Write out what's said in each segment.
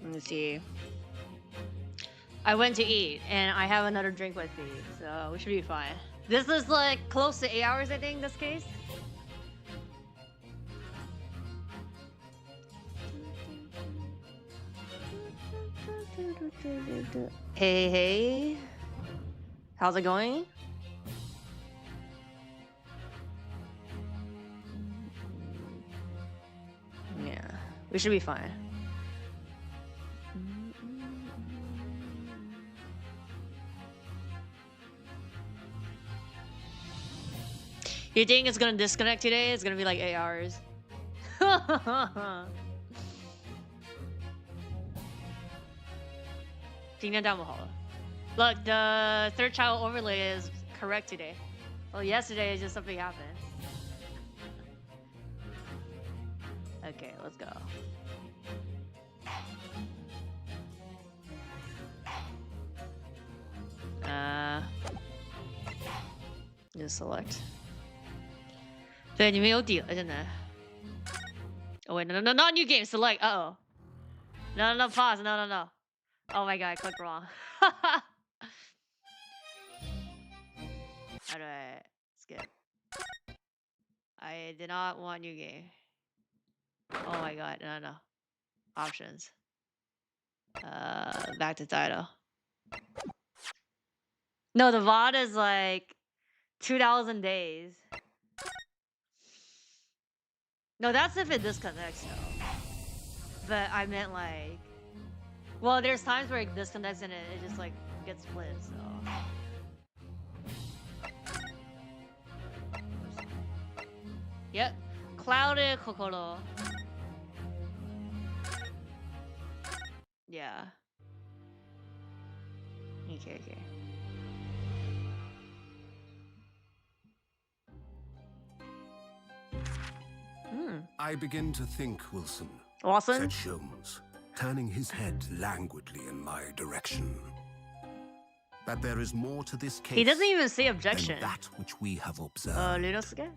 Let me see. I went to eat and I have another drink with me, so we should be fine. This is like close to 8 hours, I think, in this case. Hey, hey. How's it going? Yeah, we should be fine. You think it's gonna disconnect today? It's gonna be like 8 hours. Look, the third child overlay is correct today. Well, yesterday just something happened. Okay, let's go. Just select. 对，你们有底了，真的。Oh wait, no, not new game. Select. Uh oh. No, pause. No. Oh my god, I clicked wrong. How do I skip? I did not want new game. Oh my god, no. Options. Back to title. No, the VOD is like 2,000 days. No, that's if it disconnects though. But I meant like, well, there's times where it disconnects and it just like gets split. So. Yep. Clouded Kokoro. Yeah. Okay. I begin to think, Wilson, Watson? said Sholmes, turning his head languidly in my direction, that there is more to this case. He doesn't even say objection. Than that which we have observed. Lunosuke?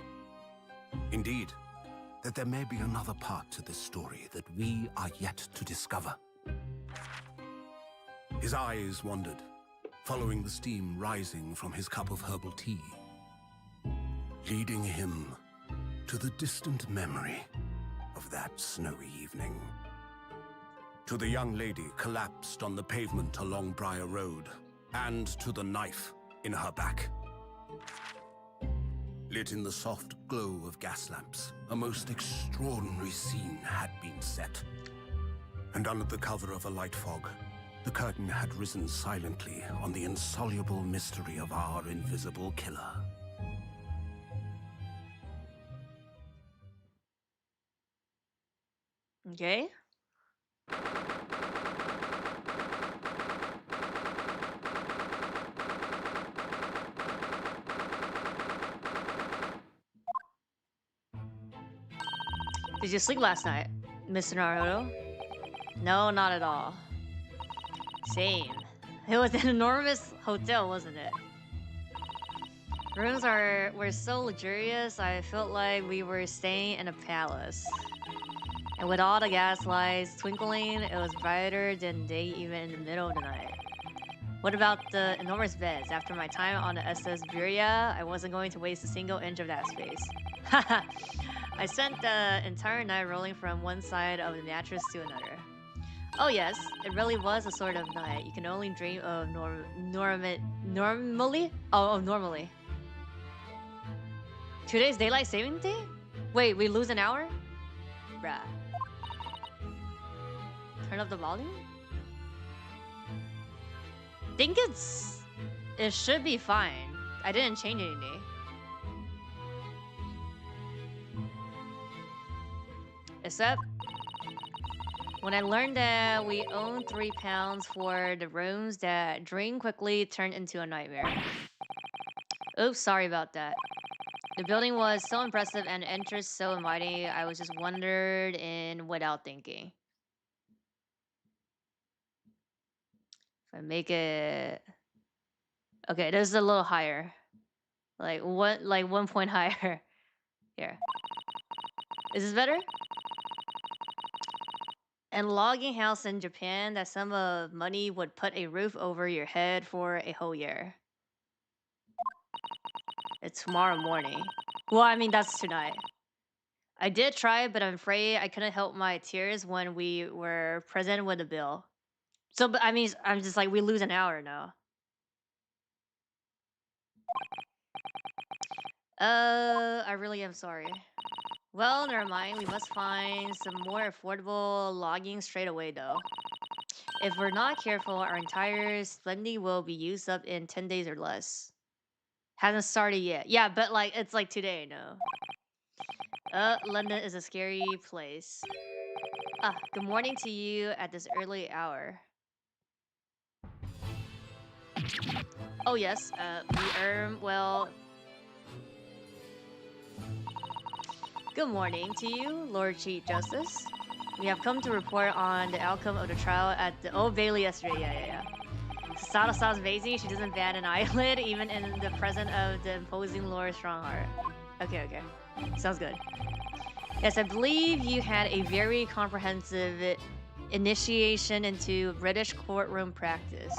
Indeed, that there may be another part to this story that we are yet to discover. His eyes wandered, following the steam rising from his cup of herbal tea, leading him to the distant memory of that snowy evening. To the young lady collapsed on the pavement along Briar Road, and to the knife in her back. Lit in the soft glow of gas lamps, a most extraordinary scene had been set. And under the cover of a light fog, the curtain had risen silently on the insoluble mystery of our invisible killer. Okay. Did you sleep last night, Mr. Naruto? No, not at all. Same. It was an enormous hotel, wasn't it? Rooms were so luxurious, I felt like we were staying in a palace. And with all the gas lights twinkling, it was brighter than day even in the middle of the night. What about the enormous beds? After my time on the SS Buria, I wasn't going to waste a single inch of that space. Haha. I spent the entire night rolling from one side of the mattress to another. Oh yes, it really was a sort of night you can only dream of normally? Oh, normally. Today's daylight saving day? Wait, we lose an hour? Bruh. Turn up the volume? Think it should be fine. I didn't change anything. Except when I learned that we own £3 for the rooms, that dream quickly turned into a nightmare. Oops, sorry about that. The building was so impressive and the entrance so inviting, I was just wandered in without thinking. If I make it... Okay, this is a little higher. Like 1 point higher. Here. Is this better? And logging house in Japan, that sum of money would put a roof over your head for a whole year. It's tomorrow morning. Well, I mean, that's tonight. I did try, but I'm afraid I couldn't help my tears when we were presented with the bill. So, but I mean, I'm just like, we lose an hour now. I really am sorry. Well, never mind. We must find some more affordable logging straight away, though. If we're not careful, our entire spending will be used up in 10 days or less. Hasn't started yet. Yeah, but like, it's like today, no. London is a scary place. Good morning to you at this early hour. Oh, yes, we earn, well... Good morning to you, Lord Chief Justice. We have come to report on the outcome of the trial at the Old Bailey yesterday. Yeah. Sada sounds amazing. She doesn't bat an eyelid, even in the presence of the imposing Lord Strongheart. Okay. Sounds good. Yes, I believe you had a very comprehensive initiation into British courtroom practice.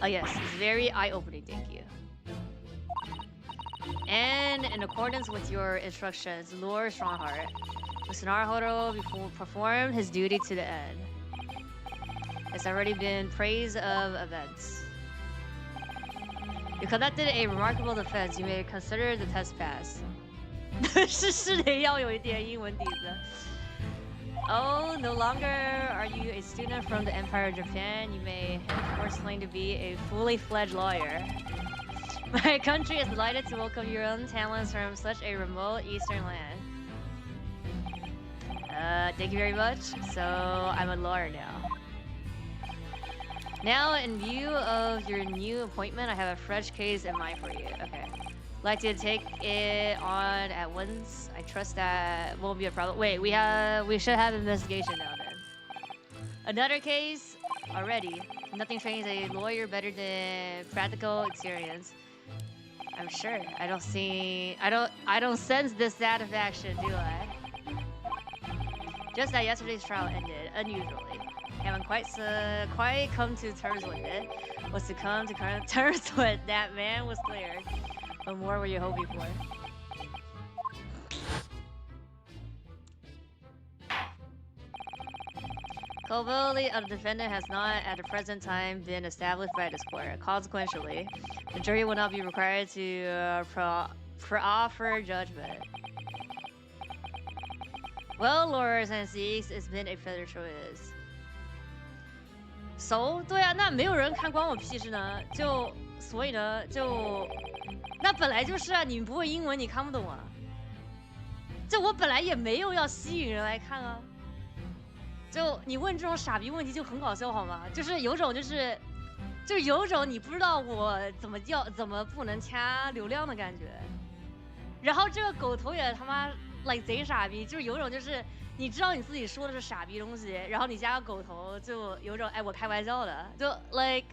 Oh yes, it's very eye-opening, thank you. And in accordance with your instructions, Lord Strongheart, Mr. Naruhodo performed his duty to the end. It's already been praise of events. You conducted a remarkable defense. You may consider the test pass. 是得要有一点英文底子。Oh, no longer are you a student from the Empire of Japan. You may henceforth claim to be a fully fledged lawyer. My country is delighted to welcome your own talents from such a remote eastern land. Thank you very much. So, I'm a lawyer now. Now, in view of your new appointment, I have a fresh case in mind for you. Okay. Like to take it on at once. I trust that won't be a problem. Wait, we should have investigation now then. Another case already. Nothing trains a lawyer better than practical experience. I'm sure. I don't sense dissatisfaction, do I? Just that yesterday's trial ended unusually. Haven't quite come to terms with it. Was to come to terms with that man was cleared. What more were you hoping for? Culpability of the defendant has not, at the present time, been established by this court. Consequently, the jury will not be required to proffer judgment. Well, lords and Sikhs, it's been a fair choice. So, 对啊，那没有人看关我屁事呢，所以呢，那本来就是啊，你不会英文，你看不懂啊。这我本来也没有要吸引人来看啊。就你问这种傻逼问题就很搞笑好吗？就是有种有种你不知道我怎么不能掐流量的感觉。然后这个狗头也他妈 like 贼傻逼，就是有种就是你知道你自己说的是傻逼东西，然后你加个狗头，就有种哎我开玩笑的，就 like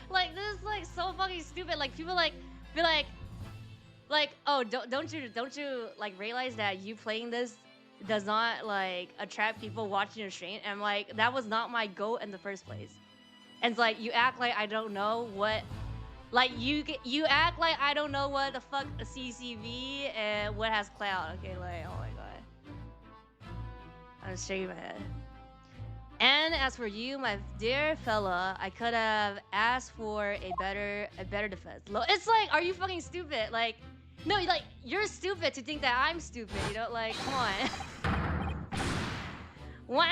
like this is like so fucking stupid. Like people be like oh don't you like realize that you playing this does not like attract people watching your stream? And I'm like, that was not my goal in the first place. And it's like you act like I don't know what, like you act like I don't know what the fuck a CCV and what has cloud. Okay, like oh my god, I'm shaking my head. And as for you, my dear fella, I could have asked for a better defense. It's like, are you fucking stupid? Like, no, like you're stupid to think that I'm stupid. You know, like, come on. Wow.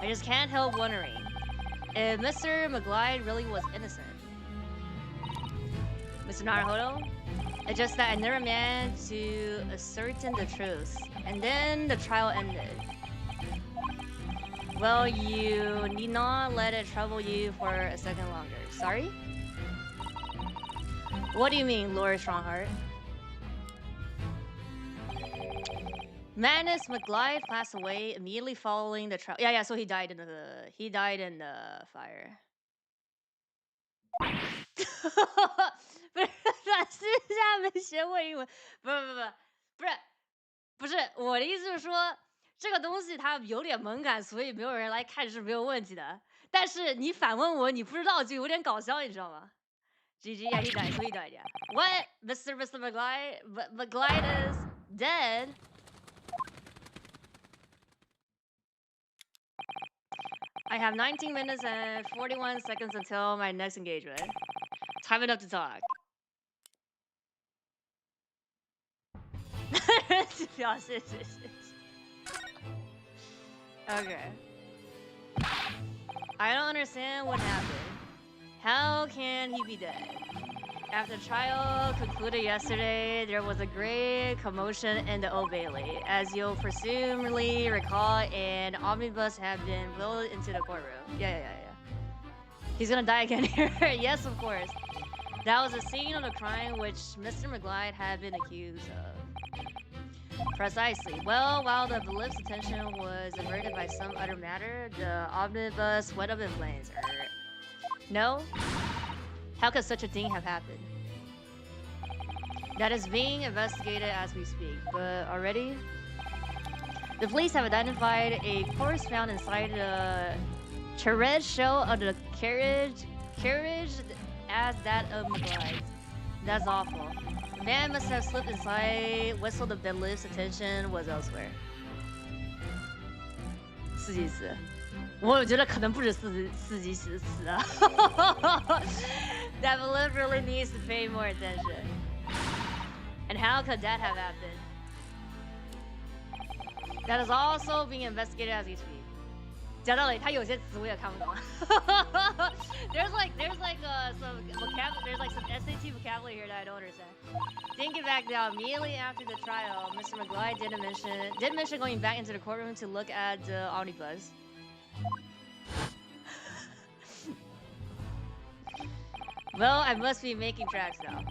I just can't help wondering if Mr. McGlide really was innocent. Mr. Naruhodo? It's just that I never managed to ascertain the truth. And then the trial ended. Well, you need not let it trouble you for a second longer. Sorry? What do you mean, Lord Strongheart? Manus McGlide passed away immediately following the trial. Yeah, so he died in the fire. 不是，是下面学过英文，不是，我的意思是说，这个东西它有点门槛，所以没有人来看是没有问题的。但是你反问我，你不知道就有点搞笑，你知道吗？GG, yeah, he died, so he died, yeah. What? Mr. McGlide? McGlide is dead? I have 19 minutes and 41 seconds until my next engagement. Time enough to talk. Okay. I don't understand what happened. How can he be dead? After trial concluded yesterday, there was a great commotion in the Old Bailey. As you'll presumably recall, an omnibus had been wheeled into the courtroom. Yeah. He's gonna die again here. Yes, of course. That was the scene of the crime which Mr. McGlide had been accused of. Precisely. Well, while the bailiff's attention was diverted by some other matter, the omnibus went up in flames. No? How could such a thing have happened? That is being investigated as we speak, but already? The police have identified a corpse found inside the turret shell of the carriage as that of McGlide. That's awful. The man must have slipped inside, whistled the bailiff's attention was elsewhere. 四级词，我觉得可能不止四级词啊。That bailiff really needs to pay more attention. And how could that have happened? That is also being investigated as we speak. 讲道理，他有些词我也看不懂。there's like some vocabulary, there's like some SAT vocabulary here that I don't understand. Thinking back now, immediately after the trial, Mr. McGlide did mention going back into the courtroom to look at the omnibus. Well, I must be making tracks now.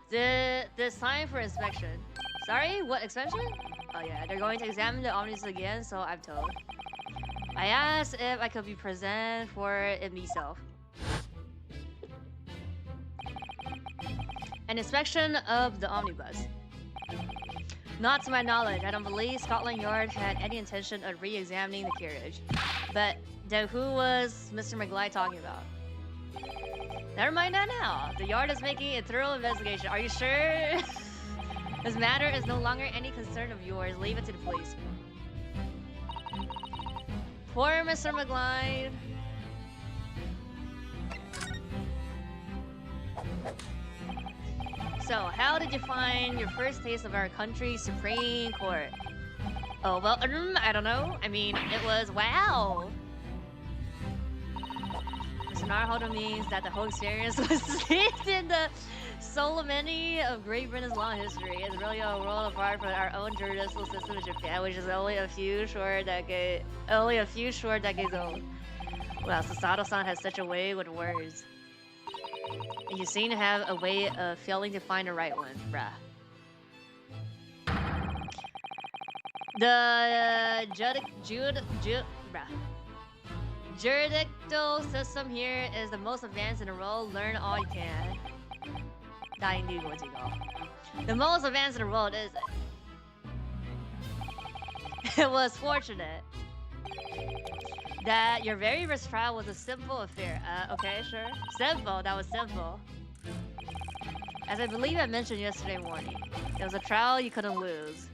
The sign for inspection. Sorry, what inspection? Oh yeah, they're going to examine the omnibus again, so I'm told. I asked if I could be present for it myself. An inspection of the omnibus. Not to my knowledge, I don't believe Scotland Yard had any intention of re-examining the carriage. But then who was Mr. McGlide talking about? Never mind that now. The Yard is making a thorough investigation. Are you sure? This matter is no longer any concern of yours. Leave it to the police. Poor Mr. McGlide. So, how did you find your first taste of our country's Supreme Court? Oh, well, I don't know. I mean, it was wow. Mr. Narholder means that the whole experience was steeped in the solemnity of Great Britain's long history. It's really a world apart from our own judicial system in Japan, which is only a few short decades old. Wow, Sasato-san has such a way with words. And you seem to have a way of failing to find the right one, bruh. The jurisdictional system here is the most advanced in the world. Learn all you can. The most advanced in the world, is it? It was fortunate that your very first trial was a simple affair. Okay, sure. Simple, that was simple. As I believe I mentioned yesterday morning, it was a trial you couldn't lose.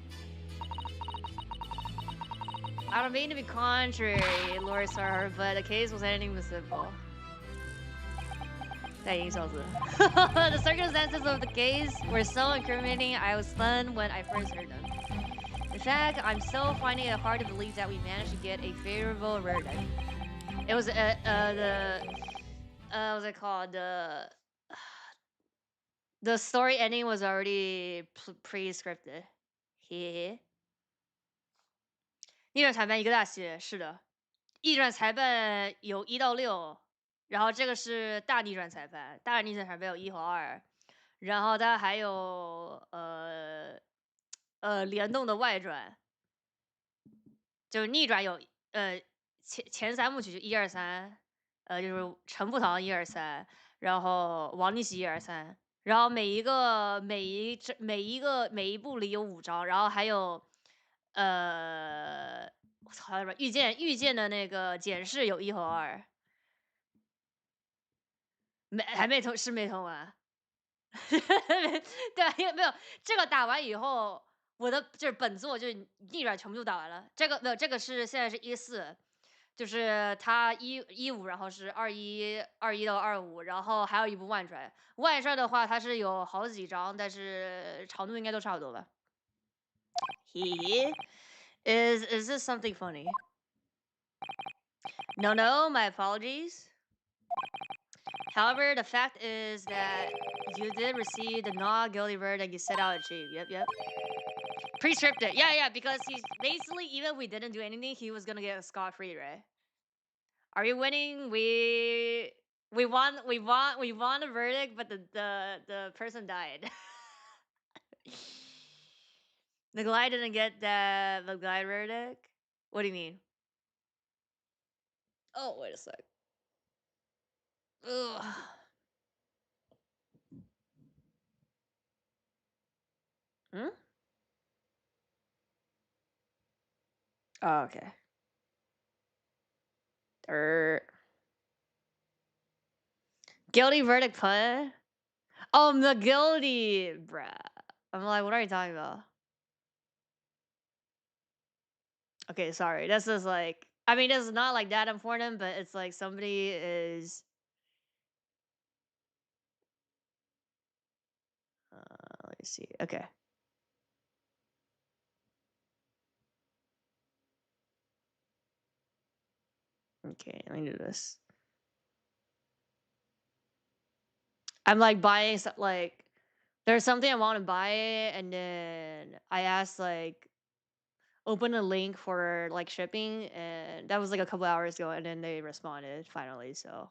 I don't mean to be contrary, Lord Sir, but the case was anything but simple. The circumstances of the case were so incriminating, I was stunned when I first heard them. In fact, I'm still finding it hard to believe that we managed to get a favorable verdict. It was what's it called? The story ending was already pre-scripted. 逆转裁判一个大写，是的，逆转裁判有1到6，然后这个是大逆转裁判，大逆转裁判有1和2，然后它还有联动的外传，就是逆转有前3部曲就1、2、3，就是陈步堂1、2、3，然后王逆袭1、2、3，然后每一部里有5章，然后还有我操什么遇见的那个检视有1和2，还没通完。对，因为没有这个打完以后，我的就是本作就是逆转全部都打完了。这个没有，这个是现在是14，就是它15，然后是21到25，然后还有一部外传。外传的话，它是有好几章，但是长度应该都差不多吧。He is this something funny? No, my apologies. However, the fact is that you did receive the not guilty verdict you set out to achieve. Yep. Pre-scripted. Yeah, because he's basically, even if we didn't do anything, he was gonna get scot-free, right? Are we winning? We won a verdict, but the person died. The guy didn't get the guy verdict? What do you mean? Oh, wait a sec. Ugh. Hmm? Oh, okay. Guilty verdict put? Oh, the guilty, bruh. I'm like, what are you talking about? Okay, sorry. This is like, I mean, it's not like that important, but it's like somebody is. Let me see. Okay. Okay, let me do this. I'm like buying like there's something I want to buy, and then I asked like open a link for like shipping, and that was like a couple hours ago, and then they responded finally. So,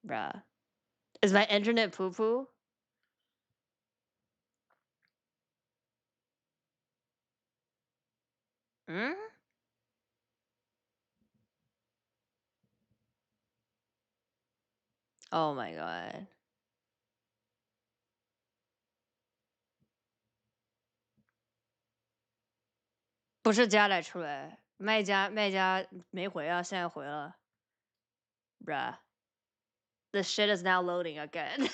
bruh, is my internet poo poo? Oh my god. 不是加载出来，卖家没回啊，现在回了。Bruh. The shit is now loading again.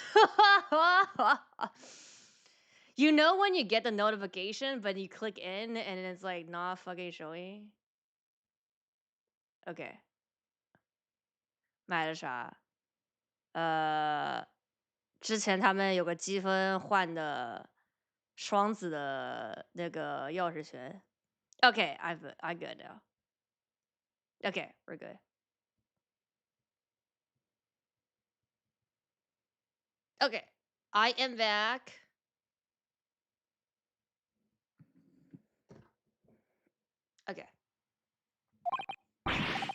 You know when you get the notification, but you click in and it's like not fucking showing? Okay. 买的啥？之前他们有个积分换的双子的那个钥匙圈。Okay, I'm good now. Okay, we're good. Okay, I am back. Okay.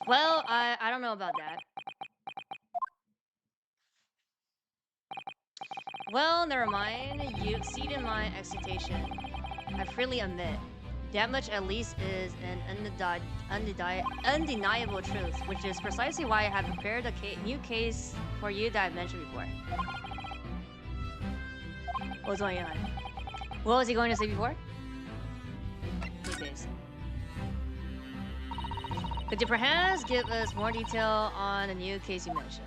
Well, I don't know about that. Well, never mind. You exceeded my expectation. I freely admit. That much at least is an undeniable truth, which is precisely why I have prepared a new case for you that I mentioned before. What's going on? What was he going to say before? These days. Could you perhaps give us more detail on the new case you mentioned?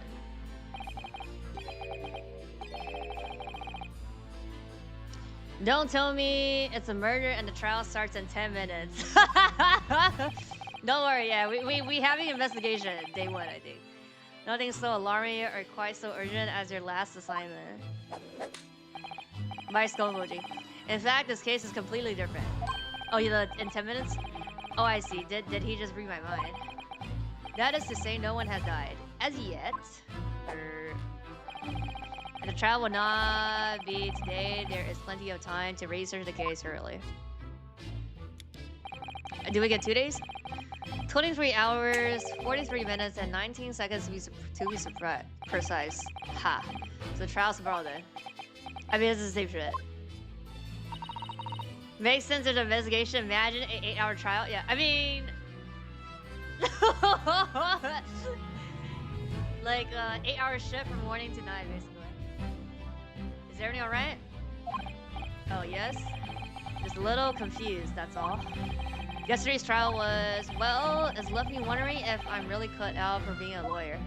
Don't tell me it's a murder and the trial starts in 10 minutes. Don't worry, yeah, we have an investigation day 1, I think. Nothing so alarming or quite so urgent as your last assignment. By Skullmoji. In fact, this case is completely different. Oh, in 10 minutes? Oh, I see. Did he just read my mind? That is to say, no one has died. As yet. The trial will not be today. There is plenty of time to research the case thoroughly. Do we get 2 days? 23 hours, 43 minutes, and 19 seconds to be precise. Ha. So the trial's tomorrow then. I mean, it's the same shit. Makes sense of the investigation. Imagine an 8-hour trial. Yeah, I mean... like, 8-hour shift from morning to night, basically. Is everything alright? Oh, yes? Just a little confused, that's all. Yesterday's trial was, well, it's left me wondering if I'm really cut out for being a lawyer.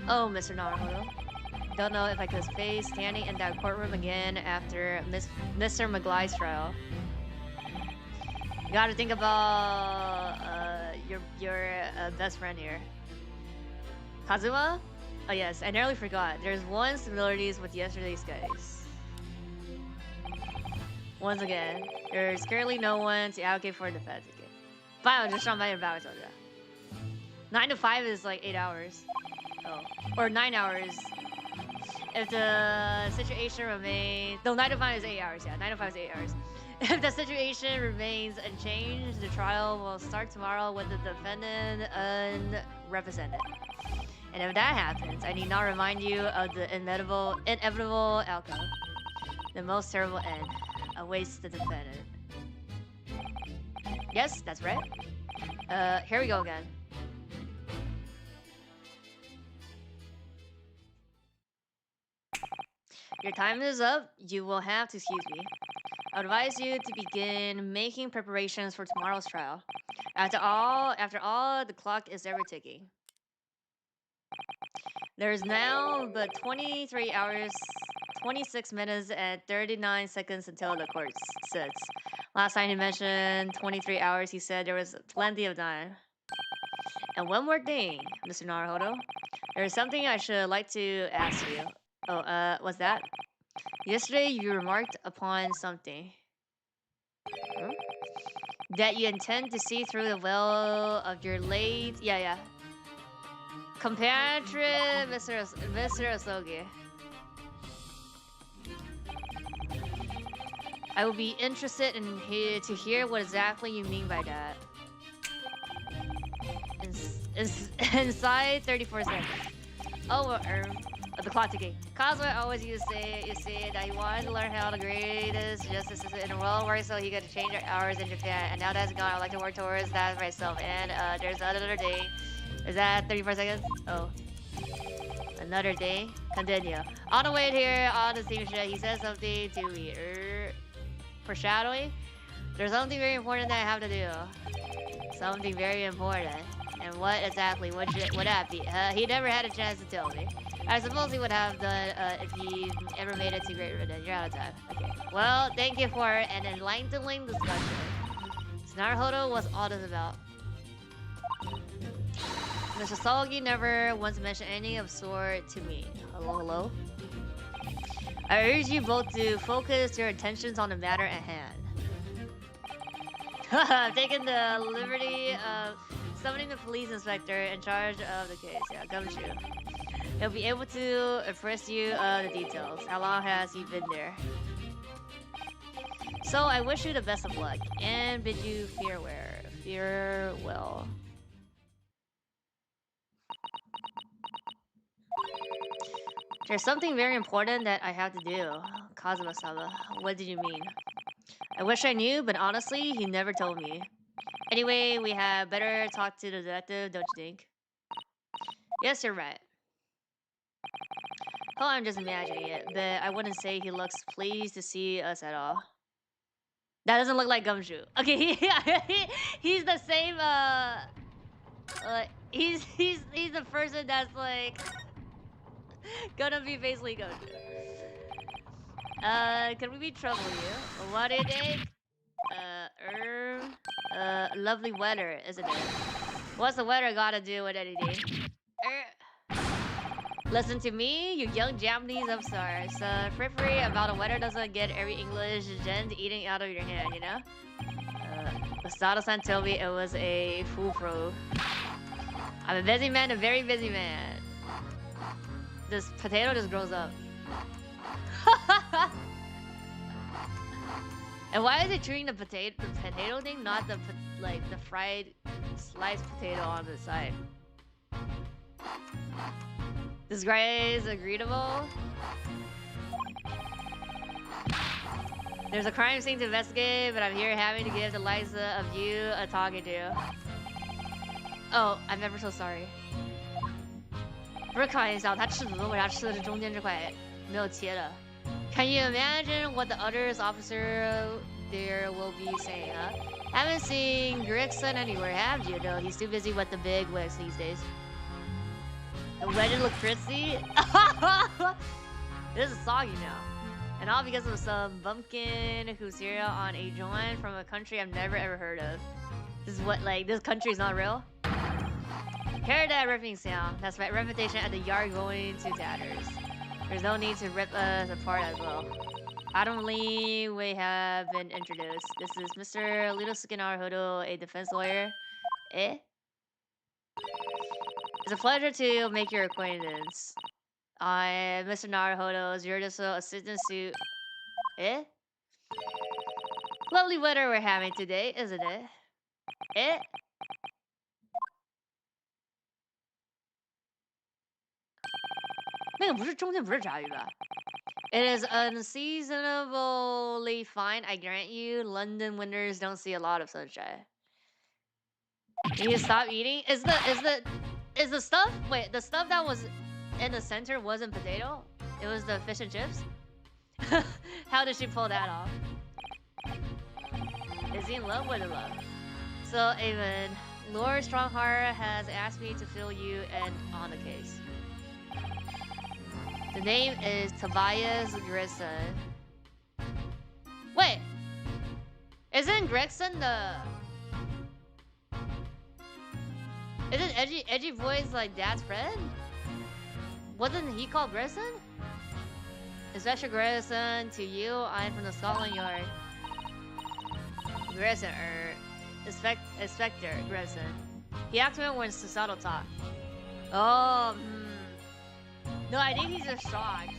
Oh, Mr. Naruhodo. Don't know if I could face standing in that courtroom again after Mr. McGly's trial. You gotta think about your best friend here. Kazuma? Oh yes, I nearly forgot. There's one similarities with yesterday's case. Once again, there's currently no one to advocate for defense. Okay. Fine, just on my about 9 to 5 is like 8 hours. Oh. Or 9 hours. If the situation remains... No, 9 to 5 is 8 hours, yeah. 9 to 5 is 8 hours. If the situation remains unchanged, the trial will start tomorrow with the defendant unrepresented. And if that happens, I need not remind you of the inevitable outcome. The most terrible end awaits the defendant. Yes, that's right. Here we go again. Your time is up. You will have to excuse me. I advise you to begin making preparations for tomorrow's trial. After all, the clock is ever ticking. There's now but 23 hours, 26 minutes, and 39 seconds until the court sits. Last time he mentioned 23 hours, he said there was plenty of time. And one more thing, Mr. Naruhodo. There's something I should like to ask you. Oh, what's that? Yesterday you remarked upon something. That you intend to see through the veil of your late... Yeah. Compatriot, Mr. Osogi. I will be interested to hear what exactly you mean by that. Inside 34 seconds. Oh, the clock ticking. Kazuya always used to say that he wanted to learn how the greatest justice in the world works so he could change hours in Japan. And now that's gone, I'd like to work towards that myself. And there's another day. Is that 34 seconds? Oh. Another day. Continue. On the way here, on the same shit, he said something to me. Foreshadowing? There's something very important that I have to do. Something very important. And what exactly would that be? He never had a chance to tell me. I suppose he would have done if he ever made it to Great Britain. You're out of time. Okay. Well, thank you for an enlightening discussion. Naruhodo was all this about. Mr. Sogi never once mentioned anything of sort to me. Hello? I urge you both to focus your attentions on the matter at hand. I've taken the liberty of summoning the police inspector in charge of the case. Yeah, Gumshoe. He'll be able to impress you the details. How long has he been there? So I wish you the best of luck and bid you farewell. There's something very important that I have to do. Kazuma-sama, what did you mean? I wish I knew, but honestly, he never told me. Anyway, we had better talk to the detective, don't you think? Yes, you're right. Oh, I'm just imagining it, but I wouldn't say he looks pleased to see us at all. That doesn't look like Gumshoe. Okay, he's the same, he's the person that's like gonna be basically Gumshoe. Can we be trouble you? What do you think? Lovely weather, isn't it? What's the weather gotta do with anything? Listen to me, you young Japanese upstarts. Free about the weather doesn't get every English gent eating out of your hand, you know? Masato-san told me it was a foolproof. I'm a busy man, a very busy man. This potato just grows up. And why is it treating the potato thing, not the fried sliced potato on the side? This guy is agreeable. There's a crime scene to investigate, but I'm here having to give the likes of you a talking to. Oh, I'm ever so sorry. 不是开玩笑，他吃土豆为啥吃的是中间这块，没有切的？ Can you imagine what the others officer there will be saying, huh? Haven't seen Gregson anywhere, have you? Though he's too busy with the big wigs these days. The wedding look prissy. This is soggy now. And all because of some bumpkin who's here on a joint from a country I've never ever heard of. This is what, like, this country is not real? Hear that ripping sound. That's my reputation at the yard going to tatters. There's no need to rip us apart as well. I don't believe we have been introduced. This is Mr. Litsuke Naruhodo, a defense lawyer. Eh? It's a pleasure to make your acquaintance. I'm Mr. Naruhodo's Yurdiso assistant suit. Eh? Lovely weather we're having today, isn't it? Eh? It is unseasonably fine, I grant you. London winters don't see a lot of sunshine. You need to stop eating? Is the stuff, wait, the stuff that was in the center wasn't potato? It was the fish and chips? How did she pull that off? Is he in love with love? So, Avon, Lord Strongheart has asked me to fill you in on the case. The name is Tobias Gregson. Wait! Isn't Gregson the... Isn't Edgy Boy's like dad's friend? Wasn't he called Gregson? Inspector Gregson, to you, I'm from the Scotland Yard. Gregson, Inspector Gregson. He asked me when Susato talked. Oh, No, I think he's just shocked.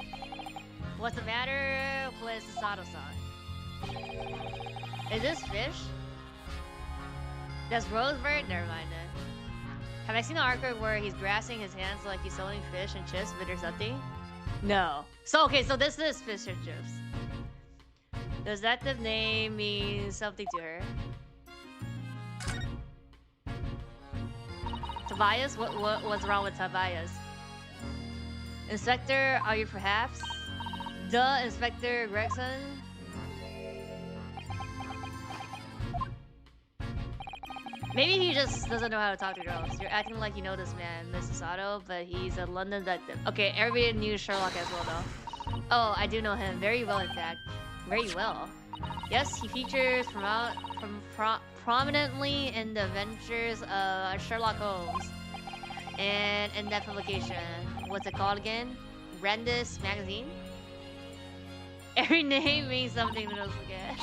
What's the matter with Susato-san? Is this fish? That's Rosebud? Never mind then. Have I seen the artwork where he's grasping his hands like he's holding fish and chips, but there's nothing? No. So, okay, so this is fish and chips. Does that the name mean something to her? Tobias? What's wrong with Tobias? Inspector, are you perhaps? Duh, Inspector Gregson? Maybe he just doesn't know how to talk to girls. You're acting like you know this man, Mrs. Sato, but he's a London detective. Okay, everybody knew Sherlock as well, though. Oh, I do know him very well, in fact. Very well. Yes, he features prominently in the adventures of Sherlock Holmes. And in that publication, what's it called again? Rendis magazine? Every name means something to those forget.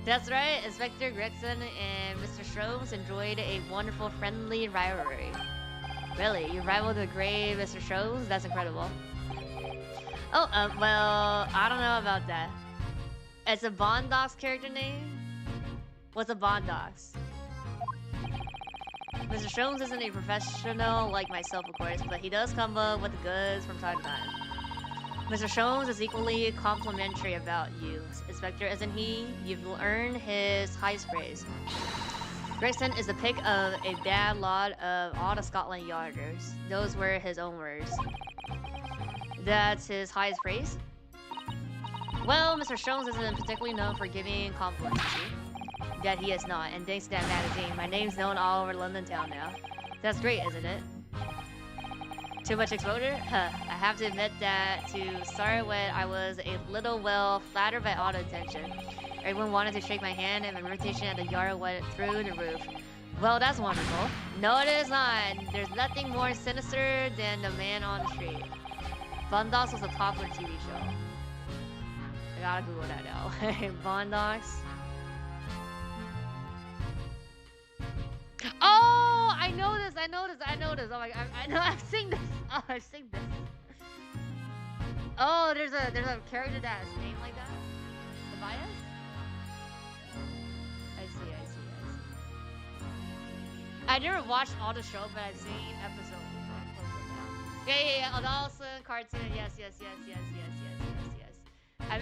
That's right, Inspector Gregson and Mr. Sholmes enjoyed a wonderful friendly rivalry. Really? You rivaled the great Mr. Sholmes? That's incredible. Oh, well, I don't know about that. It's a Bondox character name? What's a Bondox? Mr. Sholmes isn't a professional like myself, of course, but he does come up with the goods from time to time. Mr. Sholmes is equally complimentary about you, Inspector, isn't he? You've earned his highest praise. Gregson is the pick of a bad lot of all the Scotland Yarders. Those were his own words. That's his highest praise? Well, Mr. Sholmes isn't particularly known for giving compliments, you see? That he is not, and thanks to that magazine, my name's known all over London town now. That's great, isn't it? Too much exposure? Huh, I have to admit that to start with, I was a little, well, flattered by all the attention. Everyone wanted to shake my hand, and my reputation at the yard went through the roof. Well, that's wonderful. No, it is not. There's nothing more sinister than the man on the street. Bondox was a popular TV show. I gotta Google that now. Bondox. Oh, I know this. Oh my god, I know. I've seen this. Oh, I've seen this. Oh, there's a character that's named like that. Tobias. I see. I never watched all the show, but I've seen episodes. Yeah. Also cartoon. Yes.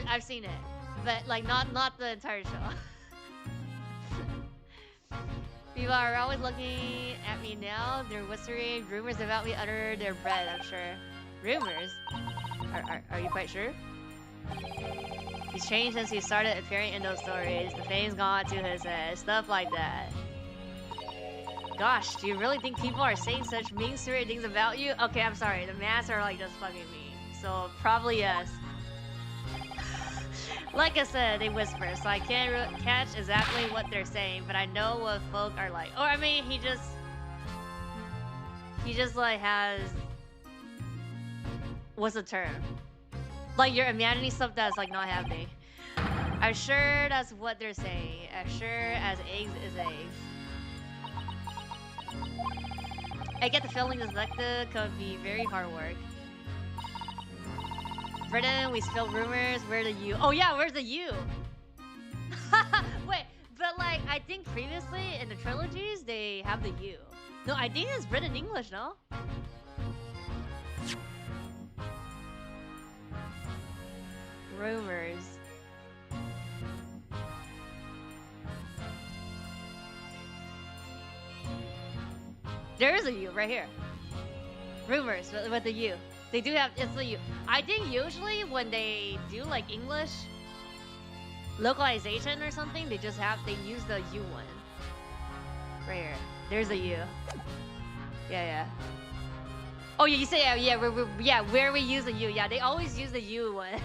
I've seen it, but like not the entire show. People are always looking at me now. They're whispering rumors about me under their breath, I'm sure. Rumors? Are you quite sure? He's changed since he started appearing in those stories. The fame's gone to his head. Stuff like that. Gosh, do you really think people are saying such mean-spirited things about you? Okay, I'm sorry. The masks are like just fucking mean. So probably yes. Like I said, they whisper, so I can't catch exactly what they're saying, but I know what folk are like. Or I mean, he just like has, what's the term? Like you're imagining stuff that's like not happening. I'm sure that's what they're saying. As sure as eggs is eggs. I get the feeling this lecture could be very hard work. Britain, we spill rumors. Where's the U? Oh yeah, where's the U? Wait, but like I think previously in the trilogies they have the U. No, I think it's written in English, no? Rumors. There is a U right here. Rumors with the U. They do have, it's the U. I think usually when they do like English localization or something, they use the U one. Right here. There's a U. Yeah. Oh yeah, you say where we use the U. Yeah, they always use the U one.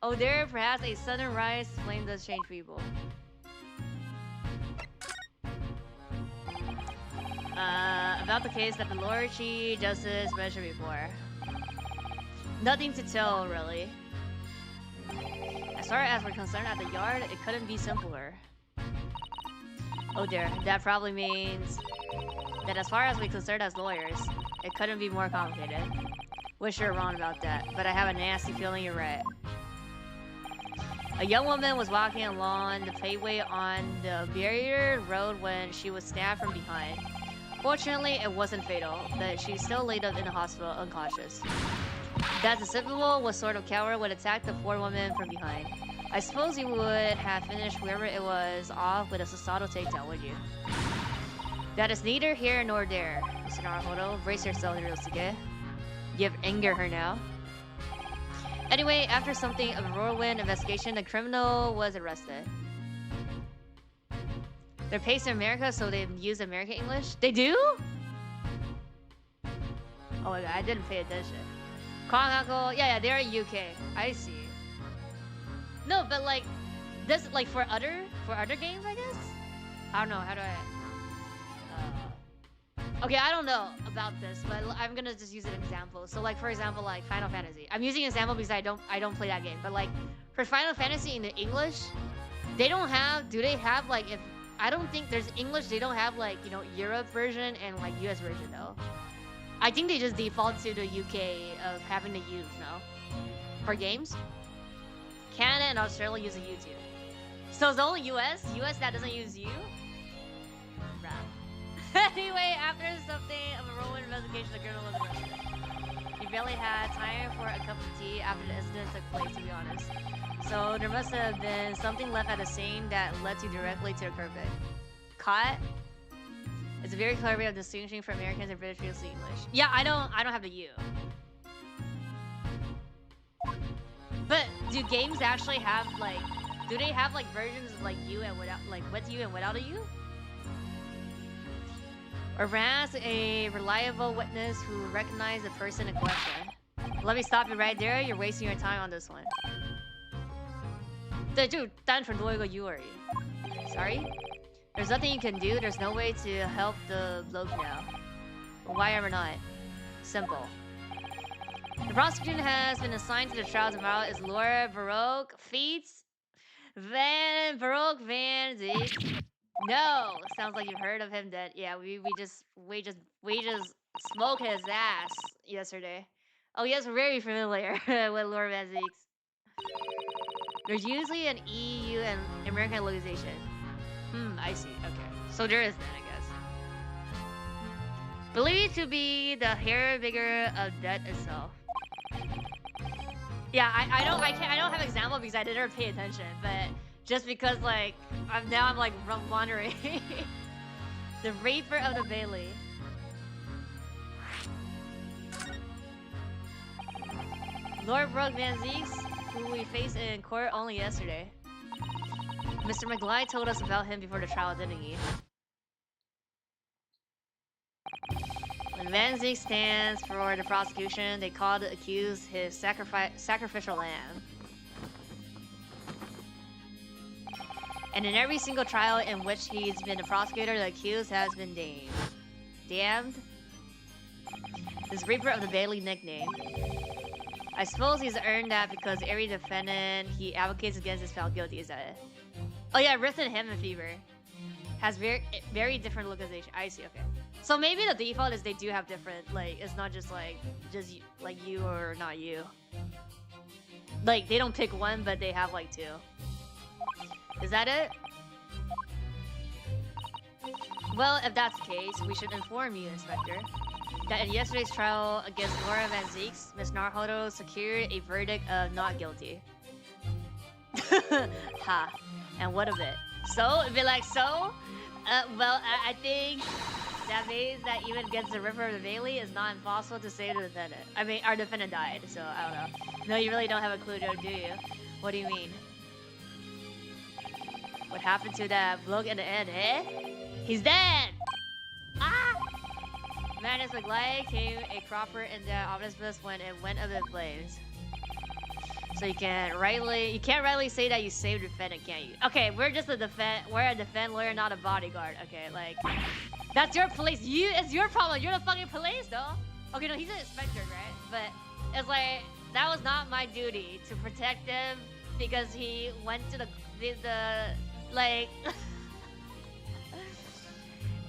Oh, there perhaps a sudden rise flame does change people. About the case that the Lord Chief Justice mentioned before. Nothing to tell, really. As far as we're concerned at the yard, it couldn't be simpler. Oh dear, that probably means that as far as we're concerned as lawyers, it couldn't be more complicated. Wish you're wrong about that, but I have a nasty feeling you're right. A young woman was walking along the paveway on the barrier road when she was stabbed from behind. Fortunately, it wasn't fatal, but she's still laid up in the hospital unconscious. That despicable was sort of coward would attack the poor woman from behind. I suppose you would have finished whoever it was off with a societal takedown, would you? That is neither here nor there, Mr. Naruhodo. Brace yourself, Hirosuke. You've angered her now. Anyway, after something of a whirlwind investigation, the criminal was arrested. They're based in America, so they use American English? They do? Oh my god, I didn't pay attention. Chronicle, yeah, they're UK. I see. No, but like, this, like for other games, I guess? I don't know, how do I... Okay, I don't know about this, but I'm gonna just use an example. So like, for example, like Final Fantasy. I'm using an example because I don't play that game. But like, for Final Fantasy in the English, they don't have, do they have like, if, I don't think there's English, they don't have like, you know, Europe version and like US version though. I think they just default to the UK of having to use, no? For games? Canada and Australia use a U too. So it's the only US that doesn't use U? Anyway, after something of a whirlwind investigation, the criminal was arrested. He barely had time for a cup of tea after the incident took place, to be honest. So there must have been something left at the scene that led you directly to the carpet. Caught? It's a very clear way of distinguishing for Americans and British people speak English. Yeah, I don't have the U. But do games actually have like, do they have like versions of like U and without, like with U and without a U? Or perhaps a reliable witness who recognized the person in question. Let me stop you right there. You're wasting your time on this one. 对，就单纯多一个 U 而已. Sorry? There's nothing you can do. There's no way to help the bloke now. Why ever not? Simple. The prosecution has been assigned to the trial tomorrow is Laura Baroque Baroque Van Zik. No, sounds like you've heard of him. That yeah, we just smoked his ass yesterday. Oh yes, we're very familiar with Laura Van Zeeks. There's usually an EU and American localization. I see. Okay, so there is then, I guess. Believed to be the hair bigger of death itself. Yeah, I don't have example because I didn't pay attention, but just because like I'm like wondering. The Raper of the Bailey. Lord Brooke Van Zeeks, who we faced in court only yesterday. Mr. McGly told us about him before the trial, didn't he? When Van Zeek stands for the prosecution, they call the accused his sacrificial lamb. And in every single trial in which he's been the prosecutor, the accused has been damned. This Reaper of the Bailey nickname. I suppose he's earned that because every defendant he advocates against is found guilty, is that it? Oh yeah, Rift and Him and Fever has very different localization. I see, okay. So maybe the default is they do have different, like, it's not just like, like you or not you. Like, they don't pick one, but they have like 2. Is that it? Well, if that's the case, we should inform you, Inspector, that in yesterday's trial against Laura Van Zeeks, Ms. Naruhodo secured a verdict of not guilty. Ha. And what of it? So? It'd be like, so? Well, I think that means that even against the River of the Bailey, it's not impossible to save the defendant. I mean, our defendant died, so I don't know. No, you really don't have a clue, do you? What do you mean? What happened to that bloke in the end, eh? He's dead! Ah! Madness McGly came a cropper in the omnibus when it went up in flames. So you can't rightly say that you saved the defendant, can you? Okay, we're just we're a defense lawyer, not a bodyguard. Okay, like that's your police. It's your problem. You're the fucking police, though. Okay, no, he's an inspector, right? But it's like that was not my duty to protect him because he went to the like.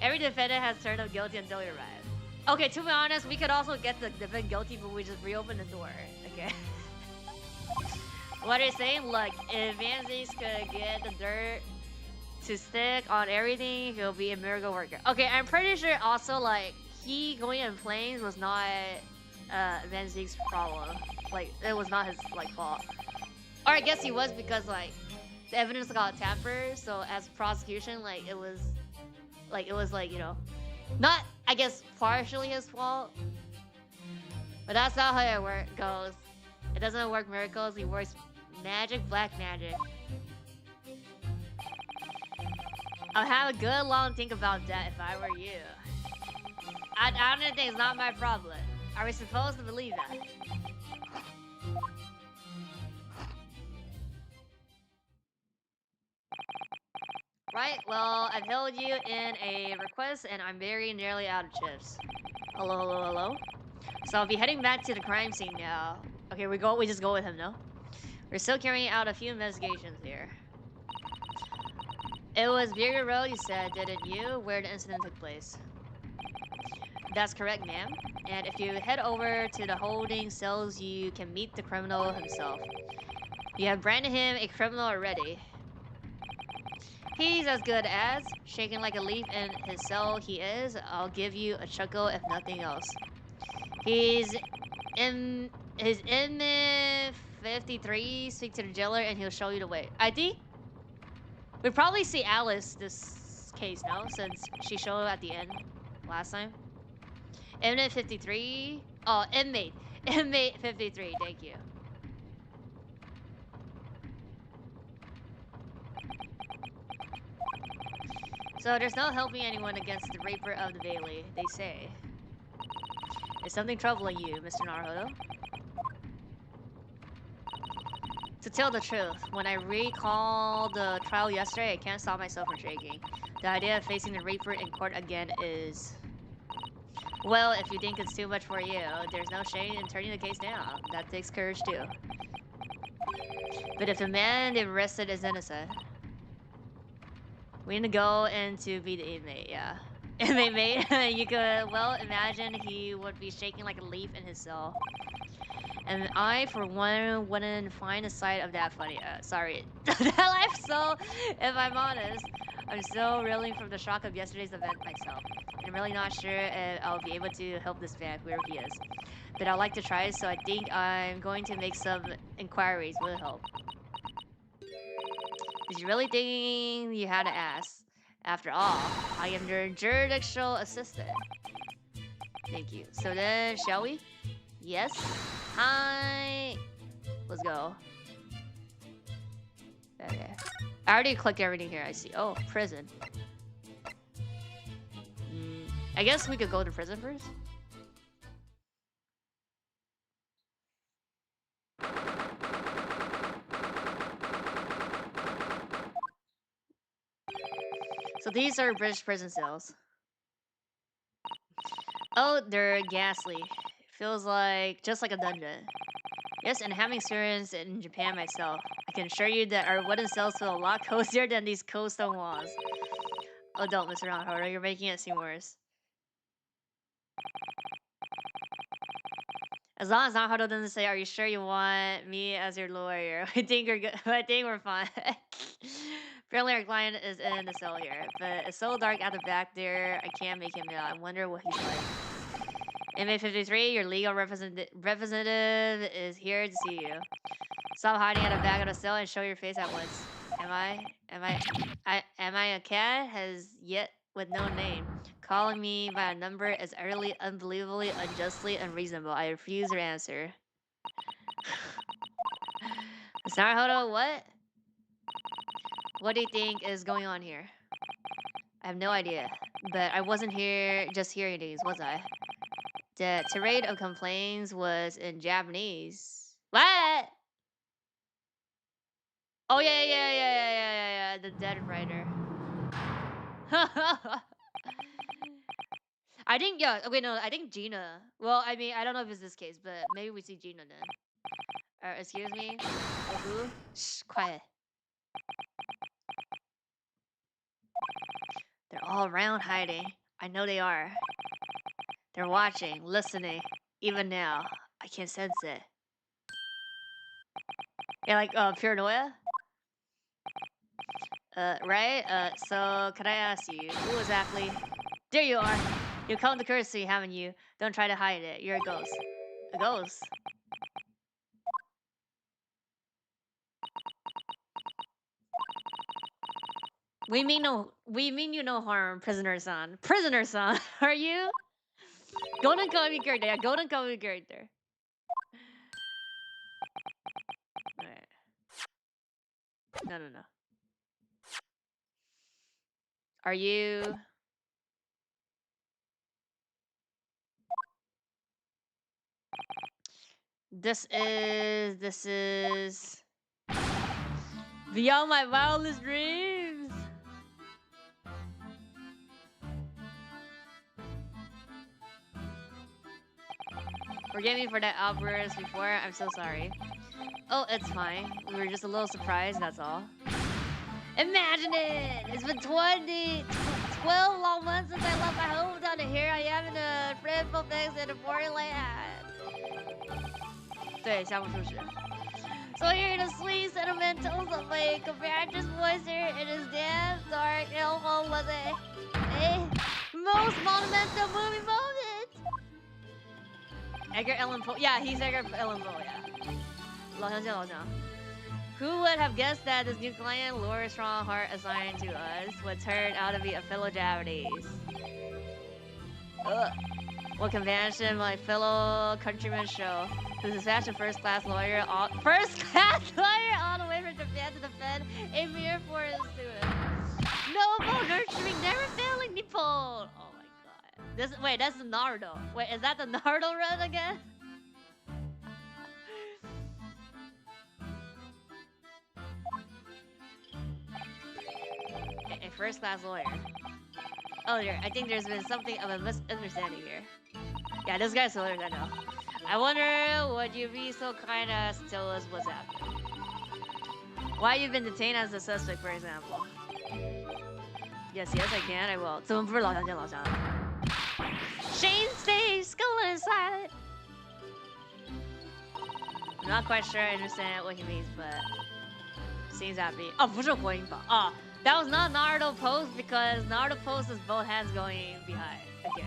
Every defendant has turned up guilty until he arrived. Okay, to be honest, we could also get the defendant guilty, but we just reopen the door. Okay. What are you saying? Look, if Van Zeeks could get the dirt to stick on everything, he'll be a miracle worker. Okay, I'm pretty sure also, like, he going in planes was not Van Zeeks' problem. Like, it was not his, like, fault. Or I guess he was because, like, the evidence got tampered, so as prosecution, like, it was, you know, not, I guess, partially his fault. But that's not how it goes. It doesn't work miracles, he works magic, black magic. I'll have a good long think about that if I were you. I don't think it's not my problem. Are we supposed to believe that? Right, well, I've held you in a request and I'm very nearly out of chips. Hello, hello, hello? So I'll be heading back to the crime scene now. Okay, we just go with him, no? We're still carrying out a few investigations here. It was Beer Road, you said, didn't you? Where the incident took place. That's correct, ma'am. And if you head over to the holding cells, you can meet the criminal himself. You have branded him a criminal already. He's as good as, shaking like a leaf in his cell he is. I'll give you a chuckle if nothing else. His inmate 53, speak to the jailer and he'll show you the way. I think we probably see Alice this case now, since she showed at the end last time. Inmate 53. Oh, inmate 53. Thank you. So there's no helping anyone against the Raper of the Bailey, they say. Is something troubling you, Mr. Naruhodo? To tell the truth, when I recall the trial yesterday, I can't stop myself from shaking. The idea of facing the Reaper in court again is... Well, if you think it's too much for you, there's no shame in turning the case down. That takes courage too. But if the man they've arrested is innocent, we need to go in to be the inmate, yeah. Inmate mate, you could well imagine he would be shaking like a leaf in his cell. And I, for one, wouldn't find a sight of that funny. Sorry, that life. So, if I'm honest, I'm still reeling from the shock of yesterday's event myself. I'm really not sure if I'll be able to help this man, whoever he is. But I'd like to try, so I think I'm going to make some inquiries. Will help. Did you really think you had to ask? After all, I am your jurisdictional assistant. Thank you. So then, shall we? Yes? Hi! Let's go. Okay. I already clicked everything here, I see. Oh, prison. I guess we could go to prison first? So these are British prison cells. Oh, they're ghastly. Feels like just like a dungeon. Yes, and having experience in Japan myself, I can assure you that our wooden cells feel a lot cozier than these coastone walls. Oh, don't mess around, Hodo. You're making it seem worse. As long as Naruto doesn't say, "Are you sure you want me as your lawyer?" I think we're good. I think we're fine. Apparently, our client is in the cell here, but it's so dark at the back there. I can't make him out. I wonder what he's like. Inmate 53, your legal representative is here to see you. Stop hiding at the back of the cell and show your face at once. Am I a cat? Has yet with no name. Calling me by a number is utterly, unbelievably, unjustly unreasonable. I refuse your answer. Naruto, what? What do you think is going on here? I have no idea, but I wasn't here just hearing these, was I? The tirade of complaints was in Japanese. What? Oh yeah. The dead writer. I think okay, no, I think Gina. Well, I mean, I don't know if it's this case, but maybe we see Gina then. Excuse me. Who? Shh, quiet. They're all around hiding. I know they are. They're watching, listening. Even now, I can sense it. Yeah, like paranoia. Right? So can I ask you, who exactly? There you are. You've come to courtesy, haven't you? Don't try to hide it. You're a ghost. A ghost? We mean you no harm, prisoner-san. Prisoner-san, are you? Golden Kobe character. Yeah, Golden Kobe character. Alright. No. Are you... This is... Beyond my wildest dreams! Forgive me for that outburst before, I'm so sorry. Oh, it's fine. We were just a little surprised, that's all. Imagine it! It's been 12 long months since I left my hometown, and here I am in a friendful place in a foreign land. 对，下部数学. So hearing the sweet sentimentals of my compatriots' voice here in his damn dark hellhole was a most monumental movie moment. Edgar Allan Poe. Yeah, he's Edgar Allan Poe, yeah. 老乡. Who would have guessed that this new client, Laura Strongheart, assigned to us, would turn out to be a fellow Japanese? Ugh. What convention my fellow countrymen show. To dispatch a first-class lawyer all the way from Japan to defend a mere foreign student. Noble, nurturing, never failing Nippon. Oh my god. Wait, that's the Naruto. Wait, is that the Naruto run again? A first-class lawyer. Oh dear, I think there's been something of a misunderstanding here. Yeah, this guy's hilarious, I know. I wonder, would you be so kind as to tell us what's happening? Why you've been detained as a suspect, for example? Yes, I can, I will. 怎么不是老乡见老乡? Shane's face, skull inside. I'm not quite sure I understand what he means, but seems happy. 哦，不是火影堡啊 That was not Naruto pose because Naruto pose is both hands going behind. Okay.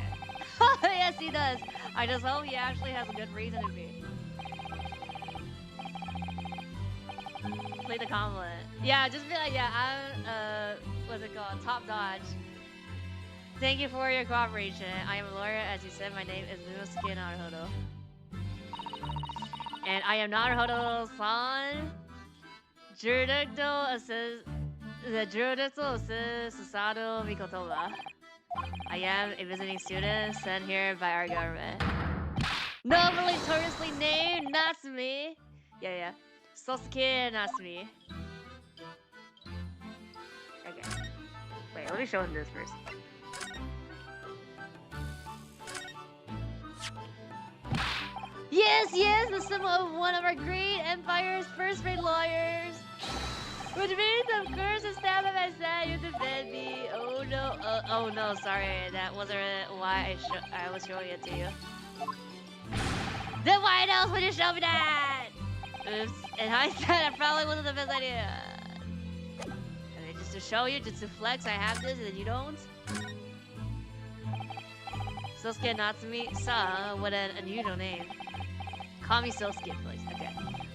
Yes, he does. I just hope he actually has a good reason to be. Play the compliment. Yeah, just be like, yeah, I'm, what's it called? Top dodge. Thank you for your cooperation. I am a lawyer, as you said. My name is Minosuke Naruhodo. And I am Naruhodo-san. Jurisdictional assist. The jurisdictional assist Susato Mikotoba. I am a visiting student sent here by our government. Notoriously named Natsume. Yeah. Sosuke Natsume. Okay. Wait, let me show him this first. Yes, the symbol of one of our great empire's first-rate lawyers. Which means, of course, it's time that I said you defend me. Oh no, oh no, sorry, that wasn't why I was showing it to you. Then why else would you show me that? Oops, in hindsight, that probably wasn't the best idea. I mean, just to show you, just to flex, I have this and then you don't. Sosuke Natsume-sa, what an unusual name. Call me Sosuke, please. Okay.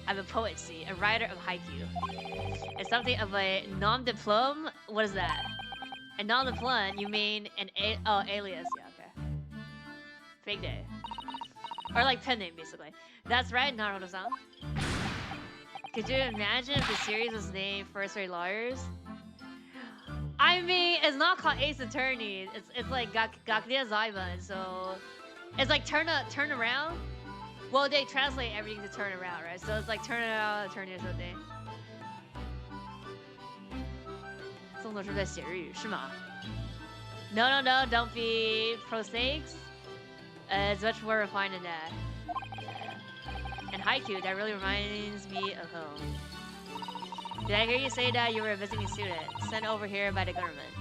I'm a poet, see, a writer of haiku. It's something of a nom-de-plume. What is that? A nom-de-plume, you mean an alias. Yeah, okay. Fake name. Or like pen name, basically. That's right, Naruto-san. Could you imagine if the series was named First Rate Lawyers? I mean, it's not called Ace Attorney. It's like Gakuya Zaiban, so it's like turn around. Well, they translate everything to turn around, right? So it's like turn around, attorney or something. 宋总是不是在写日语是吗? No, don't be prosaics. It's much more refined than that. And haiku, that really reminds me of home. Did I hear you say that you were a visiting student sent over here by the government?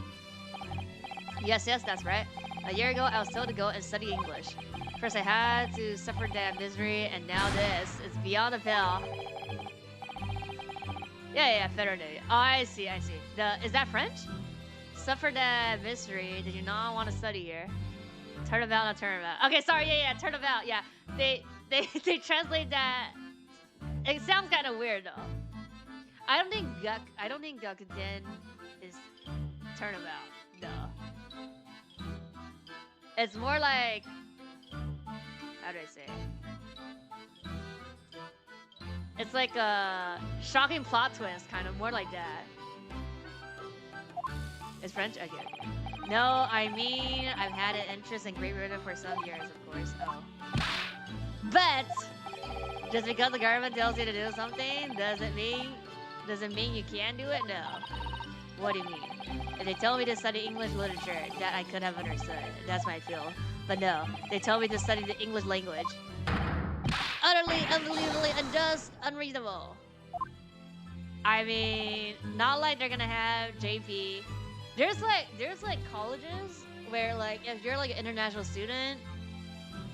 Yes, that's right. A year ago, I was told to go and study English. First, I had to suffer that misery, and now this. It's beyond the pale. Yeah, federally. Oh, I see. Is that French? Suffer that misery. Did you not want to study here? Turnabout, not turnabout. Okay, sorry. Yeah, turnabout. Yeah, they translate that. It sounds kind of weird though. I don't think Gakuten is turnabout. No. It's more like, how do I say it? It's like a shocking plot twist, kind of more like that. It's French? Okay. No, I mean, I've had an interest in Great Britain for some years, of course. Oh. But just because the government tells you to do something doesn't mean you can do it? No. What do you mean? If they tell me to study English literature, that I could have understood. That's my feel. But no, they tell me to study the English language. Utterly, unbelievably unjust, unreasonable. I mean, not like they're gonna have JP. There's like colleges where like if you're like an international student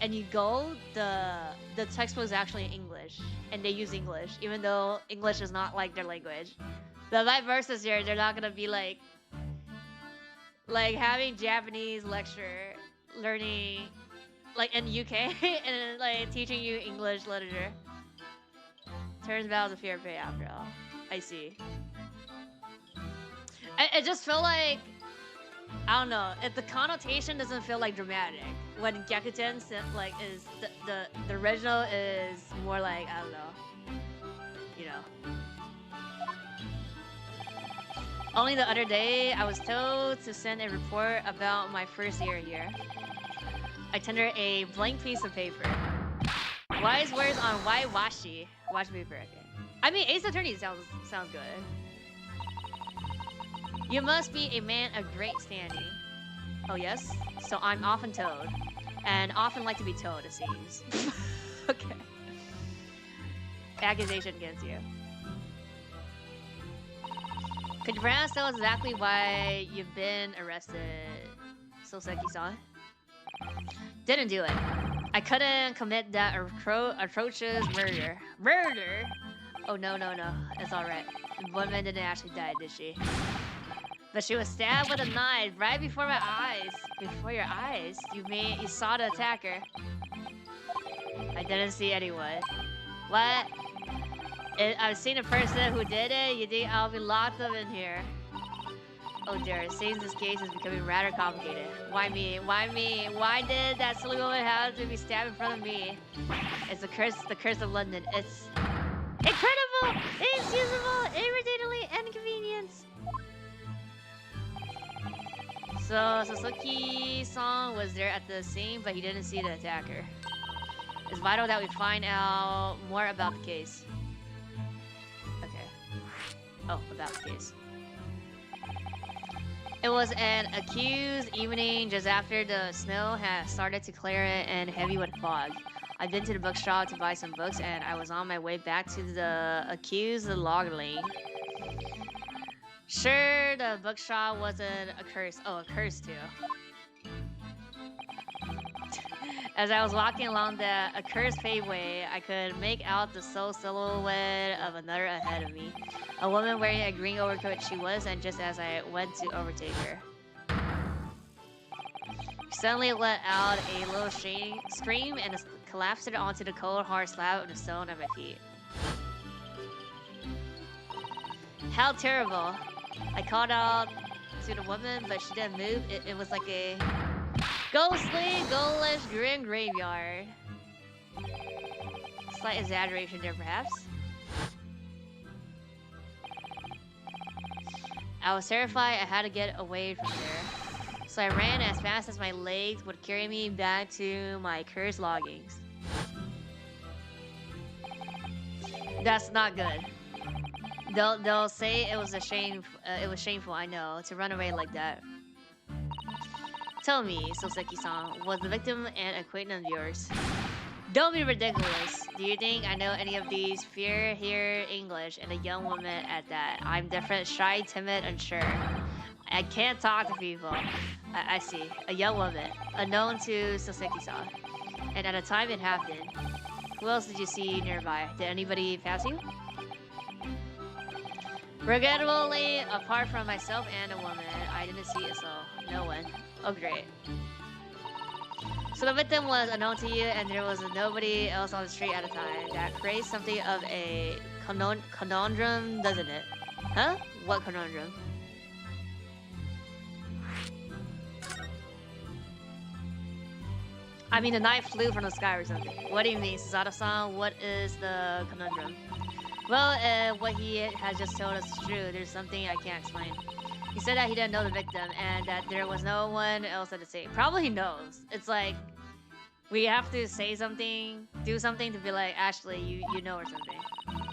and you go, the textbook is actually in English and they use English, even though English is not like their language. But vice versa here, they're not gonna be like having Japanese lecture, learning like in UK and like teaching you English literature. Turns out it's a fair pay after all. I see. I just feel like, I don't know, if the connotation doesn't feel like dramatic. When Gyakuten like is the original is more like, I don't know, you know. Only the other day, I was told to send a report about my first year here. I tendered a blank piece of paper. Wise words on white washi paper. Okay. I mean, Ace Attorney sounds good. You must be a man of great standing. Oh yes? So I'm often told. And often like to be told, it seems. Okay. Accusation against you. Could you perhaps tell us exactly why you've been arrested, Soseki-san? Didn't do it. I couldn't commit that atrocious murder. Murder? Oh, no. It's alright. The woman didn't actually die, did she? But she was stabbed with a knife right before my eyes. Before your eyes? You saw the attacker. I didn't see anyone. What? I've seen a person who did it. You think I'll be locked up in here? Oh dear, it seems this case is becoming rather complicated. Why me? Why me? Why did that silly woman have to be stabbed in front of me? It's the curse of London. It's incredible, inexcusable, irritatingly inconvenient. So Sasuke-san was there at the scene, but he didn't see the attacker. It's vital that we find out more about the case. Okay. Oh, about the case. It was an accused evening just after the snow had started to clear and heavy with fog. I'd been to the bookshop to buy some books and I was on my way back to the accused log lane. Sure, the bookshop wasn't a curse. Oh, a curse too. As I was walking along the accursed paveway, I could make out the silhouette of another ahead of me. A woman wearing a green overcoat she was, and just as I went to overtake her, she suddenly let out a little scream and collapsed onto the cold, hard slab of the stone at my feet. How terrible! I called out to the woman, but she didn't move. It was like a ghostly, ghoulish, grim graveyard. Slight exaggeration there, perhaps. I was terrified. I had to get away from there. So I ran as fast as my legs would carry me back to my cursed loggings. That's not good. They'll say it was a shame. It was shameful. I know, to run away like that. Tell me, Soseki-san, was the victim an acquaintance of yours? Don't be ridiculous. Do you think I know any of these? Fear, hear English, and a young woman at that. I'm different, shy, timid, unsure. I can't talk to people. I see. A young woman, unknown to Soseki-san. And at the time it happened. Who else did you see nearby? Did anybody pass you? Regrettably, apart from myself and a woman, I didn't see a soul. No one. Oh, great. So the victim was unknown to you, and there was nobody else on the street at the time. That creates something of a conundrum, doesn't it? Huh? What conundrum? I mean, the knife flew from the sky or something. What do you mean, Susato-san? What is the conundrum? Well, what he has just told us is true. There's something I can't explain. He said that he didn't know the victim and that there was no one else at the scene. Probably he knows. It's like, we have to say something, do something to be like, Ashley, you know or something.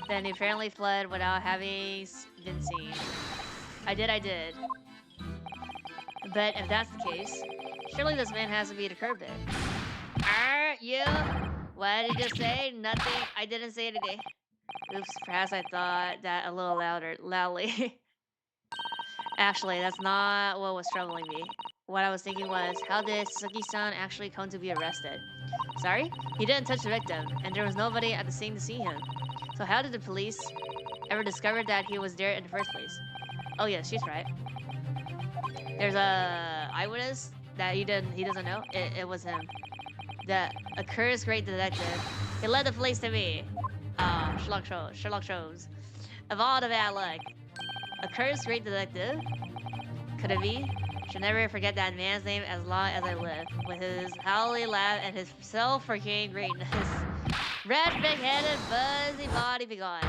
Then he apparently fled without having been seen. I did. But if that's the case, surely this man has to be the culprit. You? What did you say? Nothing. I didn't say anything. Oops, perhaps I thought that a little loudly. Actually, that's not what was troubling me. What I was thinking was, how did Suzuki-san actually come to be arrested? Sorry? He didn't touch the victim, and there was nobody at the scene to see him. So how did the police ever discover that he was there in the first place? Oh yeah, she's right. There's a eyewitness that he doesn't know. It was him. The accursed great detective. He led the police to me. Herlock Sholmes. Of all the bad luck. A cursed great detective? Could it be? Should never forget that man's name as long as I live. With his howly laugh and his self-forgetting greatness. Red, big-headed, buzzy body be gone.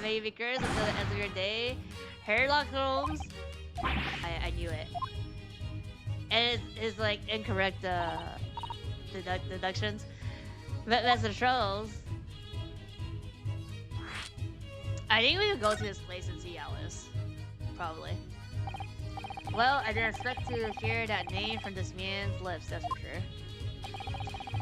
May you be cursed until the end of your day. Herlock Sholmes. I knew it. And it's like incorrect deductions. But that's the trolls. I think we could go to his place and see Alice. Probably. Well, I didn't expect to hear that name from this man's lips, that's for sure.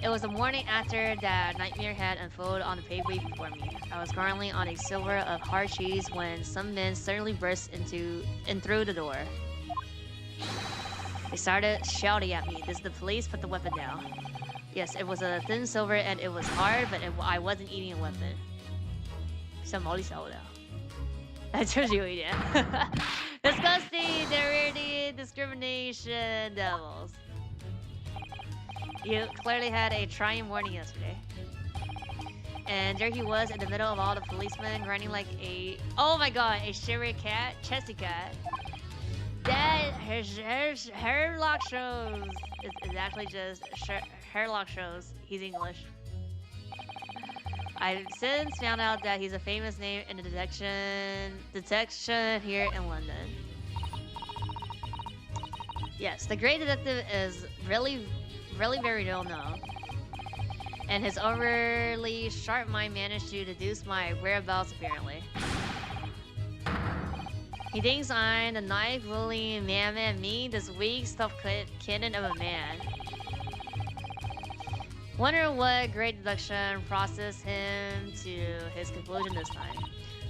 It was the morning after that nightmare had unfolded on the paveway before me. I was currently on a silver of hard cheese when some men suddenly burst in through the door. They started shouting at me. This is the police, put the weapon down. Yes, it was a thin silver and it was hard, but I wasn't eating a weapon. 像毛利小五的，就是有一点。This discrimination devils. You clearly had a trying morning yesterday. And there he was in the middle of all the policemen grinding like a... Oh my god, a shivery cat? Chesty cat. That Herlock Sholmes is actually just Herlock Sholmes. He's English. I've since found out that he's a famous name in the detection here in London. Yes, the great detective is really very well known. And his overly sharp mind managed to deduce my whereabouts apparently. He thinks I'm the knife-wielding man, me, this weak, stuffed kitten of a man. Wonder what great deduction processed him to his conclusion this time.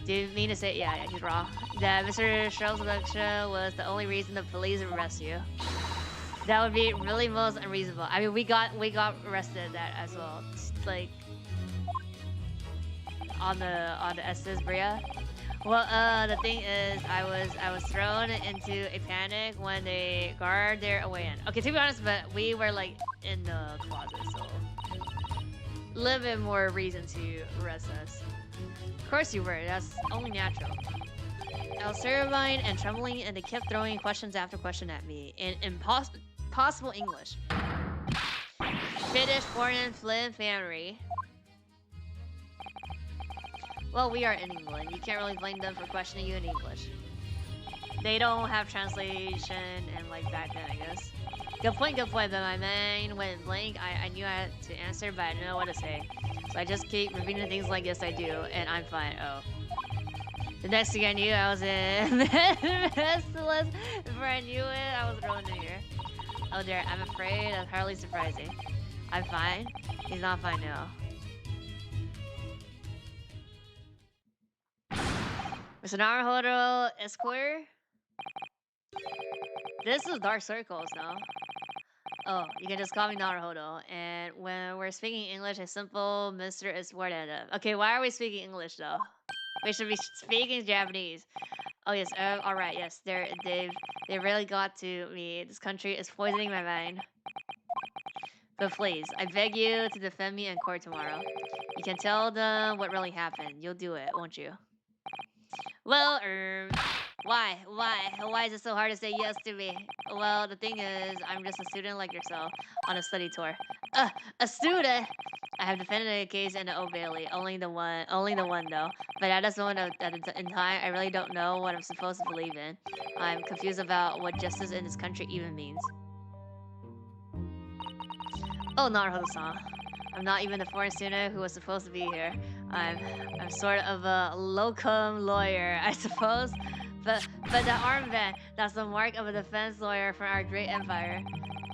Do you mean to say, yeah, he's wrong. That Mr. Sholmes' deduction was the only reason the police arrest you. That would be really most unreasonable. I mean, we got arrested that as well. Like on the SS Bria. Well, the thing is, I was thrown into a panic when they guard their way in. Okay, to be honest, but we were like in the closet, so a little bit more reason to arrest us. Of course you were. That's only natural. I was terrified and trembling, and they kept throwing questions after question at me in impossible English. British, foreign, Flynn family. Well, we are in England. You can't really blame them for questioning you in English. They don't have translation and like back then, I guess. Good point, but my mind went blank. I knew I had to answer, but I didn't know what to say. So I just keep repeating things like, yes, I do, and I'm fine. Oh. The next thing I knew, I was in Pestilence. Before I knew it, I was rolling in here. Oh dear, I'm afraid that's hardly surprising. I'm fine. He's not fine now. Mr. Naruhodo Esquire? This is Dark Circles now. Oh, you can just call me Naruhodo. And when we're speaking English, a simple Mr. is word at it. Okay, why are we speaking English though? We should be speaking Japanese. Oh yes, alright, yes. They really got to me. This country is poisoning my mind. But please, I beg you to defend me in court tomorrow. You can tell them what really happened. You'll do it, won't you? Well, why? Why is it so hard to say yes to me? Well, the thing is, I'm just a student like yourself on a study tour. A student? I have defended a case in the Old Bailey, only the one though. But at this moment in time, I really don't know what I'm supposed to believe in. I'm confused about what justice in this country even means. Oh, Naruhodo-san. I'm not even the foreign student who was supposed to be here. I'm sort of a locum lawyer, I suppose. But the armband, that's the mark of a defense lawyer from our great empire.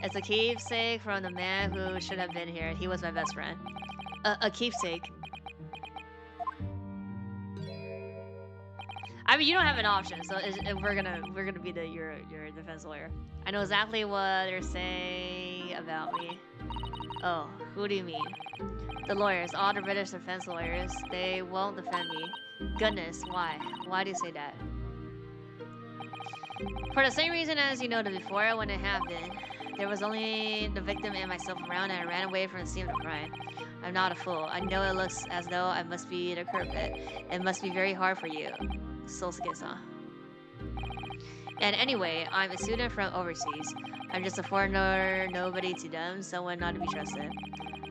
It's a keepsake from the man who should have been here. He was my best friend. A keepsake. I mean, you don't have an option, so we're gonna be your defense lawyer. I know exactly what they're saying about me. Oh, who do you mean? The lawyers, all the British defense lawyers, they won't defend me. Goodness, why? Why do you say that? For the same reason as you noted before when it happened. There was only the victim and myself around, and I ran away from the scene of the crime. I'm not a fool. I know it looks as though I must be the culprit. It must be very hard for you, Sosuke-san. And anyway, I'm a student from overseas. I'm just a foreigner, nobody to them, someone not to be trusted.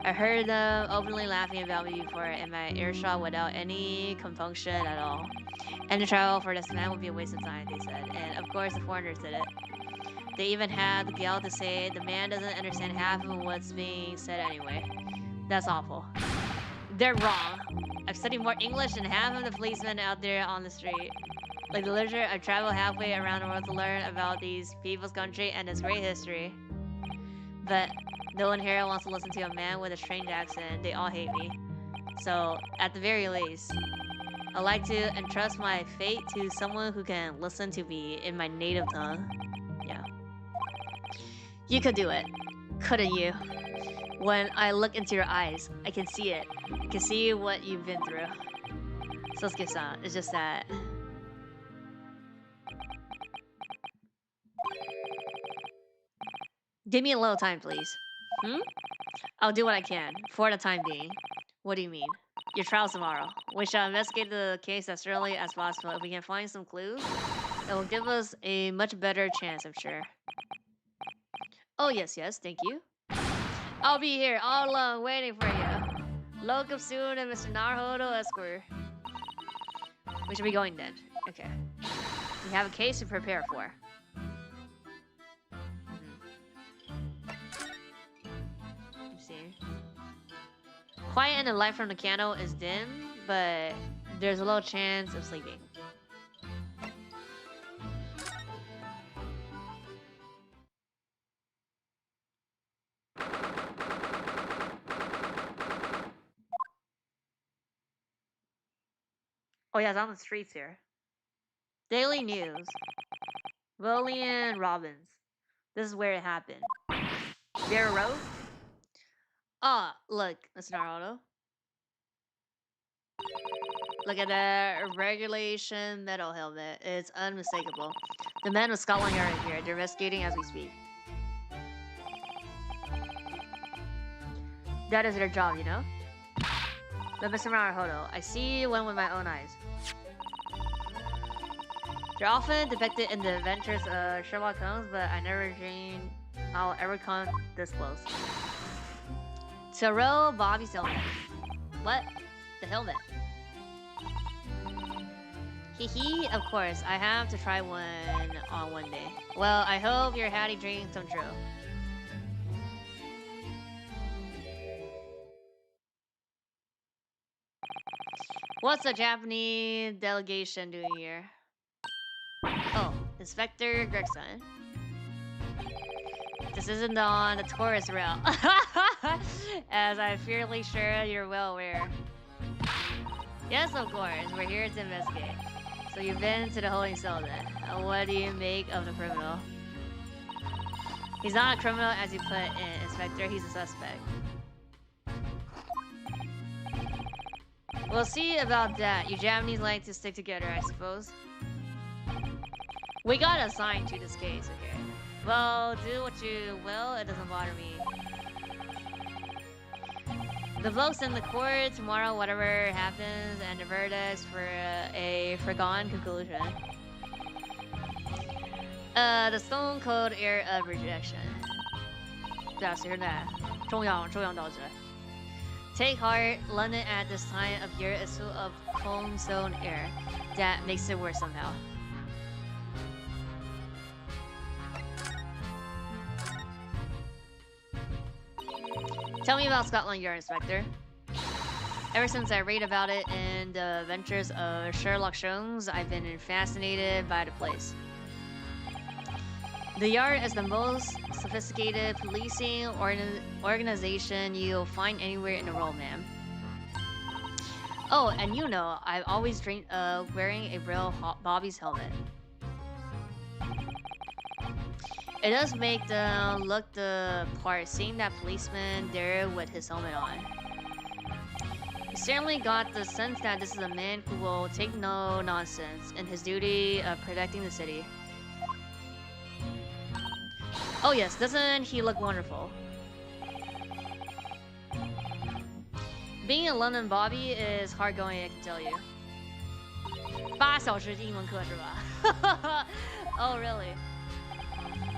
I heard them openly laughing about me before in my earshot without any compunction at all. And the travel for this man would be a waste of time, they said. And of course, the foreigners did it. They even had the gall to say the man doesn't understand half of what's being said anyway. That's awful. They're wrong. I've studied more English than half of the policemen out there on the street. Like the literature, I've traveled halfway around the world to learn about these people's country and its great history. But no one here wants to listen to a man with a strange accent. They all hate me. So, at the very least, I like to entrust my fate to someone who can listen to me in my native tongue. Yeah. You could do it, couldn't you? When I look into your eyes, I can see it. I can see what you've been through. Sosuke-san, it's just that... Give me a little time, please. Hmm? I'll do what I can, for the time being. What do you mean? Your trial's tomorrow. We shall investigate the case as early as possible. If we can find some clues, it will give us a much better chance, I'm sure. Oh, yes, thank you. I'll be here all along waiting for you. Look up soon and Mr. Naruhodo escort. We should be going then. Okay. We have a case to prepare for. Let's see. Quiet and the light from the candle is dim, but there's a little chance of sleeping. Oh yeah, it's on the streets here. Daily News. William Robbins. This is where it happened. Bear Road? Ah, look, Mr. Naruto. Look at that regulation metal helmet. It's unmistakable. The men of Scotland Yard are here. They're investigating as we speak. That is their job, you know? But Mr. Naruto, I see one with my own eyes. They're often depicted in the adventures of Sherlock Holmes, but I never dreamed I'll ever come this close. Terrell Bobby's helmet. What? The helmet. Hee, of course, I have to try one on one day. Well, I hope your hattie dreams come true. What's the Japanese delegation doing here? Oh, Inspector Gregson. This isn't on the tourist route, as I'm fairly sure you're well aware. Yes, of course, we're here to investigate. So you've been to the holding cell then. What do you make of the criminal? He's not a criminal as you put in, Inspector, he's a suspect. We'll see about that. You Japanese like to stick together, I suppose. We got assigned to this case, okay? Well, do what you will, it doesn't bother me. The vote's in the court tomorrow, whatever happens, and the verdict's for a foregone conclusion. The stone cold air of rejection. 对啊，谁是那？重要到这。Take heart, London at this time of year is full of cold stone air. That makes it worse somehow. Tell me about Scotland Yard, Inspector. Ever since I read about it in the adventures of Herlock Sholmes, I've been fascinated by the place. The Yard is the most sophisticated policing organization you'll find anywhere in the world, ma'am. Oh, and you know, I've always dreamed of wearing a real Bobby's helmet. It does make them look the part, seeing that policeman there with his helmet on. You certainly got the sense that this is a man who will take no nonsense in his duty of protecting the city. Oh yes, doesn't he look wonderful? Being a London Bobby is hard going, I can tell you. 8小时英文课是吧? Oh really?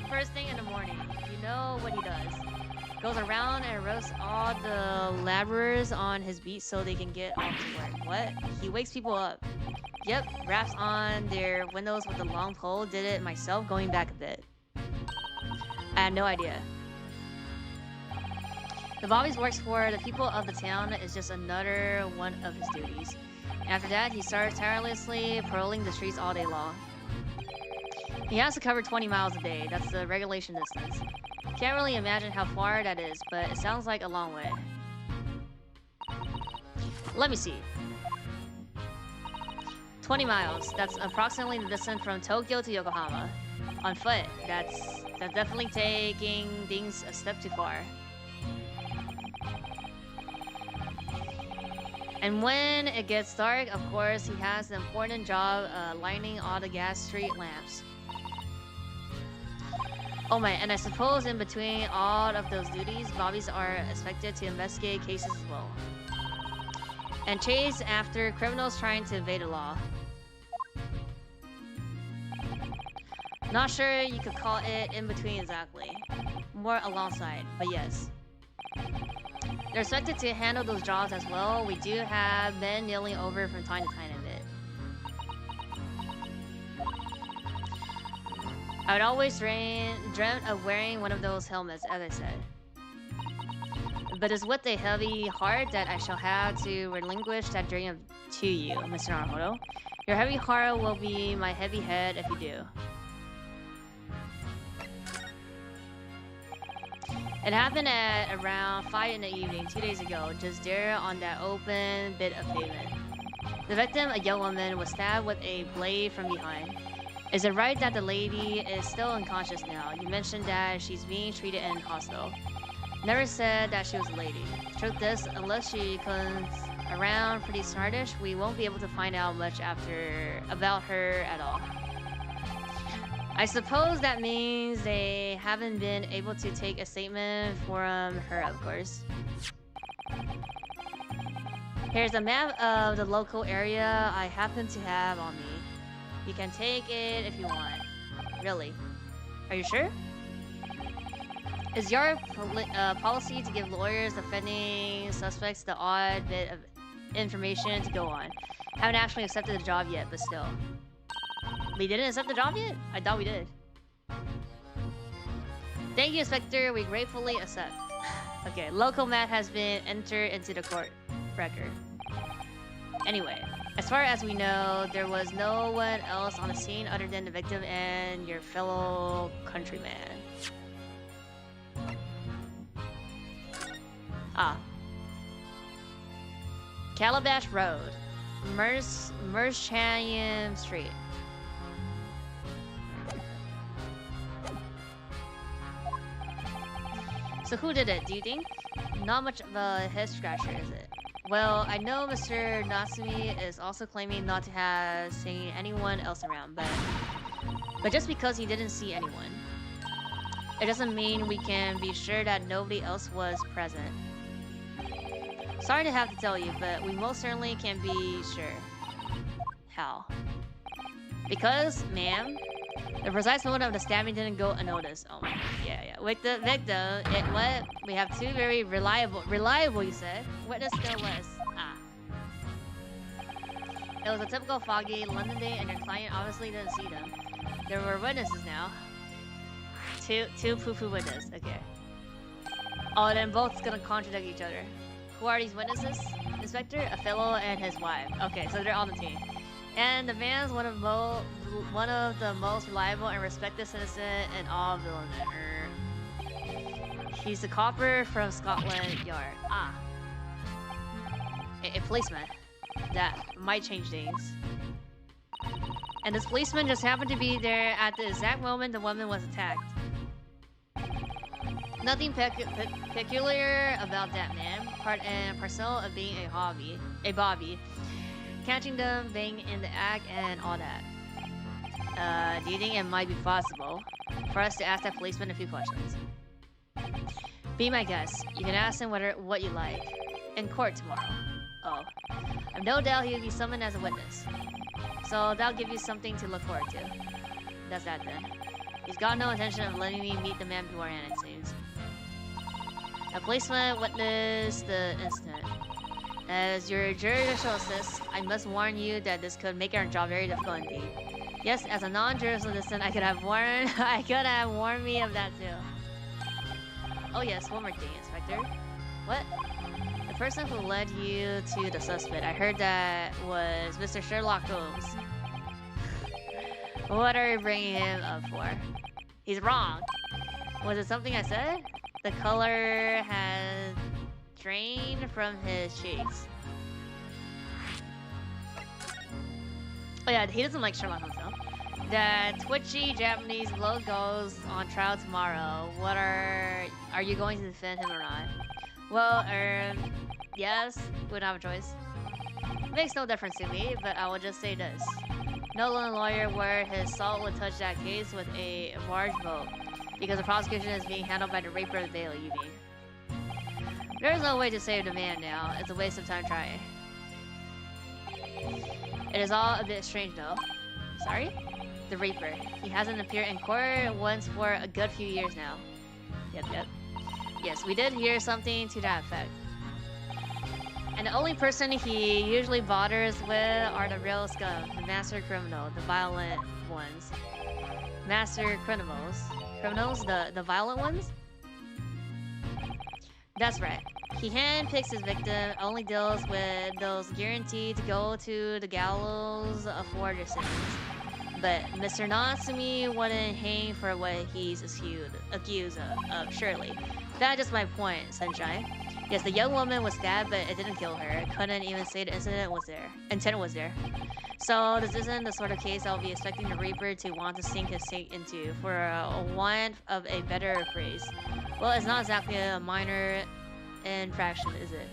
First thing in the morning, you know what he does. Goes around and roasts all the laborers on his beat so they can get off to work. What? He wakes people up. Yep, raps on their windows with a long pole. Did it myself going back a bit. I had no idea. The Bobby's works for the people of the town is just another one of his duties. After that, he starts tirelessly patrolling the streets all day long. He has to cover 20 miles a day. That's the regulation distance. Can't really imagine how far that is, but it sounds like a long way. Let me see. 20 miles. That's approximately the distance from Tokyo to Yokohama. On foot, that's definitely taking things a step too far. And when it gets dark, of course, he has the important job lighting all the gas street lamps. Oh my, and I suppose in between all of those duties, bobbies are expected to investigate cases as well. And chase after criminals trying to evade the law. Not sure you could call it in between exactly. More alongside, but yes. They're expected to handle those jobs as well. We do have men kneeling over from time to time a bit. I would always dreamt of wearing one of those helmets, as I said. But it's with a heavy heart that I shall have to relinquish that dream to you, Mr. Naruhodo. Your heavy heart will be my heavy head if you do. It happened at around 5 in the evening 2 days ago, just there on that open bit of pavement. The victim, a young woman, was stabbed with a blade from behind. Is it right that the lady is still unconscious now? You mentioned that she's being treated in hospital. Never said that she was a lady. Truth is, unless she comes around pretty smartish, we won't be able to find out much about her at all. I suppose that means they haven't been able to take a statement from her, of course. Here's a map of the local area I happen to have on me. You can take it if you want. Really? Are you sure? Is your policy to give lawyers defending suspects the odd bit of information to go on? Haven't actually accepted the job yet, but still. We didn't accept the job yet? I thought we did. Thank you, Inspector. We gratefully accept. Okay, local map has been entered into the court record. Anyway, as far as we know, there was no one else on the scene other than the victim and your fellow countryman. Ah. Calabash Road. Merchanium Street. So who did it, do you think? Not much of a head scratcher, is it? Well, I know Mr. Natsume is also claiming not to have seen anyone else around, but just because he didn't see anyone, it doesn't mean we can be sure that nobody else was present. Sorry to have to tell you, but we most certainly can be sure. How? Because, ma'am, the precise moment of the stabbing didn't go unnoticed. Oh my god, yeah. With the victim, what? We have two very reliable, you said? Witness still was. Ah. It was a typical foggy London day and your client obviously didn't see them. There were witnesses now. Two poo-poo witnesses, okay. Oh, then both's gonna contradict each other. Who are these witnesses? Inspector, a fellow, and his wife. Okay, so they're on the team. And the man's one of the most reliable and respected citizens in all of London. He's a copper from Scotland Yard. Ah. A policeman. That might change things. And this policeman just happened to be there at the exact moment the woman was attacked. Nothing peculiar about that man. Part and parcel of being a bobby. Catching them, being in the act, and all that. Do you think it might be possible for us to ask that policeman a few questions? Be my guest. You can ask him what you like. In court tomorrow. Oh. I've no doubt he'll be summoned as a witness. So that'll give you something to look forward to. That's that then. He's got no intention of letting me meet the man beforehand, it seems. A policeman witnessed the incident. As your judicial assist, I must warn you that this could make our job very difficult indeed. Yes, as a non-judicial assistant, I could have warned me of that too. Oh yes, one more thing, Inspector. What? The person who led you to the suspect, I heard that was Mr. Sherlock Holmes. What are you bringing him up for? He's wrong. Was it something I said? The color has drained from his cheeks. Oh yeah, he doesn't like Sherlock Holmes though. The twitchy Japanese bloke goes on trial tomorrow. What are you going to defend him or not? Well, yes, we don't have a choice. Makes no difference to me, but I will just say this. No lawyer worth his salt would touch that case with a large vote. Because the prosecution is being handled by the Raper of the Bailey, you mean? There's no way to save the man now. It's a waste of time trying. It is all a bit strange, though. Sorry? The Reaper. He hasn't appeared in court once for a good few years now. Yep. Yes, we did hear something to that effect. And the only person he usually bothers with are the real scum, the master criminal, the violent ones. Master criminals. Criminals? The violent ones? That's right. He handpicks his victim, only deals with those guaranteed to go to the gallows for their sins. But Mr. Natsume wouldn't hang for what he's accused of, surely. That's just my point, Sunshine. Yes, the young woman was stabbed, but it didn't kill her. It couldn't even say the intent was there. So this isn't the sort of case I'll be expecting the Reaper to want to sink his stake into, for a want of a better phrase. Well, it's not exactly a minor infraction, is it?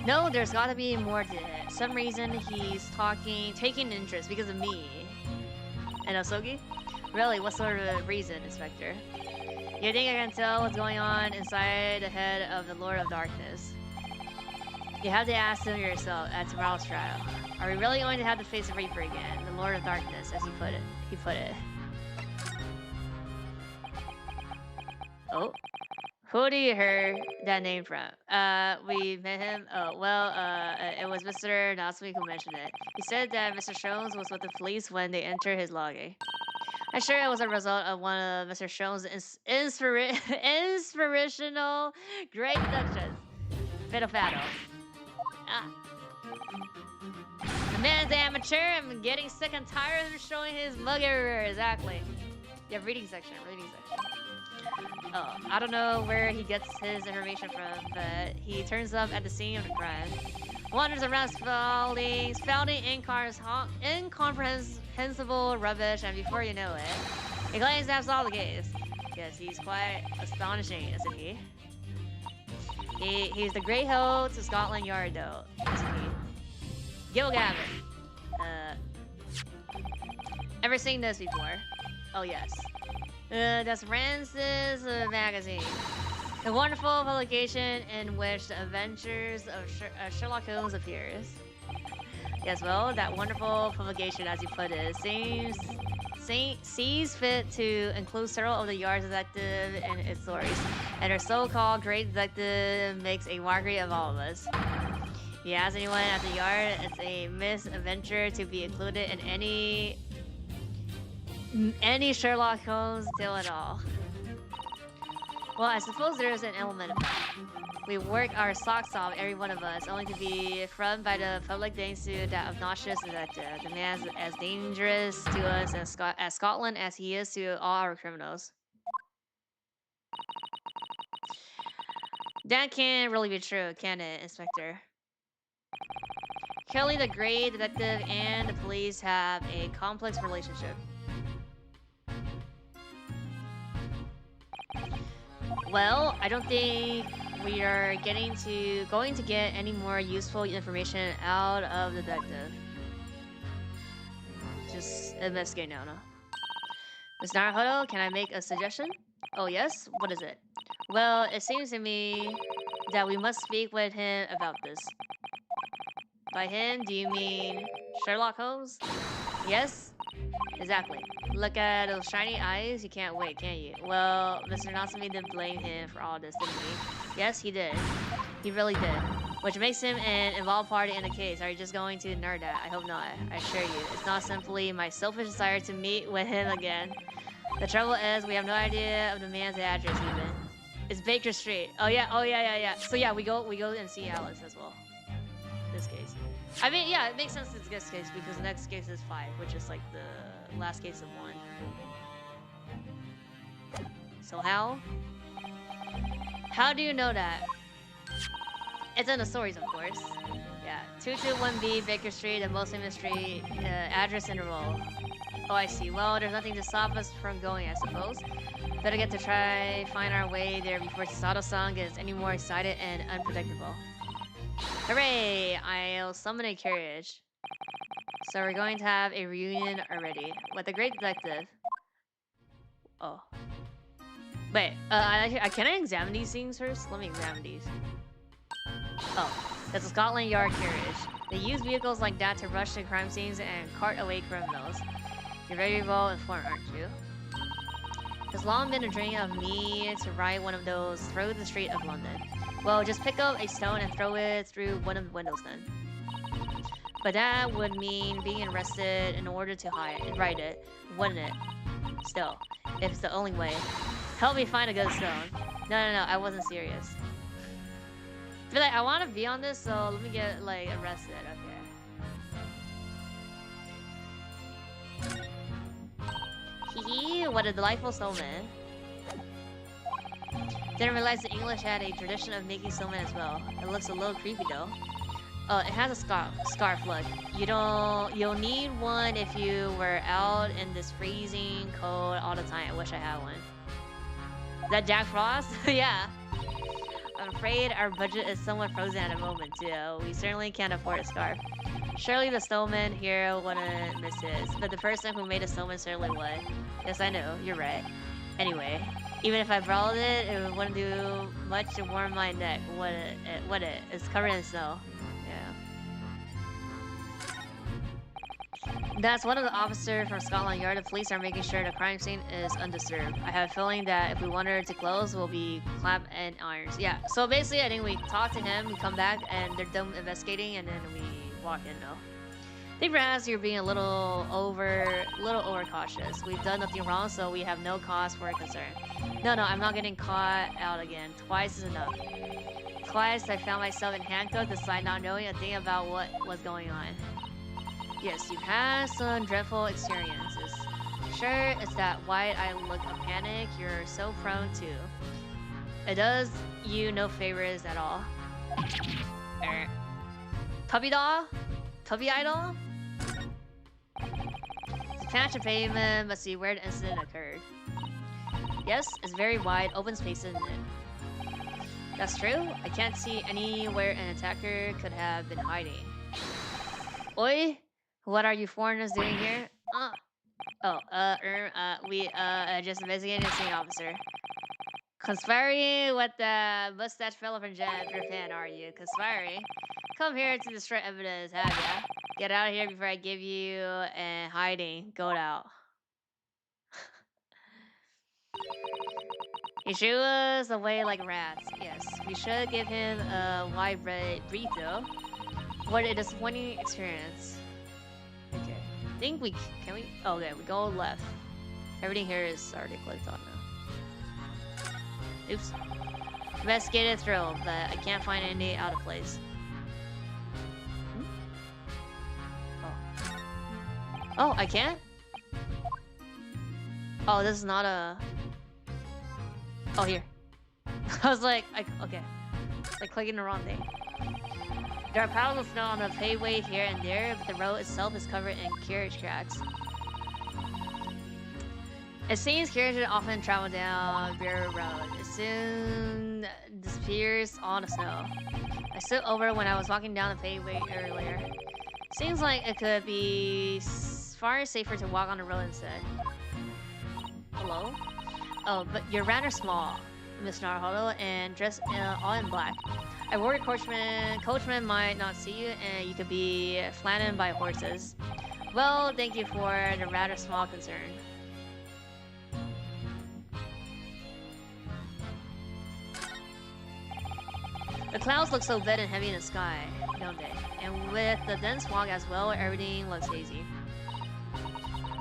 No, there's gotta be more to it. Some reason he's taking interest because of me. And Osogi? Really, what sort of reason, Inspector? You think I can tell what's going on inside the head of the Lord of Darkness? You have to ask him yourself at tomorrow's trial. Are we really going to have to face the Reaper again? The Lord of Darkness, as he put it. Oh. Who do you hear that name from? We met him. Oh, well, it was Mr. Natsume who mentioned it. He said that Mr. Sholmes was with the police when they entered his logging. I'm sure it was a result of one of Mr. Sholmes' inspirational great deductions. Fiddle faddle. Ah. The man's amateur. I'm getting sick and tired of showing his mug everywhere. Exactly. Yeah, reading section. Oh, I don't know where he gets his information from, but he turns up at the scene of the crime. Wanders around spouting incomprehensible rubbish, and before you know it, he claims that's all the case. Yes, he's quite astonishing, isn't he? He's the great hoe to Scotland Yard, though, isn't he? Gil Gavin. Ever seen this before? Oh, yes. That's Francis magazine. The wonderful publication in which the adventures of Sherlock Holmes appears. Yes, well, that wonderful publication, as you put it, sees fit to include several of the Yard's detective in its stories, and her so-called great detective makes a mockery of all of us. If you ask anyone at the Yard, it's a misadventure to be included in any Sherlock Holmes tale at all. Well, I suppose there is an element of that. We work our socks off, every one of us, only to be thrown by the public thanks to that obnoxious detective. The man's as dangerous to us as Scotland as he is to all our criminals. That can't really be true, can it, Inspector? Kelly the great detective and the police have a complex relationship. Well, I don't think we are going to get any more useful information out of the detective. Just investigate now, no? Ms. Naruhodo, can I make a suggestion? Oh yes? What is it? Well, it seems to me that we must speak with him about this. By him, do you mean Sherlock Holmes? Yes? Exactly. Look at those shiny eyes. You can't wait, can you? Well, Mr. Natsume didn't blame him for all this, didn't he? Yes, he did. He really did. Which makes him an involved party in the case. Are you just going to ignore that? I hope not. I assure you. It's not simply my selfish desire to meet with him again. The trouble is, we have no idea of the man's address even. It's Baker Street. Oh yeah. So yeah, we go and see Alice as well. This case. I mean, yeah, it makes sense in this case because the next case is 5, which is like the last case of 1. So how do you know that? It's in the stories, of course. Yeah, 221B Baker Street, the most famous street, address interval. Oh, I see. Well, there's nothing to stop us from going, I suppose. Better get to try find our way there before Sato-san gets any more excited and unpredictable. Hooray! I'll summon a carriage. So we're going to have a reunion already with the great detective. Oh. Wait, can I examine these things first? Let me examine these. Oh, that's a Scotland Yard carriage. They use vehicles like that to rush to crime scenes and cart away criminals. You're very well informed, aren't you? It's long been a dream of me to ride one of those through the street of London. Well, just pick up a stone and throw it through one of the windows then. But that would mean being arrested in order to ride it, wouldn't it? Still, if it's the only way. Help me find a good stone. No, I wasn't serious. I feel like I want to be on this, so let me get, like, arrested. Okay. Hee, what a delightful snowman. Didn't realize the English had a tradition of making snowmen as well. It looks a little creepy though. Oh, it has a scarf look. You'll need one if you were out in this freezing cold all the time. I wish I had one. Is that Jack Frost? Yeah. I'm afraid our budget is somewhat frozen at the moment too. We certainly can't afford a scarf. Surely the snowman here wouldn't miss his, but the person who made a snowman certainly would. Yes, I know, you're right. Anyway, even if I brought it, it wouldn't do much to warm my neck. Would it? It's covered in snow. Yeah. That's one of the officers from Scotland Yard. The police are making sure the crime scene is undisturbed. I have a feeling that if we want her to close, we'll be clamped and irons. Yeah, so basically I think we talk to him, we come back, and they're done investigating, and then we walk in though. I think perhaps you're being a little overcautious. We've done nothing wrong, so we have no cause for concern. No, I'm not getting caught out again. Twice is enough. Twice I found myself in handcuffs despite not knowing a thing about what was going on. Yes, you've had some dreadful experiences. Sure, it's that wide-eyed look of panic you're so prone to. It does you no favors at all. Puppy doll? Puppy idol? To patch the pavement, but see where the incident occurred. Yes, it's very wide, open space, isn't it? That's true. I can't see anywhere an attacker could have been hiding. Oi! What are you foreigners doing here? We just investigating the scene, officer. Conspiring with the mustache fellow from Japan, are you? Conspiring? Come here to destroy evidence, have ya? Get out of here before I give you a hiding. Go out. He shoo us away like rats. Yes, we should give him a wide breath though. What a disappointing experience. Okay, I think we okay, we go left. Everything here is already clicked on now. Oops. Investigated through, but I can't find any out of place. Oh, I can't? Oh, this is not a... Oh, here. I was like, okay. It's like clicking the wrong thing. There are piles of snow on the paveway here and there, but the road itself is covered in carriage tracks. It seems carriages often travel down Bear Road. It soon disappears on the snow. I stood over when I was walking down the paveway earlier. Seems like it could be far safer to walk on the road instead. Hello? Oh, but you're rather small, Miss Naruhodo, and dressed all in black. I worry coachman might not see you, and you could be flattened by horses. Well, thank you for the rather small concern. The clouds look so big and heavy in the sky, don't they? And with the dense fog as well, everything looks hazy.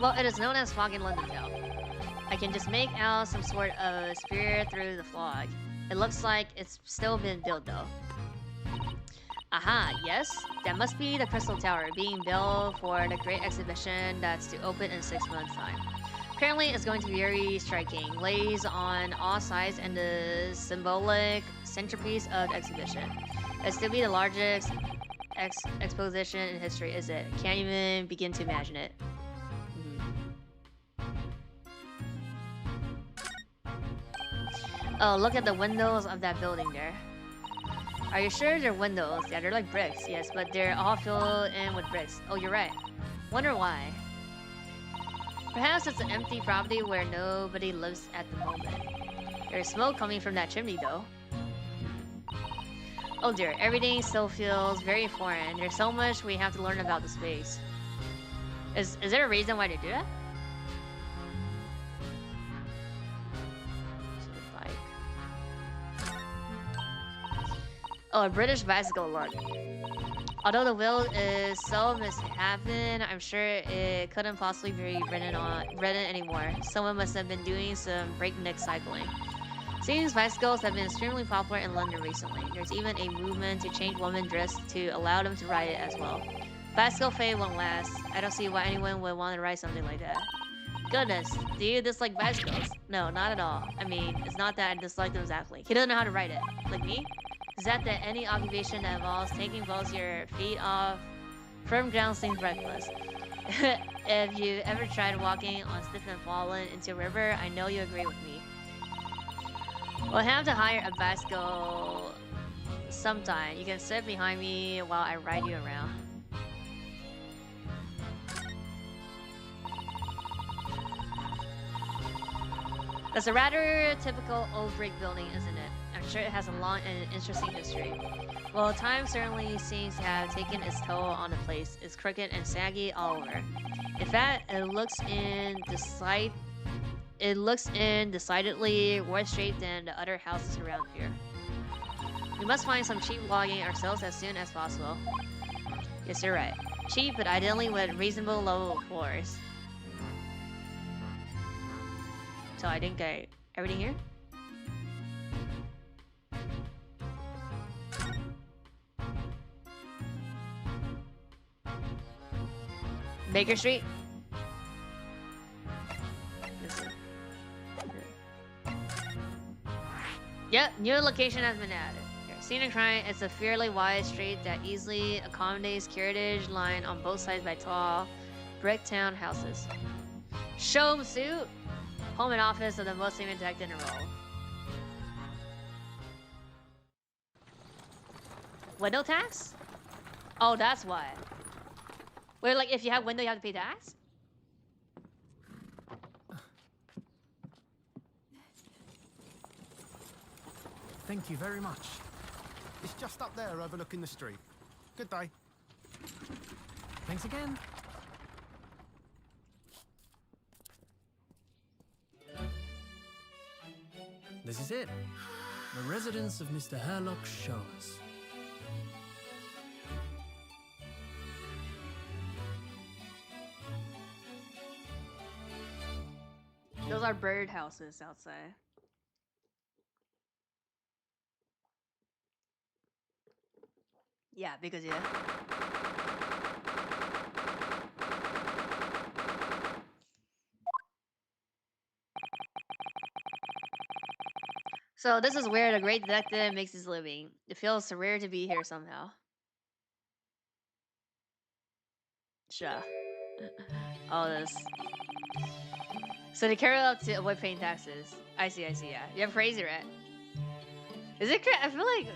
Well, it is known as fog in London town. I can just make out some sort of spear through the fog. It looks like it's still been built though. Aha, yes, that must be the Crystal Tower being built for the great exhibition that's to open in 6 months' time. Apparently, it's going to be very striking, lays on all sides and the symbolic centerpiece of the exhibition. It's to be the largest exposition in history, is it? Can't even begin to imagine it. Oh, look at the windows of that building there. Are you sure they're windows? Yeah, they're like bricks, yes, but they're all filled in with bricks. Oh, you're right. Wonder why. Perhaps it's an empty property where nobody lives at the moment. There's smoke coming from that chimney though. Oh dear, everything still feels very foreign. There's so much we have to learn about the space. Is there a reason why they do that? Oh, a British bicycle look. Although the wheel is so misshapen, I'm sure it couldn't possibly be ridden anymore. Someone must have been doing some breakneck cycling. Seems bicycles have been extremely popular in London recently. There's even a movement to change women's dress to allow them to ride it as well. Bicycle fade won't last. I don't see why anyone would want to ride something like that. Goodness, do you dislike bicycles? No, not at all. I mean, it's not that I dislike them exactly. He doesn't know how to ride it. Like me? Is that any occupation that involves taking both your feet off firm ground seems reckless. If you ever tried walking on stiff and fallen into a river, I know you agree with me. We'll have to hire a bicycle sometime. You can sit behind me while I ride you around. That's a rather typical old brick building, isn't it? I'm sure it has a long and interesting history. Well, time certainly seems to have taken its toll on the place. It's crooked and saggy all over. In fact, it looks decidedly worse shape than the other houses around here. We must find some cheap logging ourselves as soon as possible. Yes, you're right. Cheap, but ideally with reasonable low floors. So I didn't get everything here? Baker Street? Yep, new location has been added. Here, scenic crime, it's a fairly wide street that easily accommodates carriage lined on both sides by tall brick townhouses. Sholmes suit? Home and office of the Muslim detective in role. Window tax? Oh, that's why. Wait, like if you have window, you have to pay tax? Thank you very much. It's just up there overlooking the street. Good day. Thanks again. This is it. The residence of Mr. Herlock Sholmes. Those are bird houses outside. Yeah, because yeah. So this is where the great detective makes his living. It feels surreal to be here somehow. Sure. All this. So they carry out to avoid paying taxes. I see, yeah. You have crazy, right? Is it I feel like...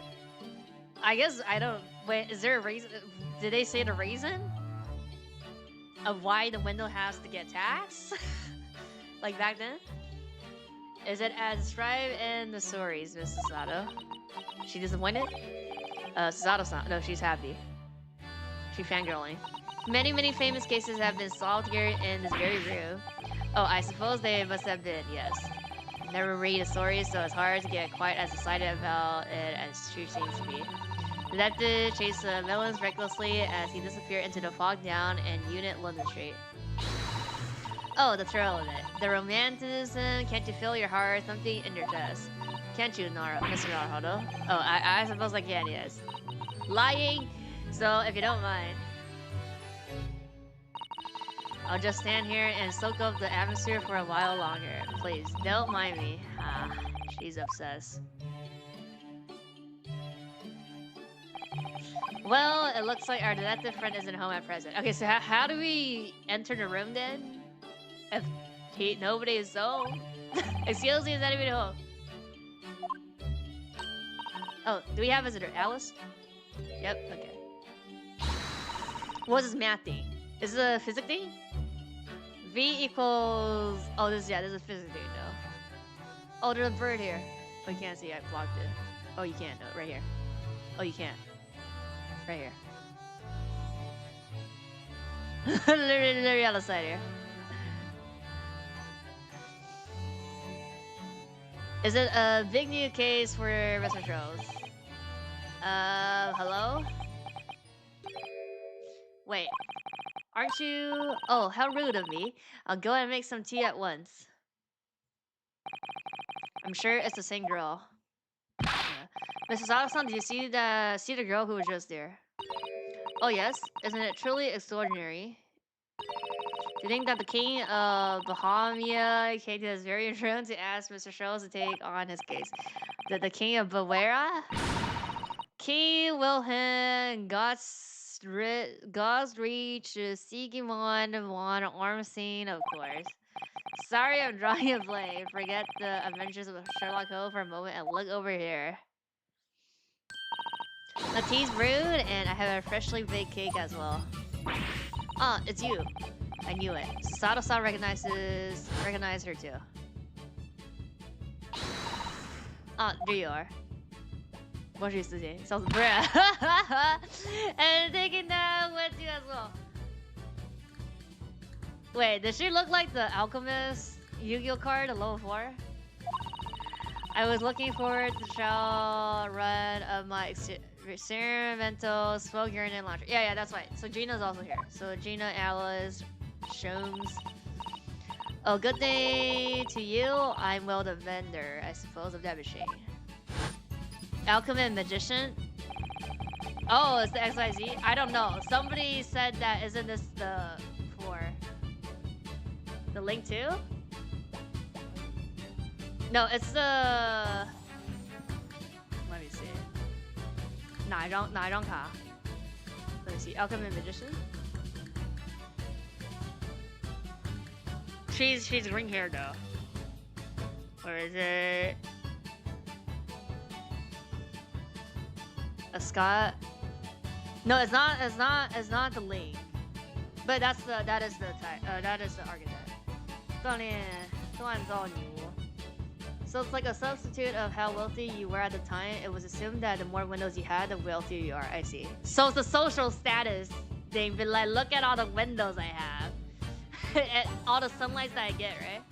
I guess I don't... Wait, is there a reason? Did they say the reason? Of why the window has to get taxed? Like back then? Is it as described in the stories, Miss Susato? She disappointed? Susato's not. No, she's happy. She's fangirling. Many famous cases have been solved here in this very room. Oh, I suppose they must have been, yes. Never read a story, so it's hard to get quite as excited about it as she seems to be. Detective chased the villains recklessly as he disappeared into the fog down and Unit London Street. Oh, the thrill of it. The romanticism, can't you feel your heart thumping in your chest? Can't you, Mr. Naruto? Oh, I suppose I can, yes. Lying? So, if you don't mind, I'll just stand here and soak up the atmosphere for a while longer. Please, don't mind me. Ah, she's obsessed. Well, it looks like our detective friend isn't home at present. Okay, so how do we enter the room then? If nobody is home? Excuse me, is anybody home? Oh, do we have a visitor? Alice? Yep, okay. What's this math thing? Is it a physics thing? V equals... Oh, this is physically, no. Oh, there's a bird here. Oh, you can't see, I blocked it. Oh, you can't, no, right here. Oh, you can't. Right here. literally on the side here. Is it a big new case for Mr. Charles? Hello? Wait. Aren't you... Oh, how rude of me. I'll go and make some tea at once. I'm sure it's the same girl. Yeah. Mrs. Alison, did you see the girl who was just there? Oh yes, isn't it truly extraordinary? Do you think that the king of Bohemia came to this very room to ask Mr. Sholmes to take on his case? The king of Bavaria? King Wilhelm Gosrich Sigmund von Ormstein, of course. Sorry, I'm drawing a blank. Forget the adventures of Sherlock Holmes for a moment and look over here. The tea's brewed, and I have a freshly baked cake as well. Ah, it's you. I knew it. Sato-san recognized her too. Ah, there you are. Bonjour, Susie. Sounds bruh. And taking that with you as well. Wait, does she look like the Alchemist Yu-Gi-Oh card, the level 4? I was looking forward to the trial run of my experimental smoke urine and laundry. Yeah, that's right. So Gina's also here. So Gina, Alice, Sholmes. Oh, good day to you. I'm well the vendor, I suppose, of that machine. Alchemist Magician? Oh, it's the XYZ? I don't know. Somebody said that isn't this the 4? The link too? No, it's the... Let me see. I don't care. Let me see. Alchemist Magician? She's green hair though. Or is it... A Scott? No, it's not the link. But that is the archetype. So it's like a substitute of how wealthy you were at the time. It was assumed that the more windows you had, the wealthier you are. I see. So it's a social status thing, but like, look at all the windows I have. And all the sunlight that I get, right?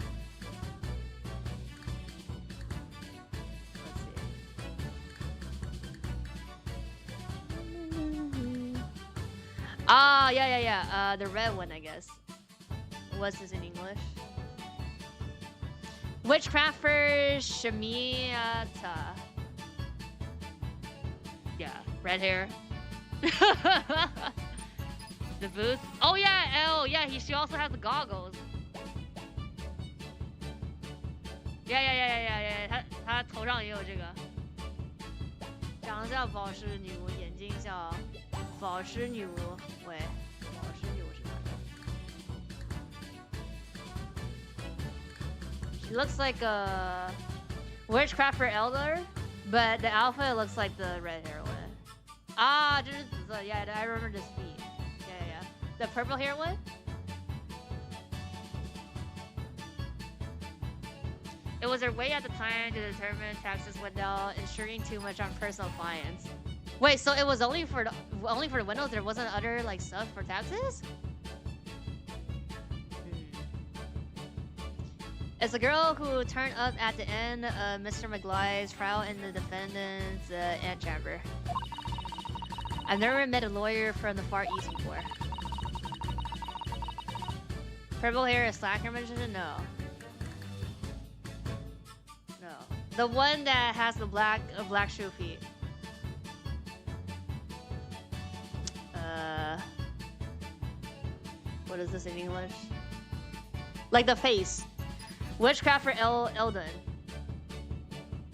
Ah, yeah. The red one, I guess. What's this in English? Witchcrafter Shamiata. Yeah, red hair. The booth. Oh yeah, she also has the goggles. Yeah. 她头上也有这个。长得像宝石女巫，眼睛像宝石女巫。喂，宝石女巫是哪个？ She looks like a Witchcrafter Elder, but the outfit looks like the red hair one. Ah, 这是紫色. Yeah, I remember this feat. Yeah. The purple hair one? It was their way at the time to determine taxes without insuring too much on personal clients. Wait, so it was only for the windows? There wasn't other like stuff for taxes? It's the girl who turned up at the end of Mr. McGly's trial in the defendant's antechamber. I've never met a lawyer from the Far East before. Purple hair is slacker magician? No. The one that has the black shoe feet. What is this in English? Like the face. Witchcrafter Eldon.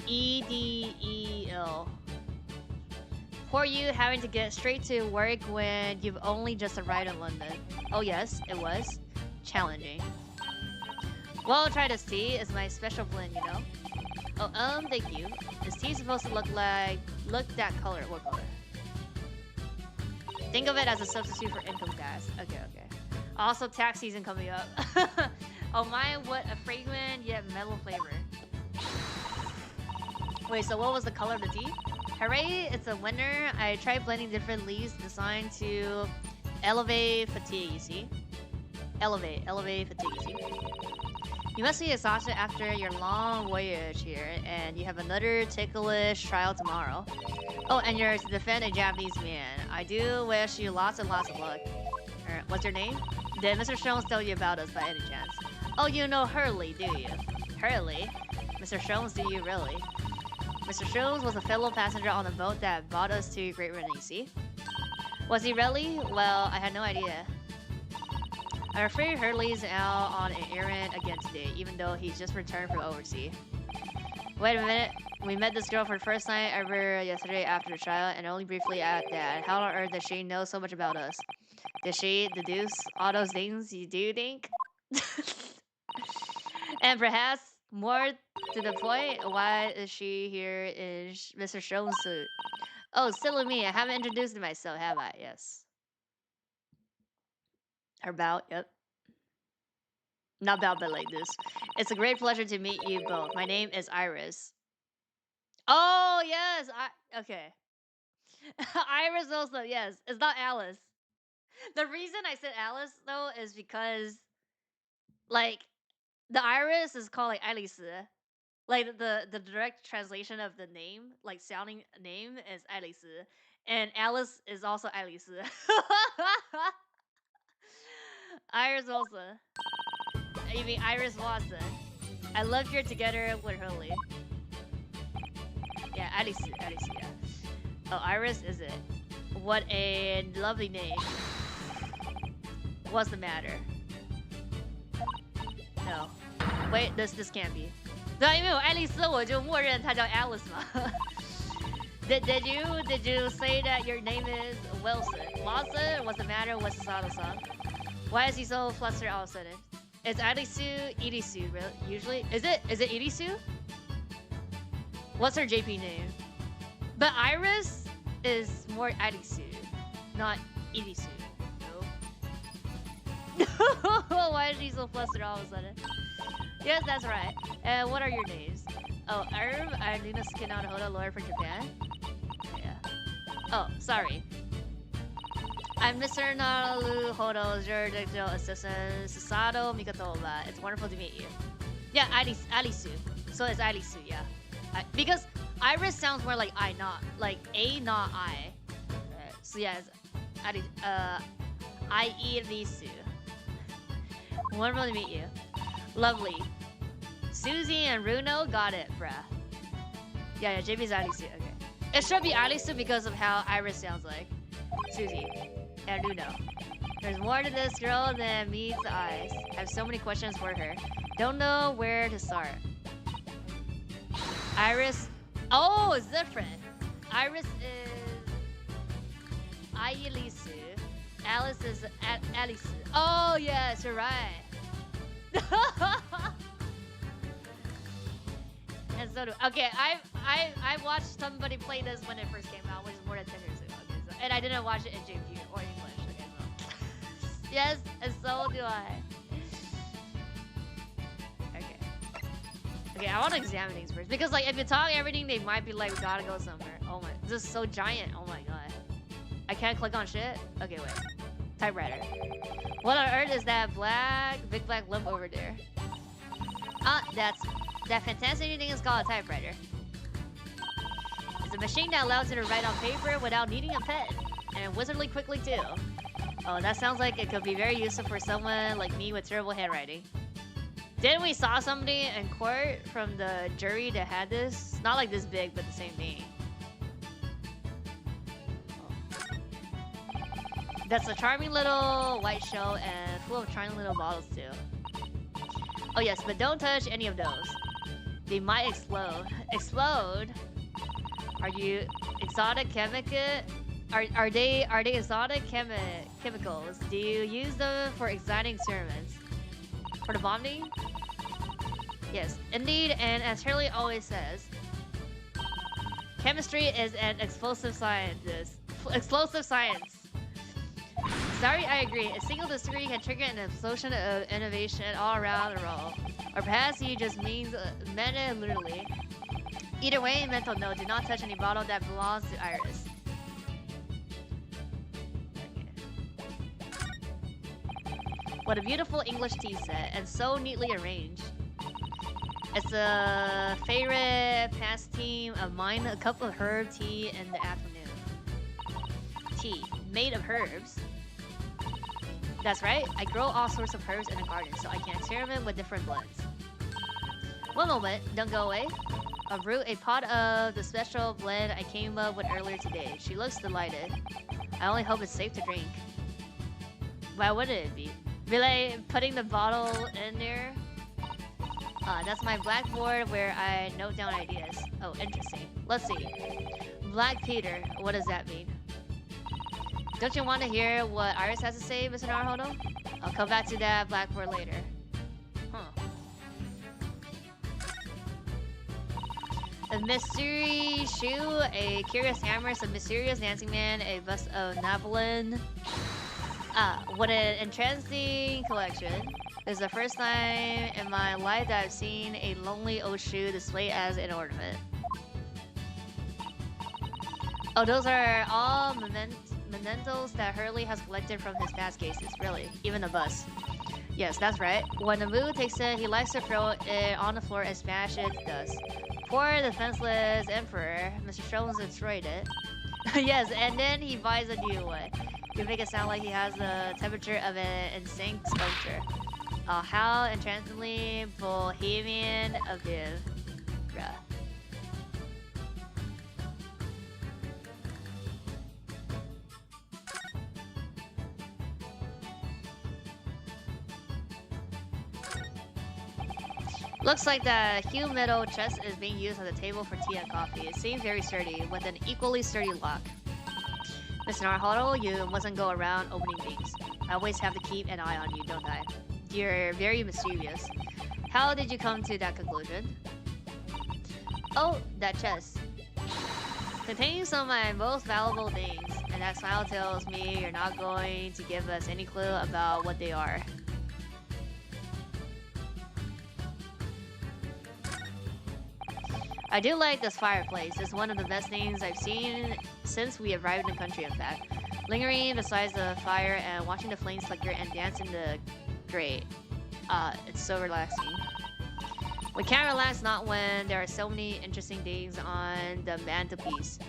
EDEL. Poor you having to get straight to work when you've only just arrived in London. Oh yes, it was. Challenging. Well, try this tea. It's my special blend, you know? Oh, thank you. Is tea supposed to look that color? What color? Think of it as a substitute for income tax. Okay. Also, tax season coming up. Oh my, what a fragrant yet mellow flavor. Wait, so what was the color of the tea? Hooray, it's a winner. I tried blending different leaves designed to elevate fatigue, you see? Elevate fatigue, you see? You must be exhausted after your long voyage here, and you have another ticklish trial tomorrow. Oh, and you're to defend a Japanese man. I do wish you lots and lots of luck. What's your name? Did Mr. Sholmes tell you about us by any chance? Oh, you know Hurley, do you? Hurley? Mr. Sholmes, do you really? Mr. Sholmes was a fellow passenger on the boat that brought us to Great Britain, you see? Was he really? Well, I had no idea. I'm afraid Hurley's out on an errand again today, even though he's just returned from overseas. Wait a minute. We met this girl for the first time ever yesterday after the trial, and only briefly at that. How on earth does she know so much about us? Did she deduce all those things you do think? And perhaps more to the point, why is she here in Mr. Sholmes' suit? Oh, silly me. I haven't introduced myself, have I? Yes. About, yep. Not about, but like this. It's a great pleasure to meet you both. My name is Iris. Oh, yes. Okay. Iris also, yes. It's not Alice. The reason I said Alice, though, is because, like, the Iris is called, like, Alice. Like, the direct translation of the name, like, sounding name is Alice. And Alice is also Alice. Iris Wilson. You mean Iris Watson. I love you're together with Hurley. Yeah, Alice, yeah. Oh, Iris is it? What a lovely name. What's the matter? No. Wait, this can't be. 对，因为有爱丽丝，我就默认她叫 Alice 嘛。Did you say that your name is Wilson? Watson? What's the matter with Sasato-san? Why is he so flustered all of a sudden? It's Irisu, Irisu, usually. Is it Irisu? What's her JP name? But Iris is more Irisu, not Irisu. No. Why is she so flustered all of a sudden? Yes, that's right. And what are your names? Oh, I'm Luna Skinado Hoda, lawyer from Japan. Yeah. Oh, sorry. I'm Mr. Naru Hodo's jurisdictional assistant, Sasato Mikatoba. It's wonderful to meet you. Yeah, Alisu. So it's Alisu, yeah. Because Iris sounds more like I, not like A, not I. So yeah, it's Irisu. Wonderful to meet you. Lovely. Susie and Runo, got it, bruh. Yeah, JP's Alisu, okay. It should be Alisu because of how Iris sounds like. Susie. And Runo. There's more to this girl than meets the eyes. I have so many questions for her. Don't know where to start. Iris. Oh, it's different. Iris is Ayilisu. Alice is Alisu. Oh, yes, you're right. And so do okay. I watched somebody play this when it first came out, which is more than 10 years ago. Okay, so, and I didn't watch it in JP or English. Okay, so yes, and so do I. Okay, I want to examine things first because like if you talk everything, they might be like we gotta go somewhere. Oh my, this is so giant. Oh my god, I can't click on shit. Okay, wait. Typewriter. What on earth is that big black lump over there? That fantastic thing is called a typewriter. It's a machine that allows you to write on paper without needing a pen, and wizardly quickly too. Oh, that sounds like it could be very useful for someone like me with terrible handwriting. Didn't we saw somebody in court from the jury that had this? Not like this big, but the same thing. Oh. That's a charming little white shell and full of charming little bottles too. Oh yes, but don't touch any of those. They might explode. Explode? Are you exotic chemical? Are they exotic chemicals? Do you use them for exciting experiments? For the bombing? Yes, indeed, and as Hurley always says, chemistry is an explosive science. Sorry, I agree. A single disagree can trigger an explosion of innovation all around the world. Or perhaps he just means meant it literally. Either way, mental note, do not touch any bottle that belongs to Iris. What a beautiful English tea set, and so neatly arranged. It's a favorite pastime of mine, a cup of herb tea in the afternoon. Tea, made of herbs. That's right, I grow all sorts of herbs in the garden, so I can experiment with different blends. One moment, don't go away. I'll brew a pot of the special blend I came up with earlier today. She looks delighted. I only hope it's safe to drink. Why wouldn't it be? Really, putting the bottle in there? That's my blackboard where I note down ideas. Oh, interesting. Let's see. Black Peter, what does that mean? Don't you want to hear what Iris has to say, Mr. Naruhodo? I'll come back to that blackboard later. Huh. A mystery shoe, a curious amorous, a mysterious dancing man, a bust of Napoleon. What an entrancing collection. This is the first time in my life that I've seen a lonely old shoe displayed as an ornament. Oh, those are all mementos that Hurley has collected from his past cases, really. Even the bus. Yes, that's right. When the mood takes it, he likes to throw it on the floor and smash it to dust. Poor defenseless emperor, Mr. Sholmes destroyed it. Yes, and then he buys a new one. You make it sound like he has the temperature of an insane sculpture. Oh, how entrancingly bohemian of him. Bruh. Looks like the huge metal chest is being used as a table for tea and coffee. It seems very sturdy, with an equally sturdy lock. Mr. Naruhodo, you mustn't go around opening things. I always have to keep an eye on you, don't I? You're very mischievous. How did you come to that conclusion? Oh, that chest. Containing some of my most valuable things, and that smile tells me you're not going to give us any clue about what they are. I do like this fireplace. It's one of the best things I've seen since we arrived in the country, in fact. Lingering beside the fire and watching the flames flicker and dance in the grate. It's so relaxing. We can't relax not when there are so many interesting things on the mantelpiece.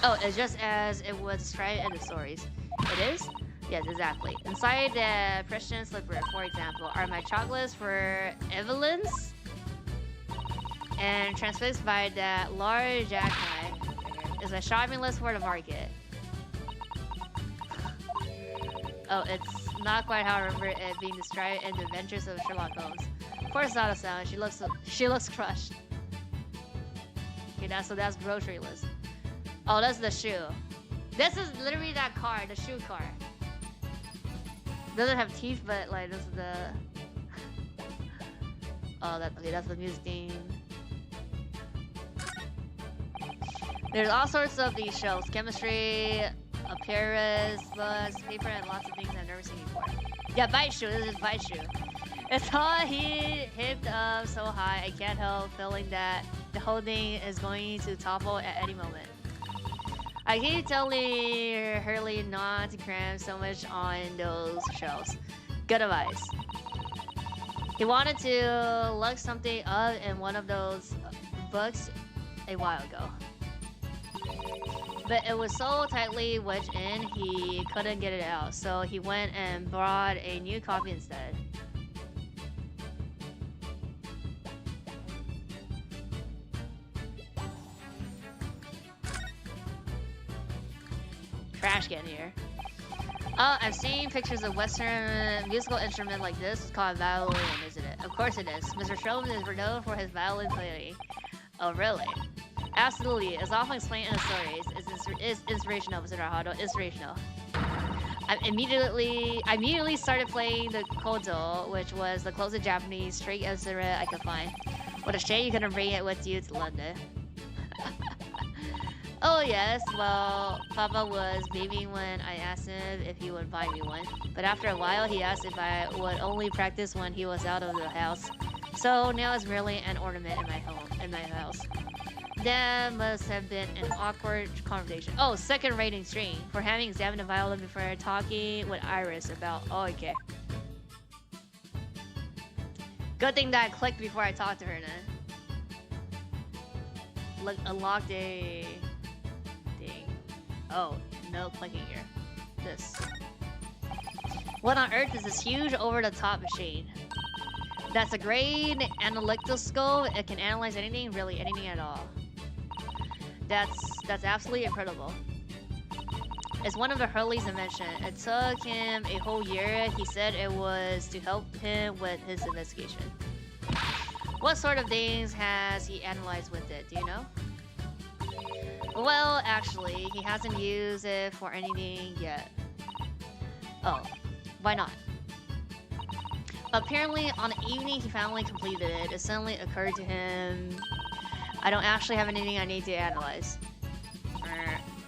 Oh, it's just as it was described in the stories. It is? Yes, exactly. Inside the Prussian slipper, for example, are my chocolates for Evelyn's? And transfixed by that large jackknife is a shopping list for the market. Oh, it's not quite how I remember it being described in the Adventures of Sherlock Holmes. Poor Sada-san, she looks crushed. Okay, that's grocery list. Oh, that's the shoe. This is literally that car, the shoe car. Doesn't have teeth, but like this is the. Oh, that's the music theme. There's all sorts of these shelves. Chemistry, appearance, books, paper, and lots of things I've never seen before. Yeah, bite shoe. This is bite shoe. It's all hipped up so high, I can't help feeling that the whole thing is going to topple at any moment. I keep telling Hurley not to cram so much on those shelves. Good advice. He wanted to look something up in one of those books a while ago. But it was so tightly wedged in, he couldn't get it out. So he went and brought a new copy instead. Trash can here. Oh, I've seen pictures of Western musical instrument like this. It's called violin, isn't it? Of course it is. Mr. Sholmes is renowned for his violin playing. Oh, really? Absolutely. It's often explained in the stories. It's inspirational, Mr. Naruhodo. Inspirational. I immediately started playing the koto, which was the closest Japanese string instrument I could find. What a shame you couldn't bring it with you to London. Oh yes, well, Papa was beaming when I asked him if he would buy me one. But after a while, he asked if I would only practice when he was out of the house. So now it's merely an ornament in my house. That must have been an awkward conversation. Oh, second rating stream for having examined the violin before talking with Iris about. Oh, okay. Good thing that I clicked before I talked to her then. Look, unlocked a thing. Oh, no clicking here. This. What on earth is this huge over-the-top machine? That's a great analytical scope. It can analyze anything, really anything at all. That's absolutely incredible. It's one of the Hurley's invention. It took him a whole year. He said it was to help him with his investigation. What sort of things has he analyzed with it? Do you know? Well, actually, he hasn't used it for anything yet. Oh, why not? Apparently, on the evening he finally completed it, it suddenly occurred to him, I don't actually have anything I need to analyze.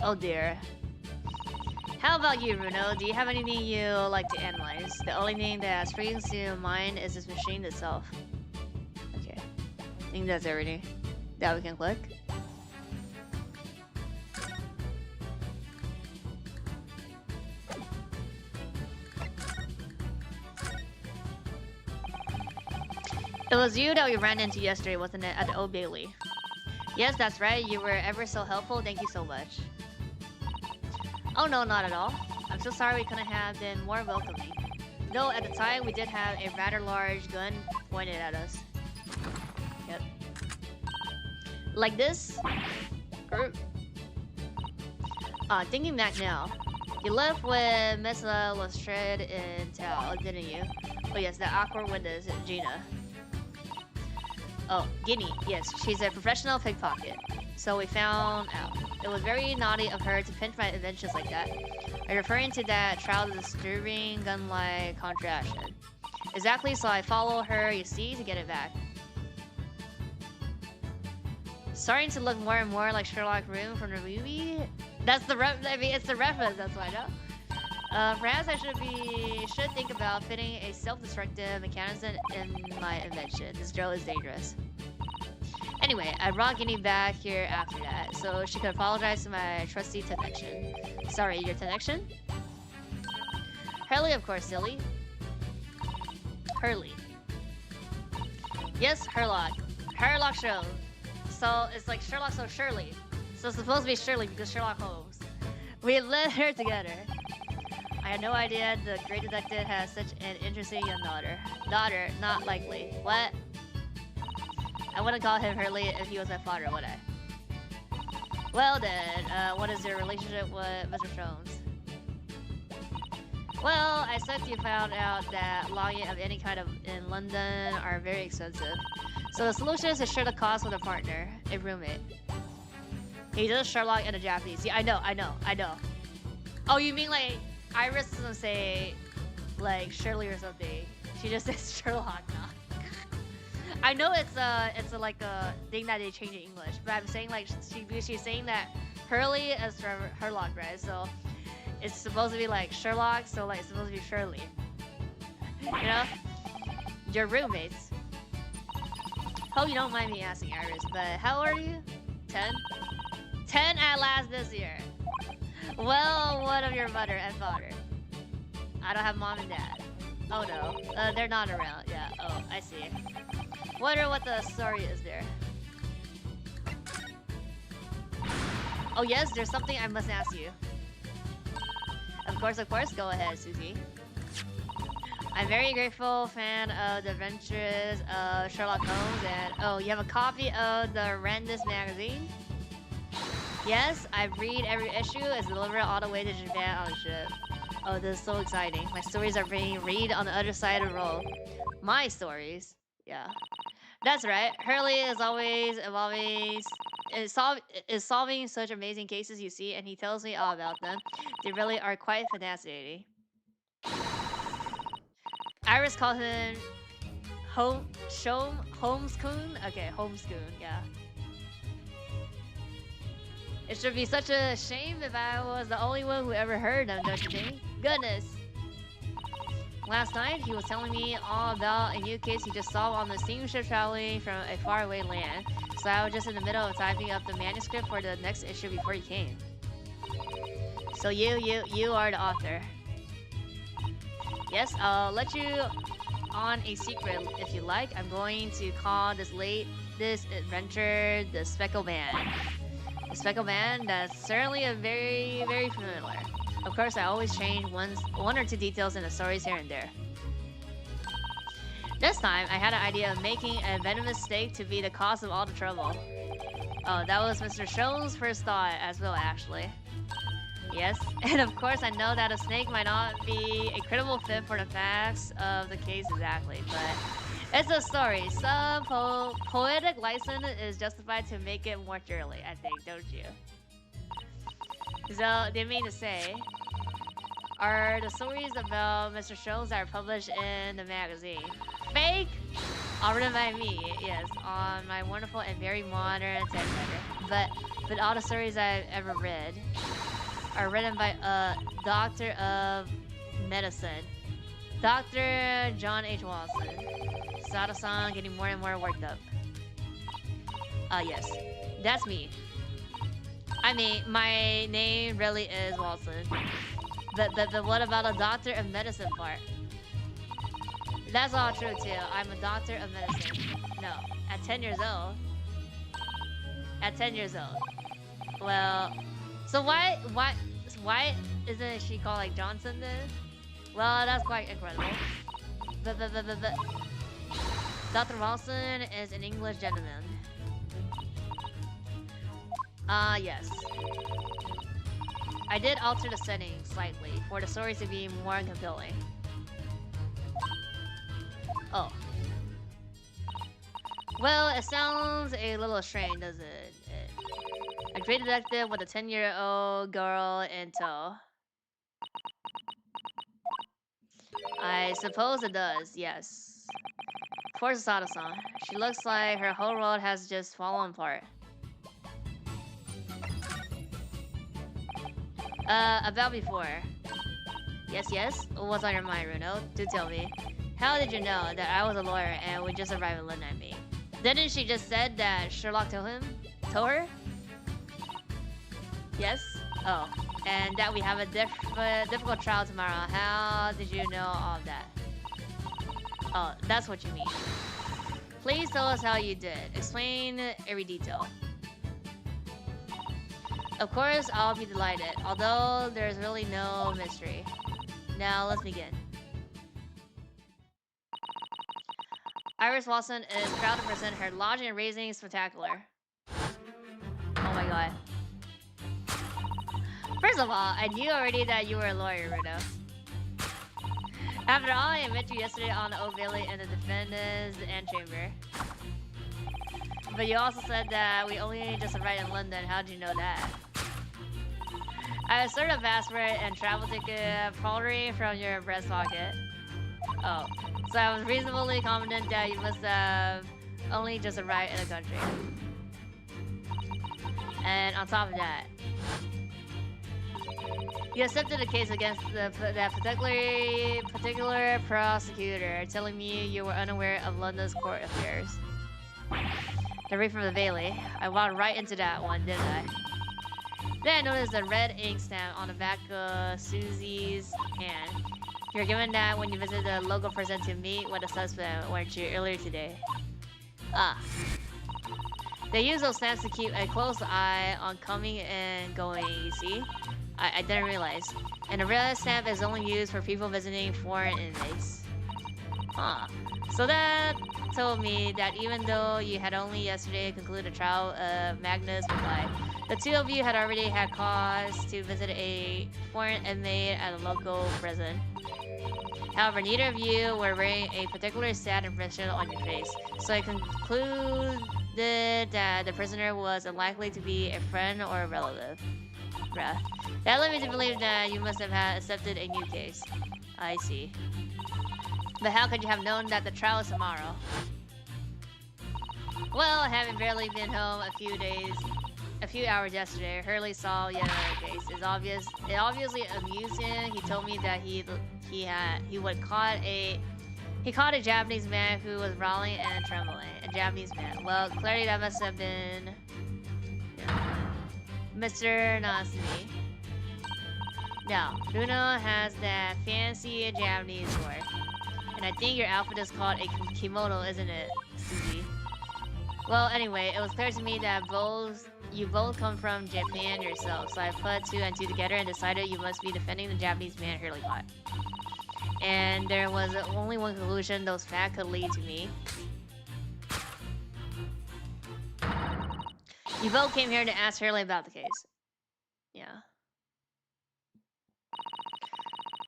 Oh dear. How about you, Bruno? Do you have anything you like to analyze? The only thing that springs to mind is this machine itself. Okay. I think that's everything that we can click. It was you that we ran into yesterday, wasn't it? At the Old Bailey. Yes, that's right. You were ever so helpful. Thank you so much. Oh no, not at all. I'm so sorry we couldn't have been more welcoming. Though at the time we did have a rather large gun pointed at us. Yep. Like this? Thinking back now. You left when Miss Lestrade in town, didn't you? Oh yes, that awkward witness, Gina. Oh, Guinea. Yes, she's a professional pickpocket. So we found out. It was very naughty of her to pinch my inventions like that. I'm referring to that trial disturbing gun-like contradiction. Exactly, so I follow her, you see, to get it back. Starting to look more and more like Sherlock Room from the movie? That's the it's the reference, that's why I know. Perhaps I should think about fitting a self-destructive mechanism in my invention. This drill is dangerous. Anyway, I brought Guinea back here after that, so she could apologize to my trusty connection. Sorry, your connection? Hurley, of course, silly. Hurley. Yes, Herlock. Herlock Sholmes. So it's like Sherlock, so Shirley. So it's supposed to be Shirley because Sherlock Holmes. We lived here together. I had no idea the great detective has such an interesting young daughter. Daughter, not likely. What? I wouldn't call him Hurley if he was my father, would I? Well then, what is your relationship with Mr. Sholmes? Well, I said you found out that logging of any kind in London are very expensive. So the solution is to share the cost with a partner, a roommate. He does Sherlock and a Japanese. Yeah, I know. Oh, you mean like Iris doesn't say like Shirley or something. She just says Sherlock now. I know it's like a thing that they change in English, but I'm saying like she's saying that Hurley is Herlock, right? So it's supposed to be like Sherlock, so like it's supposed to be Shirley. You know? Your roommates. Hope you don't mind me asking, Iris, but how old are you? 10? 10 at last this year. Well, what of your mother and father? I don't have mom and dad. Oh no, they're not around. Yeah, oh, I see. Wonder what the story is there. Oh yes, there's something I must ask you. Of course, go ahead, Susie. I'm very grateful fan of the adventures of Sherlock Holmes and... Oh, you have a copy of the Randus magazine? Yes, I read every issue. It's delivered all the way to Japan on the ship. Oh, this is so exciting. My stories are being read on the other side of the world. My stories? Yeah. That's right. Hurley is always evolving, is solving such amazing cases you see, and he tells me all about them. They really are quite fascinating. Iris called him Holmes-kun? Okay, Holmes-kun, yeah. It should be such a shame if I was the only one who ever heard them, don't you think? Goodness! Last night, he was telling me all about a new case he just saw on the steamship traveling from a faraway land. So I was just in the middle of typing up the manuscript for the next issue before he came. So you are the author. Yes, I'll let you on a secret if you like. I'm going to call this adventure the Speckled Band. The Speckled Band, that's certainly a very familiar. Of course, I always change one or two details in the stories here and there. This time, I had an idea of making a venomous snake to be the cause of all the trouble. Oh, that was Mr. Sholmes' first thought as well, actually. Yes, and of course I know that a snake might not be a credible fit for the facts of the case exactly, but it's a story. Some poetic license is justified to make it more thoroughly, I think, don't you? So, they mean to say, are the stories about Mr. Sholmes that are published in the magazine fake? All written by me, yes, on my wonderful and very modern typewriter. But all the stories I've ever read are written by a doctor of medicine, Dr. John H. Watson. Sada-san getting more and more worked up. Yes, that's me. I mean, my name really is Watson. But what about a doctor of medicine part? That's all true too. I'm a doctor of medicine. No, at 10 years old. At 10 years old. Well, so why isn't she called like Johnson then? Well, that's quite incredible. But Dr. Watson is an English gentleman. Yes. I did alter the setting slightly for the stories to be more compelling. Oh. Well, it sounds a little strange, doesn't it? A great detective with a 10-year-old girl in tow. I suppose it does, yes. Poor Sada-san. She looks like her whole world has just fallen apart. About before. Yes? What's on your mind, Runo? Do tell me. How did you know that I was a lawyer and would just arrive in London at me? Didn't she just said that Sherlock told her? Yes? Oh. And that we have a difficult trial tomorrow. How did you know all of that? Oh, that's what you mean. Please tell us how you did. Explain every detail. Of course, I'll be delighted, although there's really no mystery. Now, let's begin. Iris Watson is proud to present her Lodging and Raising Spectacular. Oh my god. First of all, I knew already that you were a lawyer, Runo. After all, I met you yesterday on the Old Bailey in the defendant's antechamber. But you also said that we only just arrived in London. How did you know that? I inserted a passport and travel ticket probably from your breast pocket. Oh, so I was reasonably confident that you must have only just arrived in the country. And on top of that, you accepted the case against that particular prosecutor, telling me you were unaware of London's court affairs. The read from the Bailey. I walked right into that one, didn't I? Then I noticed a red ink stamp on the back of Susie's hand. You were given that when you visited the local prison to meet with the suspect, weren't you, earlier today? Ah. They use those stamps to keep a close eye on coming and going, you see? I didn't realize. And the red stamp is only used for people visiting foreign inmates. Huh. So that told me that even though you had only yesterday concluded a trial of Magnus Reply, the two of you had already had cause to visit a foreign inmate at a local prison. However, neither of you were wearing a particularly sad impression on your face, so I concluded that the prisoner was unlikely to be a friend or a relative. Bruh. That led me to believe that you must have accepted a new case. I see. But how could you have known that the trial is tomorrow? Well, having barely been home a a few hours yesterday, Hurley saw yet another case. It obviously amused him. He told me that he caught a Japanese man who was rolling and trembling. A Japanese man. Well, clearly that must have been Mr. Natsume. Now, Bruno has that fancy Japanese sword. And I think your outfit is called a kimono, isn't it, Suzy? Well, anyway, it was clear to me that you both come from Japan yourself, so I put 2 and 2 together and decided you must be defending the Japanese man Hurley caught. And there was only one conclusion those facts could lead to me. You both came here to ask Hurley about the case. Yeah.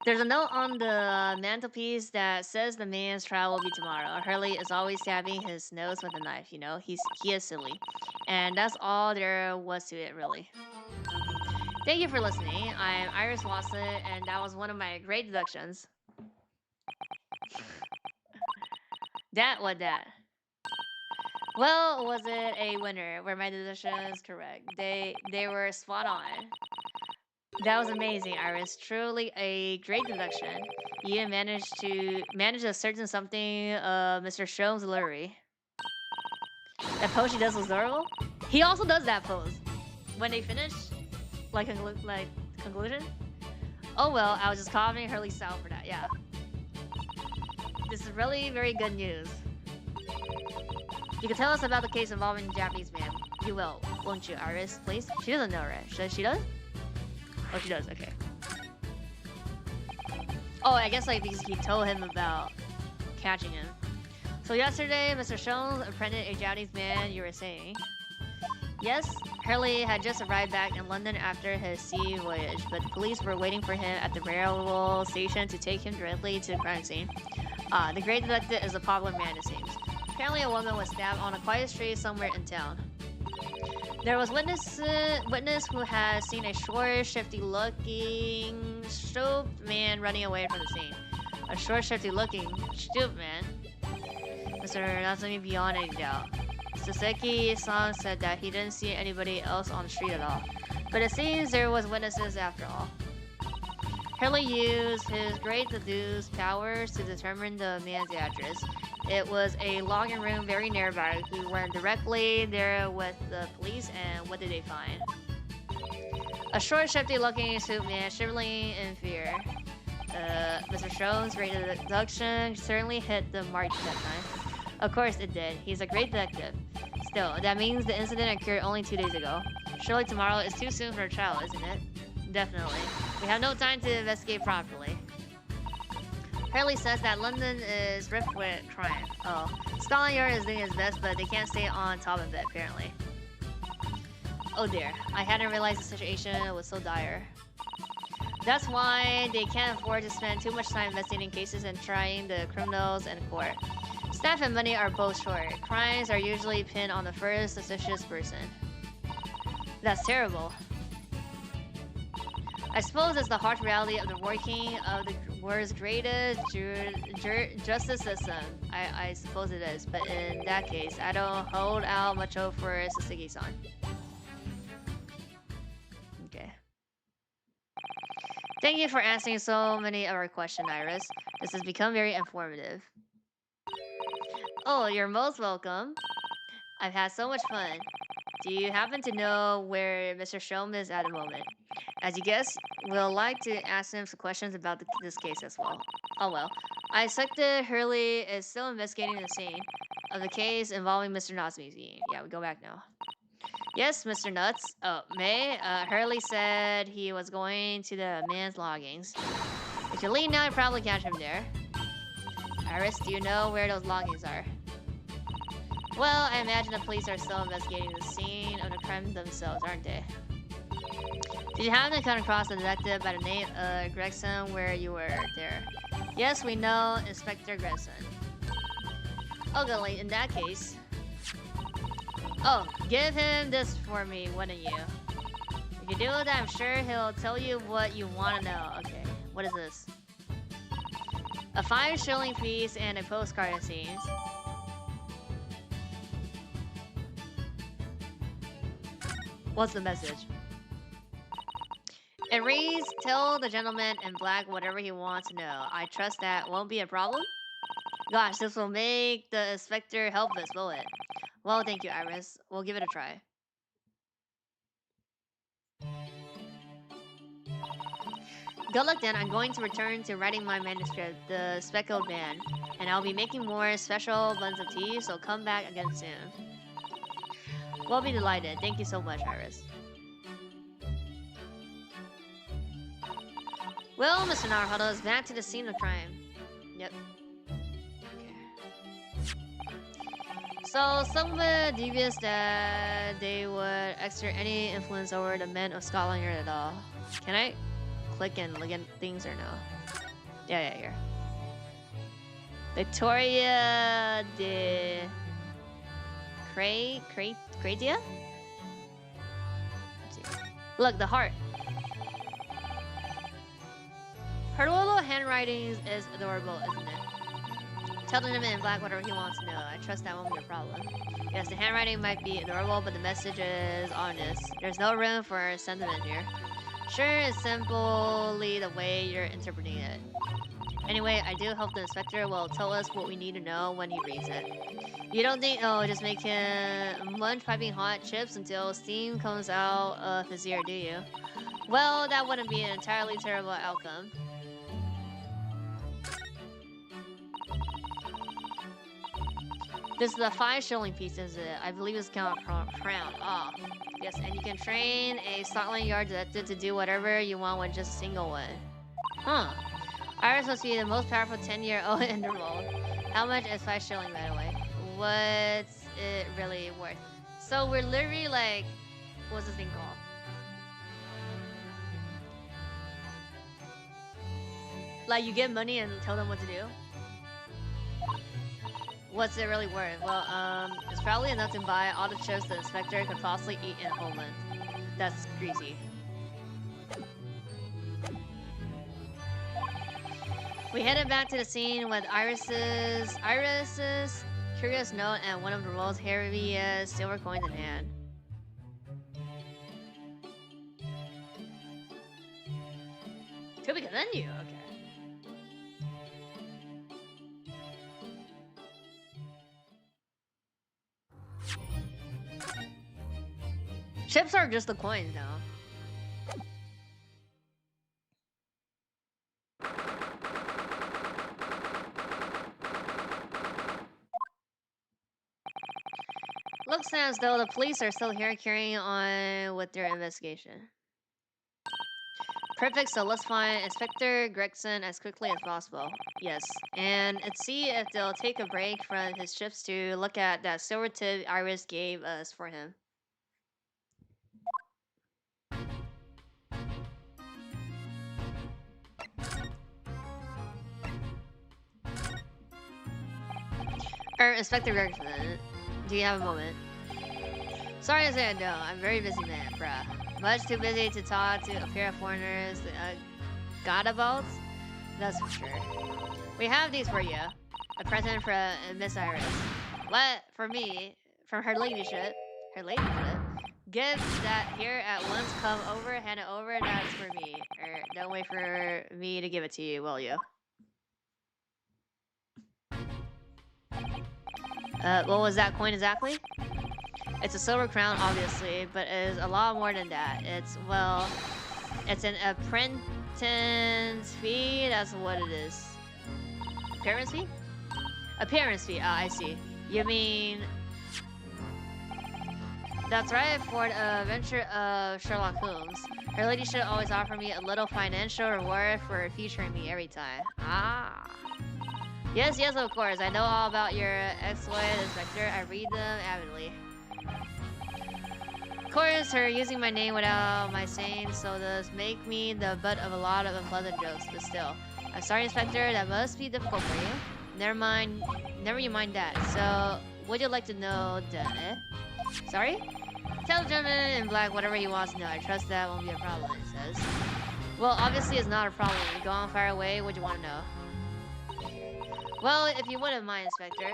There's a note on the mantelpiece that says the man's trial will be tomorrow. Hurley is always stabbing his nose with a knife, you know? He is silly. And that's all there was to it, really. Thank you for listening. I'm Iris Watson, and that was one of my great deductions. That. Well, was it a winner? Were my deductions correct? They were spot on. That was amazing, Iris. Truly a great deduction. You managed a certain something Mr. Sholmes' literary. That pose she does was adorable. He also does that pose. When they finish, like conclusion. Oh well, I was just copying Hurley's style for that, yeah. This is really very good news. You can tell us about the case involving the Japanese man. You will, won't you, Iris, please? She doesn't know, right? She does? Oh, she does, okay. Oh, I guess like he told him about catching him. So yesterday, Mr. Sholmes apprehended a Japanese man, you were saying. Yes, Hurley had just arrived back in London after his sea voyage, but the police were waiting for him at the railway station to take him directly to the crime scene. The great detective is a popular man, it seems. Apparently a woman was stabbed on a quiet street somewhere in town. There was witness who has seen a short, shifty-looking, stooped man running away from the scene. A short, shifty-looking, stooped man. Mr. Natsume beyond any doubt. Saseki-san said that he didn't see anybody else on the street at all. But it seems there was witnesses after all. Hurley used his great deduce powers to determine the man's address. It was a logging room very nearby. We went directly there with the police, and what did they find? A short, shifty-looking suit man shivering in fear. Mr. Sholmes' great deduction certainly hit the mark that time. Of course it did. He's a great detective. Still, that means the incident occurred only 2 days ago. Surely tomorrow is too soon for a trial, isn't it? Definitely. We have no time to investigate properly. Hurley says that London is rife with crime. Oh, Scotland Yard is doing its best, but they can't stay on top of it, apparently. Oh dear, I hadn't realized the situation was so dire. That's why they can't afford to spend too much time investigating cases and trying the criminals in court. Staff and money are both short. Crimes are usually pinned on the first suspicious person. That's terrible. I suppose it's the harsh reality of the working of the world's greatest justice system. I suppose it is, but in that case, I don't hold out much hope for Saseki-san. Okay. Thank you for answering so many of our questions, Iris. This has become very informative. Oh, you're most welcome. I've had so much fun. Do you happen to know where Mr. Sholmes is at the moment? As you guess, we'll like to ask him some questions about this case as well. Oh well. I suspected Hurley is still investigating the scene of the case involving Mr. Natsume. Yeah, we go back now. Yes, Mr. Nuts. Oh, May. Hurley said he was going to the man's loggings. If you leave now, you'll probably catch him there. Iris, do you know where those loggings are? Well, I imagine the police are still investigating the scene of the crime themselves, aren't they? Did you happen to come across a detective by the name of Gregson where you were there? Yes, we know Inspector Gregson. Oh, golly, in that case... Oh, give him this for me, wouldn't you? If you do that, I'm sure he'll tell you what you want to know. Okay, what is this? A 5-shilling piece and a postcard, it seems. What's the message? It reads, tell the gentleman in black whatever he wants to know. I trust that won't be a problem. Gosh, this will make the inspector helpless, will it? Well, thank you, Iris. We'll give it a try. Good luck then. I'm going to return to writing my manuscript, The Speckled Man, and I'll be making more special blends of tea, so come back again soon. We'll be delighted. Thank you so much, Iris. Well, Mr. Naruhodo is back to the scene of crime. Yep. So, somewhat devious that they would exert any influence over the men of Scotland Yard at all. Can I click and look at things or no? Yeah, here. Victoria de Cradia? Look, the heart. Her little handwriting is adorable, isn't it? Tell the gentleman in black whatever he wants to know. I trust that won't be a problem. Yes, the handwriting might be adorable, but the message is honest. There's no room for sentiment here. Sure, it's simply the way you're interpreting it. Anyway, I do hope the inspector will tell us what we need to know when he reads it. You don't think, oh, just make him munch piping hot chips until steam comes out of his ear, do you? Well, that wouldn't be an entirely terrible outcome. This is a 5 shilling piece, is it? I believe it's count crown. Ah, yes, and you can train a Scotland Yard detective to do whatever you want with just a single one. Huh. Iris must be the most powerful 10-year-old in the world. How much is 5 shilling, by the way? What's it really worth? So we're literally like, what's this thing called? Like you get money and tell them what to do? What's it really worth? Well, it's probably enough to buy all the chips the inspector could possibly eat in a whole month. That's greasy. We headed back to the scene with Iris's curious note and one of the world's heaviest silver coins in hand. Could be continue. Okay. Chips are just the coins now. Looks as though the police are still here carrying on with their investigation. Perfect, so let's find Inspector Gregson as quickly as possible. Yes, and let's see if they'll take a break from his chips to look at that silver tip Iris gave us for him. Inspector Gregson, do you have a moment? Sorry to say I don't. I'm a very busy man, bruh. Much too busy to talk to a pair of foreigners gadabouts? That's for sure. We have these for you. A present from Miss Iris. What? For me? From her ladyship? Her ladyship? Gifts that here at once come over, hand it over, that's for me. Don't wait for me to give it to you, will you? What was that coin exactly? It's a silver crown, obviously, but it is a lot more than that. It's, well, it's an apprentice fee, that's what it is. Appearance fee? Appearance fee, ah, I see. You mean... That's right, for the adventure of Sherlock Holmes. Her ladyship always offer me a little financial reward for featuring me every time. Ah. Yes, yes, of course. I know all about your exploit, Inspector. I read them avidly. Of course, her using my name without my saying so does make me the butt of a lot of unpleasant jokes, but still. I'm sorry, Inspector. That must be difficult for you. Never mind. Never you mind that. So, would you like to know the... Sorry? Tell the gentleman in black whatever he wants to know. I trust that won't be a problem, it says. Well, obviously it's not a problem. Go on, fire away. What do you want to know? Well, if you wouldn't mind, Inspector.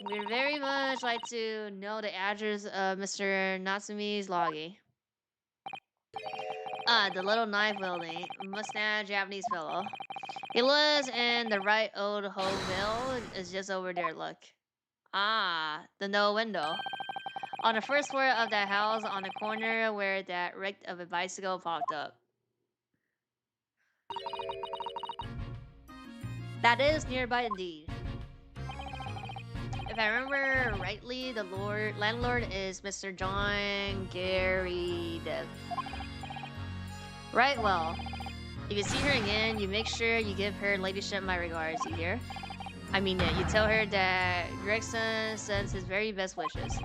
We'd very much like to know the address of Mr. Natsume's loggy. Ah, the little knife wielding, mustache Japanese fellow. He lives in the right old Hoville. It's just over there, look. Ah, the no window. On the first floor of that house, on the corner where that wreck of a bicycle popped up. That is nearby indeed. If I remember rightly, the landlord is Mr. John Gary Dev. Right, well, if you see her again, you make sure you give her ladyship my regards, you hear? I mean, you tell her that Gregson sends his very best wishes.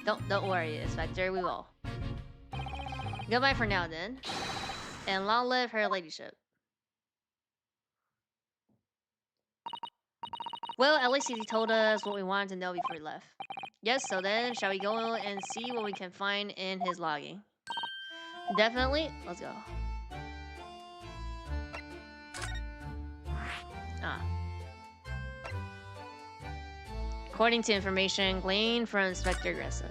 Don't worry, Inspector, we will. Goodbye for now, then. And long live her ladyship. Well, at least he told us what we wanted to know before he left. Yes, so then, shall we go and see what we can find in his logging? Definitely. Let's go. Ah. According to information gleaned from Inspector Gregson.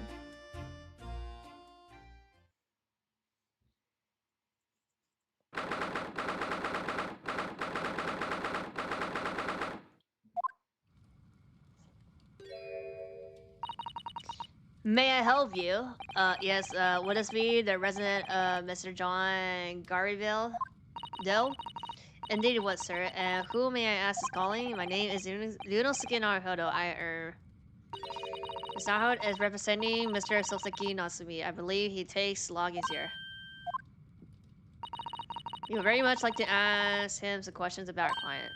May I help you? Yes, would this be the resident of Mr. John Garryville? Dill? Indeed it was, sir. Who may I ask is calling? My name is Ryunosuke Naruhodo. Mr. Naruhodo is representing Mr. Soseki Natsume. I believe he takes logins here. We would very much like to ask him some questions about our client.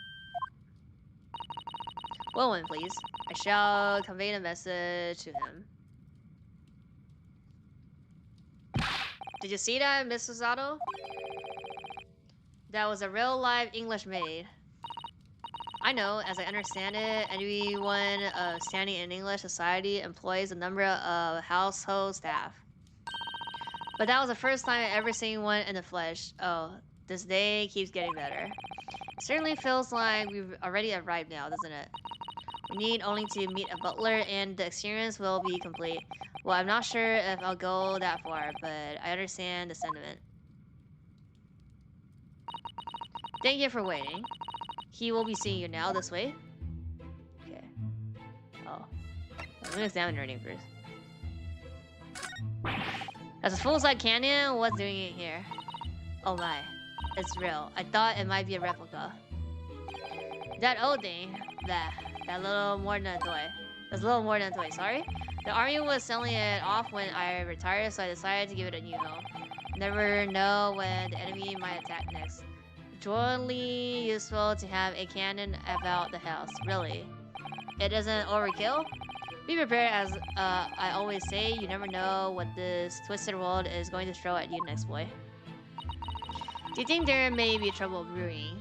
Well, one, please. I shall convey the message to him. Did you see that, Miss Susato? That was a real live English maid. I know, as I understand it, anyone standing in English society employs a number of household staff. But that was the first time I ever seen one in the flesh. Oh, this day keeps getting better. It certainly feels like we've already arrived now, doesn't it? We need only to meet a butler and the experience will be complete. Well, I'm not sure if I'll go that far, but I understand the sentiment. Thank you for waiting. He will be seeing you now, this way. Okay. Oh. Let me examine your name first. That's a full-size canyon? What's doing it here? Oh my. It's real. I thought it might be a replica. That old thing. That little more than a toy. That's a little more than a toy, sorry? The army was selling it off when I retired, so I decided to give it a new home. Never know when the enemy might attack next. Truly useful to have a cannon about the house, really. It doesn't overkill? Be prepared, as I always say, you never know what this twisted world is going to throw at you next, boy. Do you think there may be trouble brewing?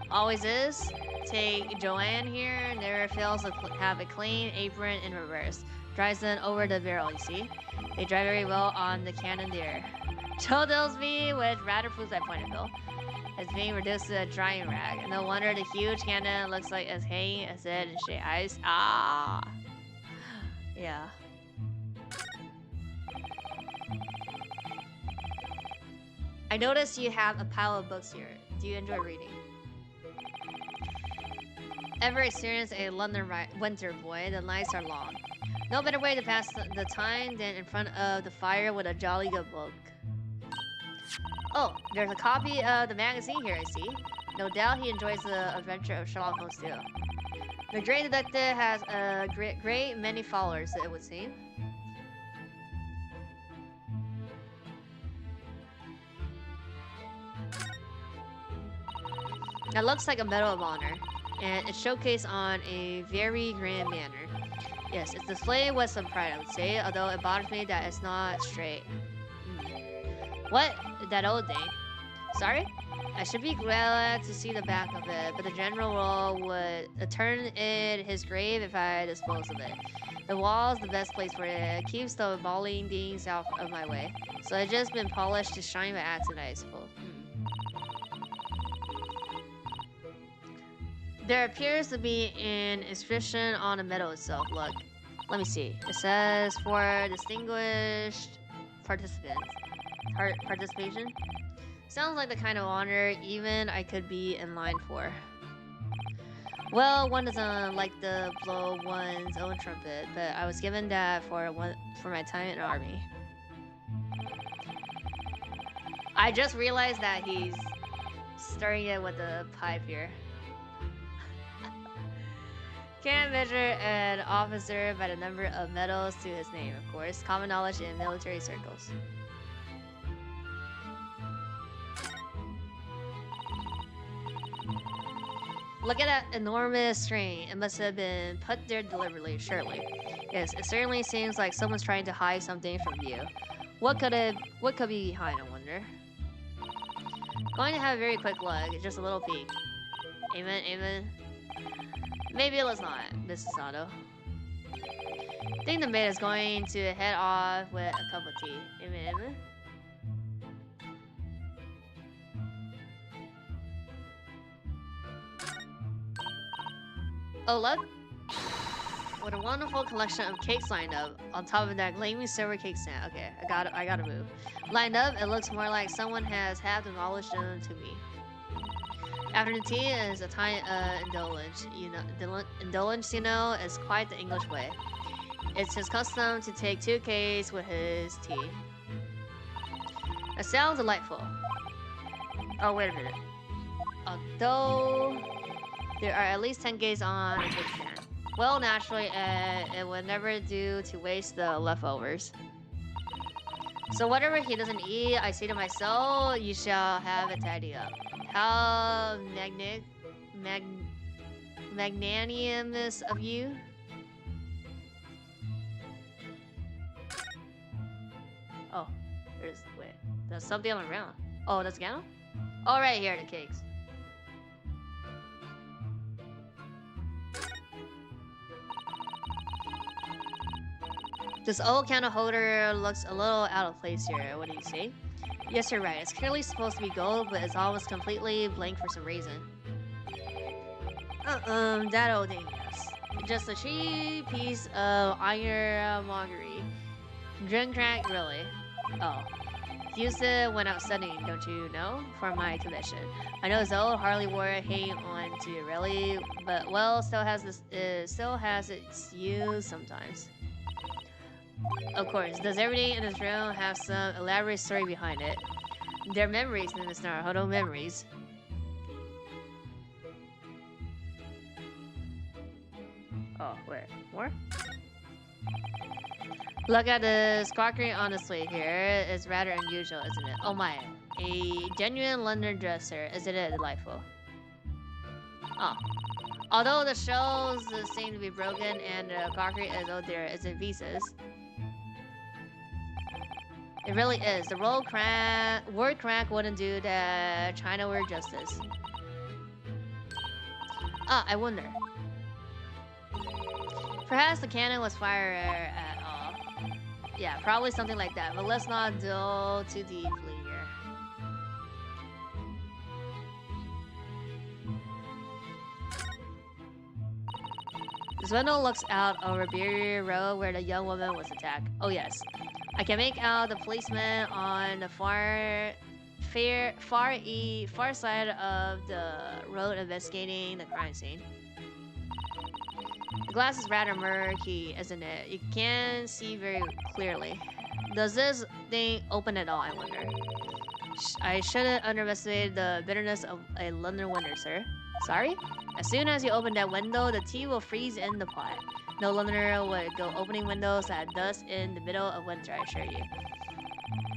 Always is. Take Joanne here, never fails to have a clean apron in reverse. Dries them over the barrel, you see? They dry very well on the cannon there. Joe tells me, which rather proves my point of view, as being reduced to a drying rag. No wonder the huge cannon looks like as hanging as it in shade ice. Ah! Yeah. I notice you have a pile of books here. Do you enjoy reading? Ever experienced a London winter, boy? The nights are long. No better way to pass the time than in front of the fire with a jolly good book. Oh, there's a copy of the magazine here, I see. No doubt he enjoys the adventure of Sherlock Holmes too. The great detective has a great many followers, it would seem. That looks like a Medal of Honor, and it's showcased on a very grand manner. Yes, it's displayed with some pride, I would say, although it bothers me that it's not straight. What? That old thing? Sorry? I should be glad to see the back of it, but the general would turn in his grave if I dispose of it. The wall is the best place for it. It keeps the bawling things out of my way. So it's just been polished to shine by accident, I suppose. There appears to be an inscription on the metal itself. Look, let me see. It says, for distinguished Participation? Sounds like the kind of honor even I could be in line for. Well, one doesn't like to blow one's own trumpet, but I was given that for my time in the army. I just realized that he's starting it with a pipe here. Can't measure an officer by the number of medals to his name, of course. Common knowledge in military circles. Look at that enormous string. It must have been put there deliberately, surely. Yes, it certainly seems like someone's trying to hide something from view. What could be behind, I wonder? Going to have a very quick look, just a little peek. Amen, amen. Maybe let's not, Mrs. Sato. I think the maid is going to head off with a cup of tea. Amen, amen. Oh, look! What a wonderful collection of cakes lined up on top of that gleaming silver cake stand. Okay, I gotta move. Lined up, it looks more like someone has half demolished them to me. After the tea is a tiny indulgence. Indulgence, you know, is quite the English way. It's his custom to take 2 cakes with his tea. It sounds delightful. Oh, wait a minute. Although there are at least 10 cakes on the cake stand. Well, naturally, it would never do to waste the leftovers. So whatever he doesn't eat, I say to myself, you shall have it tidy up. How magnanimous of you. Oh, there's something on the ground. Oh, that's Gano? Oh, right here, the cakes. This old candle holder looks a little out of place here. What do you say? Yes, you're right. It's clearly supposed to be gold, but it's almost completely blank for some reason. That old thing, yes. Just a cheap piece of ironmongery. Drink crack, really? Oh. Used it when I was studying, don't you know? For my commission. I know it's old, hardly wore it hanging on to really, but well, still has its use sometimes. Of course, does everything in this room have some elaborate story behind it? They're memories, Miss Naruhodo, memories. Oh, wait, more? Look at the squawkery on the slate here. It's rather unusual, isn't it? Oh my, a genuine London dresser. Isn't it delightful? Oh. Although the shelves seem to be broken and the squawkery is there, it's in pieces. It really is. The word crack wouldn't do the Chinaware justice. Ah, I wonder. Perhaps the cannon was fired at all. Yeah, probably something like that, but let's not delve too deeply here. This window looks out over Beery Road where the young woman was attacked. Oh yes. I can make out the policeman on the far side of the road investigating the crime scene. The glass is rather murky, isn't it? You can't see very clearly. Does this thing open at all, I wonder? I shouldn't underestimate the bitterness of a London winter, sir. Sorry? As soon as you open that window, the tea will freeze in the pot. No Londoner would go opening windows at dusk in the middle of winter, I assure you.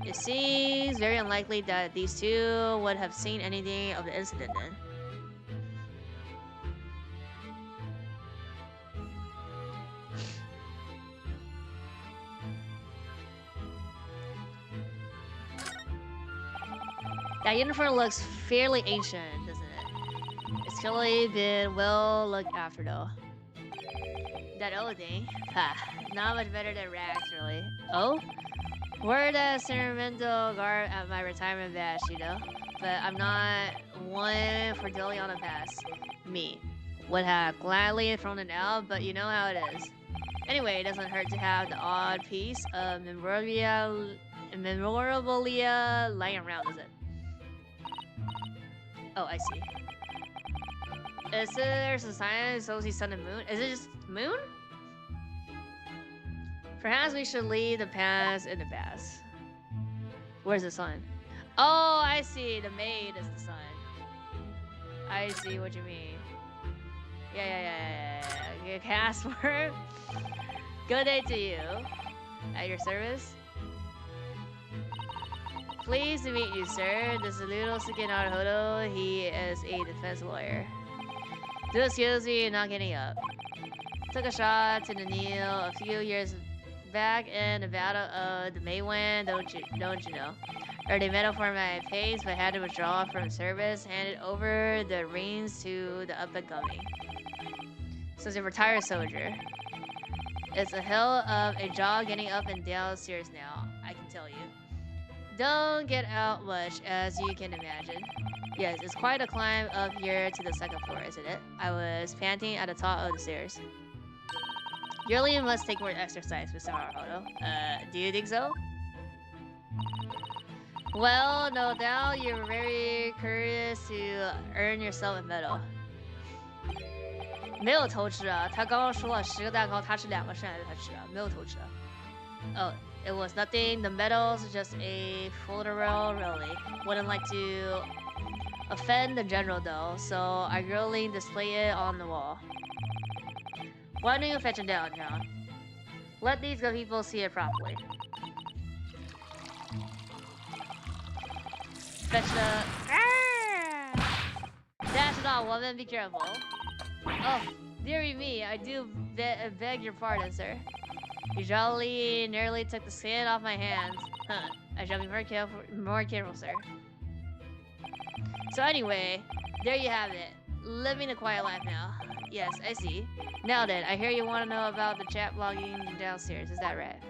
It seems very unlikely that these two would have seen anything of the incident then. That uniform looks fairly ancient, doesn't it? It's clearly been well looked after though. That old thing? Ha, not much better than rags, really. Oh? Wore the sentimental garb at my retirement bash, you know? But I'm not one for dwelling on the past. Me. Would have gladly thrown it out, but you know how it is. Anyway, it doesn't hurt to have the odd piece of memorabilia memorabilia lying around, is it? Oh, I see. Is there some sign so see sun and moon? Is it just moon? Perhaps we should leave the past in the past. Where's the sun? Oh, I see. The maid is the sun. I see what you mean. Yeah. Password. Good day to you. At your service. Pleased to meet you, sir. This is Ludo Sukinarahodo. He is a defense lawyer. Do excuse me not getting up. Took a shot to the Neil a few years back in the battle of the Maywan, don't you know? Early medal for my pace, but had to withdraw from service, handed over the reins to the up-and-coming. So he's a retired soldier. It's a hell of a job getting up and down stairs now, I can tell you. Don't get out much, as you can imagine. Yes, it's quite a climb up here to the second floor, isn't it? I was panting at the top of the stairs. You really must take more exercise, Mr. Haruhodo. Do you think so? Well, no doubt you're very curious to earn yourself a medal. 没有偷吃啊，他刚刚说了10个蛋糕，他吃2个，剩下的他吃啊，没有偷吃啊。Oh, it was nothing. The medal's just a folderol, really. Wouldn't like to offend the general though, so I really display it on the wall. Why don't you fetch it down, John? Let these good people see it properly. Fetch the... Dash it on, woman, be careful. Oh, dearie me, I do beg your pardon, sir. You jolly nearly took the skin off my hands. Huh, I shall be more careful, sir. So anyway, there you have it. Living a quiet life now. Yes, I see. Now then, I hear you want to know about the chat logging downstairs, is that right?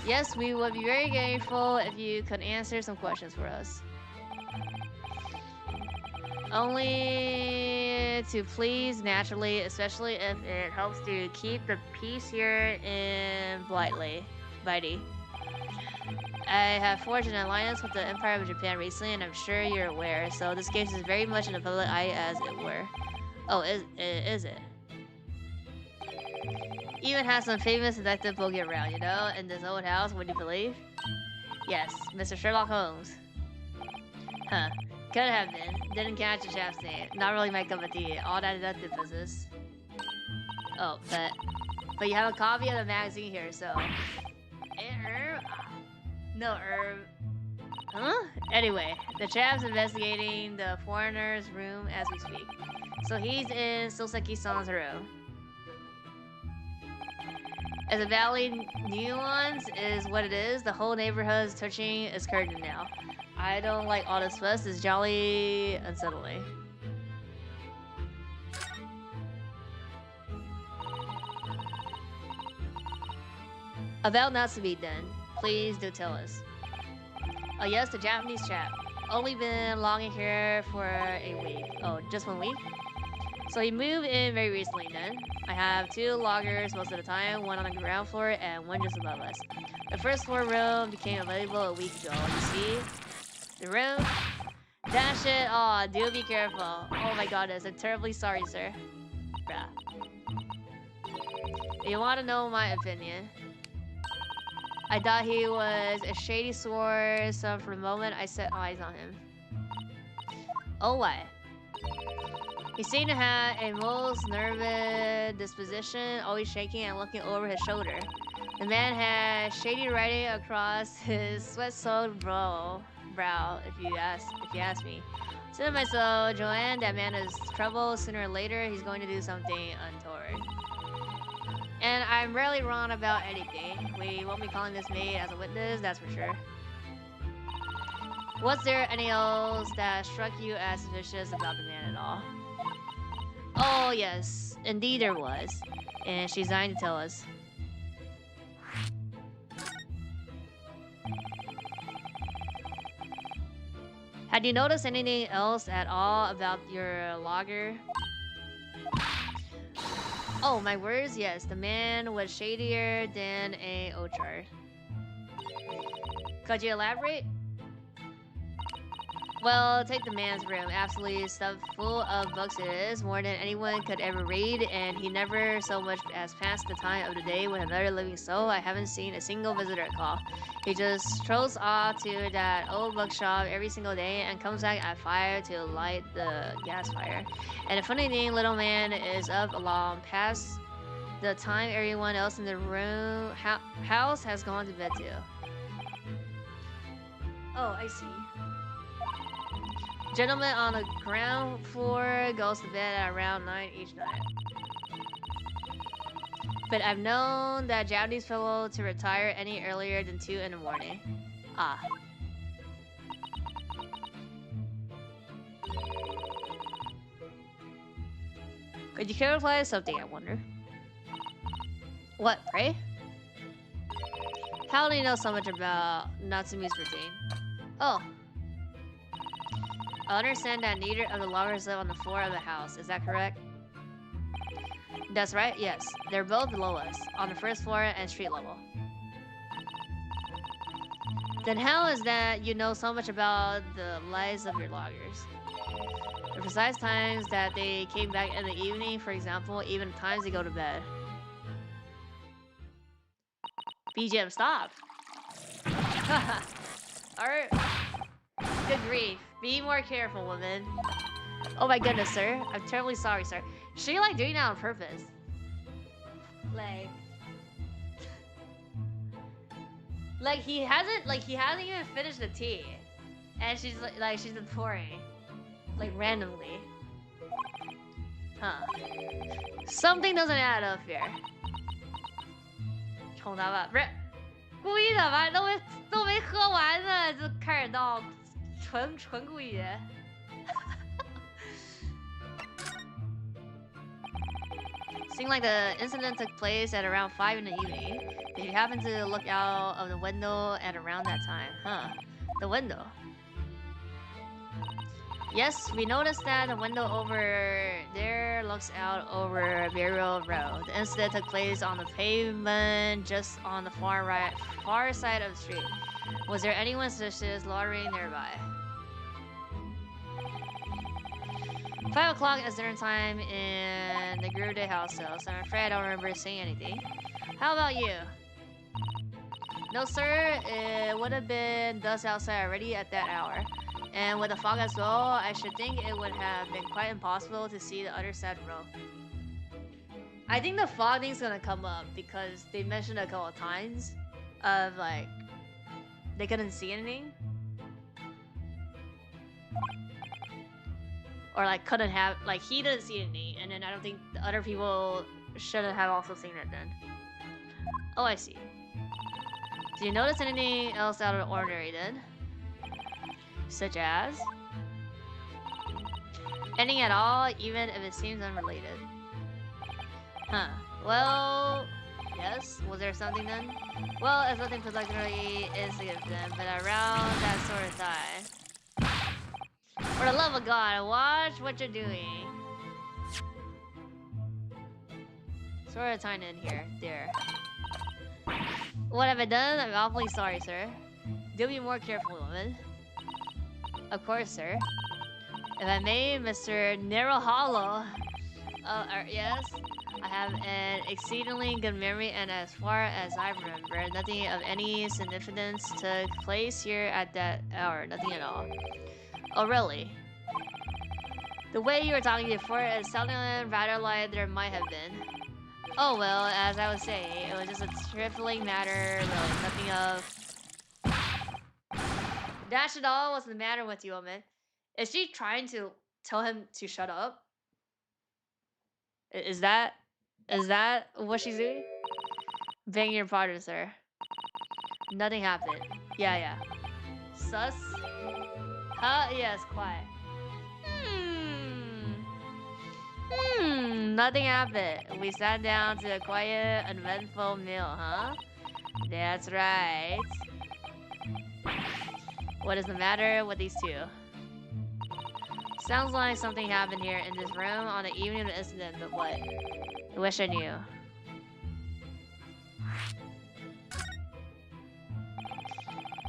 Yes, we would be very grateful if you could answer some questions for us. Only to please, naturally, especially if it helps to keep the peace here in Bitey. I have forged an alliance with the Empire of Japan recently, and I'm sure you're aware, so this case is very much in the public eye, as it were. Oh, is it? Even has some famous detective poking around, you know, in this old house, would you believe? Yes, Mr. Sherlock Holmes. Huh. Could have been. Didn't catch the chap's name. Not really my cup of tea. All that detective business. Oh, but you have a copy of the magazine here, so... No, Huh? Anyway, the chap's investigating the foreigner's room as we speak. So he's in Soseki-san's room. As the valley nuance is what it is, the whole neighborhood's touching its curtain now. I don't like all this fuss, it's jolly unsettling. About Natsume then, please do tell us. Oh yes, the Japanese chap. Only been logging here for a week. Oh, just 1 week? So he moved in very recently then. I have 2 loggers most of the time, one on the ground floor and one just above us. The first floor room became available a week ago, you see? The room? That shit, aw, do be careful. Oh my goodness, I'm terribly sorry, sir. Bruh. You wanna know my opinion? I thought he was a shady sort, so from the moment I set eyes on him. Oh, what? He seemed to have a most nervous disposition, always shaking and looking over his shoulder. The man had shady writing across his sweat-soaked brow, if you ask me. Said to myself, Joanne, that man is trouble. Sooner or later, he's going to do something untoward. And I'm rarely wrong about anything. We won't be calling this maid as a witness, that's for sure. Was there anything else that struck you as suspicious about the man at all? Oh yes, indeed there was. And she's dying to tell us. Had you noticed anything else at all about your logger? Oh, my words, yes. The man was shadier than a ochard. Could you elaborate? Well, take the man's room. Absolutely stuffed full of books it is, more than anyone could ever read, and he never so much as passed the time of the day with another living soul. I haven't seen a single visitor call. He just strolls off to that old bookshop every single day and comes back at 5 to light the gas fire. And the funny thing, little man is up long past the time everyone else in the room house has gone to bed too. Oh, I see. Gentleman on the ground floor goes to bed at around 9 each night. But I've known that Japanese fellow to retire any earlier than 2 in the morning. Ah. Could you clarify something, I wonder? What, pray? How do you know so much about Natsume's routine? Oh. I understand that neither of the loggers live on the floor of the house. Is that correct? That's right, yes. They're both below us, on the first floor and street level. Then how is that you know so much about the lives of your loggers? The precise times that they came back in the evening, for example, even times they go to bed. BGM, stop! Alright. Good grief. Be more careful, woman. Oh my goodness, sir. I'm terribly sorry, sir. She like doing that on purpose. Like he hasn't even finished the tea. And she's like she's been pouring. Like randomly. Huh. Something doesn't add up here. 冲他吧，不是故意的吧？都没喝完呢，就开始闹，纯故意的。Seemed like the incident took place at around 5 in the evening. Did you happen to look out of the window at around that time? Huh? The window. Yes, we noticed that the window over there looks out over Burial Road. The incident took place on the pavement just on the far side of the street. Was there anyone suspicious loitering nearby? 5 o'clock is dinner time in the Guru Day house, so I'm afraid I don't remember seeing anything. How about you? No, sir. It would have been dusk outside already at that hour. And with the fog as well, I should think it would have been quite impossible to see the other side of the road. I think the fog thing's gonna come up because they mentioned a couple of times of like they couldn't see anything. Or like couldn't have, like he didn't see anything, and then I don't think the other people shouldn't have also seen it then. Oh, I see. Did you notice anything else out of the ordinary then? Such as? Anything at all, even if it seems unrelated. Huh. Well, yes. Was there something then? Well, it's nothing particularly insignificant, but around that sort of time. For the love of God, watch what you're doing. Sort of time in here. There. What have I done? I'm awfully sorry, sir. Do be more careful, woman. Of course, sir. If I may, Mr. Hollow. Yes. I have an exceedingly good memory, and as far as I remember, nothing of any significance took place here at that hour. Nothing at all. Oh, really? The way you were talking before, it sounded rather like there might have been. Oh, well, as I was saying, it was just a trifling matter, really, nothing of... Dash it all, what's the matter with you, woman? Is she trying to tell him to shut up? Is that what she's doing? Begging your pardon, sir. Nothing happened. Yeah. Sus? Huh? Yes, quiet. Nothing happened. We sat down to a quiet, uneventful meal, huh? That's right. What is the matter with these two? Sounds like something happened here in this room on the evening of the incident, but what? I wish I knew.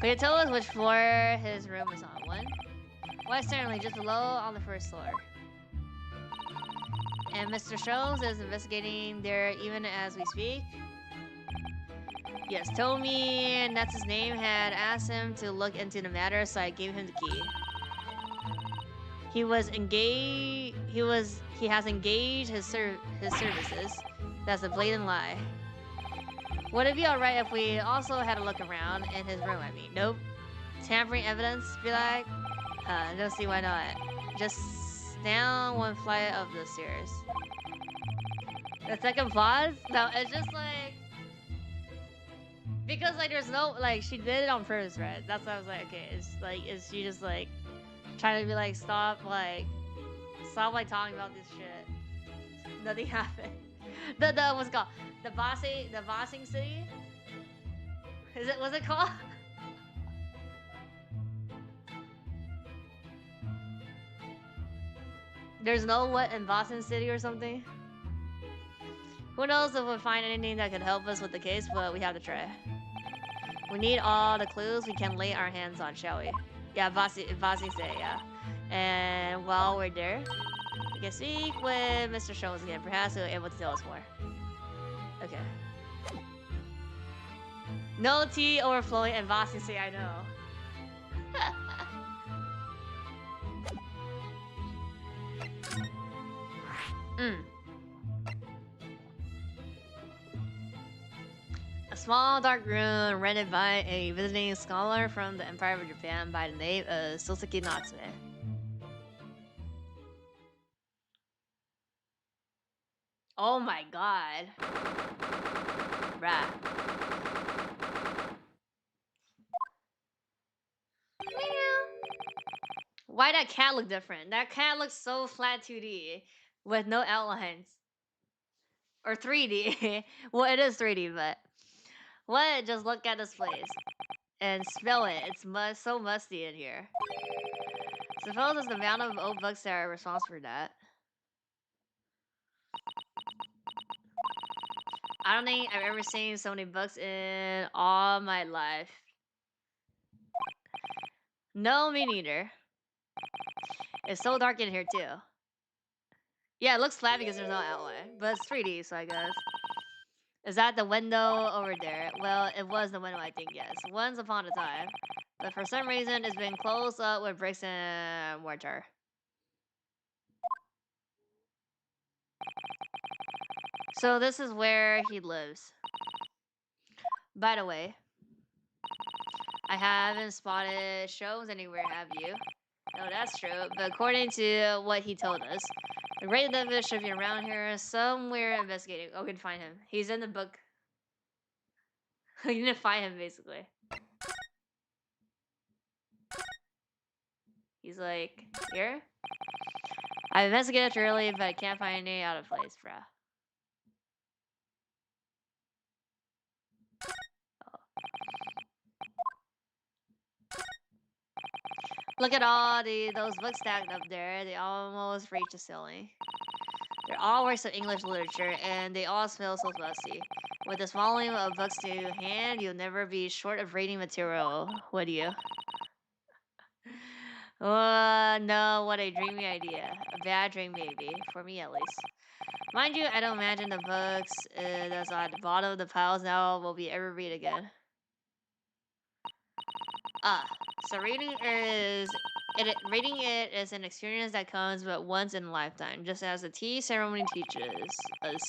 Could you tell us which floor his room is on? One? Why, certainly, just below on the first floor. And Mr. Sholmes is investigating there even as we speak. Yes, told me Natsume's name had asked him to look into the matter, so I gave him the key. He has engaged his services. That's a blatant lie. Would it be alright if we also had a look around in his room, I mean? Nope. Tampering evidence? Be like? Don't see why not. Just down one flight of the stairs. The second pause? No, it's just like... Because, like, there's no... Like, she did it on purpose, right? That's why I was like, okay, it's like... Is she just, like... Trying to be like, stop, like... Stop, like, talking about this shit. Nothing happened. The what's it called? The bossing city? What's it called? There's no what in Boston City or something? Who knows if we'll find anything that could help us with the case, but we have to try. We need all the clues we can lay our hands on, shall we? Yeah, Bossy say, yeah. And while we're there, we can speak with Mr. Sholmes again. Perhaps he'll be able to tell us more. Okay. No tea overflowing and Bossy say, I know. A small dark room rented by a visiting scholar from the Empire of Japan by the name of Soseki Natsume. Oh my god. Bruh. Why that cat look different? That cat looks so flat 2D with no outlines. Or 3D. Well, it is 3D, but... What? Just look at this place. And smell it. It's so musty in here. Suppose it's the amount of old books that are responsible for that. I don't think I've ever seen so many books in all my life. No, me neither. It's so dark in here too. Yeah, it looks flat because there's no outline. But it's 3D, so I guess. Is that the window over there? Well, it was the window, I think, yes. Once upon a time. But for some reason, it's been closed up with bricks and mortar. So this is where he lives. By the way, I haven't spotted Sholmes anywhere, have you? No, that's true. But according to what he told us, the great David should be around here somewhere investigating. Oh, we can find him. He's in the book. You need to find him, basically. He's like, here? I investigated early, but I can't find any out of place, bruh. Oh. Look at all those books stacked up there. They almost reach the ceiling. They're all works of English literature, and they all smell so musty. With this volume of books to hand, you'll never be short of reading material, would you? No, what a dreamy idea. A bad dream, maybe. For me, at least. Mind you, I don't imagine the books that's at the bottom of the piles now will be ever read again. So reading it is an experience that comes but once in a lifetime, just as the tea ceremony teaches us.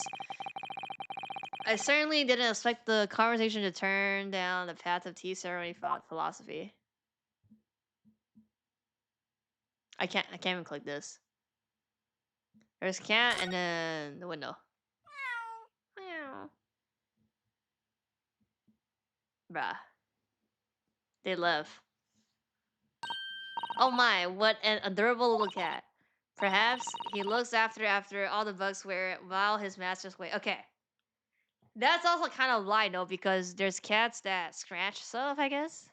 I certainly didn't expect the conversation to turn down the path of tea ceremony philosophy. I can't even click this. There's cat and then the window. Meow. Bruh. They love. Oh my, what an adorable little cat. Perhaps he looks after all the bugs while his masters wait. Okay. That's also kind of a lie, though, because there's cats that scratch stuff, I guess.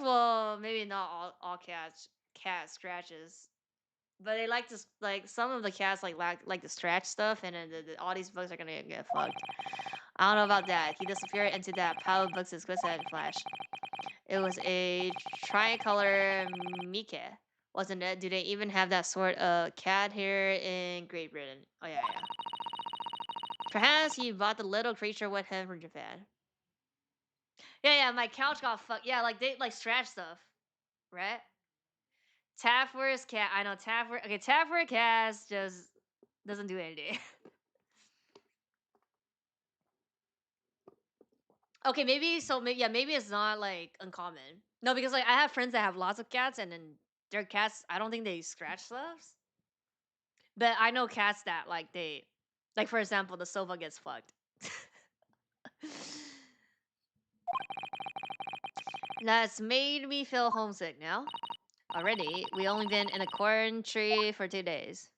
Well, maybe not all cat scratches. But they like to, like, some of the cats like to scratch stuff, and then all these bugs are gonna get fucked. I don't know about that. He disappeared into that pile of books as quick as a flash. It was a tricolor Mike, wasn't it? Do they even have that sort of cat here in Great Britain? Oh, yeah, yeah. Perhaps he brought the little creature with him from Japan. Yeah, my couch got fucked. Yeah, like, they, like, scratch stuff. Right? Tap for his cat. I know, tap for... Okay, tap for a cat just doesn't do anything. Okay, maybe, so, maybe, yeah, maybe it's not, like, uncommon. No, because, like, I have friends that have lots of cats, and then their cats, I don't think they scratch stuff. But I know cats that, like, they... Like, for example, the sofa gets fucked. That's made me feel homesick now. Already, we only been in a corn tree for 2 days.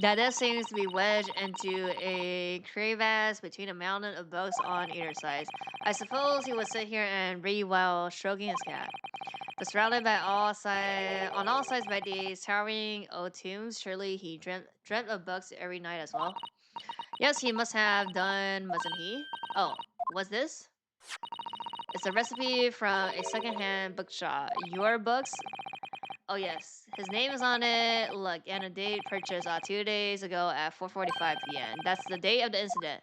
That does seems to be wedged into a crevasse between a mountain of books on either side. I suppose he would sit here and read while stroking his cat. But surrounded by on all sides by these towering old tombs, surely he dreamt of books every night as well. Yes, he must have done, mustn't he? Oh, what's this? It's a recipe from a secondhand bookshop. Your books? Oh yes, his name is on it. Look, and a date purchased 2 days ago at 4:45 p.m. That's the date of the incident.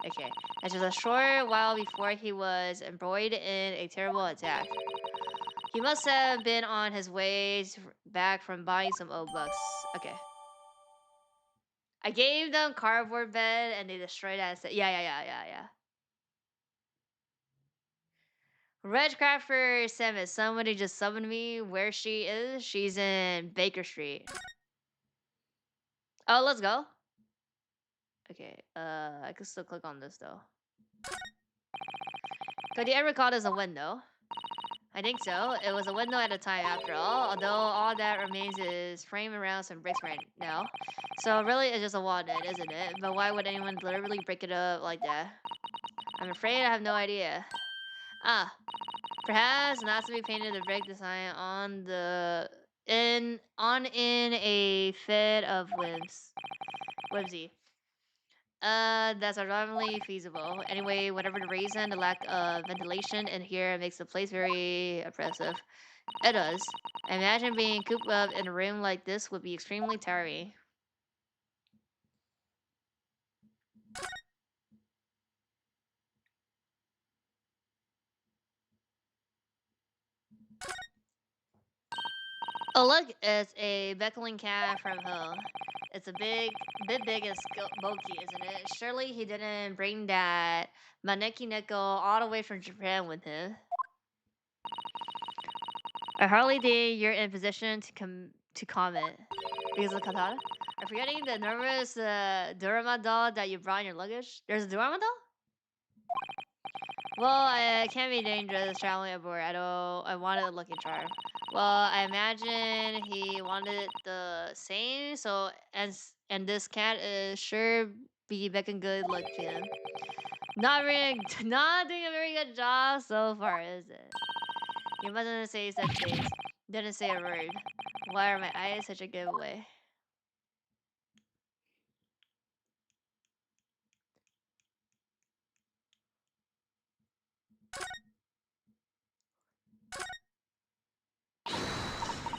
Okay, it's just a short while before he was embroiled in a terrible attack. He must have been on his way back from buying some old books. Okay. I gave them cardboard bed and they destroyed that. Yeah. Redcrafter Samus, somebody just summoned me. Where she is? She's in Baker Street. Oh, let's go. Okay, I can still click on this though. Could you ever call this a window? I think so. It was a window at the time after all, although all that remains is framed around some bricks right now. So really it's just a wall then, isn't it? But why would anyone literally break it up like that? I'm afraid I have no idea. Ah, perhaps Natsume painted the brick design on in a fit of whimsy. That's alarmingly feasible. Anyway, whatever the reason, the lack of ventilation in here makes the place very oppressive. It does. I imagine being cooped up in a room like this would be extremely tiring. Oh look, it's a beckling cat from home. It's a bit big and bulky, isn't it? Surely he didn't bring that Maneki Neko all the way from Japan with him. I hardly think you're in position to comment because of the katana. I'm forgetting the nervous Durama doll that you brought in your luggage. There's a Durama doll? Well, it can be dangerous traveling aboard. I wanted a lucky charm. Well, I imagine he wanted the same. So, and this cat is sure be becking good luck to him. Not doing a very good job so far, is it? You mustn't say such things. Didn't say a word. Why are my eyes such a giveaway?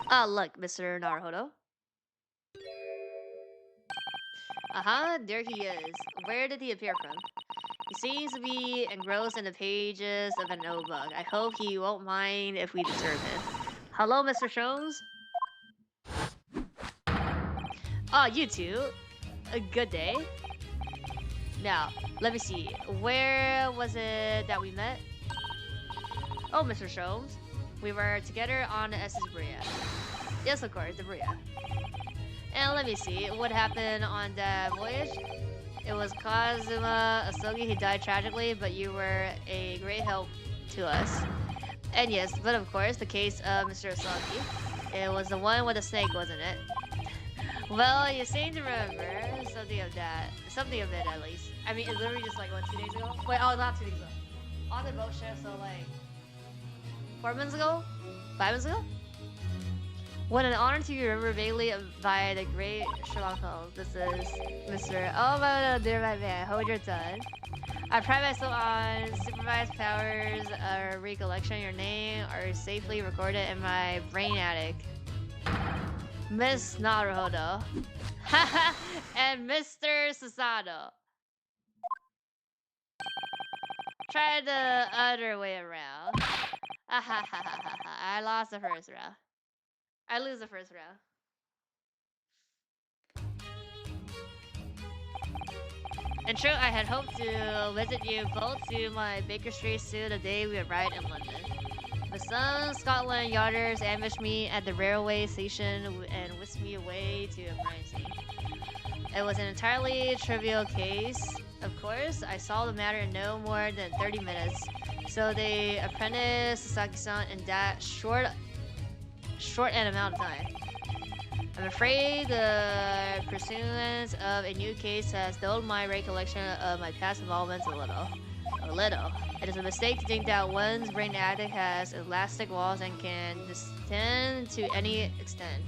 Ah, look, Mr. Naruhodo. There he is. Where did he appear from? He seems to be engrossed in the pages of an old book. I hope he won't mind if we disturb him. Hello, Mr. Sholmes? Oh, you two. A good day. Now, let me see. Where was it that we met? Oh, Mr. Sholmes. We were together on the SS Bria. Yes, of course, the Bria. And let me see, what happened on that voyage? It was Kazuma Asogi who died tragically, but you were a great help to us. And yes, but of course, the case of Mr. Asogi. It was the one with the snake, wasn't it? Well, you seem to remember something of that. Something of it, at least. I mean, it's literally just like, what, 2 days ago? Wait, oh, not 2 days ago. On the boat ship, so like... 4 months ago? 5 months ago? What an honor to be remembered vaguely by the great Sherlock Holmes. This is Mr. Oh, my dear my man, hold your tongue. I pride myself on supervised powers of recollection. Your name are safely recorded in my brain attic. Miss Naruhodo. And Mr. Susanoo. Try the other way around. I lost the first round. I lose the first round. In truth, I had hoped to visit you both to my Baker Street suit the day we arrived in London. But some Scotland Yarders ambushed me at the railway station and whisked me away to a crime scene. It was an entirely trivial case. Of course, I solved the matter in no more than 30 minutes. So they apprenticed Sasaki-san in that short amount of time. I'm afraid the pursuance of a new case has dulled my recollection of my past involvements a little. It is a mistake to think that one's brain attic has elastic walls and can distend to any extent.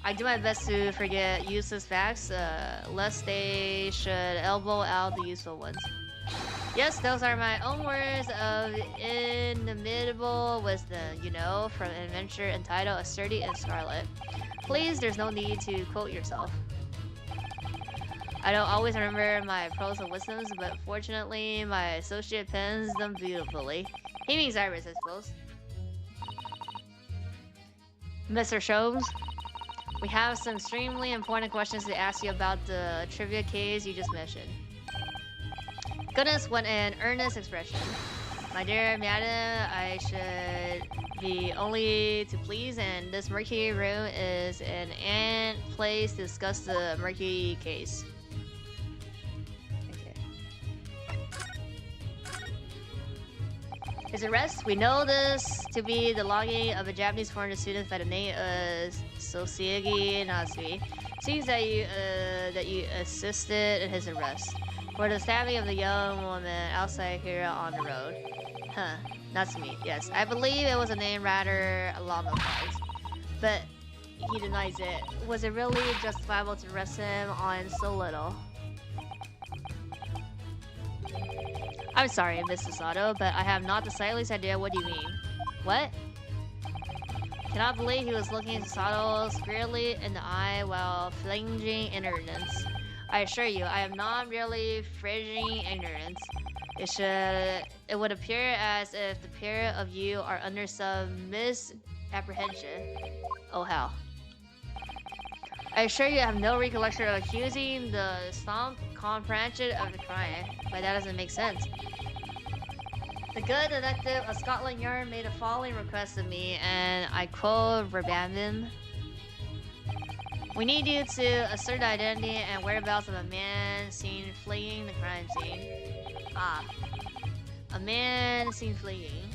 I do my best to forget useless facts, lest they should elbow out the useful ones. Yes, those are my own words of inimitable wisdom, you know, from an adventure entitled A Sturdy and Scarlet. Please, there's no need to quote yourself. I don't always remember my pearls of wisdoms, but fortunately, my associate pens them beautifully. He means Iris, I suppose. Mr. Sholmes, we have some extremely important questions to ask you about the trivia case you just mentioned. Goodness, what an earnest expression. My dear madam, I should be only to please, and this murky room is an ant place to discuss the murky case. Okay. His arrest, we know this to be the logging of a Japanese foreign student by the name of Sosiegi Natsume. Seems that you assisted in his arrest. For the stabbing of the young woman outside here on the road. Huh, Natsume, yes. I believe it was a name rather along those lines. But he denies it. Was it really justifiable to arrest him on so little? I'm sorry, Mrs. Sato, but I have not the slightest idea what you mean. What? Cannot believe he was looking Sato squarely in the eye while flinging ignorance. I assure you, I am not really fringing ignorance. It would appear as if the pair of you are under some misapprehension. Oh, how? I assure you I have no recollection of accusing the stomp comprehension of the crime, but that doesn't make sense. The good detective of Scotland Yard made a following request of me, and I quote verbatim. We need you to assert the identity and whereabouts of a man seen fleeing the crime scene. Ah. A man seen fleeing.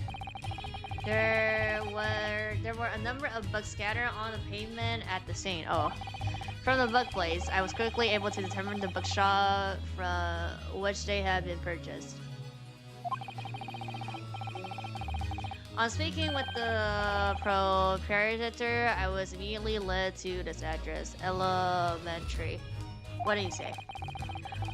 There were a number of books scattered on the pavement at the scene. Oh. From the book place, I was quickly able to determine the bookshop from which they had been purchased. On speaking with the proprietor, I was immediately led to this address, Elementary. What do you say?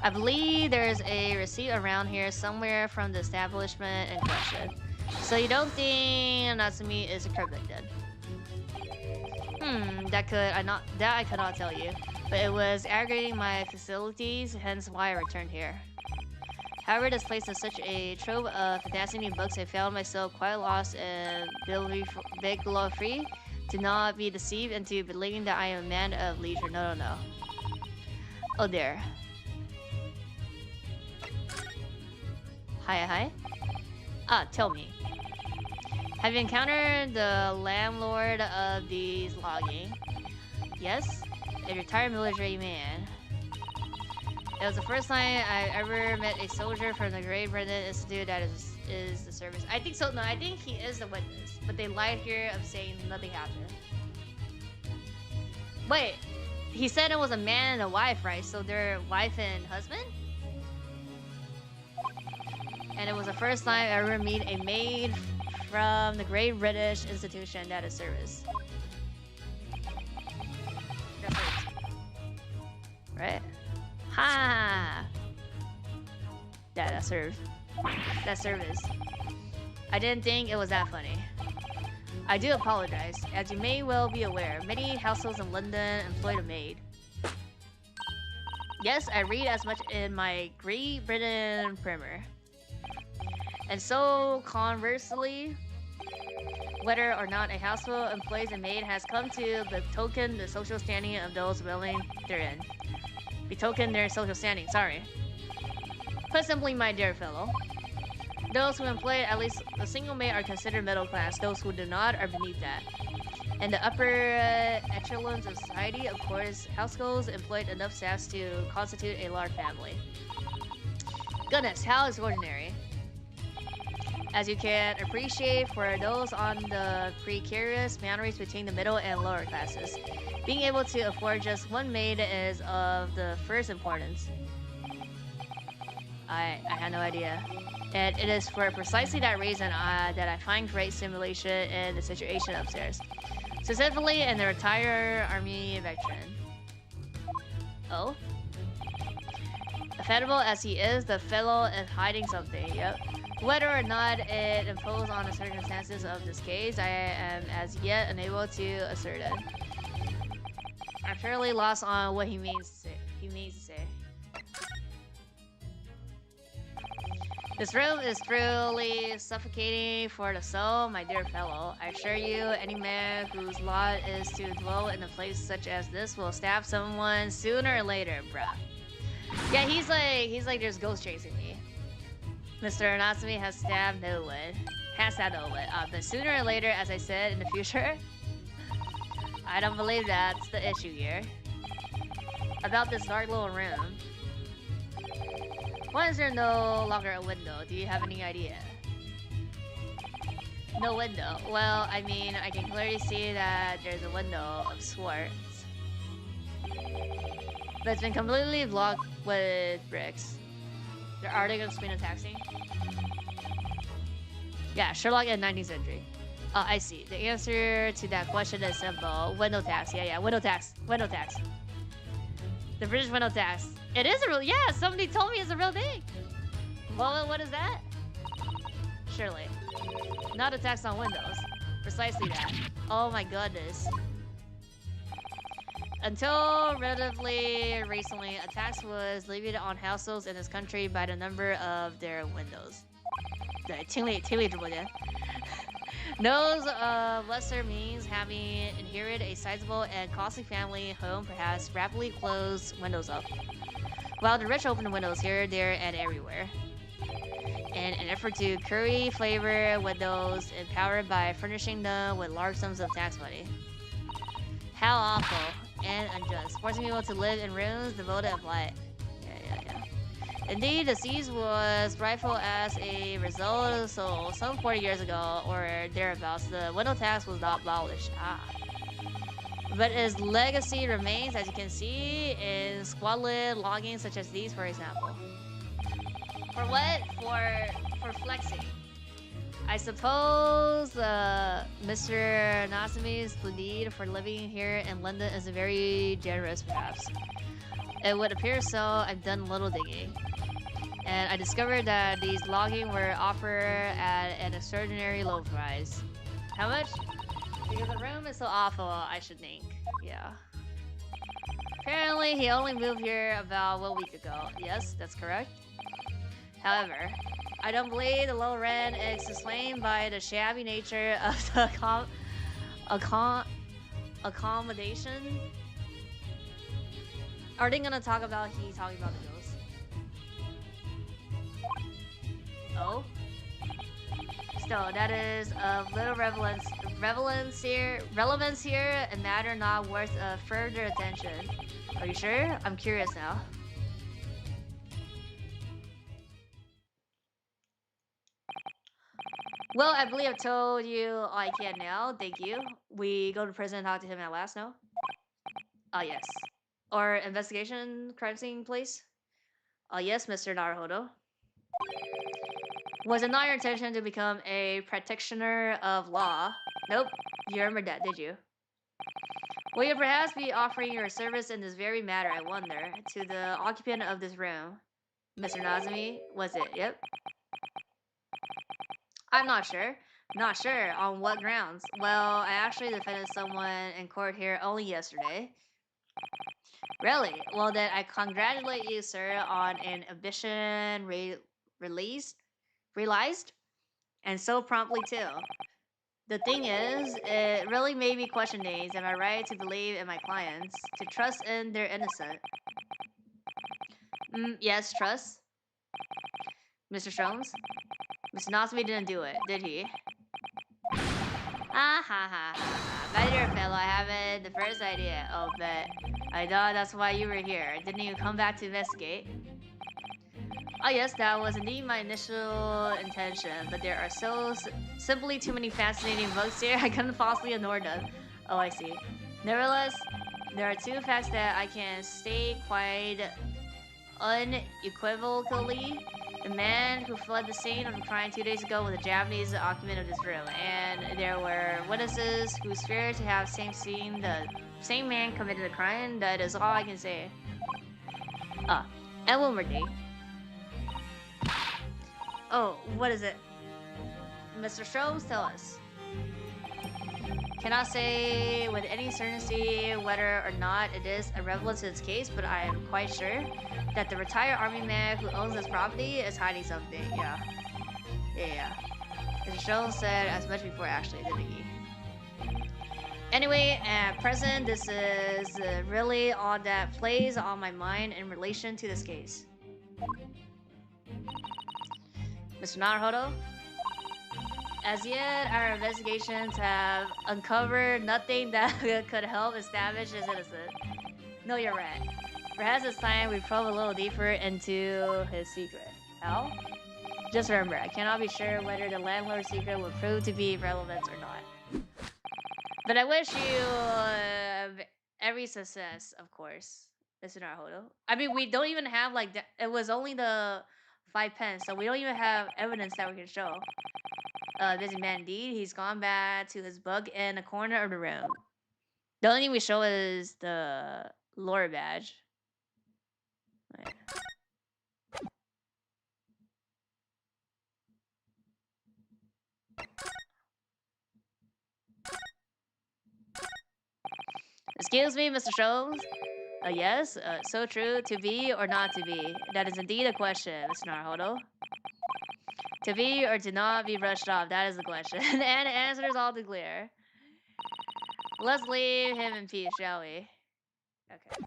I believe there's a receipt around here somewhere from the establishment in question. So you don't think Natsume is a cryptic then? That I could not tell you, but it was aggravating my facilities, hence why I returned here. However, this place is such a trove of fantastic new books, I found myself quite lost and bibliography. Do not be deceived into believing that I am a man of leisure. No. Oh dear. Hi. Ah, tell me. Have you encountered the landlord of these lodging? Yes, a retired military man. It was the first time I ever met a soldier from the Great Britain Institute that is the service. I think so. No, I think he is the witness, but they lied here of saying nothing happened. Wait, he said it was a man and a wife, right? So they're wife and husband? And it was the first time I ever meet a maid from the Great British Institution that is service. that service. I didn't think it was that funny. I do apologize. As you may well be aware, many households in London employ a maid. Yes, I read as much in my Great Britain primer. And so, conversely, whether or not a household employs a maid has come to betoken the social standing of those dwelling therein. Betoken their social standing, sorry. Put simply, my dear fellow, those who employ at least a single maid are considered middle class. Those who do not are beneath that. In the upper echelons of society, of course, households employed enough staffs to constitute a large family. Goodness, how extraordinary. As you can appreciate, for those on the precarious boundaries between the middle and lower classes, being able to afford just one maid is of the first importance. I had no idea. And it is for precisely that reason that I find great stimulation in the situation upstairs. Specifically in the retired army veteran. Oh? Offendable as he is, the fellow is hiding something, yep. Whether or not it imposed on the circumstances of this case, I am as yet unable to ascertain. I'm fairly lost on what he means to say. This room is truly suffocating for the soul, my dear fellow. I assure you, any man whose lot is to dwell in a place such as this will stab someone sooner or later, bruh. Yeah, he's like, there's ghosts chasing me. Mr. Natsume has stabbed no one. But sooner or later, as I said, in the future, I don't believe that's the issue here. About this dark little room. Why is there no longer a window? Do you have any idea? No window. Well, I mean, I can clearly see that there's a window of sorts. But it's been completely blocked with bricks. Are they gonna spin a taxi? Yeah, Sherlock in 19th century. Oh, I see. The answer to that question is simple. Window tax. Yeah, window tax. Window tax. The British window tax. It is a real... Yeah, somebody told me it's a real thing. Well, what is that? Surely. Not a tax on windows. Precisely that. Oh my goodness. Until relatively recently, a tax was levied on households in this country by the number of their windows. Those of lesser means, having inherited a sizable and costly family home, perhaps rapidly closed windows up, while the rich open windows here, there, and everywhere. In an effort to curry flavor windows, empowered by furnishing them with large sums of tax money. How awful and unjust, forcing people to live in rooms devoted of light. Yeah. Indeed, the siege was rightful as a result, so some 40 years ago or thereabouts, the window tax was not abolished. But its legacy remains, as you can see, in squalid loggings such as these, for example. For what? For flexing. I suppose Mr. Natsume's need for living here in London is very generous, perhaps. It would appear so. I've done a little digging. And I discovered that these logging were offered at an extraordinary low price. How much? Because the room is so awful, I should think. Yeah. Apparently, he only moved here about 1 week ago. Yes, that's correct. However, I don't believe the low rent is explained by the shabby nature of the accommodation. Are they gonna talk about talking about the ghost? Oh? Still, that is of little relevance here, a matter not worth further attention. Are you sure? I'm curious now. Well, I believe I've told you all I can now. Thank you. We go to prison and talk to him at last, no? Yes. Or investigation crime scene, please? Yes, Mr. Naruhodo. Was it not your intention to become a practitioner of law? Nope. You remembered that, did you? Will you perhaps be offering your service in this very matter, I wonder, to the occupant of this room? Mr. Nazumi? Was it? Yep. I'm not sure. Not sure. On what grounds? Well, I actually defended someone in court here only yesterday. Really? Well, then I congratulate you, sir, on an ambition realized, and so promptly too. The thing is, it really made me question things. Am I right to believe in my clients, to trust in their innocent? Yes, trust. Mr. Sholmes? Mr. Natsume didn't do it, did he? Ah ha ha ha ha. My dear fellow, I haven't the first idea. Oh, but I thought that's why you were here. Didn't you come back to investigate? Oh yes, that was indeed my initial intention, but there are simply too many fascinating books here, I couldn't possibly ignore them. Oh, I see. Nevertheless, there are two facts that I can state quite unequivocally. The man who fled the scene of the crime 2 days ago was a Japanese occupant of this room, and there were witnesses who swear to have seen the same man committed the crime. That is all I can say. And one more day. Oh, what is it? Mr. Sholmes, tell us. Cannot say with any certainty whether or not it is irrelevant to this case, but I am quite sure that the retired army man who owns this property is hiding something. Yeah. Mr. Sholmes said as much before, actually, didn't he? Anyway, at present, this is really all that plays on my mind in relation to this case. Mr. Naruhodo? As yet, our investigations have uncovered nothing that could help establish his innocence. No, you're right. Perhaps it's time we probe a little deeper into his secret. How? Just remember, I cannot be sure whether the landlord's secret will prove to be relevant or not. But I wish you every success, of course, Mr. Naruhodo. I mean, we don't even have, like, it was only the 5 pence, so we don't even have evidence that we can show. Busy man indeed. He's gone back to his book in the corner of the room. The only thing we show is the lore badge. Right. Excuse me, Mr. Sholmes? Yes, so true. To be or not to be? That is indeed a question, Mr. Naruhodo. To be or to not be brushed off, that is the question. And the answer is all too clear. Let's leave him in peace, shall we? Okay.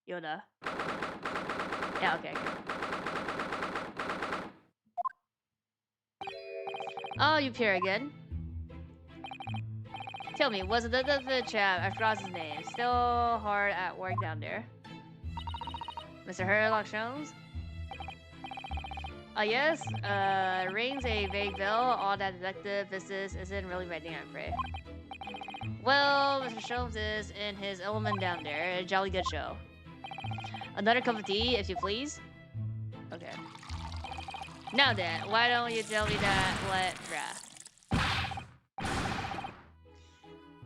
Yoda. Yeah, okay. Oh, you peer again? Tell me, was the chap, I forgot his name, still hard at work down there? Mr. Herlock Sholmes? Yes, rings a vague bell. All that detective business isn't really my thing, I'm afraid. Well, Mr. Sholmes is in his element down there. A jolly good show. Another cup of tea, if you please? Okay. Now then, why don't you tell me that,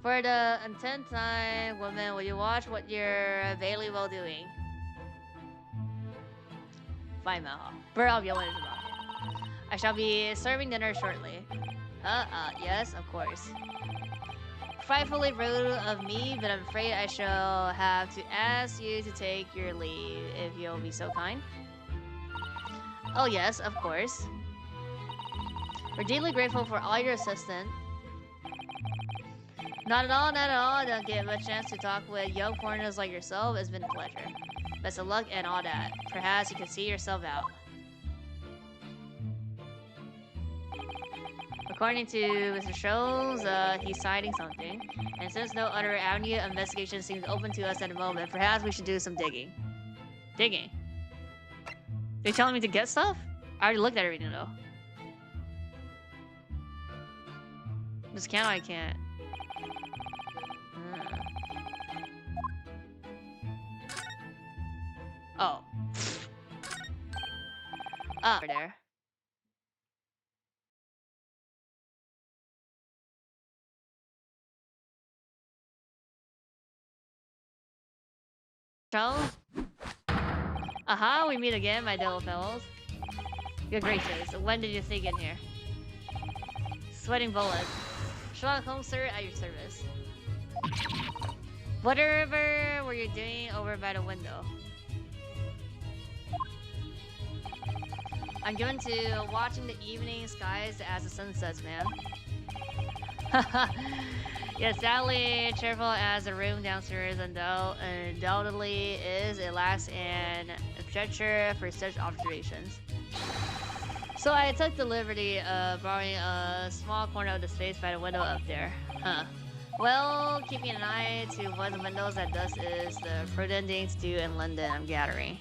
For the untenth time, woman, will you watch what you're vaguely well doing? Fine, Maho. I shall be serving dinner shortly. Yes, of course. Frightfully rude of me, but I'm afraid I shall have to ask you to take your leave, if you'll be so kind. Oh yes, of course. We're deeply grateful for all your assistance. Not at all, not at all. I don't get much chance to talk with young foreigners like yourself. It's been a pleasure. Best of luck and all that. Perhaps you can see yourself out. According to Mr. Sholmes, he's hiding something. And since no other avenue of investigation seems open to us at the moment, perhaps we should do some digging. Digging? They telling me to get stuff? I already looked at everything though. Just can I can't. Oh. Over there. Sholmes? Aha, we meet again, my little fellows. Good gracious, when did you sneak in here? Sweating bullets. Herlock Sholmes, sir, at your service. Whatever were you doing over by the window? I'm given to watching the evening skies as the sun sets, man. Yes, sadly, cheerful as the room downstairs undoubtedly is, it lacks an aperture for such observations. So I took the liberty of borrowing a small corner of the space by the window up there. Huh. Well, keeping an eye to what the windows at dusk is the prudent thing to do in London, I'm gathering.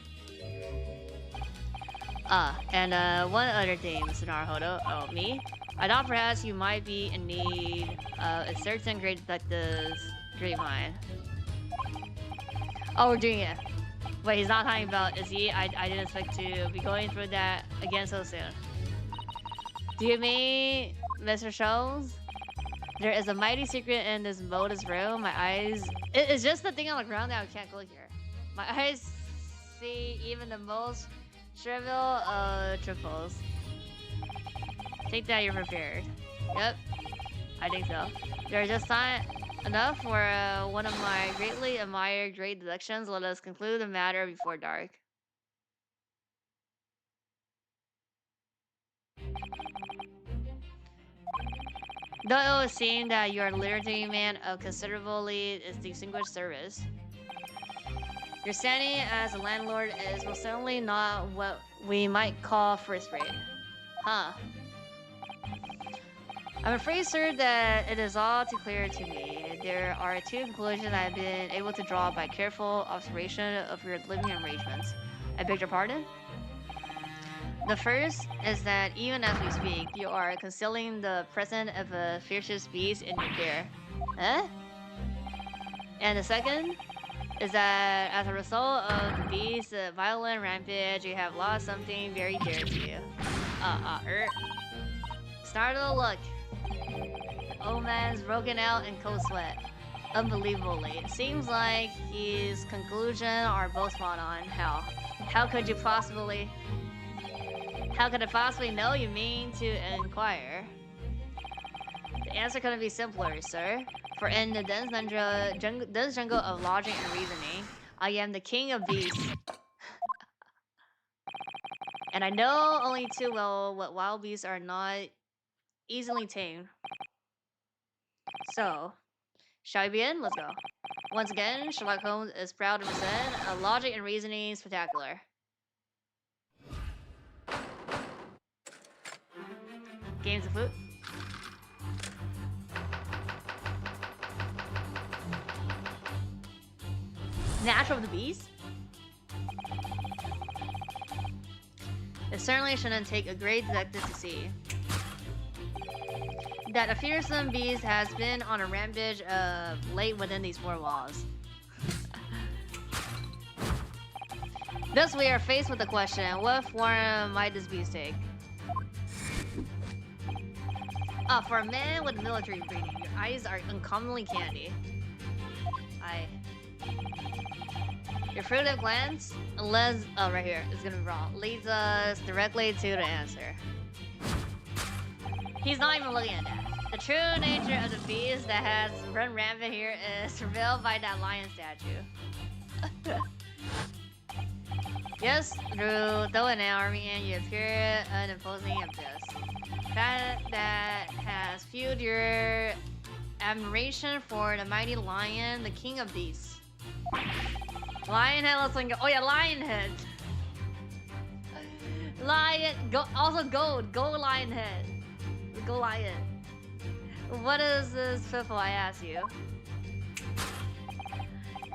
And one other thing, Mr. Naruhodo. Oh, me? I thought perhaps you might be in need of a certain great detective's great mind. Oh, we're doing it. Wait, he's not talking about, is he? I didn't expect to be going through that again so soon. Do you mean, Mr. Sholmes? There is a mighty secret in this modest room. My eyes... It's just the thing on the ground that I can't go here. My eyes see even the most trivial of trifles. Take that you're prepared. Yep, I think so. There's just not enough for one of my greatly admired great deductions. Let us conclude the matter before dark. Though it would seem that you are a literary man of considerably distinguished service, your standing as a landlord is most certainly not what we might call first rate. Huh. I'm afraid, sir, that it is all too clear to me. There are two conclusions I've been able to draw by careful observation of your living arrangements. I beg your pardon? The first is that even as we speak, you are concealing the presence of a fierce beast in your care. Huh? And the second is that as a result of the beast's violent rampage, you have lost something very dear to you. Startled look. The old man's broken out in cold sweat. Unbelievably. It seems like his conclusions are both spot on. How could you possibly... How could I possibly know you mean to inquire? The answer couldn't be simpler, sir. For in the dense jungle of logic and reasoning, I am the king of beasts. And I know only too well what wild beasts are not easily tamed. So, shall we begin? Let's go. Once again, Sherlock Holmes is proud to present a logic and reasoning spectacular. Games of foot. Natural of the beast? It certainly shouldn't take a great detective to see that a fearsome beast has been on a rampage late within these four walls. Thus we are faced with the question, what form might this beast take? For a man with military breeding, your eyes are uncommonly candy. Your furtive glance, unless... Oh, right here. It's gonna be wrong. Leads us directly to the answer. He's not even looking at that. The true nature of the beast that has run rampant here is revealed by that lion statue. Yes, though an army and you appear unimposing and pissed. That has fueled your admiration for the mighty lion, the king of beasts. Lionhead looks like... Oh yeah, Lionhead. Lion... Also gold. Gold Lionhead. Go Lion. What is this piffle, I ask you?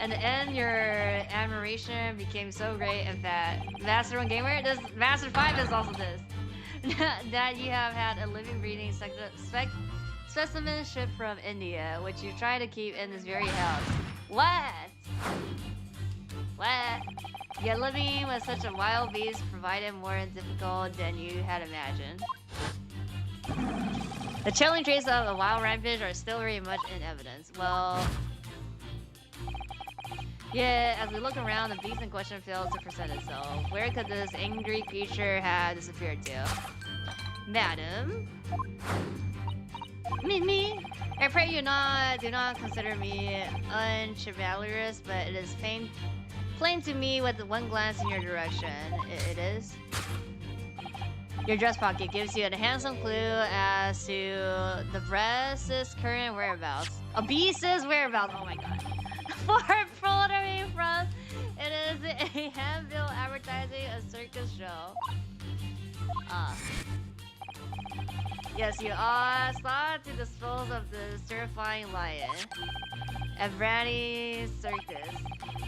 In the end, your admiration became so great in fact. Master 1 Gamer? This Master 5 is also this. That you have had a living breeding specimen shipped from India, which you try to keep in this very house. What? What? Yet living with such a wild beast provided more difficult than you had imagined. The chilling traces of a wild rampage are still very much in evidence. Well, Yeah, as we look around, the beast in question fails to present itself. Where could this angry creature have disappeared to? Madam? Me? I pray you do not consider me unchivalrous, but it is plain to me with one glance in your direction. It is. Your dress pocket gives you a handsome clue as to the breast's current whereabouts. A beast's whereabouts, oh my god. Far away from, it is a handbill advertising a circus show. Yes, you are sought to dispose of the terrifying lion at Brandy's Circus.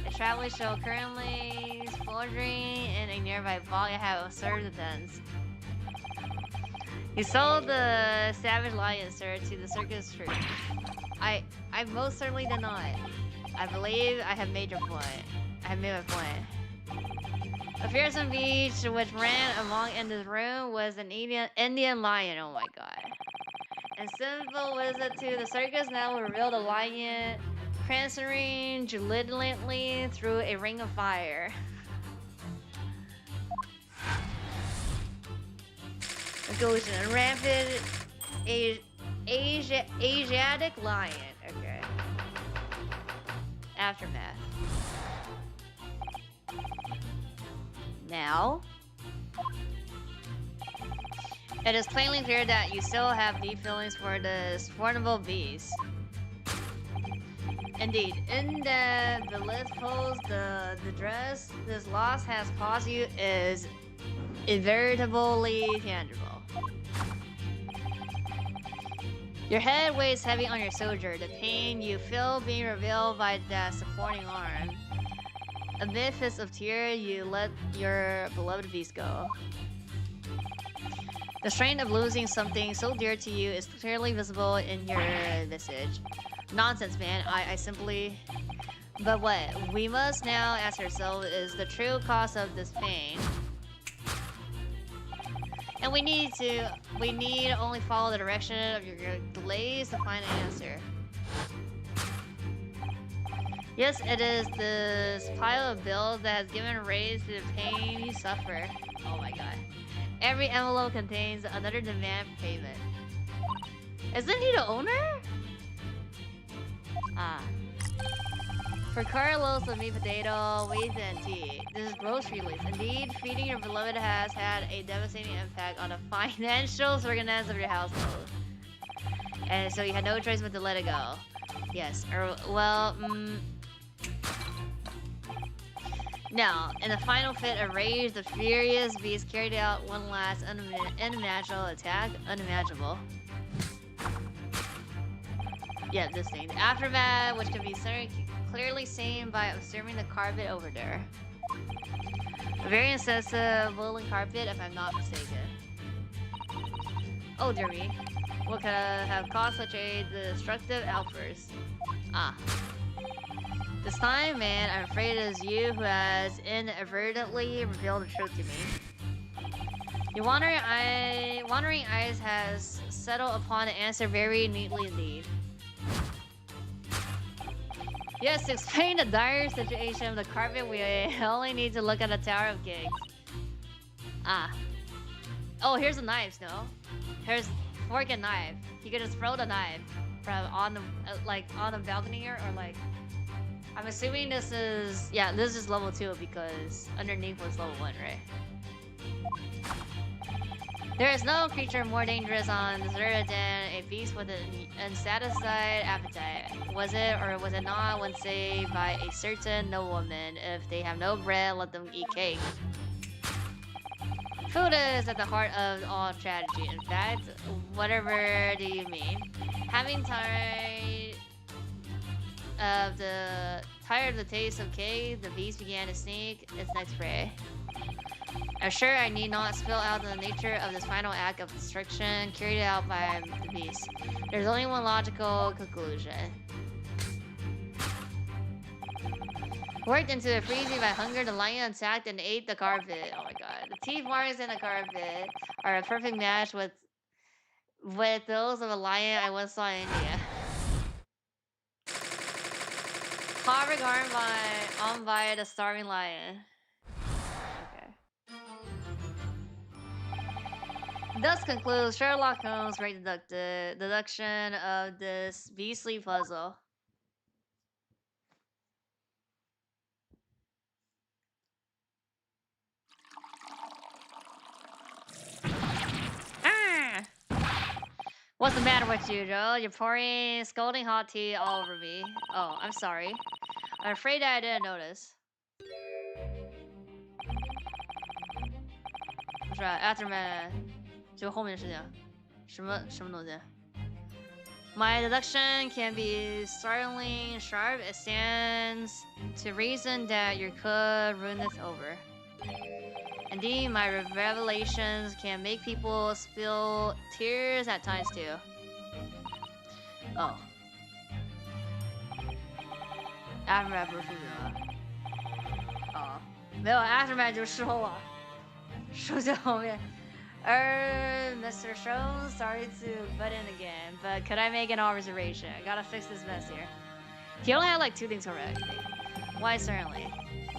A traveling show currently smoldering in a nearby vault. I have observed the dens. You sold the savage lion, sir, to the circus troupe. I most certainly did not. I believe I have made your point. I have made my point. A fearsome beast which ran among in this room was an Indian lion. Oh my god. And simple visit to the circus now will reveal the lion prancing jubilantly through a ring of fire. Conclusion: a rampant Asiatic lion. Okay. Aftermath. Now, it is plainly clear that you still have deep feelings for this formidable beast. Indeed, in the list posed, the dress this loss has caused you is inveritably tangible. Your head weighs heavy on your soldier, the pain you feel being revealed by that supporting arm. Amid fists of tears, you let your beloved beast go. The strain of losing something so dear to you is clearly visible in your visage. Nonsense, man. I simply... But what we must now ask ourselves is the true cause of this pain. And we need only follow the direction of your gaze to find an answer. Yes, it is this pile of bills that has given rise to the pain you suffer. Oh my god. Every envelope contains another demand for payment. Isn't he the owner? Ah. For carloads of meat, potato, wheat, and tea. This is grocery list. Indeed, feeding your beloved has had a devastating impact on the financial circumstances of your household. And so you had no choice but to let it go. Yes, Now, in the final fit of rage, the furious beast carried out one last unimaginable attack. Unimaginable. Yeah, this thing. The aftermath, which can be clearly seen by observing the carpet over there. A very incisive woolen carpet, if I'm not mistaken. Oh dear me. What could have caused such a destructive outburst? Ah. This time, man, I'm afraid it is you who has inadvertently revealed the truth to me. Your wandering eyes has settled upon the answer very neatly indeed. Yes, to explain the dire situation of the carpet, we only need to look at the Tower of Kings. Ah. Oh, here's the knives, no? Here's fork and knife. You could just throw the knife from on the on the balcony here, or like. I'm assuming this is this is level 2 because underneath was level 1, right? There is no creature more dangerous on this earth than a beast with an unsatisfied appetite. Was it or was it not when saved by a certain nobleman? If they have no bread, let them eat cake. Food is at the heart of all tragedy. In fact, whatever do you mean? Having tired of the taste of cake, the beast began to sneak its next prey. I'm sure I need not spill out the nature of this final act of destruction carried out by the beast. There's only one logical conclusion. Worked into a frenzy by hunger, the lion attacked and ate the carpet. Oh my god. The teeth marks in the carpet are a perfect match with those of a lion I once saw in India. Carving arm by the starving lion. Okay. Thus concludes Sherlock Holmes' great deduction of this beastly puzzle. What's the matter with you, Joe? You're pouring scalding hot tea all over me. Oh, I'm sorry. I'm afraid I didn't notice.是吧 ？Aftermath 就后面的事情，什么东西 ？My deduction can be startlingly sharp. It stands to reason that you could ruin this over. Indeed, my revelations can make people spill tears at times too. Oh. Aftermath 不是哦，没有 Aftermath 就事后了，说在后面。Mr. Sholmes started to butt in again, but could I make an observation? I gotta fix this mess here. He only had like 2 things correct. Why, certainly.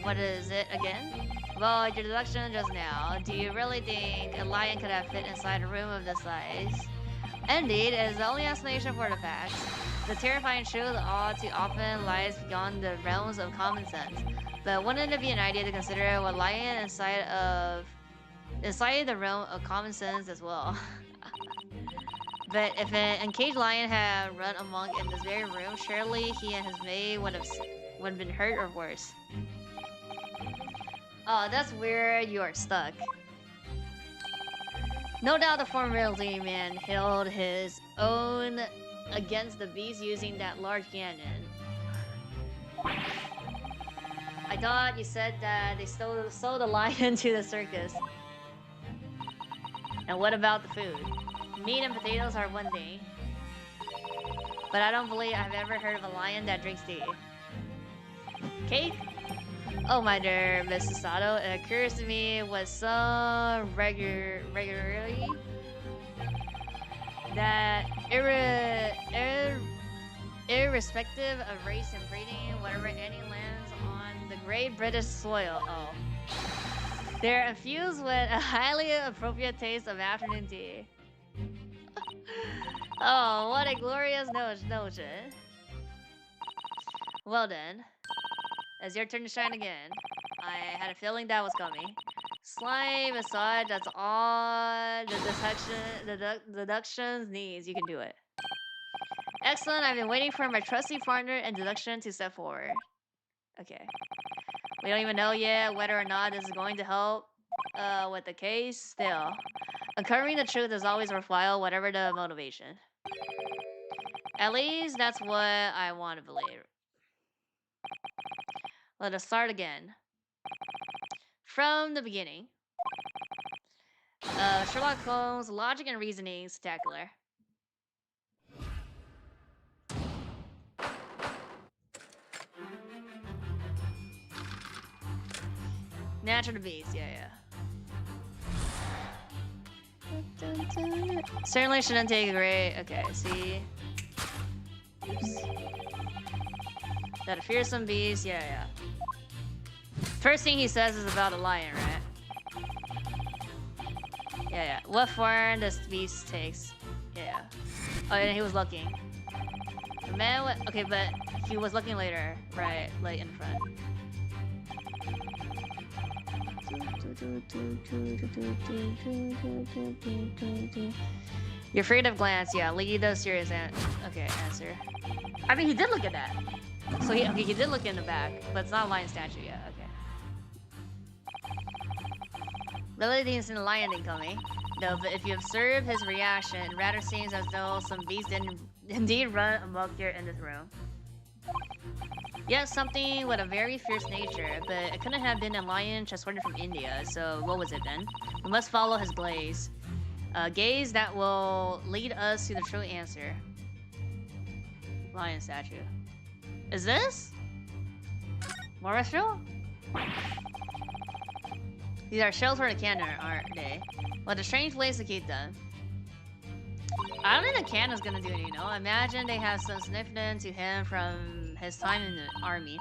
What is it again? Well, your deduction just now. Do you really think a lion could have fit inside a room of this size? Indeed, it is the only explanation for the facts. The terrifying truth all too often lies beyond the realms of common sense. But wouldn't it be an idea to consider what lion inside the realm of common sense as well? But if an encaged lion had run amok in this very room, surely he and his mate would have been hurt or worse. Oh, that's where you are stuck. No doubt the formality man held his own against the beast using that large cannon. I thought you said that they sold the lion to the circus. And what about the food? Meat and potatoes are one thing. But I don't believe I've ever heard of a lion that drinks tea. Cake? Oh my dear Mrs. Sato, it occurs to me with some regularity that irrespective of race and breeding, whatever any lands on the great British soil, they're infused with a highly appropriate taste of afternoon tea. Oh, what a glorious notion. Well then. It's your turn to shine again. I had a feeling that was coming. Slime aside, that's all the deductions needs. You can do it. Excellent, I've been waiting for my trusty partner in deduction to step forward. Okay. We don't even know yet whether or not this is going to help with the case. Still, uncovering the truth is always worthwhile, whatever the motivation. At least that's what I want to believe. Let us start again. From the beginning. Sherlock Holmes' logic and reasoning spectacular. Natural beast, yeah. Certainly shouldn't take a great. Okay, see. Oops. That a fearsome beast, yeah. First thing he says is about a lion, right? Yeah. What form this beast takes? Yeah. Oh, and he was looking. The man okay, but he was looking later, right? Like in front. Your afraid of glance, yeah. Lead the serious answer. I mean, he did look at that. So he did look in the back, but it's not a lion statue yet. Okay. Really didn't see the lion thing coming. No, but if you observe his reaction, it rather seems as though some beast didn't indeed run amok here in this room. Yes, something with a very fierce nature, but it couldn't have been a lion transported from India, so what was it then? We must follow his gaze. Gaze that will lead us to the true answer. Lion statue. Is this? Morrisville? These are shells for the cannon, aren't they? What a strange place to keep them. I don't think the cannon's gonna do it, you know? Imagine they have some significance to him from his time in the army.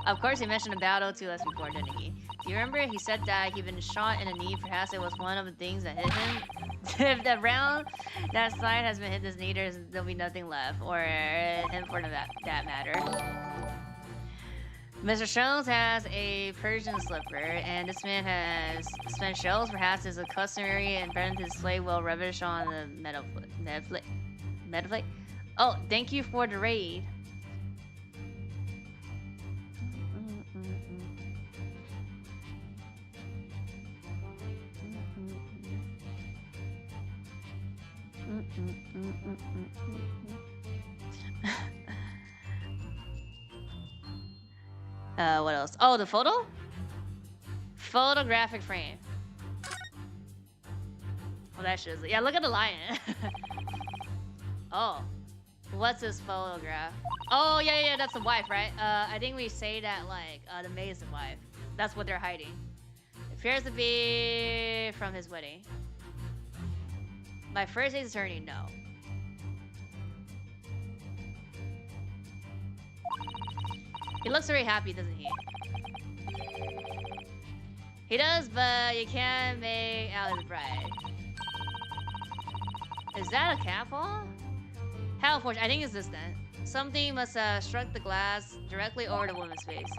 Of course, he mentioned a battle to us before, didn't he? Do you remember he said that he'd been shot in the knee? Perhaps it was one of the things that hit him? If the round that side has been hit this knee, there'll be nothing left. Or him for that matter. Mr. Sholmes has a Persian slipper, and this man has spent shells. Perhaps it's a customary and burned to display well rubbish on the metal plate. Oh, thank you for the raid. What else? Oh, the photo? Photographic frame. Oh, that shit is... Yeah, look at the lion. Oh. What's this photograph? Oh, yeah, that's the wife, right? I think we say that, like, the maid is the wife. That's what they're hiding. It appears to be from his wedding. My first aid attorney, no. He looks very happy, doesn't he? He does, but you can't make out his bride. Is that a cat paw? How unfortunate. I think it's this then. Something must have struck the glass directly over the woman's face.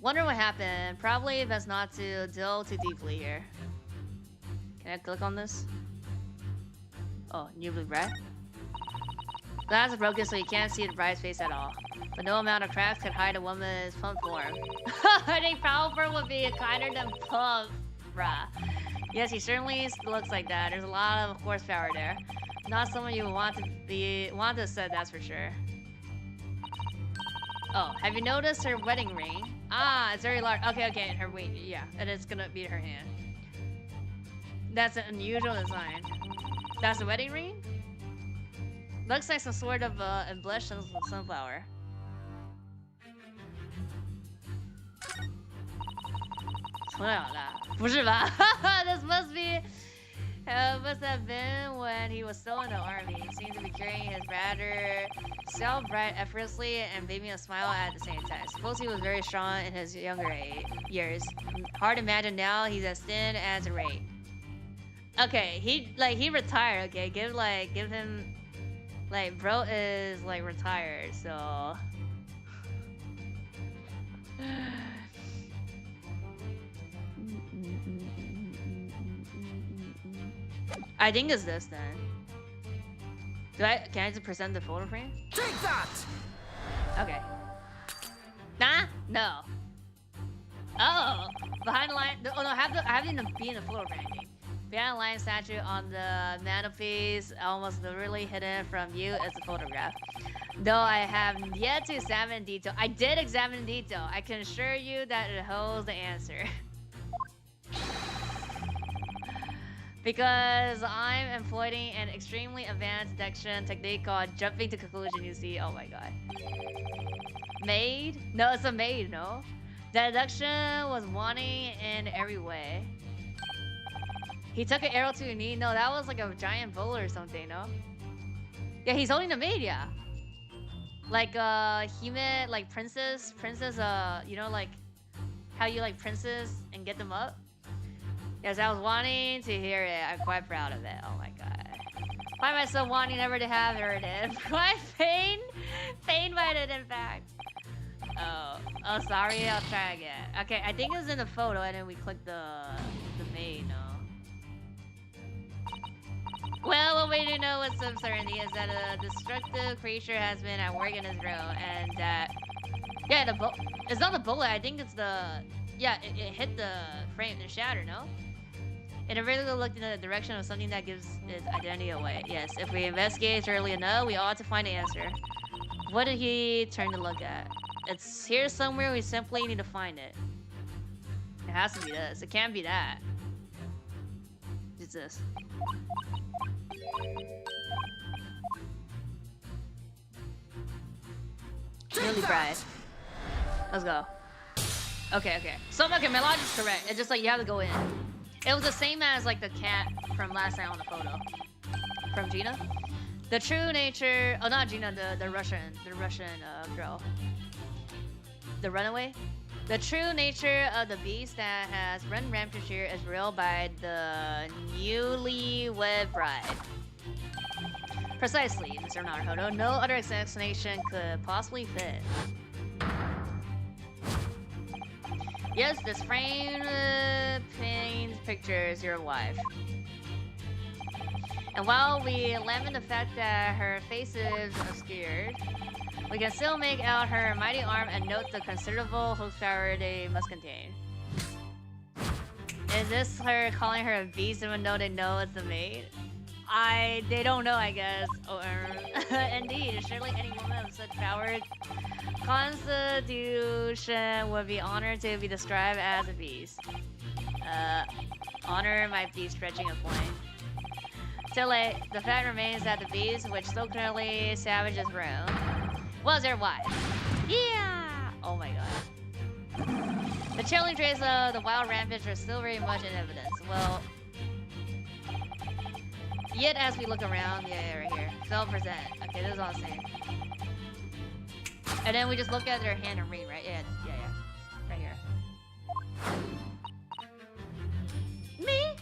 Wonder what happened. Probably best not to delve too deeply here. Can I click on this? Oh, new blue bride? Glass is broken so you can't see the bride's face at all. But no amount of cracks could hide a woman's plump form. I think Palper would be kinder than plump, bruh. Yes, he certainly looks like that. There's a lot of horsepower there. Not someone you want to set, that's for sure. Oh, have you noticed her wedding ring? Ah, it's very large. Okay, and her weight, yeah, and it's gonna be her hand. That's an unusual design. That's the wedding ring? Looks like some sort of embellished sunflower. This must have been when he was still in the army. He seemed to be carrying his rather self-bright effortlessly and made me a smile at the same time. Suppose he was very strong in his younger years. Hard to imagine now he's as thin as a rake. Okay, he retired. Okay, give him, like, bro is like retired, so. I think it's this then. Can I just present the photo frame? Take that! Okay. Nah? No. Oh! Behind the line. Oh no, I have to be in the photo frame. Behind the lion statue on the mantelpiece, almost literally hidden from you, is a photograph. Though I have yet to examine in detail. I did examine in detail. I can assure you that it holds the answer. Because I'm employing an extremely advanced deduction technique called jumping to conclusion, you see. Oh my god. Maid? No, it's a maid, no? The deduction was wanting in every way. He took an arrow to your knee? No, that was like a giant bullet or something, no? Yeah, he's holding the maid, yeah. Like, he meant like princess, you know, like how you like princes and get them up? Yes, I was wanting to hear it. I'm quite proud of it. Oh my god. Find myself wanting never to have heard it. Quite pained by it, in fact. Oh, sorry. I'll try again. Okay, I think it's in the photo, and then we click the maid. No. Well, what we do know with some certainty is that a destructive creature has been at work in this room, and that yeah, it's not the bullet. I think it's the it hit the frame and shattered. No. It really looked in the direction of something that gives its identity away. Yes, if we investigate early enough, we ought to find the answer. What did he turn to look at? It's here somewhere, we simply need to find it. It has to be this. It can't be that. It's this. Really bright. Let's go. Okay. So, okay, my logic's correct. It's just like you have to go in. It was the same as like the cat from last night on the photo. From Gina. The true nature. Oh, not Gina. The Russian girl. The runaway. The true nature of the beast that has run rampant here is revealed by the newlywed bride. Precisely, Mr. Naruhodo. No other explanation could possibly fit. Yes, this frame paints pictures your wife. And while we lament the fact that her face is obscured, we can still make out her mighty arm and note the considerable horsepower they must contain. Is this her calling her a beast even though they know it's a maid? They don't know, I guess. Indeed, surely any woman of such power constitution would be honored to be described as a beast. Honor might be stretching a point. Still late, the fact remains that the beast, which so clearly savages room, was their wife. Yeah! Oh my god. The chilling traces of the wild rampage are still very much in evidence. Well, yet as we look around, yeah, right here. 12%. Okay, this is all the same. And then we just look at their hand and ring, right? Yeah. Right here. Me?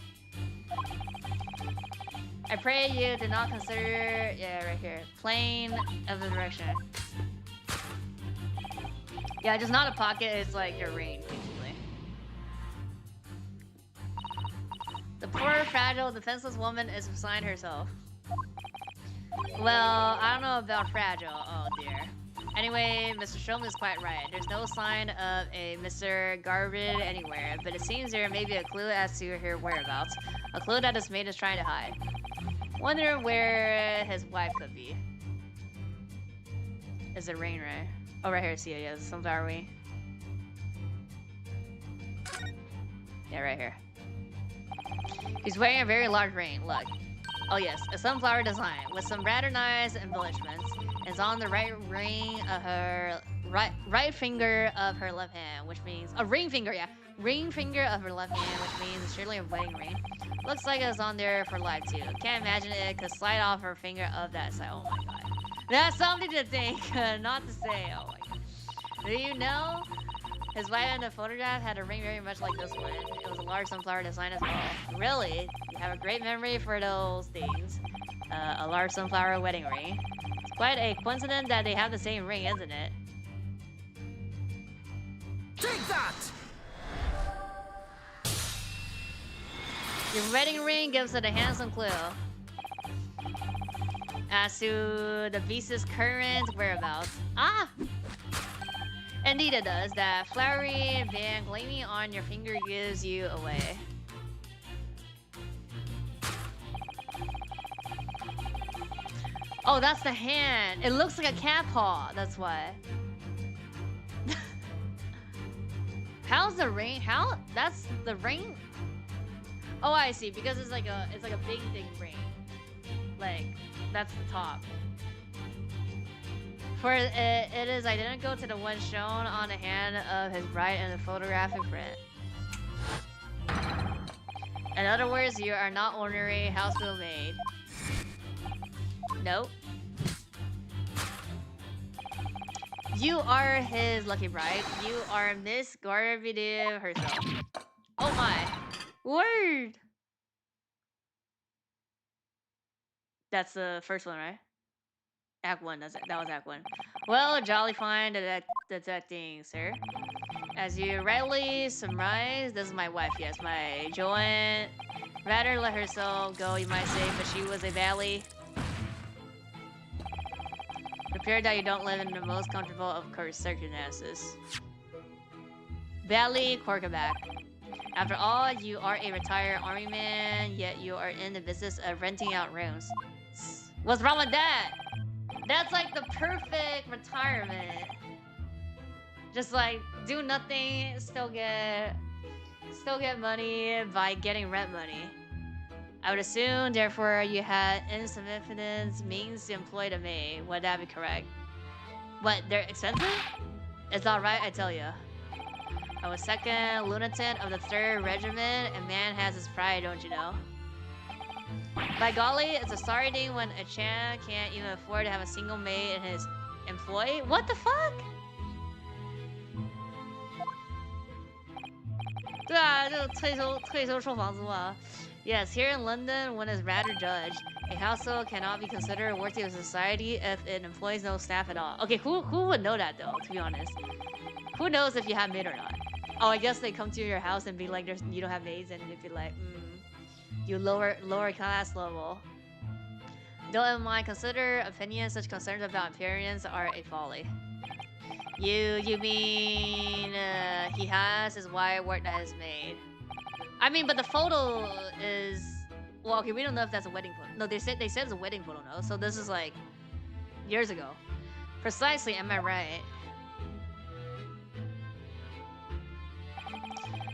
I pray you do not consider, yeah, right here, plane of the direction. Yeah, just not a pocket, it's like your ring, basically. The poor, fragile, defenseless woman is beside herself. Well, I don't know about fragile, oh dear. Anyway, Mr. Sholmes is quite right. There's no sign of a Mr. Garvin anywhere, but it seems there may be a clue as to her whereabouts. A clue that this maid is trying to hide. Wonder where his wife could be. Is it rain, right? Oh, right here, see it, yeah, the sunflower wing. Yeah, right here. He's wearing a very large ring, look. Oh yes, a sunflower design with some rather nice embellishments. Is on the right ring of her right finger of her left hand, which means a ring finger, yeah. Ring finger of her left hand, which means it's surely a wedding ring. Looks like it's on there for life too. Can't imagine it could slide off her finger of that side. Oh my god. That's something to think, not to say. Oh my god. Do you know? His wife in the photograph had a ring very much like this one. It was a large sunflower design as well. Really? You have a great memory for those things. A large sunflower wedding ring. It's quite a coincidence that they have the same ring, isn't it? Take that! Your wedding ring gives it a handsome clue as to the beast's current whereabouts. Ah! Indeed it does. That flowery band gleaming on your finger gives you away. Oh, that's the hand. It looks like a cat paw. That's why. How's the ring? How? That's the ring? Oh, I see. Because it's like a big ring. Like, that's the top. For it is identical to the one shown on the hand of his bride in the photographic print. In other words, you are not ordinary house-built maid. Nope. You are his lucky bride. You are Miss Garvin herself. Oh my. Word! That's the first one, right? Act 1, that was Act 1. Well, jolly fine detecting, sir. As you rightly surmise, this is my wife, yes, my Joanne. Rather let herself go, you might say, but she was a valley. Prepare that you don't live in the most comfortable of circumstances. Valley Corkaback. After all, you are a retired army man, yet you are in the business of renting out rooms. What's wrong with that? That's like the perfect retirement. Just like do nothing, still get money by getting rent money. I would assume, therefore, you had insufficient means to employ the maid. Would that be correct? What, they're expensive? It's alright, I tell you. I was 2nd Lieutenant of the 3rd Regiment, and man has his pride, don't you know? By golly, it's a sorry thing when a Chan can't even afford to have a single maid in his employ. What the fuck? 对啊，就退休收房租啊。Yes, here in London, one is rather judged. A household cannot be considered worthy of society if it employs no staff at all. Okay, who would know that though? To be honest, who knows if you have maid or not? Oh, I guess they come to your house and be like, you don't have maids," and they'd be like, you lower class level. Though in my consider opinion, such concerns about appearance are a folly. You mean he has his wife work at his maid? I mean, but the photo is well, okay. We don't know if that's a wedding photo. No, they said it's a wedding photo. No, so this is like years ago. Precisely, am I right?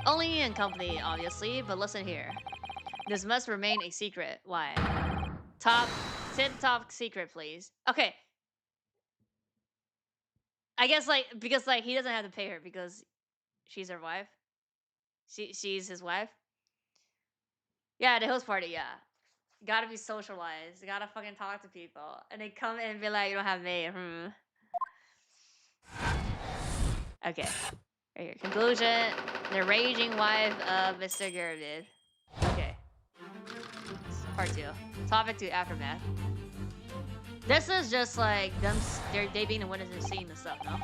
Only in company, obviously. But listen here, this must remain a secret. Why? Top secret, please. Okay. I guess because he doesn't have to pay her because she's her wife. She's his wife. Yeah, the host party. Yeah, gotta be socialized. You gotta fucking talk to people, and they come and be like, "You don't have maid." Okay. Right here. Conclusion: the raging wife of Mr. Geravid. Okay. Part 2. Topic 2: aftermath. This is just like them. They being the witness and seeing the stuff, no?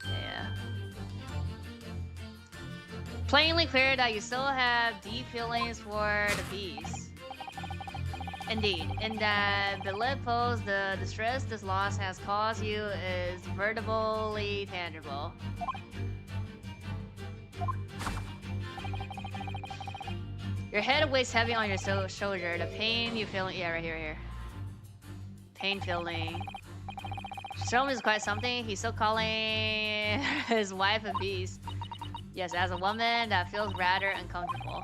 Yeah. Plainly clear that you still have deep feelings for the beast. Indeed, in that Billet pose, the distress this loss has caused you is vertibly tangible. Your head weighs heavy on your shoulder. The pain you feel, yeah, right here. Pain feeling. Sholmes is quite something. He's still calling his wife a beast. Yes, as a woman, that feels rather uncomfortable.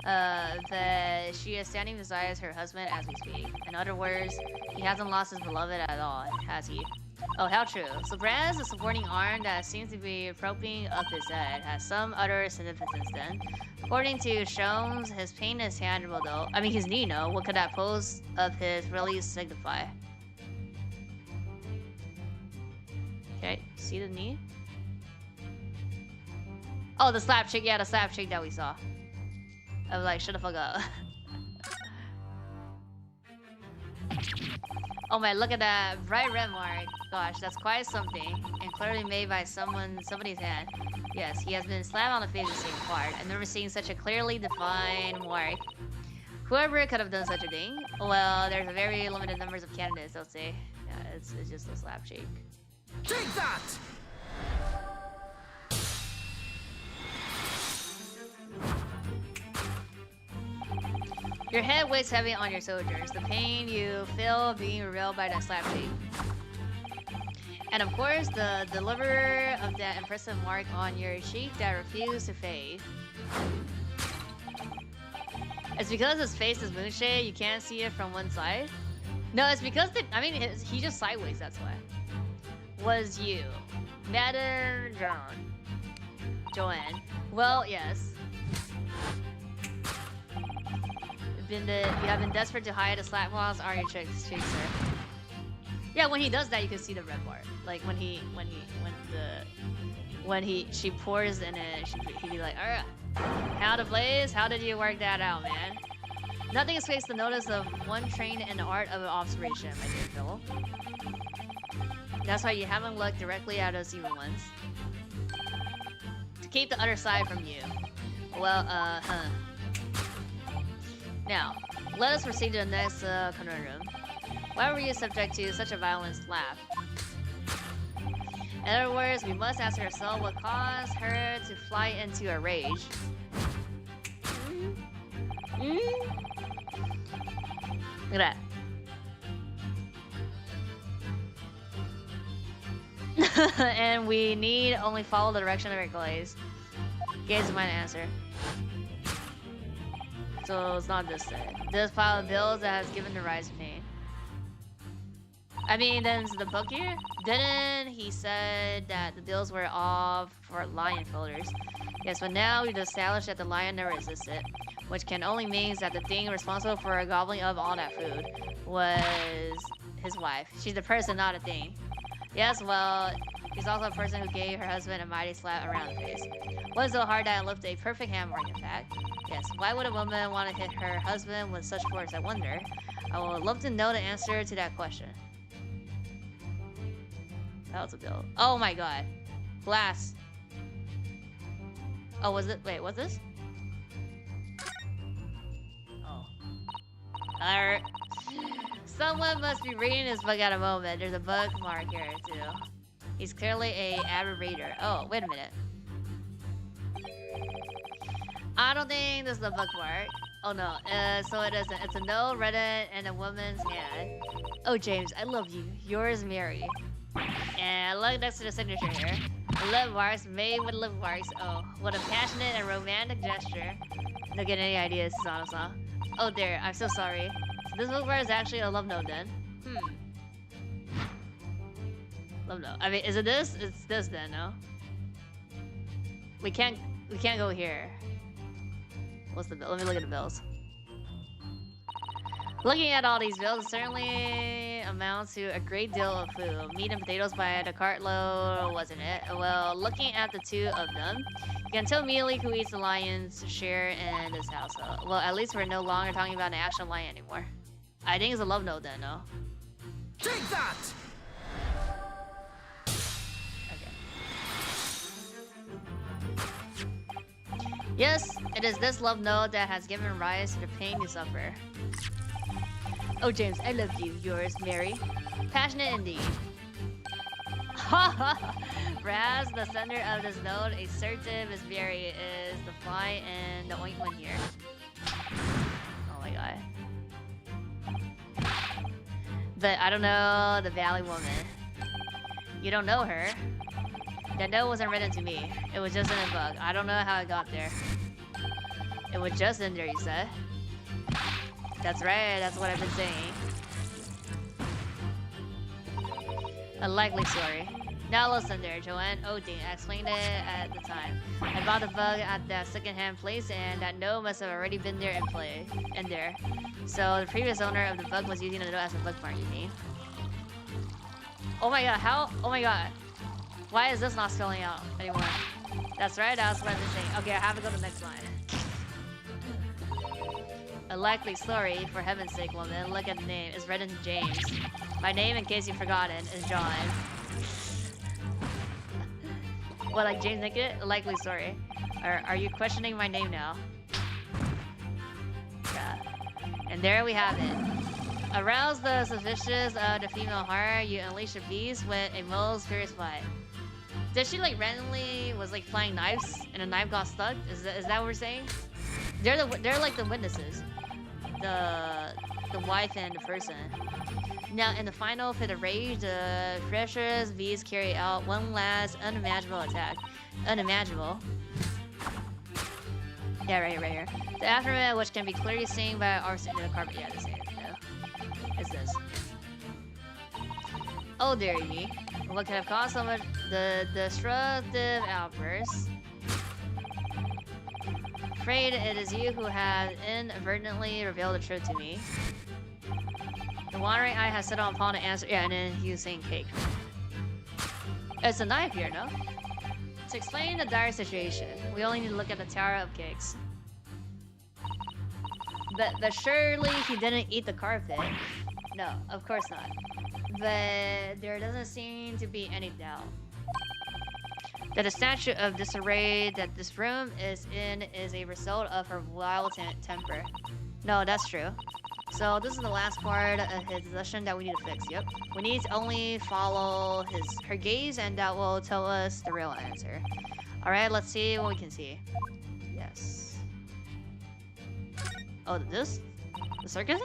That she is standing beside her husband as we speak. In other words, he hasn't lost his beloved at all, has he? Oh, how true. So perhaps the supporting arm that seems to be propping up his head has some other significance then. According to Sholmes, his pain is tangible though. I mean, his knee, no? What could that pose of his really signify? Okay, see the knee? Oh, the slap chick. Yeah, the slap chick that we saw. I was like, shut the fuck up. Oh man, look at that bright red mark. Gosh, that's quite something. And clearly made by somebody's hand. Yes, he has been slapped on the face the same part. I've never seen such a clearly defined mark. Whoever could have done such a thing? Well, there's a very limited numbers of candidates, I'll say. Yeah, it's just a slap cheek. Take that! Your head weighs heavy on your shoulders. The pain you feel being revealed by that slap cheek. And of course, the deliverer of that impressive mark on your cheek that refused to fade. It's because his face is moonshade, you can't see it from one side. No, it's because he's just sideways, that's why. Was you. Madam Joanne. Well, yes. You have been desperate to hide the slap walls on your cheeks, sir. Yeah, when he does that, you can see the red bar. Like when she pours in it, he'd be like, alright. How to blaze? How did you work that out, man? Nothing escapes the notice of one trained in the art of observation, my dear fellow. That's why you haven't looked directly at us evil ones. To keep the other side from you. Well, Now, let us proceed to the next conundrum. Why were you subject to such a violent slap? In other words, we must ask ourselves what caused her to fly into a rage. Look at that. And we need only follow the direction of her glaze. Gaze to find an answer. So it's not this thing. This pile of bills that has given the rise to pain. I mean, then the book here? Didn't he said that the bills were off for lion folders? Yes, but now we've established that the lion never existed, which can only means that the thing responsible for gobbling up all that food was his wife. She's the person, not a thing. Yes, well, she's also a person who gave her husband a mighty slap around the face. Was so hard that it left a perfect handmark, in fact. Yes, why would a woman want to hit her husband with such force, I wonder? I would love to know the answer to that question. That was a bill. Oh my god. Glass. Oh, was it? Wait, what's this? Oh. Alright. Someone must be reading this book at a moment. There's a bookmark here, too. He's clearly a avid reader. Oh, wait a minute. I don't think this is a bookmark. Oh no, so it isn't. It's a note written in a woman's hand. Oh, James, I love you. Yours, Mary. And look next to the signature here. Lip marks made with lip marks. Oh, what a passionate and romantic gesture. Don't get any ideas, Susano-san. Oh there, I'm so sorry. So this bookmark is actually a love note then. Love note. I mean, is it this? It's this then, no? We can't go here. What's the bill? Let me look at the bills. Looking at all these bills, it certainly amounts to a great deal of food. Meat and potatoes by the cartload, wasn't it? Well, looking at the two of them, you can tell immediately who eats the lion's share in this household. Well, at least we're no longer talking about an actual lion anymore. I think it's a love note then, no? Take that! Yes, it is this love note that has given rise to the pain you suffer. Oh, James, I love you. Yours, Mary. Passionate indeed. Perhaps the sender of this note, assertive as Mary, is the fly in the ointment here. Oh my god. But I don't know the Valley woman. You don't know her. That note wasn't written to me. It was just in a book. I don't know how it got there. It was just in there, you said? That's right, that's what I've been saying. A likely story. Now listen there, Joanne Odin. I explained it at the time. I bought the book at that second-hand place, and that note must have already been there in there. So the previous owner of the book was using the note as a bookmark, you mean? Oh my god, how? Oh my god. Why is this not spelling out anymore? That's right, that's what I've been saying. Okay, I have to go to the next line. A likely story, for heaven's sake, woman. Look at the name. It's written James. My name, in case you've forgotten, is John. What, like James Nickett? A likely story. Are you questioning my name now? Yeah. And there we have it. Arouse the suspicions of the female heart, you unleash a beast with a most furious fight. Did she like randomly was like flying knives and a knife got stuck? Is that what we're saying? They're like the witnesses. The wife and the person. Now in the final fit of rage, the treacherous beast carry out one last unimaginable attack. Unimaginable. Yeah, right here. The aftermath, which can be clearly seen by arson in the carpet. Yeah, the same. Is this? Oh, there you be. What could have caused so much the destructive outburst? Afraid it is you who have inadvertently revealed the truth to me. The wandering eye has settled upon the answer. Yeah, and then he was saying cake. It's a knife here, no? To explain the dire situation, we only need to look at the Tower of Cakes. But surely he didn't eat the carpet. No, of course not. But there doesn't seem to be any doubt that the statue of disarray that this room is in is a result of her wild temper. No, that's true. So this is the last part of his possession that we need to fix. Yep. We need to only follow her gaze, and that will tell us the real answer. All right, let's see what we can see. Yes. Oh, this? The circus?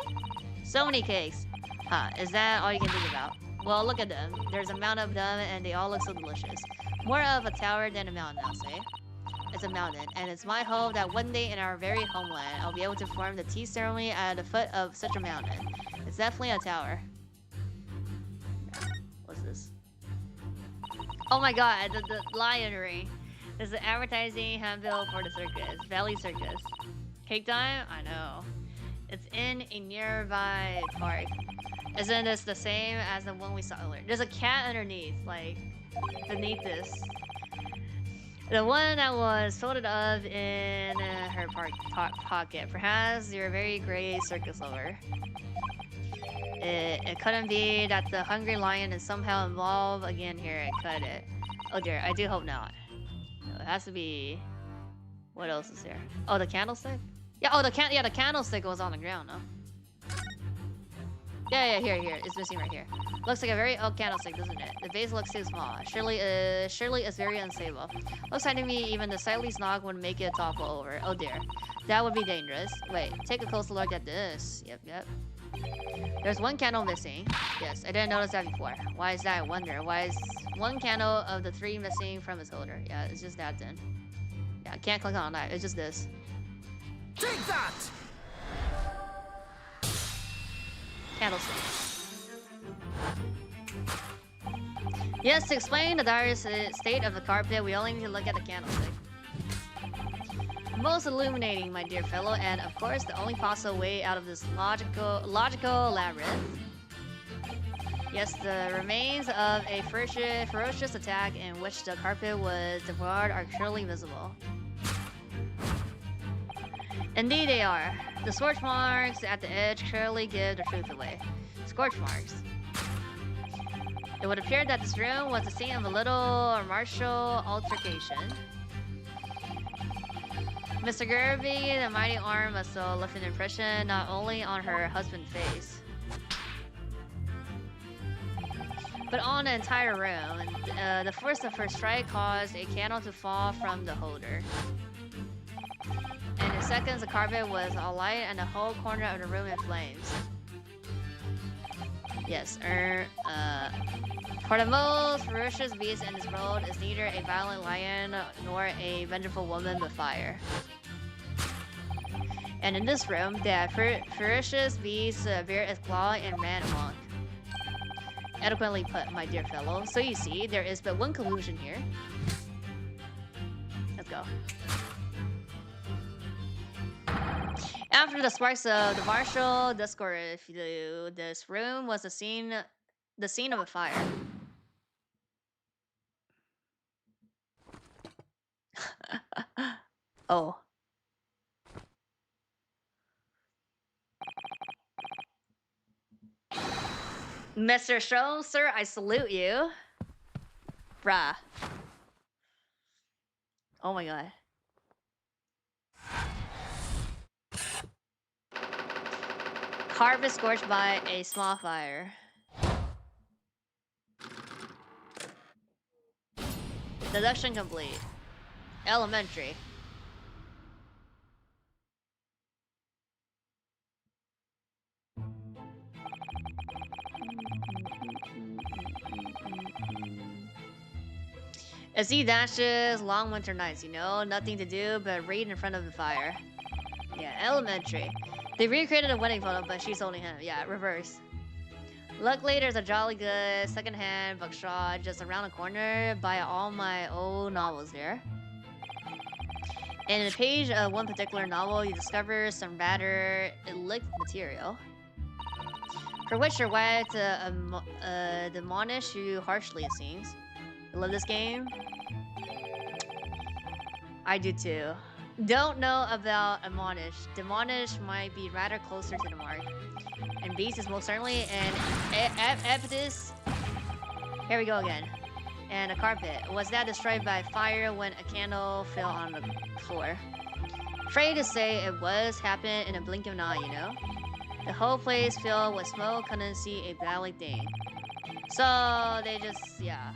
So many cakes. Huh, is that all you can think about? Well, look at them. There's a mountain of them, and they all look so delicious. More of a tower than a mountain, I'll say. It's a mountain, and it's my hope that one day in our very homeland, I'll be able to perform the tea ceremony at the foot of such a mountain. It's definitely a tower. What's this? Oh my god, the lion ring. This is an advertising handbill for the circus. Valley Circus. Cake time? I know. It's in a nearby park. Isn't this the same as the one we saw earlier? There's a cat underneath, like, beneath this. The one that was folded up in her pocket. Perhaps you're a very great circus lover. It couldn't be that the hungry lion is somehow involved again here. It cut it. Oh dear, I do hope not. No, it has to be... What else is there? Oh, the candlestick? Yeah, oh, the candlestick was on the ground, no? Yeah, here. It's missing right here. Looks like a very old candlestick, doesn't it? The base looks too small. Surely it's very unstable. Looks like to me even the slightest knock would make it topple over. Oh dear. That would be dangerous. Wait, take a closer look at this. Yep. There's one candle missing. Yes, I didn't notice that before. Why is that, I wonder? Why is one candle of the 3 missing from its holder? Yeah, it's just that then. Yeah, I can't click on that. It's just this. Take that! Candlestick. Yes, to explain the dire state of the carpet, we only need to look at the candlestick. Most illuminating, my dear fellow, and of course the only possible way out of this logical labyrinth. Yes, the remains of a ferocious attack in which the carpet was devoured are clearly visible. Indeed they are. The scorch marks at the edge clearly give the truth away. Scorch marks. It would appear that this room was the scene of a little martial altercation. Mr. Gerby, the mighty arm must have left an impression not only on her husband's face, but on the entire room. The force of her strike caused a candle to fall from the holder. And in seconds, the carpet was alight and the whole corner of the room in flames. Yes, for the most ferocious beast in this world is neither a violent lion nor a vengeful woman but fire. And in this room, the ferocious beast bared its claw and ran amok. Eloquently put, my dear fellow. So you see, there is but one conclusion here. Let's go. After the sparks of the martial discord, this room was the scene of a fire. Oh. Mr. Sholmes, sir, I salute you. Bruh. Oh my god. Carpet scorched by a small fire. Deduction complete. Elementary. As he dashes, long winter nights, you know, nothing to do but read in front of the fire. Yeah, elementary. They recreated a wedding photo, but she's holding him. Yeah, reverse. Luckily, there's a jolly good secondhand bookshop just around the corner. Buy all my old novels there. And in a page of one particular novel, you discover some rather illicit material, for which your wife admonish you harshly, it seems. You love this game? I do too. Don't know about admonish. Demonish might be rather closer to the mark. And beast is most certainly an epidus. Here we go again. And a carpet. Was that destroyed by fire when a candle fell on the floor? Afraid to say it was happened in a blink of an eye, you know? The whole place filled with smoke, couldn't see a badly thing. So they just, yeah.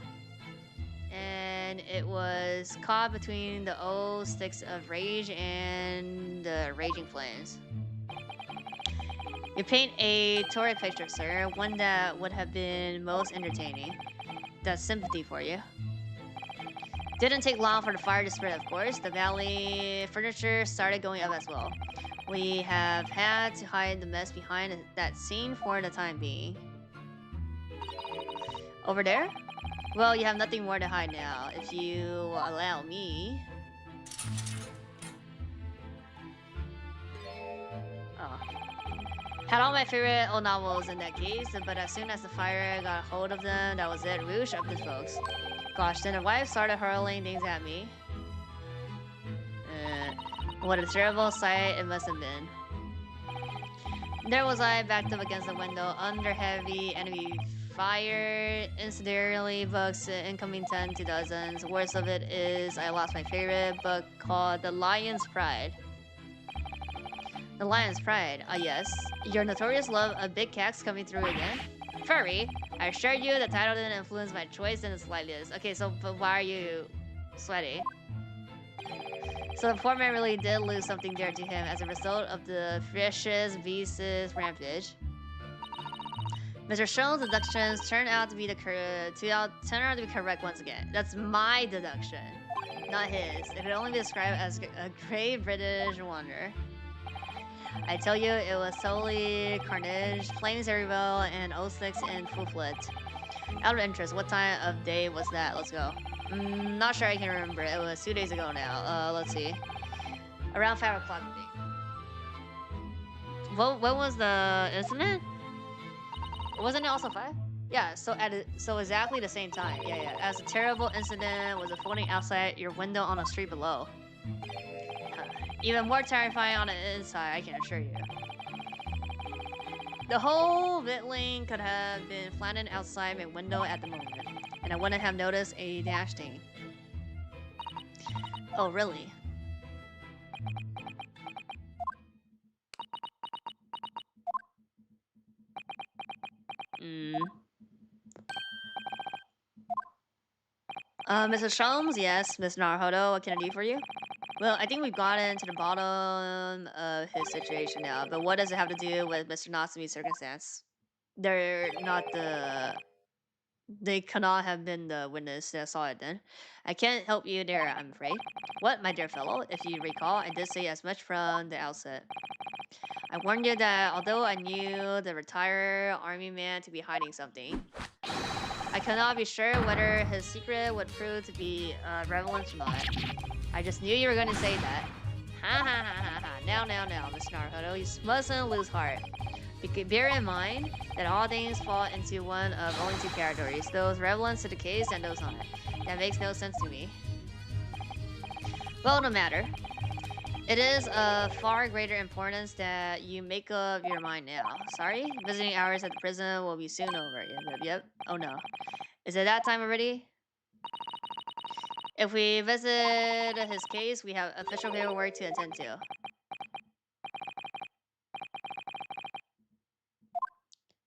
And it was caught between the old sticks of rage and the raging flames. You paint a torrid picture, sir, one that would have been most entertaining. That's sympathy for you. Didn't take long for the fire to spread, of course. The valley furniture started going up as well. We have had to hide the mess behind that scene for the time being. Over there? Well, you have nothing more to hide now, if you allow me. Oh. Had all my favorite old novels in that case, but as soon as the fire got a hold of them, that was it. Rouge up the folks. Gosh, then the wife started hurling things at me. What a terrible sight it must have been. There was I, backed up against the window, under heavy enemy fire, incendiary bugs, incoming 10 to dozens. Worst of it is I lost my favorite book called The Lion's Pride. The Lion's Pride, yes. Your notorious love of big cats coming through again? Furry, I assure you the title didn't influence my choice in the slightest. Okay, so but why are you sweaty? So the poor man really did lose something dear to him as a result of the vicious beast's rampage. Mr. Sholmes' deductions turned out to be correct once again. That's my deduction, not his. It could only be described as a great British wonder. I tell you, it was solely carnage, flames everywhere, and O6 in full flit. Out of interest, what time of day was that? Let's go. Not sure I can remember. It was 2 days ago now. Let's see. Around 5 o'clock, I think. What was the incident? Wasn't it also 5? Yeah, so exactly the same time. Yeah. As a terrible incident was floating outside your window on the street below. Even more terrifying on the inside, I can assure you. The whole Vitling could have been flattened outside my window at the moment, and I wouldn't have noticed a dash thing. Oh, really? Mrs. Sholmes? Yes, Miss Naruhodo, what can I do for you? Well, I think we've gotten to the bottom of his situation now, but what does it have to do with Mr. Natsume's circumstance? They're not the... They cannot have been the witness that saw it then. I can't help you there, I'm afraid. What, my dear fellow? If you recall, I did say as much from the outset. I warned you that although I knew the retired army man to be hiding something, I cannot be sure whether his secret would prove to be relevant or not. I just knew you were going to say that. Ha ha ha ha ha. Now, Miss Naruhodo, you mustn't lose heart. Bear in mind that all things fall into one of only two categories, those relevant to the case and those not. That makes no sense to me. Well, no matter. It is of far greater importance that you make up your mind now. Sorry? Visiting hours at the prison will be soon over. Yep. Oh no. Is it that time already? If we visit his case, we have official paperwork to attend to.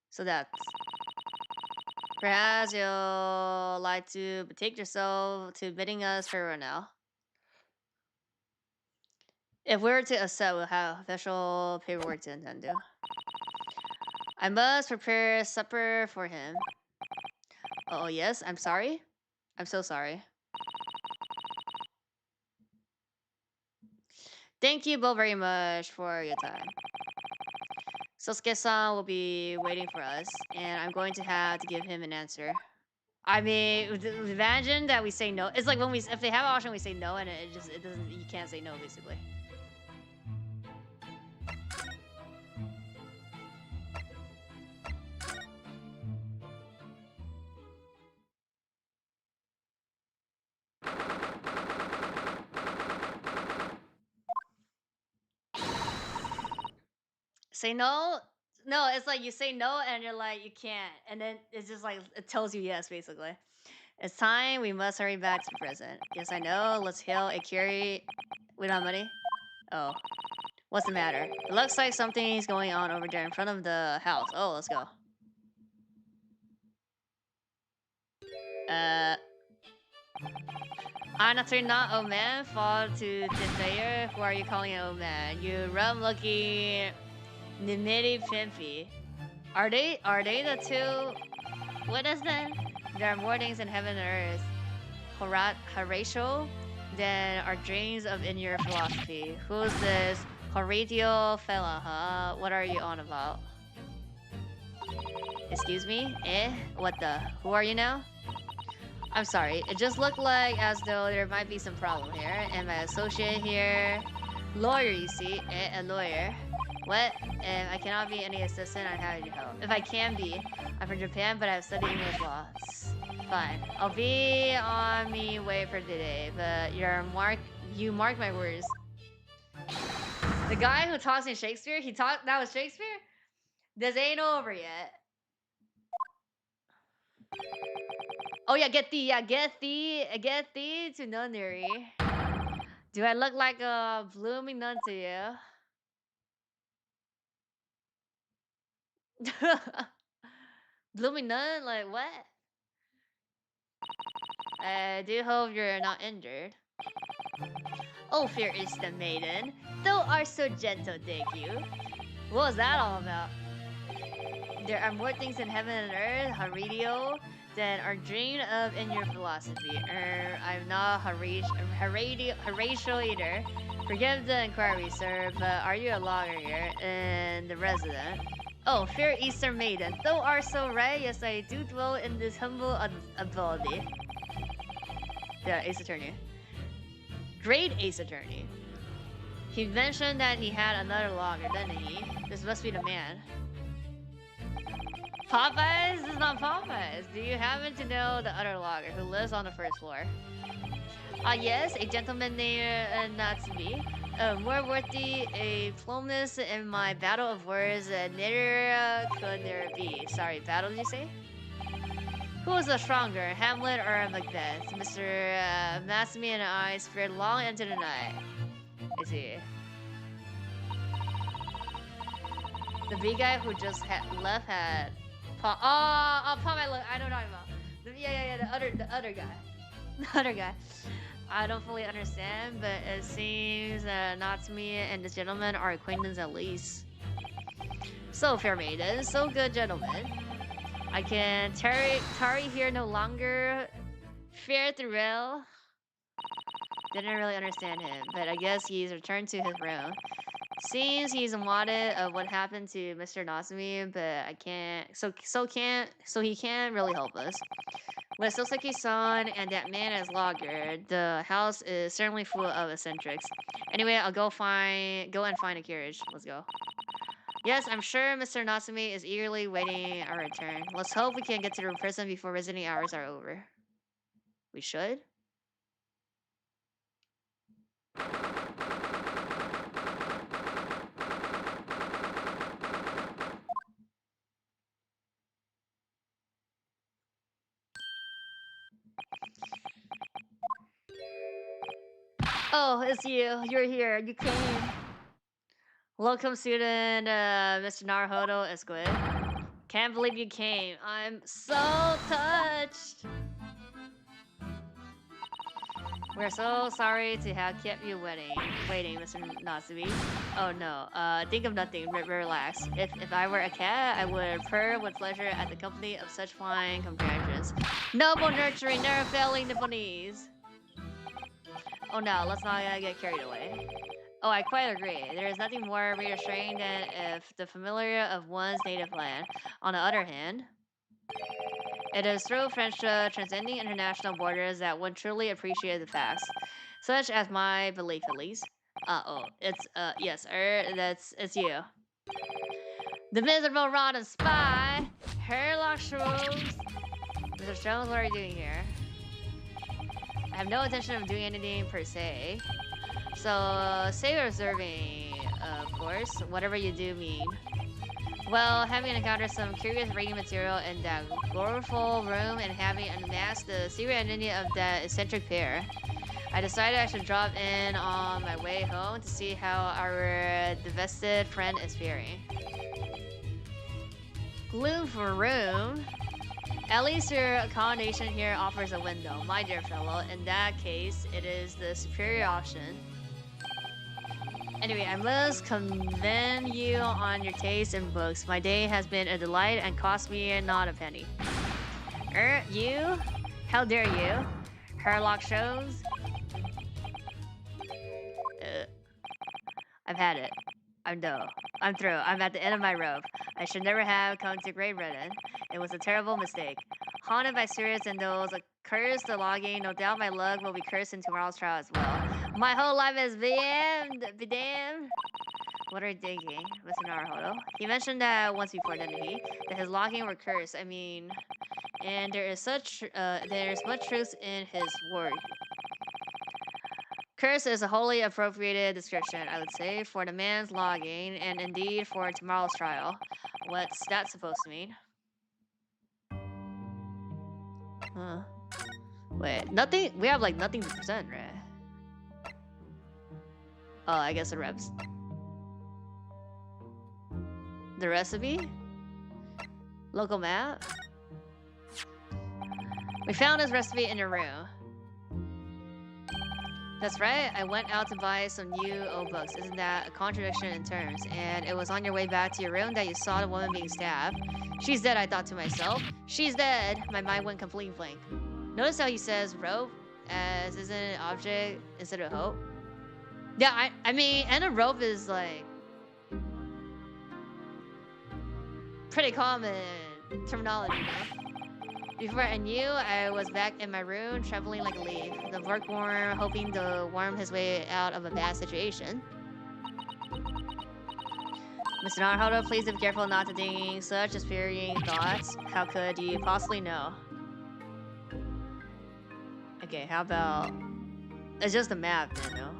So that's... Perhaps you'll like to betake yourself to bidding us farewell now. If we were to accept, we'll have official paperwork to attend to. I must prepare supper for him. Oh yes, I'm sorry? I'm so sorry. Thank you both very much for your time. Sosuke-san will be waiting for us, and I'm going to have to give him an answer. I mean, imagine that we say no. It's like when if they have an option, we say no, and it doesn't. You can't say no, basically. Say no? No, it's like you say no and you're like, you can't. And then it's just like, it tells you yes, basically. It's time, we must hurry back to the present. Yes, I know, let's hail a curry. We don't have money? Oh. What's the matter? It looks like something's going on over there in front of the house. Oh, let's go. Honestly, not old man. Fall to Tindayer. Who are you calling an old man? You rum-looking... Nimiti Pimpy. Are they the two? What is that? There are more things in heaven and earth. Horatio than our dreams of in your philosophy. Who's this Horatio fella, huh? What are you on about? Excuse me? Eh? What the? Who are you now? I'm sorry. It just looked like as though there might be some problem here. And my associate here, lawyer, you see, a lawyer. What? I cannot be any assistant on how to help. If I can be, I'm from Japan, but I've studied English law. Fine. I'll be on me way for today, but you mark my words. The guy who talks in Shakespeare, that was Shakespeare? This ain't over yet. Oh yeah, get thee to nunnery. Do I look like a blooming nun to you? Blooming nun? Like what? I do hope you're not injured. Oh, fair is the maiden. Thou art so gentle, thank you. What was that all about? There are more things in heaven and earth, Haridio, than are dreamed of in your philosophy. I'm not Horatio either. Forgive the inquiry, sir, but are you a lawyer here? And the resident? Oh, fair Eastern maiden, thou art so right. Yes, I do dwell in this humble ability. The Ace Attorney. Great Ace Attorney. He mentioned that he had another logger, didn't he? This must be the man. Popeyes? This is not Popeyes. Do you happen to know the other logger who lives on the first floor? Yes, a gentleman named Natsume. More worthy a plumbness in my battle of words, neither could there be. Sorry, battle, did you say? Who was the stronger, Hamlet or Macbeth? Mr. Natsume and I fared long into the night. I see. The big guy who just left had... Paul, I know what I'm talking about. Yeah, the other guy. The other guy. I don't fully understand, but it seems Natsume and this gentleman are acquaintances at least. So, fair maiden, so good gentlemen. I can tarry here no longer. Fair thrill. Didn't really understand him, but I guess he's returned to his room. Seems he's wanted of what happened to Mr. Natsume, but I can't. So he can't really help us. With Soseki-san and that man as logger, the house is certainly full of eccentrics. Anyway, I'll go and find a carriage. Let's go. Yes, I'm sure Mr. Natsume is eagerly waiting our return. Let's hope we can get to the prison before visiting hours are over. We should? Oh, it's you. You're here. You came. Welcome, student Mr. Naruhodo is good. Can't believe you came. I'm so touched. We're so sorry to have kept you waiting, Mr. Natsume. Oh no, think of nothing, relax. If I were a cat, I would purr with pleasure at the company of such fine companions. Noble nurturing, never failing Nipponese. Oh no, let's not get carried away. Oh, I quite agree. There is nothing more reassuring than if the familiar of one's native land. On the other hand, it is through friendship transcending international borders that one truly appreciates the facts, such as my belief at least. Yes, it's you. The miserable rotten spy, Herlock Sholmes. Mr. Sholmes, what are you doing here? I have no intention of doing anything per se. So, say you're observing, of course, whatever you do mean. Well, having encountered some curious reading material in that gloriful room and having unmasked the secret identity of that eccentric pair, I decided I should drop in on my way home to see how our divested friend is faring. Gloom for room? At least your accommodation here offers a window, my dear fellow. In that case, it is the superior option. Anyway, I must commend you on your taste in books. My day has been a delight and cost me not a penny. You? How dare you? Herlock Sholmes? I've had it. I'm done. I'm through. I'm at the end of my rope. I should never have come to Great Britain. It was a terrible mistake. Haunted by spirits and those cursed the logging, no doubt my luck will be cursed in tomorrow's trial as well. My whole life is be damned. What are you thinking, Mr. Naruhodo? He mentioned that once before, didn't he? That his logging were cursed. I mean, and there's much truth in his word. Curse is a wholly appropriated description, I would say, for the man's logging, and indeed for tomorrow's trial. What's that supposed to mean? Huh. Wait, nothing? We have like nothing to present, right? Oh, I guess the reps. The recipe? Local map? We found this recipe in your room. That's right, I went out to buy some new old books. Isn't that a contradiction in terms? And it was on your way back to your room that you saw the woman being stabbed. She's dead, I thought to myself. She's dead. My mind went completely blank. Notice how he says rope as isn't an object instead of hope? Yeah, I mean, and a rope is like pretty common terminology, you know? Before I knew, I was back in my room, trembling like a leaf. The bookworm hoping to worm his way out of a bad situation. Mr. Naruhodo, please be careful not to think such despairing thoughts. How could you possibly know? Okay, how about... It's just a map, you know?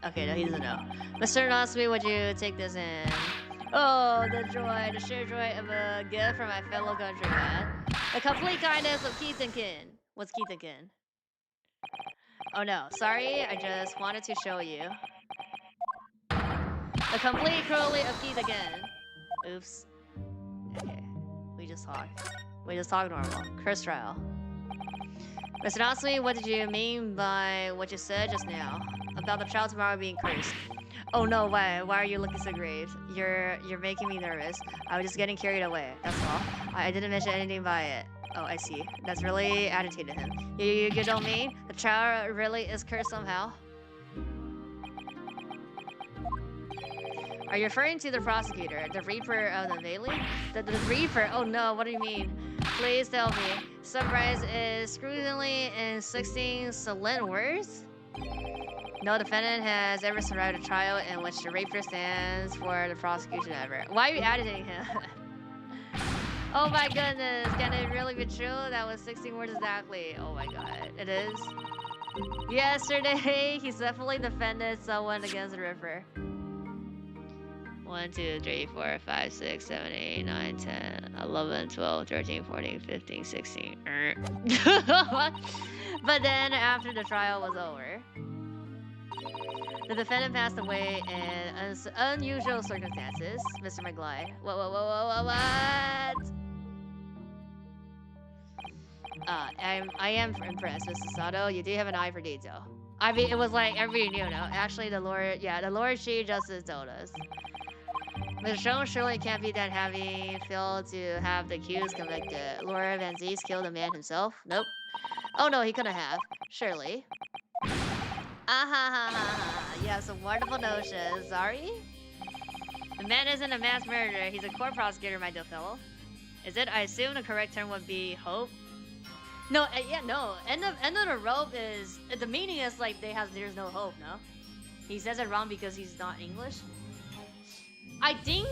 Okay, no, he doesn't know. Mr. Natsume, would you take this in? Oh, the joy, the sheer joy of a gift from my fellow countrymen. The complete kindness of Keatonkin. What's Keatonkin? Oh no, sorry, I just wanted to show you. The complete cruelty of Keatonkin. Oops. Okay, we just talked. We just talked normal. Curse trial. Mr. Natsume, what did you mean by what you said just now? About the trial tomorrow being cursed? Oh no, why are you looking so grave? You're making me nervous. I was just getting carried away, that's all. I didn't mention anything by it. Oh, I see. That's really agitated him. You don't mean? The trial really is cursed somehow? Are you referring to the prosecutor? The Reaper of the Valley? The Reaper? Oh no, what do you mean? Please tell me. Sunrise is scrutiny in 16 solemn words? No defendant has ever survived a trial in which the Reaper stands for the prosecution ever. Why are you agitating him? Oh my goodness, can it really be true? That was 16 words exactly. Oh my god, it is? Yesterday, he definitely defended someone against the Reaper. 1, 2, 3, 4, 5, 6, 7, 8, 9, 10, 11, 12, 13, 14, 15, 16. But then, after the trial was over, the defendant passed away in unusual circumstances. Mr. McGlide. What? I am impressed, Mr. Sato. You do have an eye for detail. I mean, it was like everybody knew, no? Actually, the Lord Chief Justice told us. Mr. Sholmes surely can't be that happy failed to have the accused convicted. Lord Van Zees killed the man himself? Nope. Oh no, he couldn't have. Surely. You have some wonderful notions. Sorry? The man isn't a mass murderer. He's a court prosecutor, my dear fellow. Is it? I assume the correct term would be hope. No, yeah, no. End of the rope is... The meaning is like there's no hope, no? He says it wrong because he's not English. I think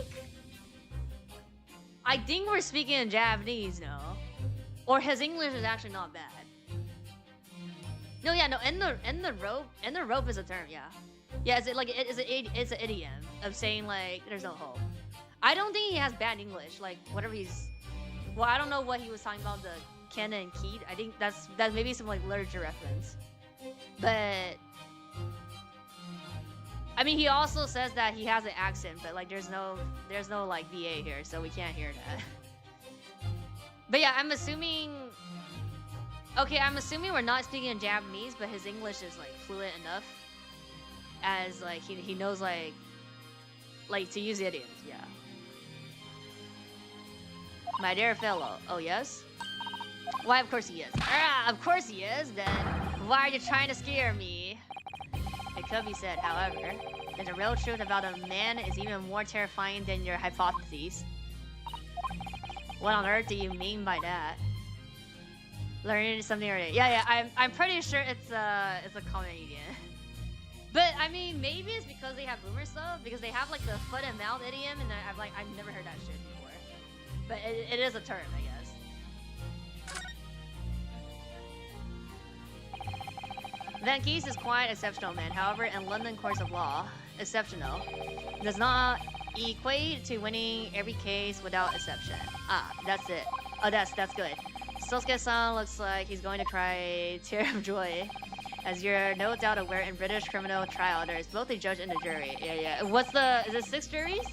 we're speaking in Japanese, no? Or his English is actually not bad. No, yeah, no. End the rope is a term, yeah. Yeah, it's an idiom of saying like there's no hope. I don't think he has bad English. Like whatever he's, well, I don't know what he was talking about, the Ken and Keat. I think that's maybe some like literature reference. But I mean, he also says that he has an accent, but like there's no like VA here, so we can't hear that. But yeah, I'm assuming we're not speaking in Japanese, but his English is like fluent enough as like he knows like to use idioms, yeah. My dear fellow, oh yes? Why, of course he is. Of course he is, then why are you trying to scare me? It could be said, however. then the real truth about a man is even more terrifying than your hypotheses. What on earth do you mean by that? Learning something already. Yeah, I'm pretty sure it's a comedian. But I mean, maybe it's because they have boomer stuff, because they have like the foot and mouth idiom, and I've never heard that shit before. But it is a term, I guess. Van Kees is quite exceptional man. However, in London courts of law, exceptional does not equate to winning every case without exception. Ah, that's it. Oh, that's good. Sosuke-san looks like he's going to cry tear of joy. As you're no doubt aware, in British criminal trial, there is both a judge and a jury. Yeah. Is it 6 juries?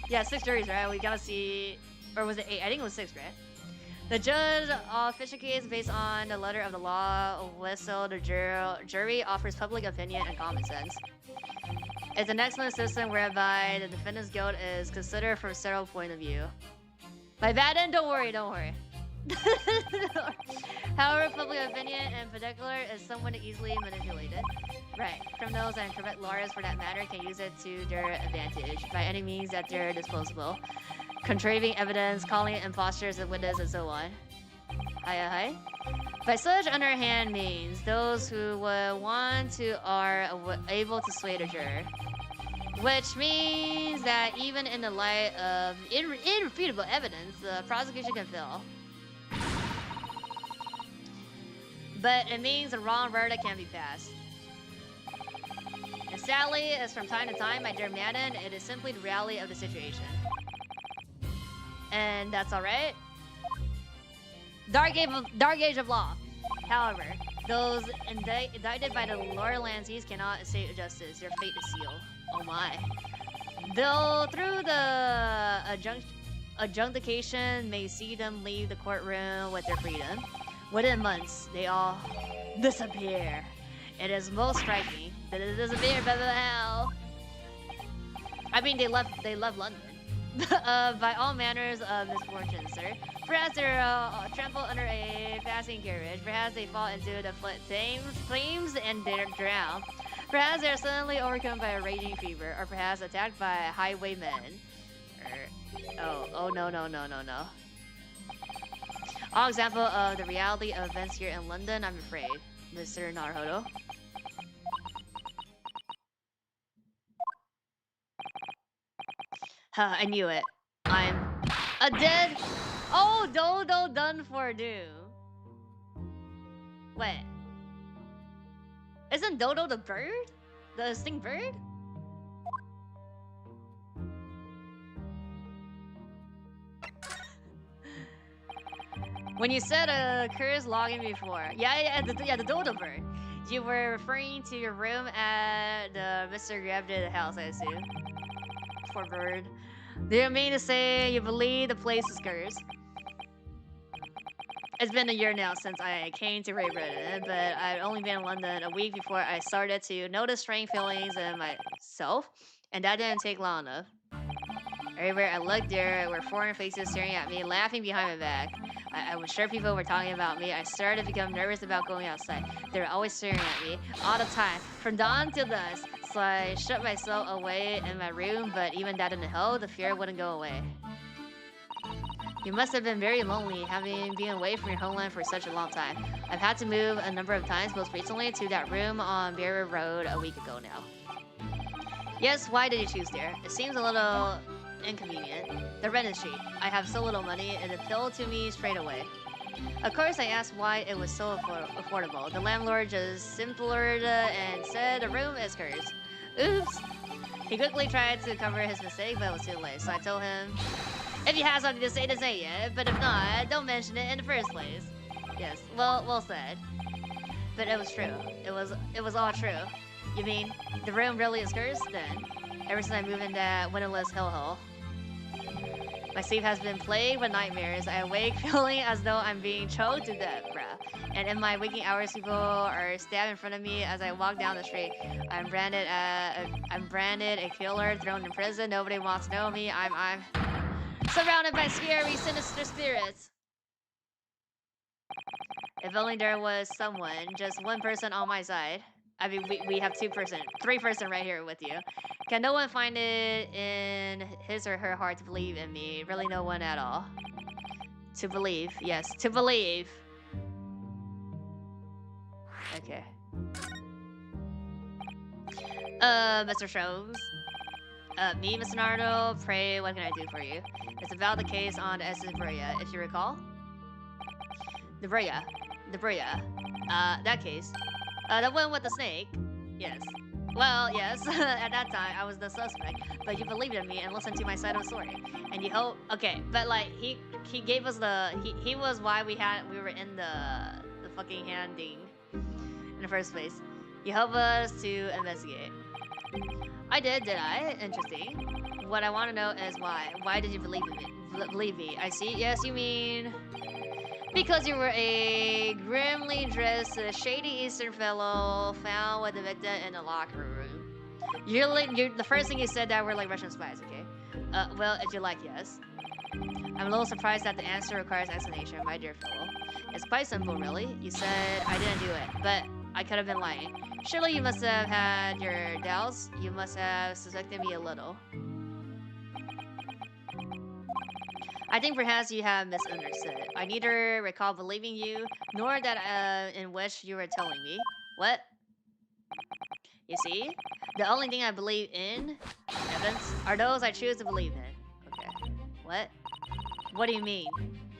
Yeah, 6 juries, right? We gotta see, or was it 8? I think it was 6, right? The judge officiates based on the letter of the law, whistle the jury offers public opinion and common sense. It's an excellent system whereby the defendant's guilt is considered from several points of view. By that end, don't worry. However, public opinion in particular is somewhat easily manipulated. Right, criminals and corrupt lawyers for that matter can use it to their advantage by any means at their disposal. Contriving evidence, calling imposters as witnesses, and so on. Hi. By such underhand means, those who would want to are able to sway the juror. Which means that even in the light of irrefutable evidence, the prosecution can fail. But it means a wrong verdict can be passed. And sadly, as from time to time, my dear Madden, it is simply the reality of the situation. And that's alright. Dark age of law. However, those indicted by the lower Lances cannot escape justice. Their fate is sealed. Oh my. Though through the adjudication may see them leave the courtroom with their freedom. Within months, they all disappear. It is most striking that it disappeared by the hell. I mean, they left London. By all manners of misfortune, sir. Perhaps they're trampled under a passing carriage. Perhaps they fall into the flames and they're drowned. Perhaps they're suddenly overcome by a raging fever, or perhaps attacked by highwaymen. Oh no. All example of the reality of events here in London, I'm afraid, Mr. Naruhodo. I knew it. I'm a dead. Oh, Dodo done for do. Wait. Isn't Dodo the bird? The extinct bird? When you said a curse logging before, the Dodo bird, you were referring to your room at the Mr. Grabdid house, I assume. Poor bird. Do you mean to say you believe the place is cursed? It's been a year now since I came to Great Britain, but I've only been in London a week before I started to notice strange feelings in myself, and that didn't take long enough. Everywhere I looked, there were foreign faces staring at me, laughing behind my back. I was sure people were talking about me. I started to become nervous about going outside. They were always staring at me, all the time, from dawn till dusk. So I shut myself away in my room, but even that didn't help. The fear wouldn't go away. You must have been very lonely, having been away from your homeland for such a long time. I've had to move a number of times, most recently to that room on Barrier Road a week ago now. Yes, why did you choose there? It seems a little inconvenient. The rent is cheap. I have so little money, it appealed to me straight away. Of course, I asked why it was so affordable. The landlord just simpered and said the room is cursed. Oops! He quickly tried to cover his mistake, but it was too late. So I told him, if you have something to say it. But if not, don't mention it in the first place. Yes, well said. But it was true. It was all true. You mean the room really is cursed? Then, ever since I moved in that windowless hellhole, my sleep has been plagued with nightmares. I awake feeling as though I'm being choked to death, bruh. And in my waking hours, people are stabbed in front of me as I walk down the street. I'm branded a killer, thrown in prison. Nobody wants to know me. I'm surrounded by scary, sinister spirits. If only there was someone, just one person on my side. I mean, we have 2-person, 3-person right here with you. Can no one find it in his or her heart to believe in me? Really no one at all. To believe, yes, to believe. Okay. Mr. Sholmes. Me, Mr. Naruto, pray, what can I do for you? It's about the case on the SS Bria, if you recall. The Bria. That case. The one with the snake. Yes. Well, yes, at that time, I was the suspect, but you believed in me and listened to my side of the story. And you hope, okay, but like, he gave us the, he was why we were in the fucking handing in the first place. You helped us to investigate. I did I? Interesting. What I want to know is why. Why did you believe in me? Believe me? I see. Yes, you mean because you were a grimly dressed, shady Eastern fellow found with the victim in the locker room. You're the first thing you said that we're like Russian spies. Okay. Well, if you like, yes. I'm a little surprised that the answer requires explanation, my dear fellow. It's quite simple, really. You said I didn't do it, but I could have been lying. Surely you must have had your doubts. You must have suspected me a little. I think perhaps you have misunderstood. I neither recall believing you, nor that in which you were telling me. What? You see? The only thing I believe in, Evans, are those I choose to believe in. Okay. What? What do you mean?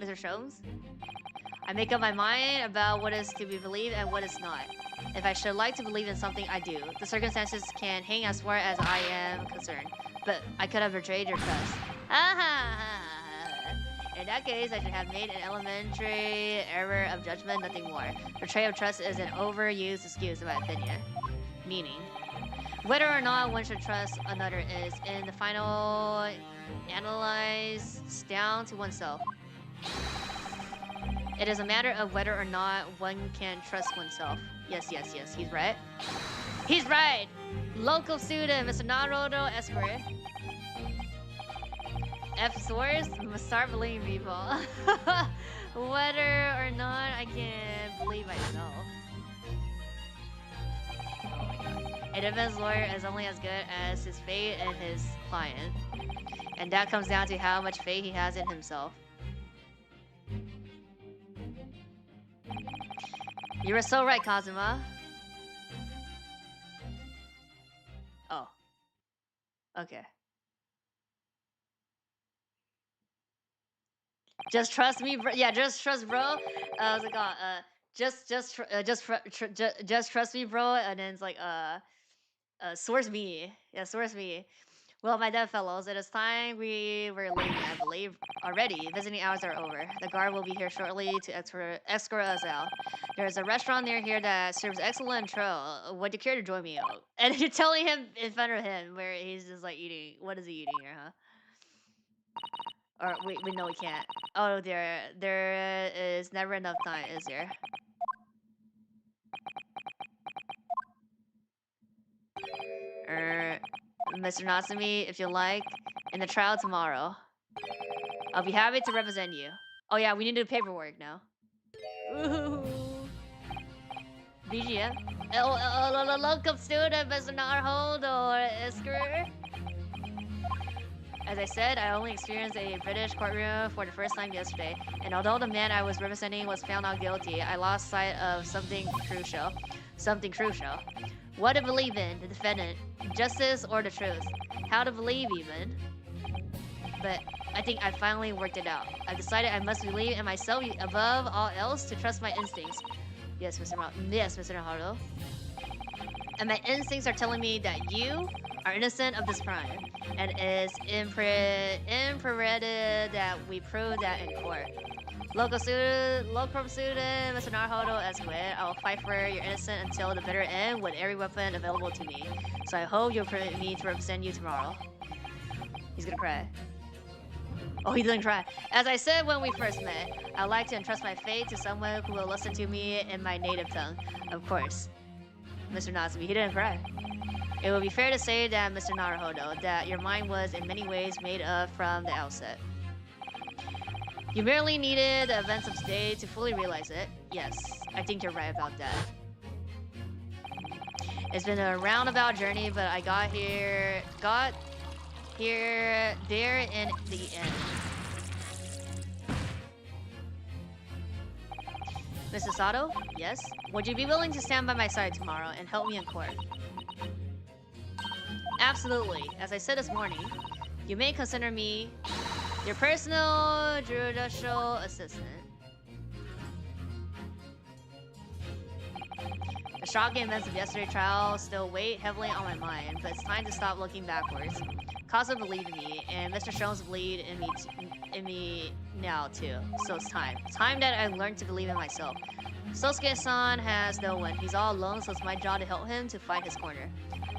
Mr. Sholmes? I make up my mind about what is to be believed and what is not. If I should like to believe in something, I do. The circumstances can hang as far as I am concerned. But I could have betrayed your trust. In that case, I should have made an elementary error of judgment, nothing more. Betrayal of trust is an overused excuse, in my opinion. Meaning, whether or not one should trust another is, in the final analyze, down to oneself. It is a matter of whether or not one can trust oneself. Yes, he's right. He's right! Local student, Mr. Naruto Esquire. F-source must start believing people. Whether or not I can believe myself. Oh my god. A defense lawyer is only as good as his faith in his client. And that comes down to how much faith he has in himself. You were so right, Kazuma. Oh. Okay. Just trust me, bro. Yeah, just trust, bro. I was like, just trust me, bro. And then it's like, source me. Yeah, source me. Well, my dear fellows, it is time we were leaving, I believe, already. Visiting hours are over. The guard will be here shortly to escort us out. There's a restaurant near here that serves excellent trail. Would you care to join me out? And you're telling him in front of him where he's just like eating. What is he eating here, huh? Or we know we can't. Oh, there is never enough time, is there? Mr. Natsume, if you like, in the trial tomorrow. I'll be happy to represent you. Oh yeah, we need to do paperwork now. Ooh. BGM. Local student, Mr. Naruto Esquire. As I said, I only experienced a British courtroom for the first time yesterday, and although the man I was representing was found not guilty, I lost sight of something crucial. Something crucial. What to believe in, the defendant, justice or the truth. How to believe even. But I think I finally worked it out. I've decided I must believe in myself above all else to trust my instincts. Yes, Mr. Naruto. And my instincts are telling me that you are innocent of this crime, and it's imperative that we prove that in court. Local student, Mr. Naruto Esquire, I will fight for your innocence until the bitter end with every weapon available to me. So I hope you'll permit me to represent you tomorrow. He's gonna cry. Oh, he didn't cry. As I said when we first met, I'd like to entrust my fate to someone who will listen to me in my native tongue. Of course. Mr. Natsume, he didn't cry. It would be fair to say that, Mr. Naruto, that your mind was in many ways made up from the outset. You merely needed the events of today to fully realize it. Yes, I think you're right about that. It's been a roundabout journey, but I got here, there in the end. Mr. Sato? Yes? Would you be willing to stand by my side tomorrow and help me in court? Absolutely. As I said this morning, you may consider me your personal judicial assistant. The shocking events of yesterday's trial still weigh heavily on my mind, but it's time to stop looking backwards. Casa believed in me, and Mr. Sholmes believed in me now too. So it's time. Time that I learned to believe in myself. Sosuke-san has no one. He's all alone, so it's my job to help him to find his corner.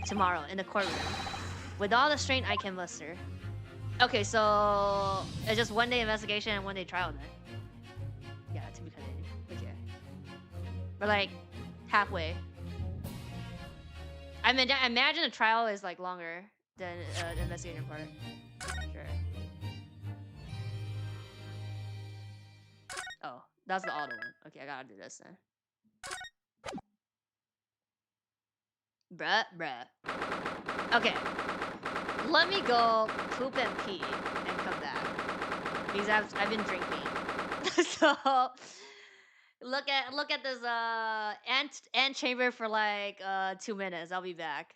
Tomorrow, in the courtroom. With all the strength I can muster. Okay, so it's just 1 day investigation and 1 day trial then. Yeah, to be continued. Okay. We're like halfway. I mean, I imagine the trial is like longer than the investigation part. Sure. Oh, that's the auto one. Okay, I gotta do this then. Bruh. Okay. Let me go poop and pee and come back. Because I've been drinking. So look at this ant chamber for like 2 minutes. I'll be back.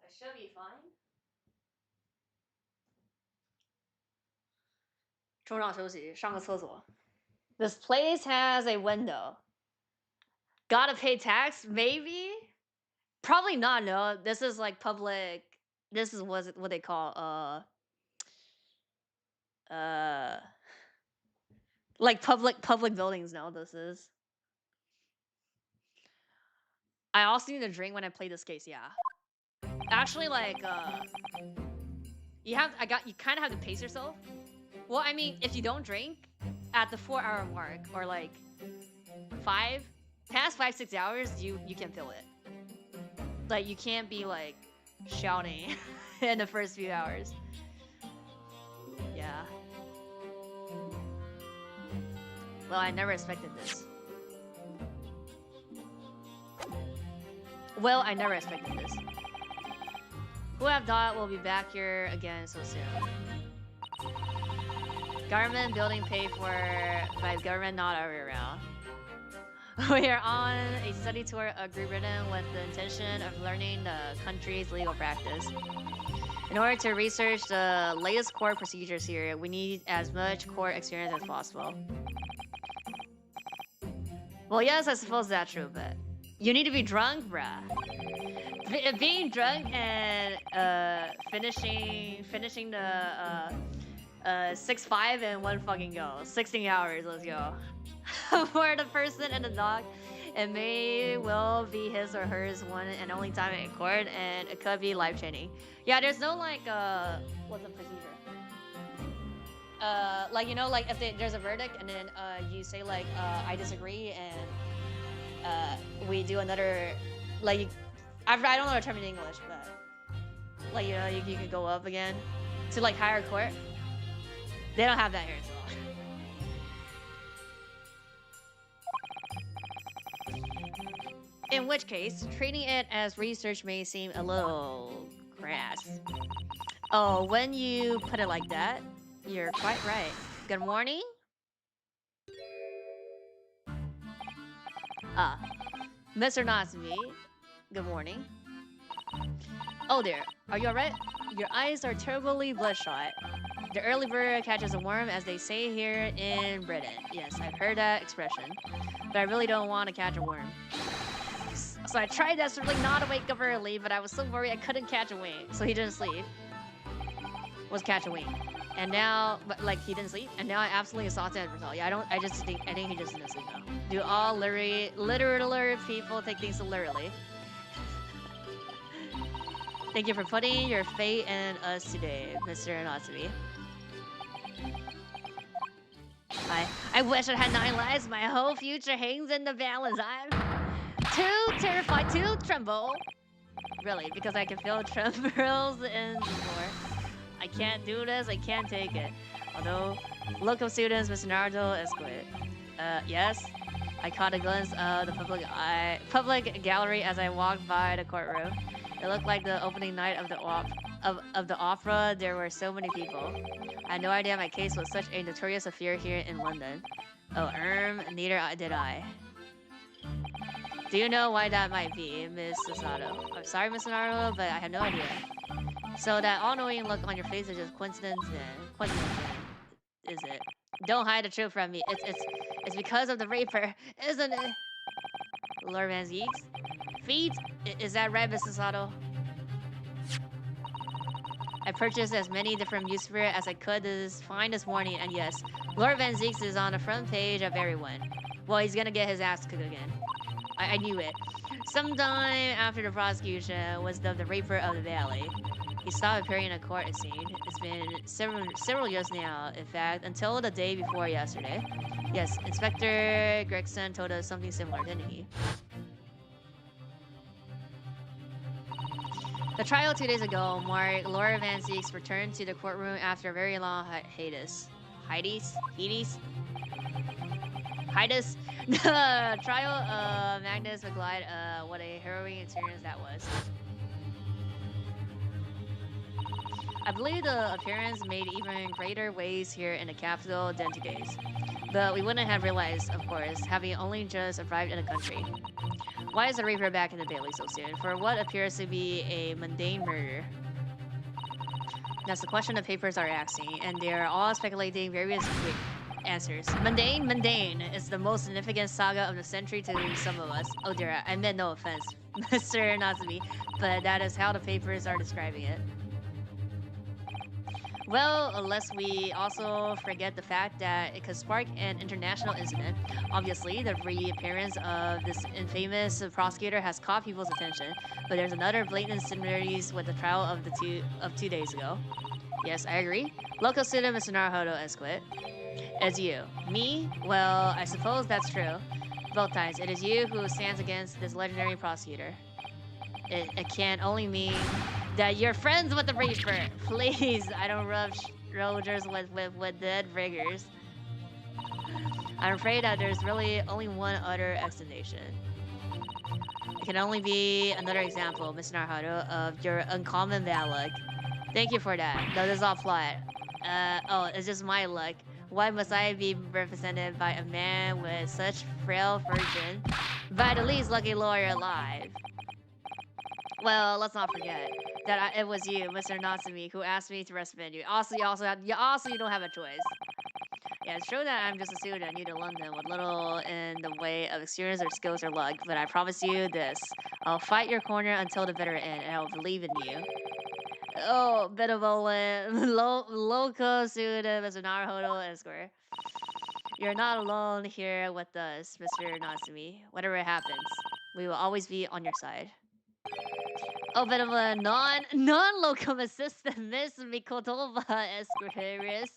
I should be fine. 中场休息，上个厕所。This place has a window. Gotta pay tax? Maybe? Probably not, no. This is like public. This is what they call, like public buildings, no, this is. I also need a drink when I play this case, yeah. Actually, like, you kind of have to pace yourself. Well, I mean, if you don't drink at the 4-hour mark or like past 5-6 hours, you can feel it. Like, you can't be like shouting in the first few hours. Yeah. Well, I never expected this. Well, I never expected this. Who have thought we'll be back here again so soon? Government building paid for by government, not our way around. We are on a study tour of Great Britain with the intention of learning the country's legal practice. In order to research the latest court procedures here, we need as much court experience as possible. Well, yes, I suppose that's true, but you need to be drunk, bruh. Being drunk and finishing the 6-5 in one fucking go. 16 hours, let's go. For the person and the dog, it may well be his or hers one and only time in court, and it could be life-changing. Yeah, there's no like what's the procedure? like, you know, like if there's a verdict and then you say like I disagree and we do another, like, I don't know the term in English, but like, you know, you could go up again to like higher court. They don't have that here as well. In which case, treating it as research may seem a little crass. Oh, when you put it like that, you're quite right. Good morning? Ah, Mr. Natsume, good morning. Oh there, are you alright? Your eyes are terribly bloodshot. The early bird catches a worm, as they say here in Britain. Yes, I've heard that expression. But I really don't want to catch a worm. So I tried desperately not to wake up early, but I was so worried I couldn't catch a wing. So he didn't sleep. Was catch a wing. And now, but like he didn't sleep, and now I absolutely assaulted and brutal. Yeah, I think he just didn't sleep though. Do all literal people take things literally? Thank you for putting your faith in us today, Mr. Natsume. I wish I had 9 lives. My whole future hangs in the balance. I'm too terrified to tremble. Really, because I can feel trembles in the floor. I can't do this. I can't take it. Although, local students, Mr. Naruto is quit. Yes. I caught a glimpse of the public gallery as I walked by the courtroom. It looked like the opening night of the opera. There were so many people. I had no idea my case was such a notorious affair here in London. Oh, neither did I. Do you know why that might be, Miss Sasato? I'm sorry, Miss Naruto, but I have no idea. So that all-knowing look on your face is just coincidence then? Coincidence then, is it? Don't hide the truth from me. It's because of the raper, isn't it? Lord Van Zeeks? Feet? Is that right, Miss Sasato? I purchased as many different Musphere as I could find this morning, and yes, Lord Van Zeeks is on the front page of everyone. Well, he's gonna get his ass kicked again. I knew it. Sometime after the prosecution was dubbed the Raper of the Valley. He stopped appearing in court, it seemed. It's been several years now, in fact, until the day before yesterday. Yes, Inspector Gregson told us something similar, didn't he? The trial 2 days ago marked Laura Van Zeek's return to the courtroom after a very long hiatus. Hiatus? The trial of Magnus McGlyde, what a harrowing experience that was. I believe the appearance made even greater waves here in the capital than 2 days. But we wouldn't have realized, of course, having only just arrived in the country. Why is the Reaper back in the Bailey so soon? For what appears to be a mundane murder? That's the question the papers are asking, and they are all speculating various answers. Mundane is the most significant saga of the century to some of us. Oh dear, I meant no offense, Mr. Natsume, but that is how the papers are describing it. Well, unless we also forget the fact that it could spark an international incident. Obviously, the reappearance of this infamous prosecutor has caught people's attention, but there's another blatant similarities with the trial of 2 days ago. Yes, I agree. Local student Mr. Naruto has quit. It's you. Me? Well, I suppose that's true. Both times, it is you who stands against this legendary prosecutor. It can only mean that you're friends with the Reaper. Please, I don't rub shoulders with dead riggers. I'm afraid that there's really only one other explanation. It can only be another example, Mr. Naruto, of your uncommon bad luck. Thank you for that. No, this is all plot. Oh, it's just my luck. Why must I be represented by a man with such frail fortune? By the least lucky lawyer alive. Well, let's not forget that it was you, Mr. Natsume, who asked me to recommend you. You don't have a choice. Yeah, it's true that I'm just a student new to London with little in the way of experience or skills or luck, but I promise you this. I'll fight your corner until the bitter end, and I'll believe in you. Oh, benevolent, local student, Mr. Naruto Esquire. You're not alone here with us, Mr. Natsume. Whatever happens, we will always be on your side. Oh, bit of a non-locum assistant, Miss Mikotova Esquires.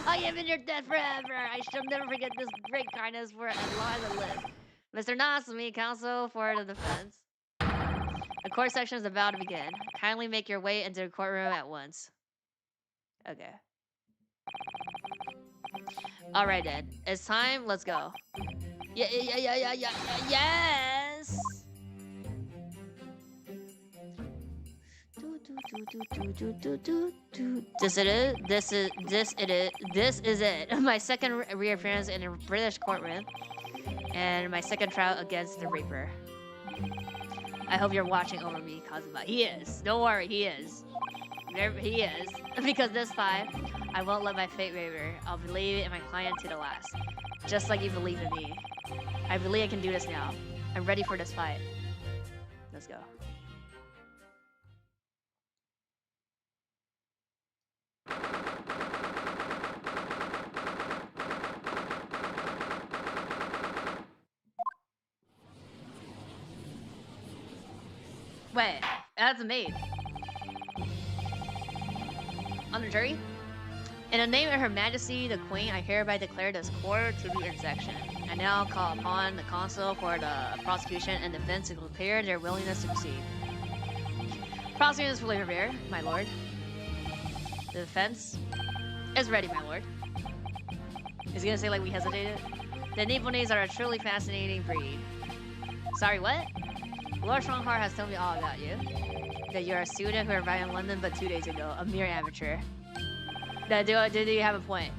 I am in your debt forever. I shall never forget this great kindness for as long as I live. Mr. Natsume, counsel for the defense. The court section is about to begin. Kindly make your way into the courtroom at once. Okay. Alright then. It's time. Let's go. Yeah. Yes! This is it. My second reappearance in a British courtroom. And my second trial against the Reaper. I hope you're watching over me, Kazuma. He is. Don't worry, he is. He is. Because this time, I won't let my fate waver. I'll believe in my client to the last. Just like you believe in me. I believe I can do this now. I'm ready for this fight. Let's go. Wait, that's a maid. On the jury? In the name of Her Majesty, the Queen, I hereby declare this court to be in session. I now call upon the counsel for the prosecution and defense to declare their willingness to proceed. Prosecution is fully prepared, my lord. The defense is ready, my lord. Is he gonna say like we hesitated? The Nipponese are a truly fascinating breed. Sorry, what? Lord Strongheart has told me all about you. That you're a student who arrived in London but 2 days ago, a mere amateur. Do you have a point?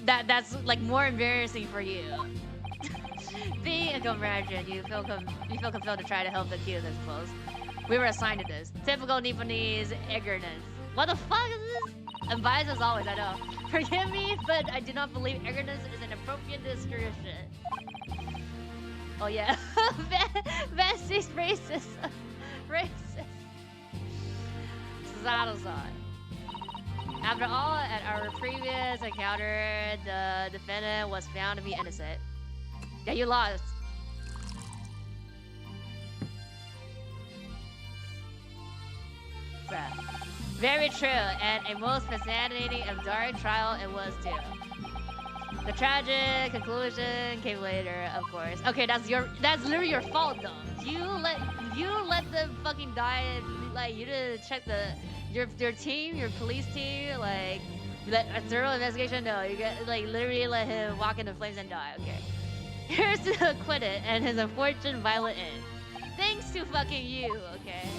That's like more embarrassing for you. Being a comrade, you feel compelled to try to help the accused, I suppose. We were assigned to this. Typical Nipponese ignorance. What the fuck is this? I'm biased as always, I know. Forgive me, but I do not believe ignorance is an appropriate description. Oh yeah. Bessie's racist. Racist. Sato-san. After all, at our previous encounter, the defendant was found to be innocent. Yeah, you lost. Bruh. Very true, and a most fascinating and dark trial it was too. The tragic conclusion came later, of course. Okay, that's literally your fault though. You let them fucking die, and like you didn't check your team, your police team, like a thorough investigation. No, you get like literally let him walk into flames and die. Okay, here's to acquitted and his unfortunate violent end. Thanks to fucking you. Okay.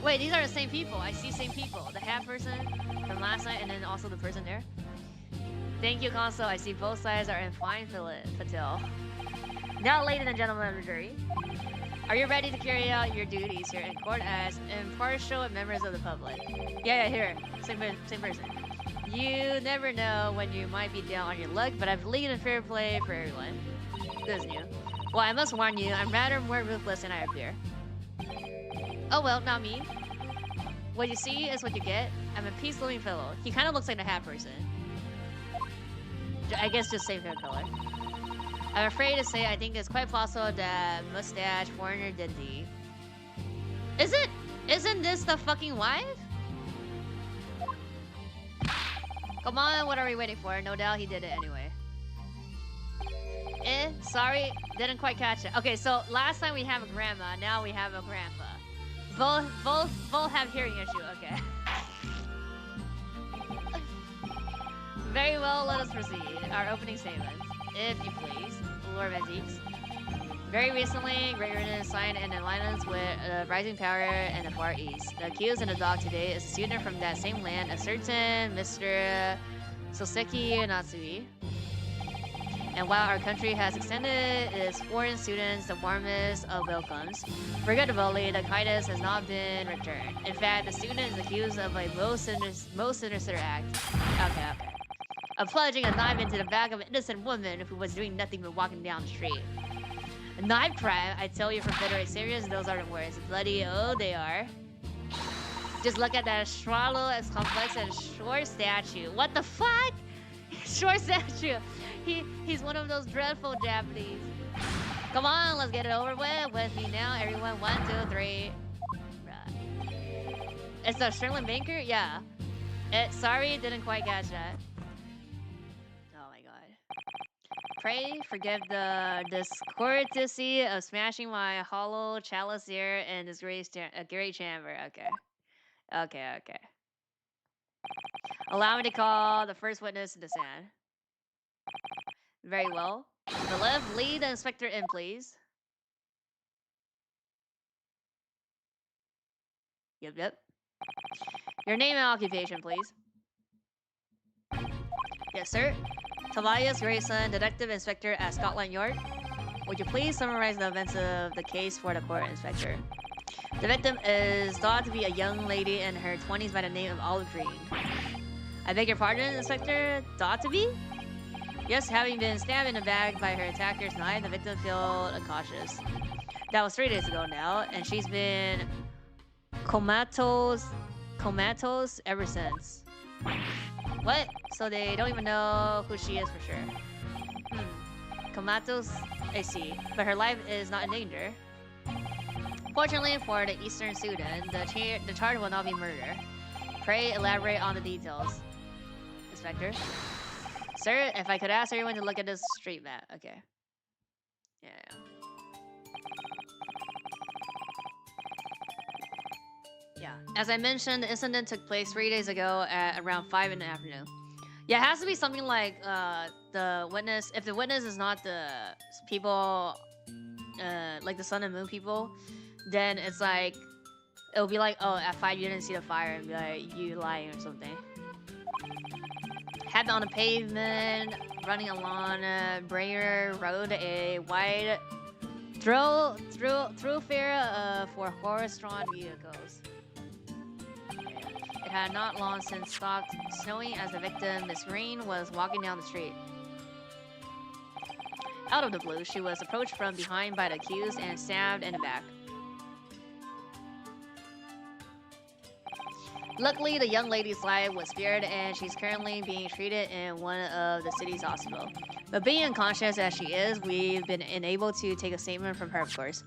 Wait, these are the same people. I see same people. The hat person from last night and then also the person there. Thank you, Consul. I see both sides are in fine fatale. Now, ladies and gentlemen of the jury, are you ready to carry out your duties here in court as impartial members of the public? Yeah, here. Same person. You never know when you might be down on your luck, but I believe in fair play for everyone. This is new. Well, I must warn you, I'm rather more ruthless than I appear. Oh well, not me. What you see is what you get. I'm a peace-loving fellow. He kind of looks like the hat person. I guess just same hair color. I'm afraid to say I think it's quite possible that mustache foreigner did the... Isn't this the fucking wife? Come on, what are we waiting for? No doubt he did it anyway. Sorry, didn't quite catch it. Okay, so last time we have a grandma, now we have a grandpa. Both have hearing issue, okay. Very well, let us proceed. Our opening statements, if you please, Lord Benedict. Very recently, Great Britain signed an alliance with rising power in the Far East. The accused in the dock today is a student from that same land, a certain Mr. Soseki Natsume. And while our country has extended its foreign students the warmest of welcomes, regrettably, the kindness has not been returned. In fact, the student is accused of a most sinister act. Okay. Of plunging a knife into the back of an innocent woman who was doing nothing but walking down the street. A knife crime, I tell you for better serious, those are the words. Bloody, oh, they are. Just look at that shallow, as complex and short statue. What the fuck? Short statue. He's one of those dreadful Japanese. Come on, let's get it over with me now. Everyone, 1, 2, 3. Right. It's a Sherlin Banker? Yeah. Sorry, didn't quite catch that. Oh my god. Pray forgive the discourtesy of smashing my hollow chalice here in this great chamber. Okay. Okay. Allow me to call the first witness to the stand. Very well. The left, lead the inspector in, please. Yep. Your name and occupation, please. Yes, sir. Tobias Gregson, Detective Inspector at Scotland Yard. Would you please summarize the events of the case for the court, Inspector? The victim is thought to be a young lady in her 20s by the name of Olive Green. I beg your pardon, Inspector? Thought to be? Yes, having been stabbed in the back by her attacker's knife, the victim felt unconscious. That was 3 days ago now, and she's been comatose ever since. What? So they don't even know who she is for sure. Comatose, I see. But her life is not in danger. Fortunately for the Eastern Sudan, the charge will not be murder. Pray elaborate on the details. Inspector? Sir, if I could ask everyone to look at this street map. Okay. Yeah. As I mentioned, the incident took place 3 days ago at around 5 in the afternoon. Yeah, it has to be something like the witness. If the witness is not the people, like the sun and moon people, then it's like it'll be like, oh, at 5 you didn't see the fire, and be like you lying or something. Happened on the pavement, running along Brayer Road, a wide thoroughfare for horse-drawn vehicles. It had not long since stopped snowing as the victim, Miss Green, was walking down the street. Out of the blue, she was approached from behind by the accused and stabbed in the back. Luckily, the young lady's life was spared and she's currently being treated in one of the city's hospitals. But being unconscious as she is, we've been unable to take a statement from her, of course.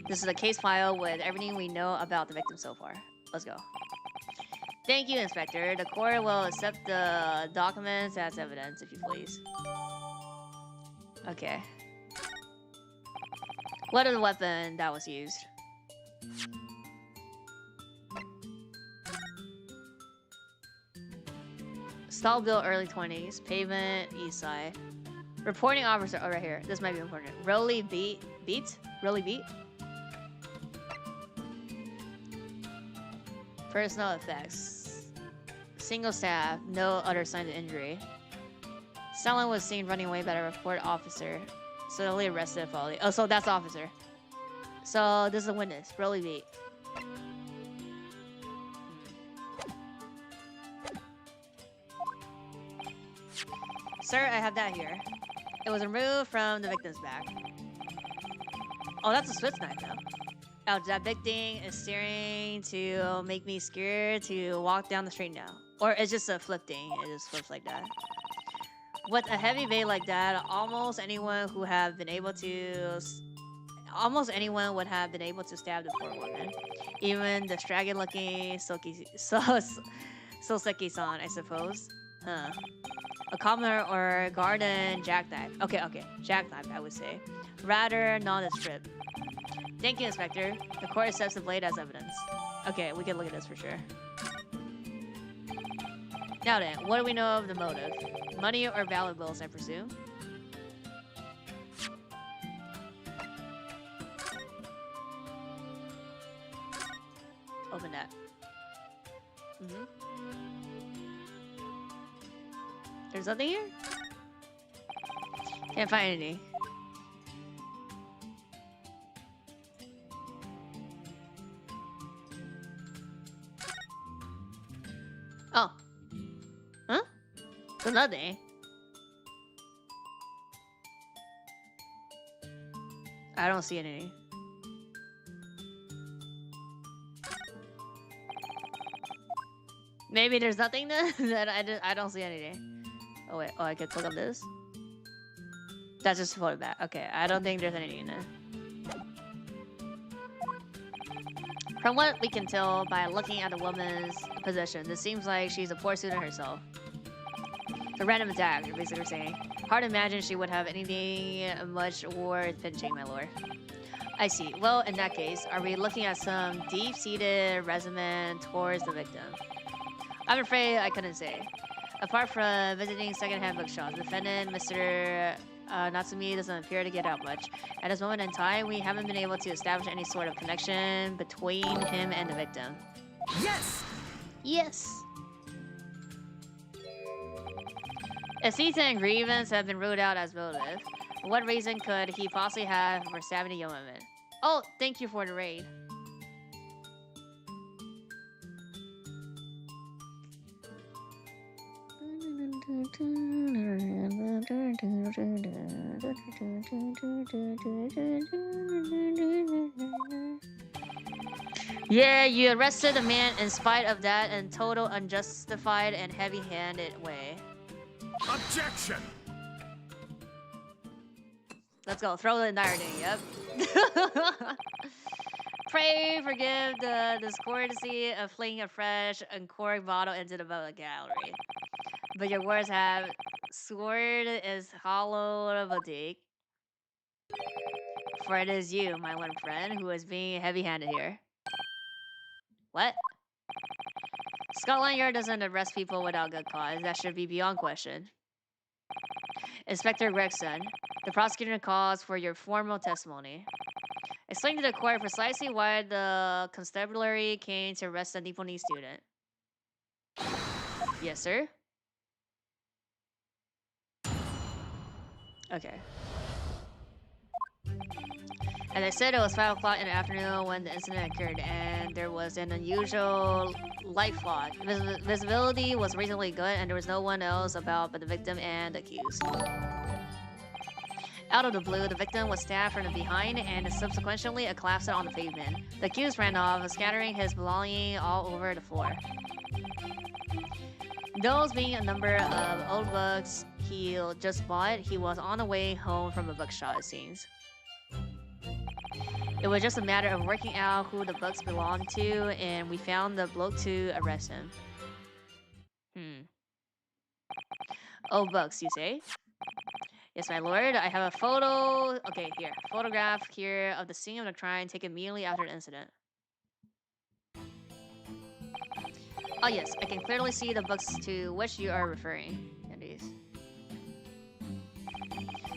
This is a case file with everything we know about the victim so far. Let's go. Thank you, Inspector. The court will accept the documents as evidence, if you please. Okay. What is the weapon that was used? Stall built early 20s. Pavement, east side. Reporting officer. Oh, right here. This might be important. Rolly beat? Rolly beat? Personal effects. Single staff. No other signs of injury. Someone was seen running away by a report officer. Suddenly arrested following. Oh, so that's the officer. So this is a witness. Rolly beat. Sir, I have that here. It was removed from the victim's back. Oh, that's a Swiss knife, though. Oh, that big thing is staring to make me scared to walk down the street now. Or it's just a flip thing. It just flips like that. With a heavy weight like that, almost anyone would have been able to stab the poor woman. Even the straggly-looking Soseki-san, I suppose. Huh. A common or garden jackknife. Okay, jackknife, I would say. Rather nondescript. Thank you, Inspector. The court accepts the blade as evidence. Okay, we can look at this for sure. Now then, what do we know of the motive? Money or valuables, I presume? Open that. There's nothing here? Can't find any. Oh. Huh? There's nothing. I don't see any. Maybe there's nothing then that I don't see anything. Oh wait, I could click on this. That's just a photo back. Okay, I don't think there's anything in there. From what we can tell by looking at the woman's position, it seems like she's a poor student herself. It's a random attack, you're basically saying. Hard to imagine she would have anything much worth pinching, my lord. I see. Well, in that case, are we looking at some deep-seated resentment towards the victim? I'm afraid I couldn't say. Apart from visiting second-hand bookshops, the defendant, Mr. Natsume, doesn't appear to get out much. At this moment in time, we haven't been able to establish any sort of connection between him and the victim. Yes! Yes! Deceit and grievance have been ruled out as motive. What reason could he possibly have for stabbing a young woman? Oh, thank you for the raid. Yeah, you arrested a man in spite of that in total unjustified and heavy-handed way. Objection! Let's go. Throw the entire thing, yep. Pray forgive the discourtesy of flinging a fresh uncorked bottle into the public gallery. But your words have sword is hollow of a dick. For it is you, my learned friend, who is being heavy-handed here. What? Scotland Yard doesn't arrest people without good cause. That should be beyond question. Inspector Gregson, the prosecutor calls for your formal testimony. Explain to the court precisely why the constabulary came to arrest the Nipponi student. Yes, sir? Okay. As I said, it was 5 o'clock in the afternoon when the incident occurred, and there was an unusual light fog. Visibility was reasonably good, and there was no one else about but the victim and the accused. Out of the blue, the victim was stabbed from behind and subsequently collapsed on the pavement. The accused ran off, scattering his belongings all over the floor. Those being a number of old books he just bought, he was on the way home from a bookshop, it seems. It was just a matter of working out who the books belonged to, and we found the bloke to arrest him. Old books, you say? Yes, my lord. I have a photo. Okay, here. Photograph here of the scene of the crime taken immediately after the incident. Oh yes, I can clearly see the books to which you are referring. Indeed.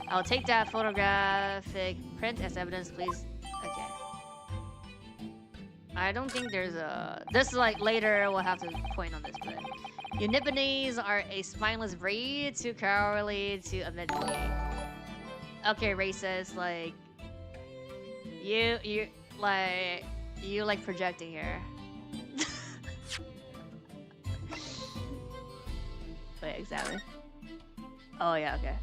I'll take that photographic print as evidence, please. Okay. I don't think there's a... This is like later we'll have to point on this, but... You Nipponese are a spineless breed, too cowardly to admit defeat. Okay, racist, like... You like projecting here. Wait, exactly. Oh yeah, okay.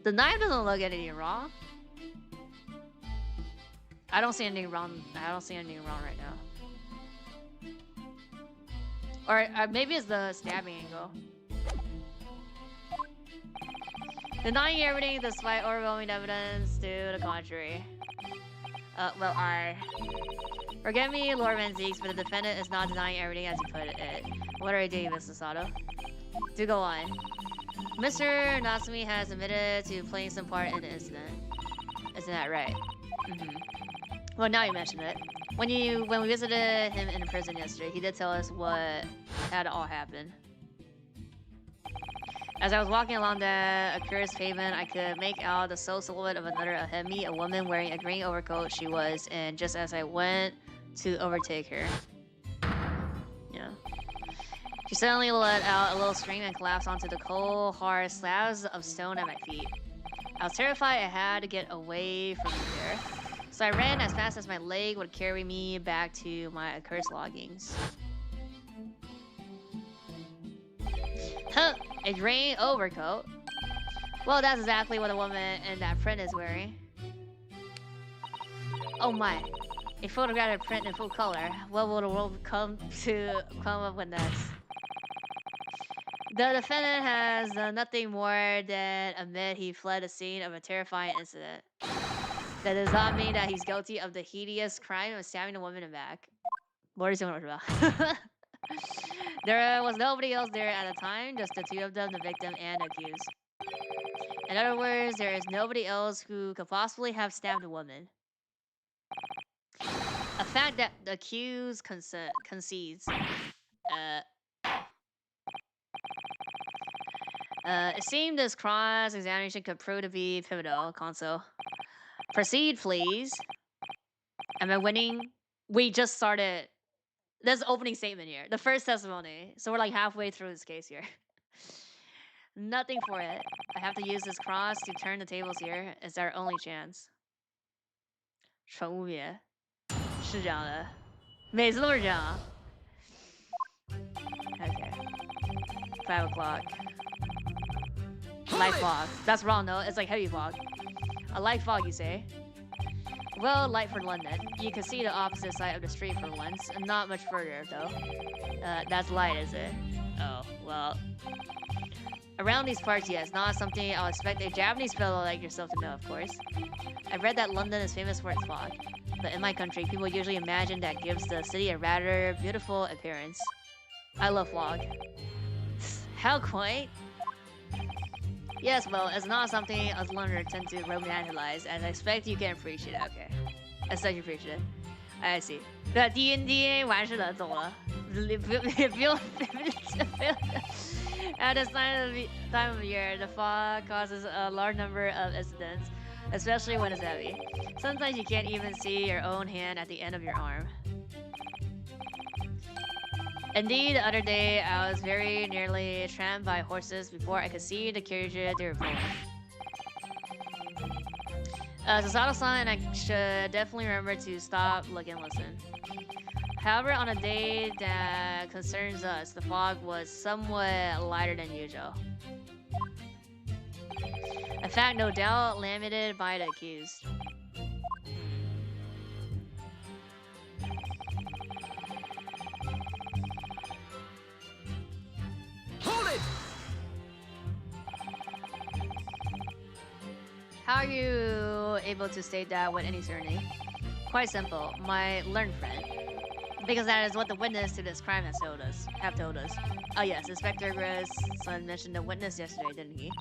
The knife doesn't look anything wrong. I don't see anything wrong. I don't see anything wrong right now. Or maybe it's the stabbing angle. Denying everything despite overwhelming evidence to the contrary. Well, forgive me, Lord Van Zeeks, but the defendant is not denying everything as you put it. What are you doing, Mr. Sato? Do go on. Mr. Natsume has admitted to playing some part in the incident. Isn't that right? Well, now you mention it. When we visited him in prison yesterday, he did tell us what had all happened. As I was walking along the accursed pavement, I could make out the sole silhouette of another ahead of me, a woman wearing a green overcoat she was in just as I went to overtake her. Yeah. She suddenly let out a little scream and collapsed onto the cold, hard slabs of stone at my feet. I was terrified I had to get away from there, so I ran as fast as my leg would carry me back to my accursed lodgings. Huh, a green overcoat? Well, that's exactly what a woman in that print is wearing. Oh my, a photographic print in full color. What will the world come up with next? The defendant has done nothing more than admit he fled the scene of a terrifying incident. That does not mean that he's guilty of the hideous crime of stabbing a woman in the back. What is going on? There was nobody else there at the time, just the two of them, the victim and the accused. In other words, there is nobody else who could possibly have stabbed a woman. A fact that the accused concedes. It seemed this cross-examination could prove to be pivotal, Consul. Proceed, please. Am I winning? We just started. There's the opening statement here. The first testimony. So we're like halfway through this case here. Nothing for it. I have to use this cross to turn the tables here. It's our only chance. 纯污蔑是这样的，每次都是这样。Okay. 5 o'clock. Light fog. That's wrong though. It's like heavy fog. A light fog, you say? Well, light for London. You can see the opposite side of the street for once, and not much further though. That's light, is it? Oh, well. Around these parts, yes, not something I'll expect a Japanese fellow like yourself to know, of course. I've read that London is famous for its fog, but in my country, people usually imagine that gives the city a rather beautiful appearance. I love fog. How quaint! Yes, well, it's not something us Londoners tend to romanticize, and I expect you can appreciate it. Okay, I expect you appreciate it. I see. 对，第一完事了，走了，不用。At this time of year, the fog causes a large number of incidents, especially when it's heavy. Sometimes you can't even see your own hand at the end of your arm. Indeed, the other day, I was very nearly trampled by horses before I could see the carriage they were pulling. Sasato-san and I should definitely remember to stop, look, and listen. However, on a day that concerns us, the fog was somewhat lighter than usual. A fact no doubt lamented by the accused. Hold it! How are you able to state that with any certainty? Quite simple. My learned friend. Because that is what the witness to this crime have told us. Oh yes, Inspector Gregson mentioned the witness yesterday, didn't he?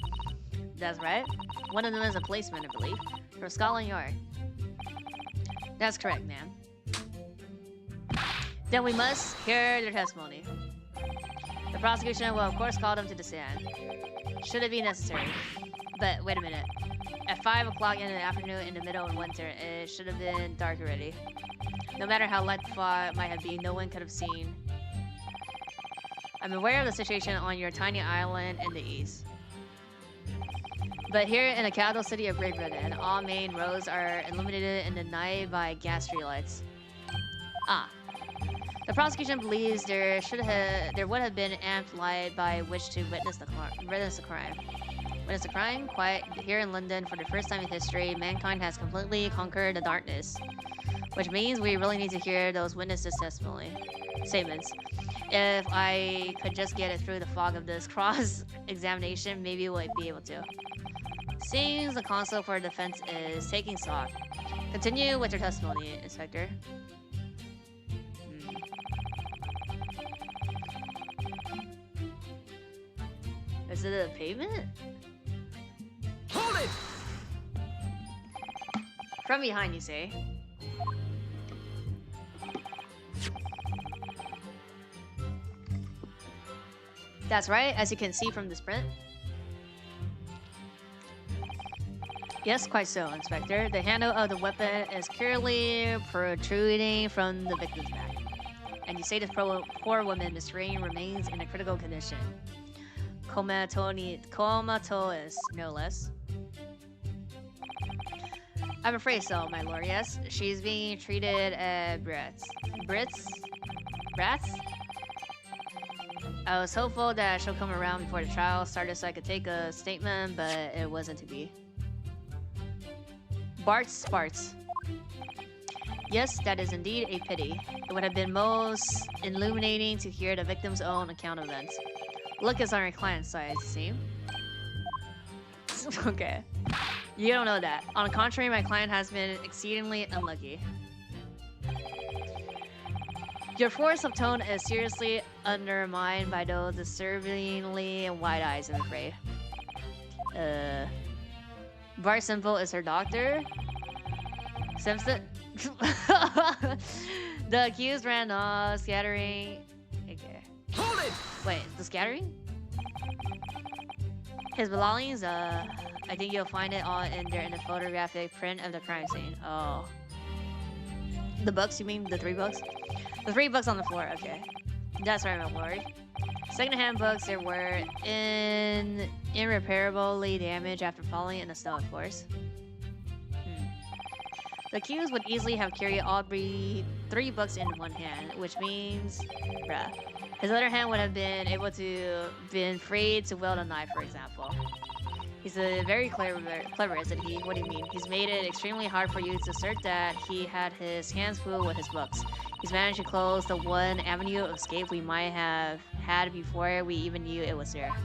That's right. One of them is a policeman, I believe, from Scotland Yard. That's correct, ma'am. Then we must hear their testimony. The prosecution will of course call them to the stand. Should it be necessary. But wait a minute. At 5 o'clock in the afternoon in the middle of winter, it should have been dark already. No matter how light the fog might have been, no one could have seen. I'm aware of the situation on your tiny island in the east. But here in the capital city of Great Britain, all main roads are illuminated in the night by gas streetlights. Ah. The prosecution believes there would have been amped light by which to witness the crime. Witness the crime? Quite. Here in London, for the first time in history, mankind has completely conquered the darkness. Which means we really need to hear those witnesses' statements. If I could just get it through the fog of this cross-examination, maybe we'll be able to. Seems the counsel for defense is taking stock. Continue with your testimony, Inspector. Is it a pavement? Hold it! From behind, you say? That's right, as you can see from this print. Yes, quite so, Inspector. The handle of the weapon is clearly protruding from the victim's back. And you say this poor woman, Miss Rain, remains in a critical condition. Comatose, no less. I'm afraid so, my lord, yes. She's being treated at Brats? I was hopeful that she'll come around before the trial started so I could take a statement, but it wasn't to be. Barts. Yes, that is indeed a pity. It would have been most illuminating to hear the victim's own account of events. Luck is on our client's side, see? Okay. You don't know that. On the contrary, my client has been exceedingly unlucky. Your force of tone is seriously undermined by those disturbingly wide eyes, I'm afraid. Bart Simple is her doctor. Simpson. The accused ran off, scattering. Okay. Hold it! Wait, the scattering? His belongings, I think you'll find it all in there in the photographic print of the crime scene. Oh. The books, you mean? The 3 books? The 3 books on the floor, okay. That's right, my lord. Second-hand books that were irreparably damaged after falling in the snow, of course. The accused would easily have carried all 3 books in one hand, which means, bruh. His other hand would have been able to been freed to wield a knife, for example. He's a very clever, isn't he? What do you mean? He's made it extremely hard for you to assert that he had his hands full with his books. He's managed to close the one avenue of escape we might have had before we even knew it was there.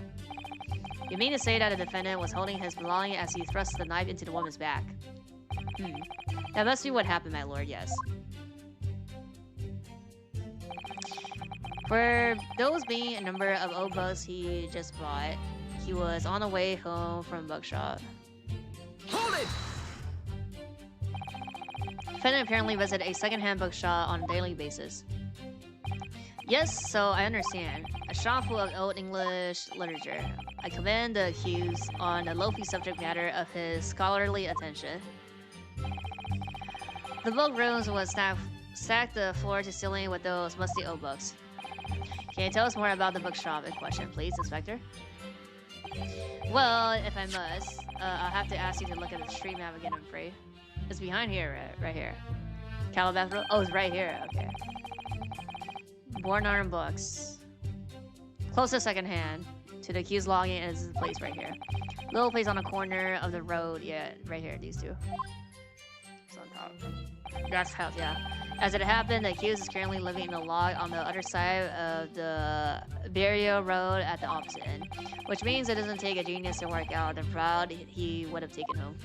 You mean to say that the defendant was holding his belonging as he thrust the knife into the woman's back? That must be what happened, my lord, yes. For those being a number of old books he just bought, he was on the way home from bookshop. Hold it! Defendant apparently visited a second-hand bookshop on a daily basis. Yes, so I understand. A shop full of old English literature. I commend the accused on the low-key subject matter of his scholarly attention. The book rooms was stacked the floor to ceiling with those musty old books. Can you tell us more about the bookshop in question, please, Inspector? Well, if I must, I'll have to ask you to look at the street map again, I'm afraid. It's behind here, right here. Calabash Road? Oh, it's right here, okay. Born Arm Books. Closest second hand to the accused login is this place right here. Little place on the corner of the road, yeah, right here, these two. It's on top. That's house, yeah. As it happened, the accused is currently living in a log on the other side of the burial road at the opposite end, which means it doesn't take a genius to work out the route he would have taken home.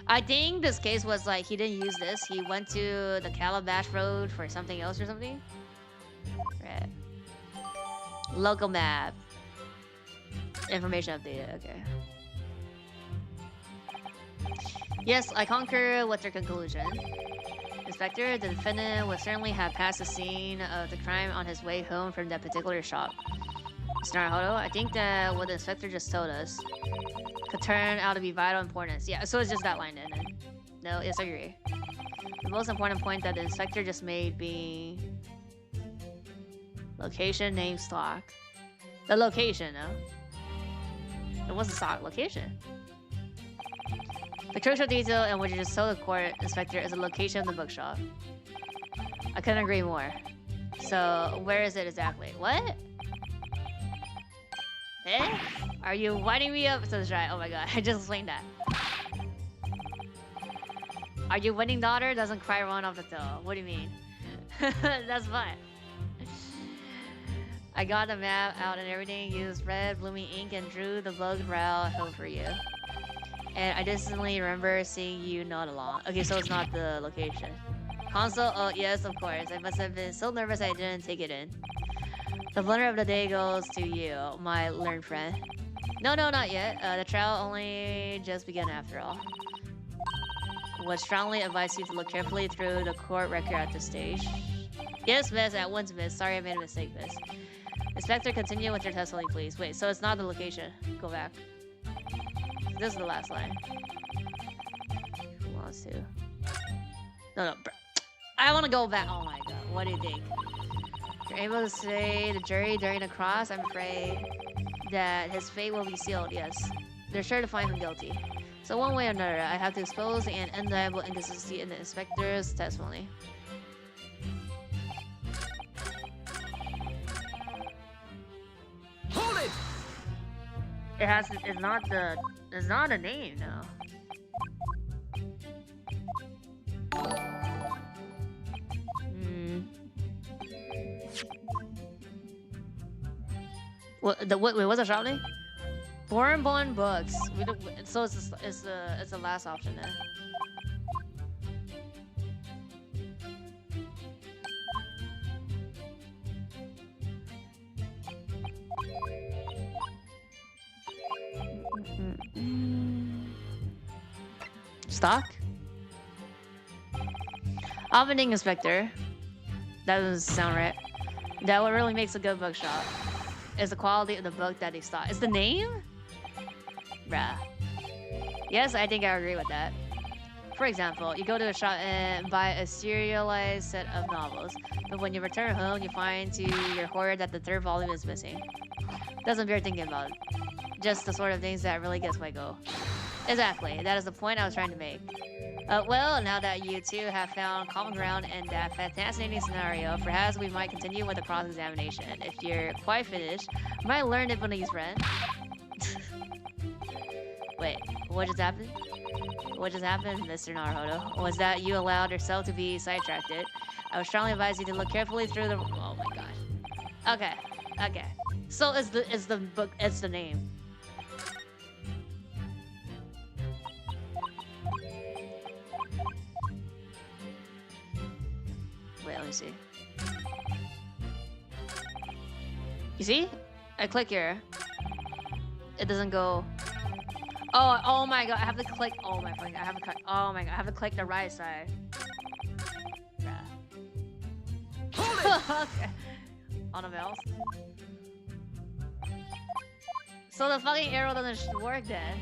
I think this case was like he didn't use this. He went to the Calabash Road for something else or something. Right. Local map. Information updated. Okay. Yes, I concur with their conclusion. Inspector, the defendant would certainly have passed the scene of the crime on his way home from that particular shop. Mr. Naruhodo, I think that what the inspector just told us could turn out to be vital importance. Yeah, so it's just that line then. No, yes, I agree. The most important point that the inspector just made being location, name, stock. The location, no? It wasn't stock, location. The crucial detail in which you just told the court, Inspector, is the location of the bookshop. I couldn't agree more. So, where is it exactly? What? Eh? Are you winding me up? So that's right. Oh my god, I just explained that. Are you winning, daughter? Doesn't cry run off the toe. What do you mean? That's fine. I got the map out and everything, used red blooming ink and drew the bug route home for you. And I distinctly remember seeing you nod along. Okay, so it's not the location. Console? Oh, yes, of course. I must have been so nervous I didn't take it in. The blunder of the day goes to you, my learned friend. No, not yet. The trial only just began after all. Would strongly advise you to look carefully through the court record at this stage. Yes, miss. At once, miss. Sorry I made a mistake, miss. Inspector, continue with your testimony, please. Wait, so it's not the location. Go back. This is the last line. Who wants to? No, I want to go back. Oh my god, what do you think? You're able to say the jury during the cross, I'm afraid that his fate will be sealed, yes. They're sure to find him guilty. So one way or another, I have to expose an undeniable inconsistency in the inspector's testimony. Hold it! It's not a name, no. What's the shop name? Born books. We don't, so it's the last option then. Stock? Opening inspector. That doesn't sound right. That what really makes a good bookshop is the quality of the book that they stock. Is the name? Bruh. Yes, I think I agree with that. For example, you go to a shop and buy a serialized set of novels, but when you return home, you find to your horror that the third volume is missing. Doesn't bear thinking about. Just the sort of things that really gets my goal. Exactly, that is the point I was trying to make. Well, now that you two have found common ground in that fascinating scenario, perhaps we might continue with the cross-examination. If you're quite finished, you might learn Japanese, friend. Wait, what just happened? What just happened, Mr. Naruhodo? Was that you allowed yourself to be sidetracked? I would strongly advise you to look carefully through the... Oh my gosh. Okay, okay. So it's the book, it's the name. Wait, let me see. You see? I click here. It doesn't go. Oh my god! I have to click. Oh my fucking! I have to click. Oh my god! I have to click the right side. Okay. On a mouse. So the fucking arrow doesn't work then.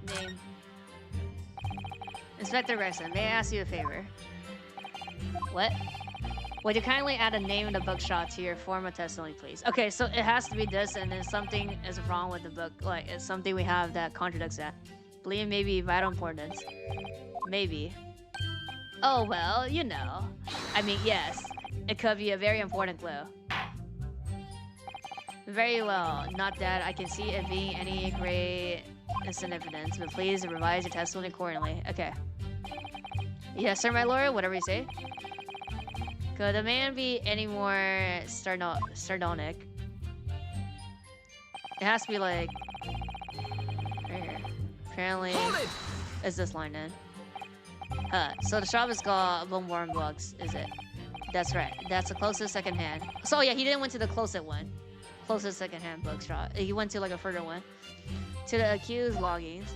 Name. Inspector Gregson, may I ask you a favor? What? Would you kindly add a name in the bookshop to your form of testimony, please? Okay, so it has to be this, and then something is wrong with the book. Like, it's something we have that contradicts that. Believe maybe vital importance. Maybe. Oh, well, you know. I mean, yes. It could be a very important clue. Very well. Not that I can see it being any great significance, but please revise your testimony accordingly. Okay. Yes, sir, my lord. Whatever you say. Could the man be any more sardonic? It has to be like right here. Apparently, it's this line then. So the shop is called Bloomborn Books, is it? That's right. That's the closest secondhand. So yeah, he didn't went to the closest one. Closest secondhand bookshop. He went to like a further one. To the accused loggings.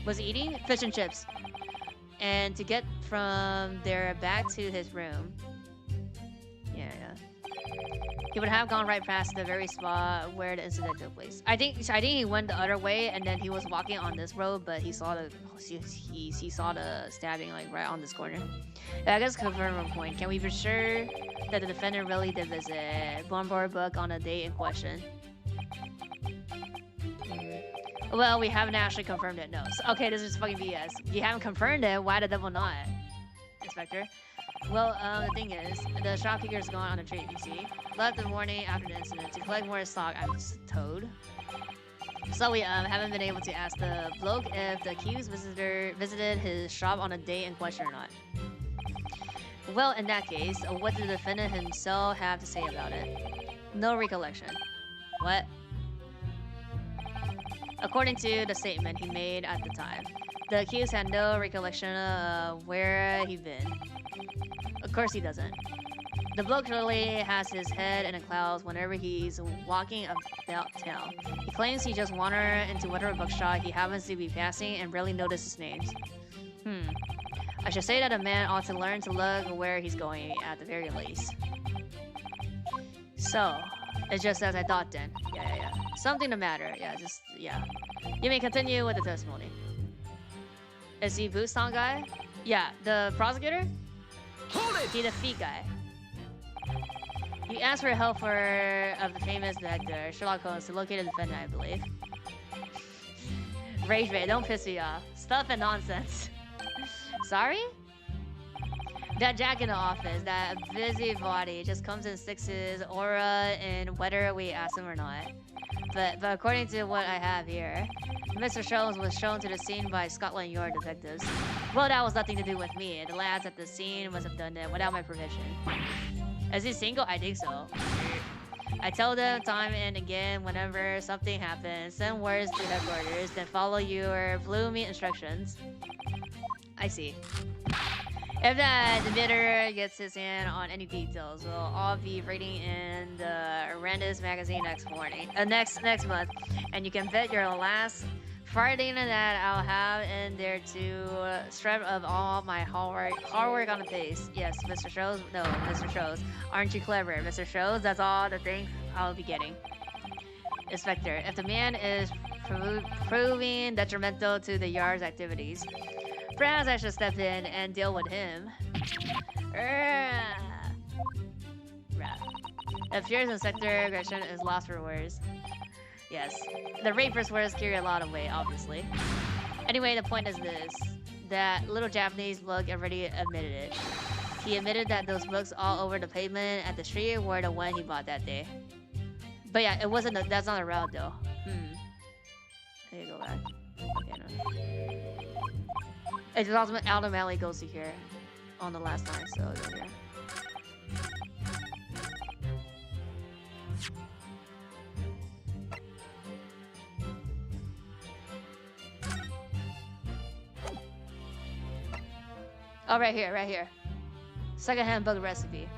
Was he eating? Fish and chips. And to get from there back to his room. Yeah. He would have gone right past the very spot where the incident took place. I think he went the other way, and then he was walking on this road, but he saw the he saw the stabbing like right on this corner. Yeah, I guess confirm one point. Can we be sure that the defendant really did visit Bloomborn Book on the date in question? Well, we haven't actually confirmed it. No. So, okay, this is fucking BS. You haven't confirmed it. Why the devil not, Inspector? Well, the thing is, the shopkeeper's gone on a treat, you see. Left the morning after the incident to collect more stock, I'm told. So we haven't been able to ask the bloke if the accused visited his shop on a day in question or not. Well, in that case, what did the defendant himself have to say about it? No recollection. What? According to the statement he made at the time, the accused had no recollection of where he'd been. Of course he doesn't. The bloke really has his head in the clouds whenever he's walking about town. He claims he just wanders into whatever bookshop he happens to be passing and rarely notices names. I should say that a man ought to learn to look where he's going at the very least. So, it's just as I thought then. Yeah. Something the matter. Yeah. You may continue with the testimony. Is he Boots Town guy? Yeah, the prosecutor? Hold it! He the feet guy. You asked for help of the famous detective, Sherlock Holmes, to locate the defendant, I believe. Rage bait, don't piss me off. Stuff and nonsense. Sorry? That Jack in the office, that busy body, just comes and sticks his aura in whether we ask him or not. But according to what I have here, Mr. Sholmes was shown to the scene by Scotland Yard detectives. Well, that was nothing to do with me. The lads at the scene must have done it without my permission. Is he single? I think so. I tell them time and again whenever something happens, send words to headquarters, then follow your blue meat instructions. I see. If that emitter gets his hand on any details, we'll all be reading in the Randus magazine next month, and you can bet your last Friday that I'll have in there to strip of all my hard work on the face. Yes, Mr. Shows. No, Mr. Shows. Aren't you clever, Mr. Shows? That's all the things I'll be getting. Inspector, if the man is proving detrimental to the yard's activities, perhaps I should step in and deal with him. It appears Inspector Gregson is lost for words. Yes, the raper's words carry a lot of weight, obviously. Anyway, the point is this. That little Japanese bug already admitted it. He admitted that those books all over the pavement at the street were the one he bought that day. But yeah, it wasn't. That's not a route though. I need to go back. Okay, no. It automatically goes to here on the last line, so go here. Oh, right here, right here. Secondhand book recipe.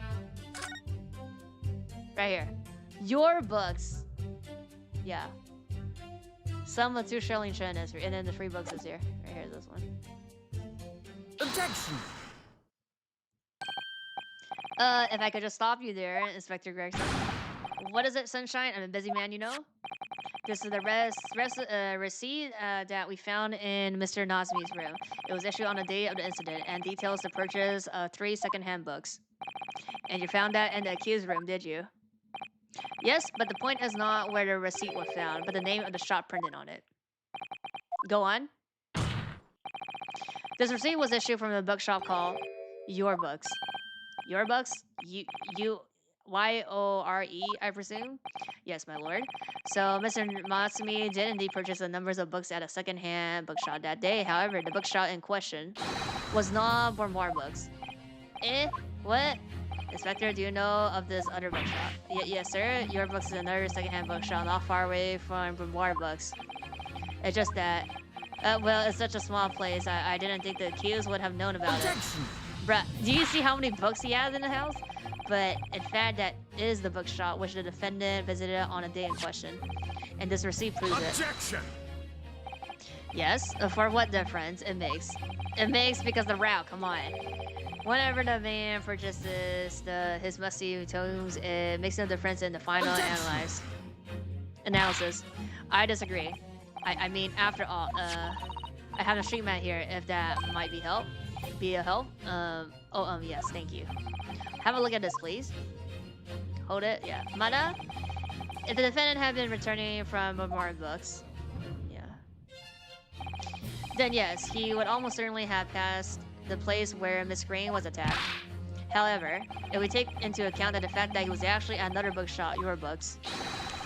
Right here. Your books. Yeah. Some of 2 Sherling Chen is here, and then the free books is here. Right here, this one. Objection! If I could just stop you there, Inspector Gregson. What is it, Sunshine? I'm a busy man, you know? This is the receipt that we found in Mr. Natsume's room. It was issued on the day of the incident and details the purchase of 3 second-hand books. And you found that in the accused room, did you? Yes, but the point is not where the receipt was found, but the name of the shop printed on it. Go on. This receipt was issued from a bookshop called Your Books. Your Books? Y-O-R-E, I presume? Yes, my lord. So, Mr. Natsume did indeed purchase the numbers of books at a second-hand bookshop that day. However, the bookshop in question was not Grimoire Books. Eh? What? Inspector, do you know of this other bookshop? Yes, sir. Your Books is another second-hand bookshop not far away from Grimoire Books. It's just that... well, it's such a small place, I didn't think the accused would have known about it. Bruh, do you see how many books he has in the house? But in fact, that is the bookshop which the defendant visited on a day in question. And this receipt proves Objection! it. Yes, for what difference it makes? It makes because the route, come on. Whenever the man purchases his musty tomes, it makes no difference in the final analysis. I disagree. I mean, after all, I have a street mat here if that might be a help. Yes, thank you. Have a look at this, please. Hold it, yeah. Mada? If the defendant had been returning from Grimoire Books, yeah. Then yes, he would almost certainly have passed the place where Miss Green was attacked. However, if we take into account the fact that he was actually at another bookshop, Your Books,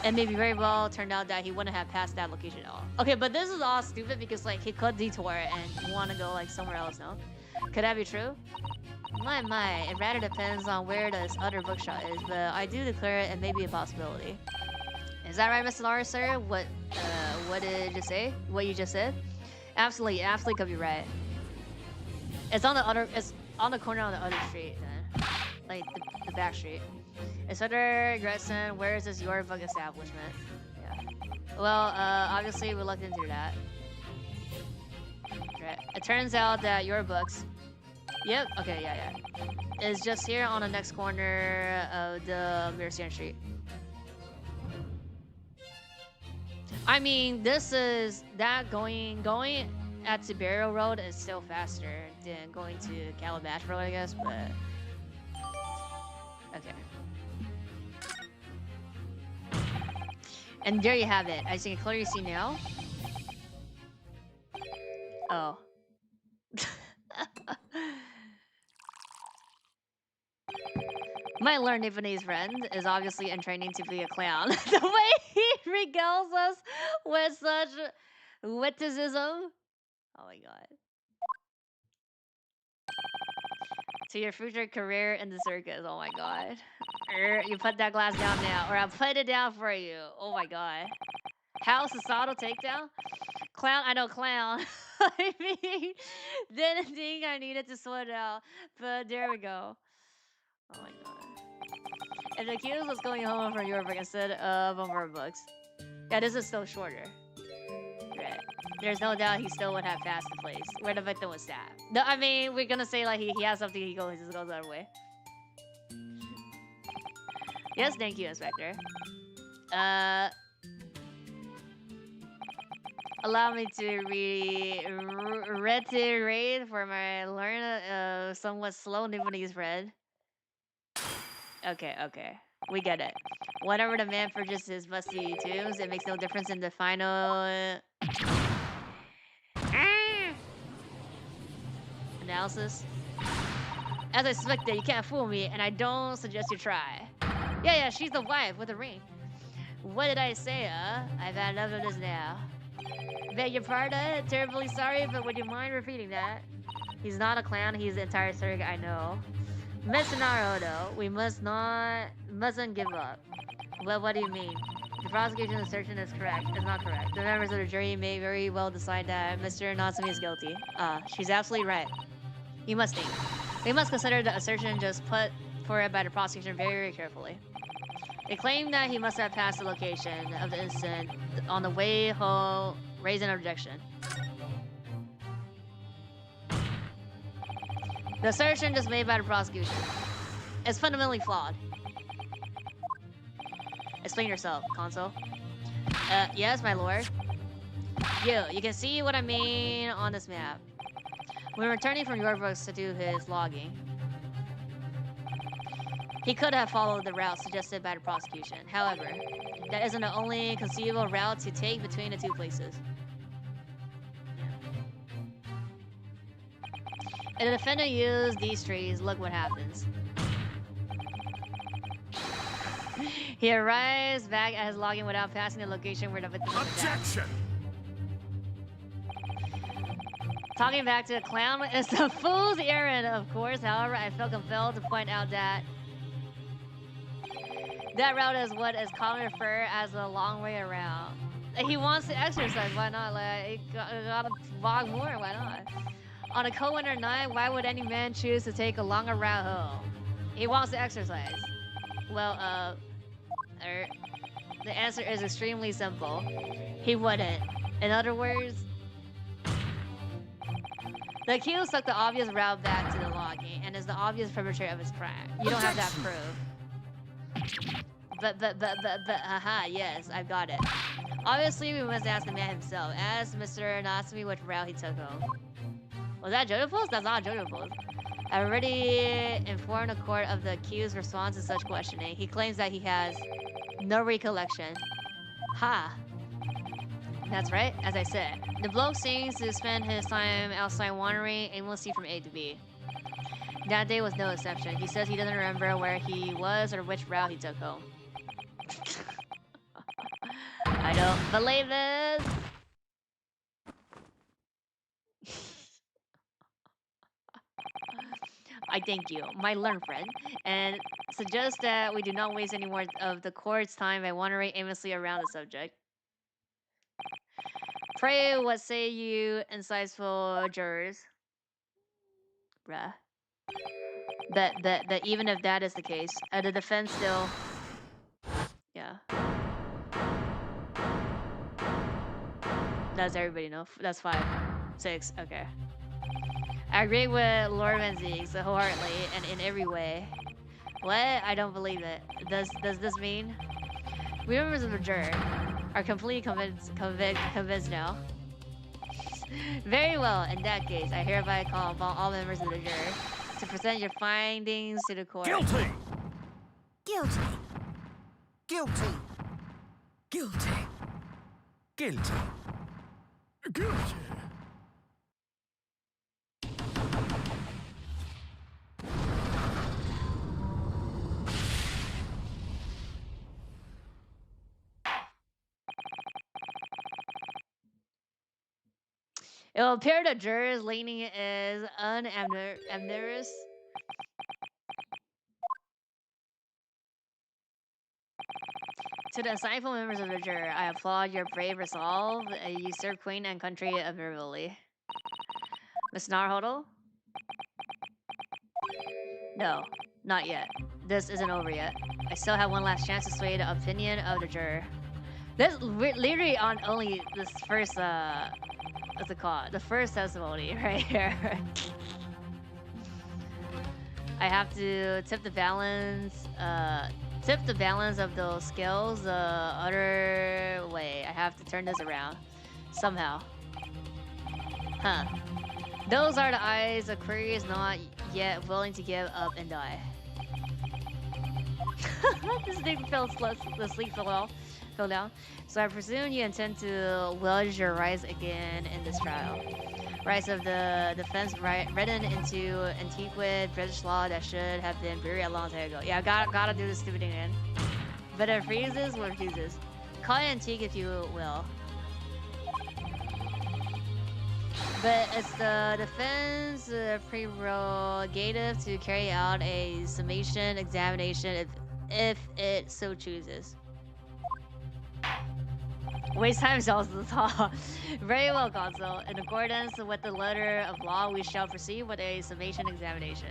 it may be very well turned out that he wouldn't have passed that location at all. Okay, but this is all stupid because like he could detour and want to go like somewhere else, no? Could that be true? My, it rather depends on where this other bookshop is, but I do declare it may be a possibility. Is that right, Mr. Lawrence, sir? What did you say? What you just said? Absolutely could be right. It's on the corner on the other street, then. Like the back street. Inspector Gregson, where is this Your Book establishment? Yeah. Well, obviously we looked into that. Right. It turns out that Your Books. Yep. Okay. Yeah. Is just here on the next corner of the Mercian Street. I mean, this is that going at Tiberio Road is still faster than going to Calabash Road, I guess. But okay. And there you have it. As you can clearly see now. Oh. My learned Japanese friend is obviously in training to be a clown. The way he regales us with such witticism. Oh my god. To your future career in the circus. Oh my god. You put that glass down now, or I'll put it down for you. Oh my god. How societal takedown? Clown, I know clown. I mean, didn't think I needed to sort it out, but there we go. Oh my god. If the accused was going home from Europe instead of more books. Yeah, this is still shorter. Right. There's no doubt he still would have passed the place where the victim was stabbed. No, I mean, we're gonna say like he has something, he just goes that way. Yes, thank you, Inspector. Allow me to reiterate for my learn somewhat slow Japanese read. Okay, okay. We get it. Whenever the man purchases his musty tubes, it makes no difference in the final analysis. As I suspected, you can't fool me, and I don't suggest you try. Yeah, she's the wife with the ring. What did I say, I've had enough of this now. Beg your pardon? Terribly sorry, but would you mind repeating that? He's not a clown, he's the entire circuit, I know. Mr. Naruto, we mustn't give up. Well, what do you mean? The prosecution's assertion is correct. It's not correct. The members of the jury may very well decide that Mr. Natsume is guilty. She's absolutely right. You must think. We must consider the assertion just put forward by the prosecution very, very carefully. They claim that he must have passed the location of the incident on the way home, raising an objection. The assertion just made by the prosecution is fundamentally flawed. Explain yourself, Consul. Yes, my lord. You can see what I mean on this map. When returning from your books to do his logging, he could have followed the route suggested by the prosecution. However, that isn't the only conceivable route to take between the two places. If the defendant used these trees, look what happens. He arrives back at his logging without passing the location where the victim was stabbed. Objection! Talking back to the clown is the fool's errand, of course. However, I felt compelled to point out that that route is what is commonly referred as the long way around. He wants to exercise, why not? Like, he gotta walk more, why not? On a cold winter night, why would any man choose to take a longer route home? He wants to exercise. Well, the answer is extremely simple. He wouldn't. In other words, the accused took the obvious route back to the logging and is the obvious perpetrator of his crime. You don't have that proof. But, haha, yes, I've got it. Obviously, we must ask the man himself. Ask Mr. Natsume which route he took home. Was that Jojo Post? That's not Jojo Post. I already informed the court of the accused's response to such questioning. He claims that he has no recollection. Ha! That's right, as I said. The bloke seems to spend his time outside wandering aimlessly from A to B. That day was no exception. He says he doesn't remember where he was or which route he took home. I don't believe this! I thank you, my learned friend, and suggest that we do not waste any more of the court's time by wandering aimlessly around the subject. Pray, what say you, insightful jurors? Bruh. But even if that is the case, the defense still... Yeah. Does everybody know? That's 5. 6, okay. I agree with Lord Van Zieg wholeheartedly and in every way. What? I don't believe it. Does this mean we members of the jury are completely convinced now? Very well. In that case, I hereby call upon all members of the jury to present your findings to the court. Guilty! Guilty. Guilty. Guilty. Guilty. Guilty. It will appear the juror's leaning is unamorous. To the insightful members of the jury, I applaud your brave resolve. You serve Queen and country admirably. Miss Narhodl? No, not yet. This isn't over yet. I still have one last chance to sway the opinion of the juror. This literally on only this first what's it called? The first testimony right here. I have to tip the balance of those scales the other way. I have to turn this around somehow. Huh. Those are the eyes of queries not yet willing to give up and die. This thing fell asleep fell down. So I presume you intend to wedge your rights again in this trial. Rights of the defense written into antiquated British law that should have been buried a long time ago. Yeah, gotta do this stupid thing again. But it freezes or refuses. Call it antique if you will. But it's the defense prerogative to carry out a summation examination if it so chooses. Waste time is also the law. Very well, Consul. In accordance with the letter of law, we shall proceed with a summation examination.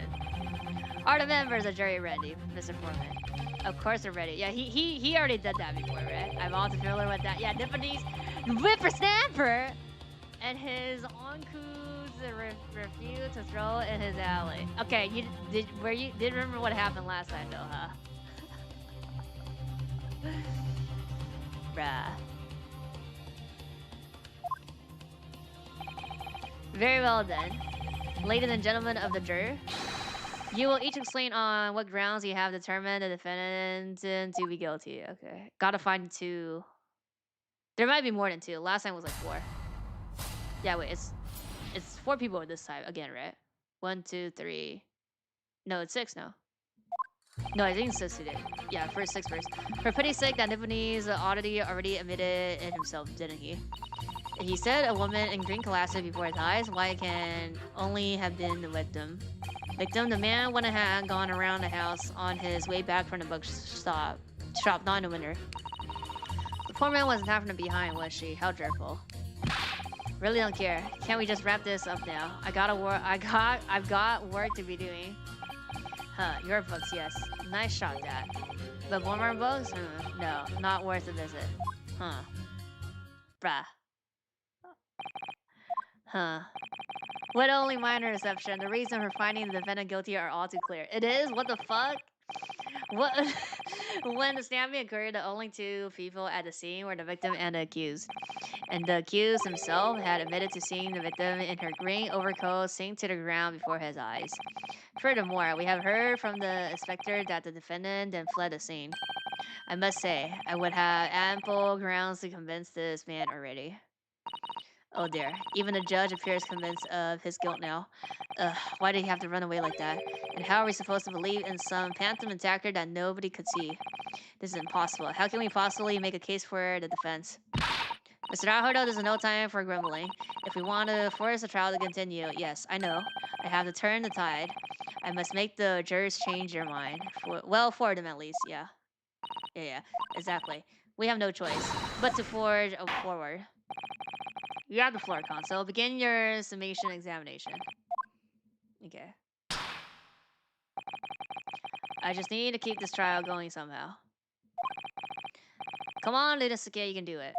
Are the members of jury ready, Mr. Foreman? Of course they're ready. Yeah, he already did that before, right? I'm all familiar with that. Yeah, Nipponese whippersnapper and his uncouth refuse to throw in his alley. Okay, you did remember what happened last time though, huh? Bruh. Very well then. Ladies and gentlemen of the jury, you will each explain on what grounds you have determined the defendant to be guilty. Okay. Gotta find 2. There might be more than 2. Last time was like 4. Yeah, wait, it's 4 people this time again, right? 1, 2, 3. No, it's 6 now. No, I think it's 6 today. Yeah, first 6 first. For pity's sake, that Nipponese oddity already admitted it himself, didn't he? He said a woman in green collapsed before his eyes. Why it can only have been the victim. The man wouldn't have gone around the house on his way back from the bookshop, not in the winter. The poor man wasn't having it behind, was she? How dreadful. Really don't care. Can't we just wrap this up now? I've got work to be doing. Huh, your books, yes. Nice shot, Dad. But more books? No, not worth a visit. Huh. Bruh. Huh. With only minor exception, the reason for finding the defendant guilty are all too clear. It is? What the fuck? What? When the stabbing occurred, the only 2 people at the scene were the victim and the accused. And the accused himself had admitted to seeing the victim in her green overcoat sink to the ground before his eyes. Furthermore, we have heard from the inspector that the defendant then fled the scene. I must say, I would have ample grounds to convince this man already. Oh dear, even the judge appears convinced of his guilt now. Why did he have to run away like that? And how are we supposed to believe in some phantom attacker that nobody could see? This is impossible. How can we possibly make a case for the defense? Mr. Nahodo, there's no time for grumbling. If we want to force the trial to continue, yes, I know. I have to turn the tide. I must make the jurors change their mind. For them at least, yeah. Yeah, exactly. We have no choice but to forge forward. You have the floor, Consul. Begin your summation examination. Okay. I just need to keep this trial going somehow. Come on, Ludosuke, you can do it.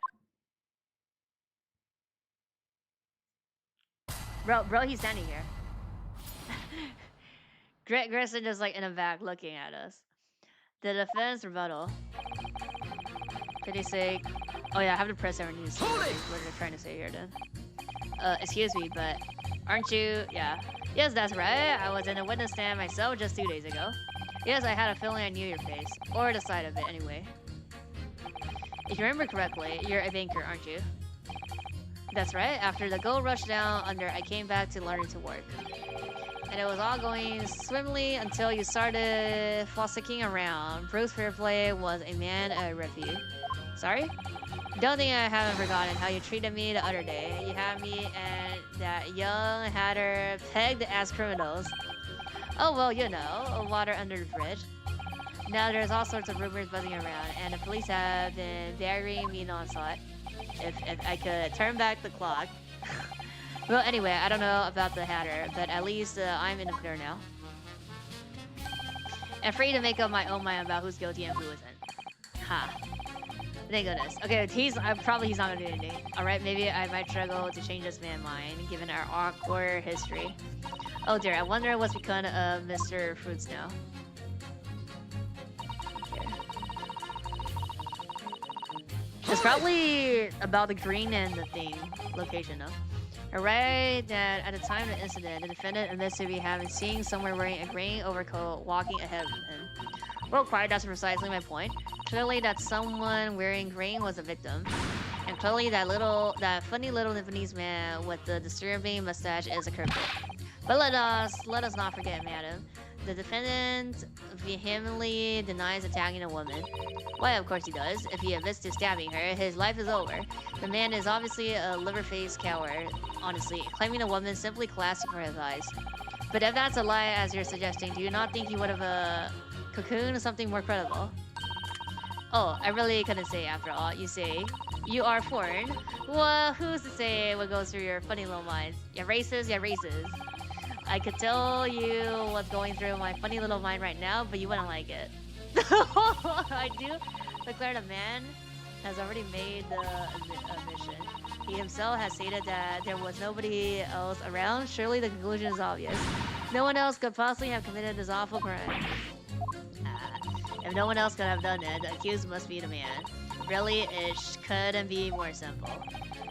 Bro, he's standing here. Gregson just like in the back looking at us. The defense rebuttal. Pity's sake. Oh yeah, I have to press every news. What they're trying to say here then. Excuse me, but aren't you? Yeah. Yes, that's right. I was in a witness stand myself just 2 days ago. Yes, I had a feeling I knew your face. Or the side of it, anyway. If you remember correctly, you're a banker, aren't you? That's right. After the gold rush down under, I came back to learning to work. And it was all going swimmingly until you started fossicking around. Bruce Fairplay was a man of refuge. Sorry? Don't think I haven't forgotten how you treated me the other day. You had me and that young hatter pegged as criminals. Oh, well, you know, water under the bridge. Now there's all sorts of rumors buzzing around, and the police have been burying me non-stop. If I could turn back the clock. Well, anyway, I don't know about the hatter, but at least I'm in the clear now. I'm free to make up my own mind about who's guilty and who isn't. Ha. Thank goodness. Okay, he's not gonna do anything. Alright, maybe I might struggle to change this man's mind, given our awkward history. Oh dear, I wonder what's become of Mr. Fruits now. Okay. It's probably about the green and the thing location, though. Alright, that at the time of the incident, the defendant admits to be having seen someone wearing a green overcoat walking ahead of him. Well, quite, that's precisely my point. Clearly that someone wearing green was a victim. And clearly that funny little Japanese man with the disturbing mustache is a culprit. But let us not forget, madam. The defendant vehemently denies attacking a woman. Why, of course he does. If he admits to stabbing her, his life is over. The man is obviously a liver-faced coward, honestly, claiming the woman simply classic for his eyes. But if that's a lie, as you're suggesting, do you not think he would have cocooned something more credible? Oh, I really couldn't say after all. You say, you are foreign? Well, who's to say what goes through your funny little minds? You're racist, you're racist. I could tell you what's going through my funny little mind right now, but you wouldn't like it. I do declare the man has already made the admission. He himself has stated that there was nobody else around. Surely the conclusion is obvious. No one else could possibly have committed this awful crime. If no one else could have done it, the accused must be the man. Really, it couldn't be more simple.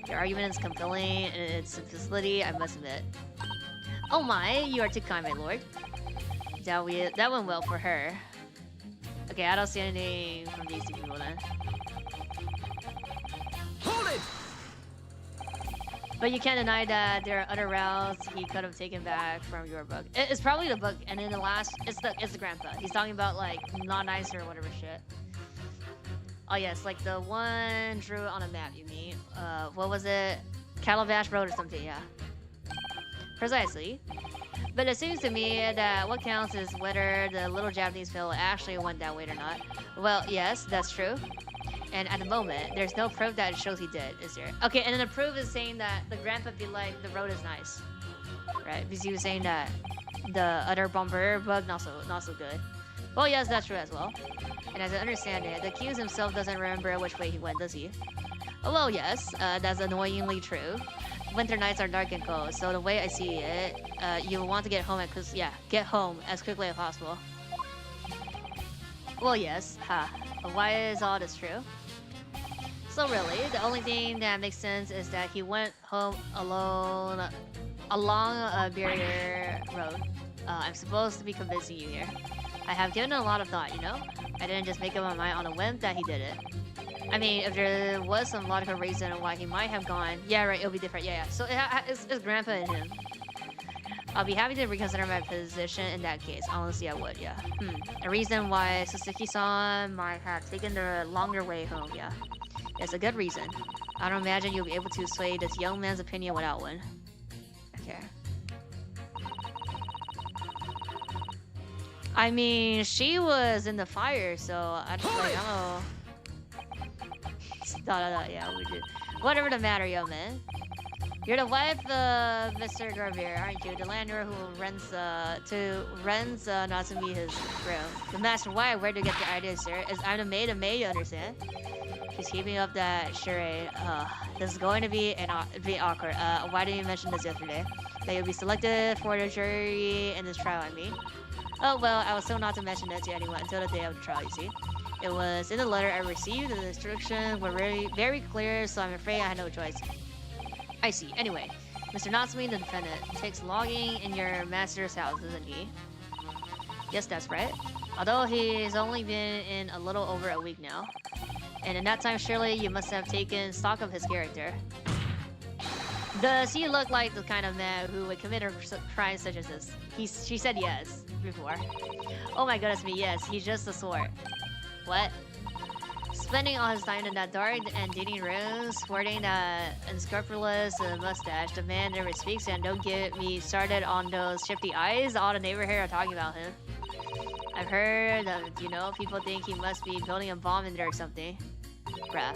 Your argument is compelling in its simplicity, I must admit. Oh my, you are too kind, my lord. That went well for her. Okay, I don't see anything from these two people then. Hold it! But you can't deny that there are other routes he could have taken back from your book. It's probably the book, and in the last, it's the grandpa. He's talking about like not nicer or whatever shit. Oh yes, like the one drew on a map. You mean? What was it? Calabash Road or something? Yeah. Precisely. But it seems to me that what counts is whether the little Japanese fellow actually went that way or not. Well, yes, that's true. And at the moment, there's no proof that it shows he did, is there? Okay, and then the proof is saying that the grandpa be like, the road is nice. Right? Because he was saying that the other bomber bug not so good. Well, yes, that's true as well. And as I understand it, the accused himself doesn't remember which way he went, does he? Oh, well, yes, that's annoyingly true. Winter nights are dark and cold, so the way I see it, you want to get home get home as quickly as possible. Well, yes, why is all this true? So really, the only thing that makes sense is that he went home alone along a barrier road. I'm supposed to be convincing you here. I have given it a lot of thought, you know? I didn't just make up my mind on a whim that he did it. I mean, if there was some logical reason why he might have gone, yeah, right, it'll be different, yeah. So it's grandpa and him. I'll be happy to reconsider my position in that case. Honestly, I would, yeah. A reason why Suzuki-san might have taken the longer way home, yeah. It's a good reason. I don't imagine you'll be able to sway this young man's opinion without one. Okay. I mean, she was in the fire, so I just like, I don't know. Yeah, we did. Whatever the matter, young man. You're the wife of Mr. Garvier, aren't you? The landlord who rents Natsume his room. The master, why? Where do you get the idea, sir? Is I'm the maid of May, you understand? She's keeping up that charade. This is going to be awkward. Why didn't you mention this yesterday? That you'll be selected for the jury in this trial, I mean. Oh, well, I was told not to mention that to anyone until the day of the trial, you see. It was in the letter I received, and the instructions were very, very clear, so I'm afraid I had no choice. I see. Anyway, Mr. Natsume, the defendant, takes logging in your master's house, isn't he? Yes, that's right. Although he's only been in a little over a week now. And in that time, surely you must have taken stock of his character. Does he look like the kind of man who would commit a crime such as this? She said yes before. Oh my goodness me, yes, he's just the sort. What? spending all his time in that dark and dating room, sporting that unscrupulous mustache. The man never speaks, and don't get me started on those shifty eyes. All the neighbor here are talking about him. I've heard that, you know, people think he must be building a bomb in there or something. Bruh.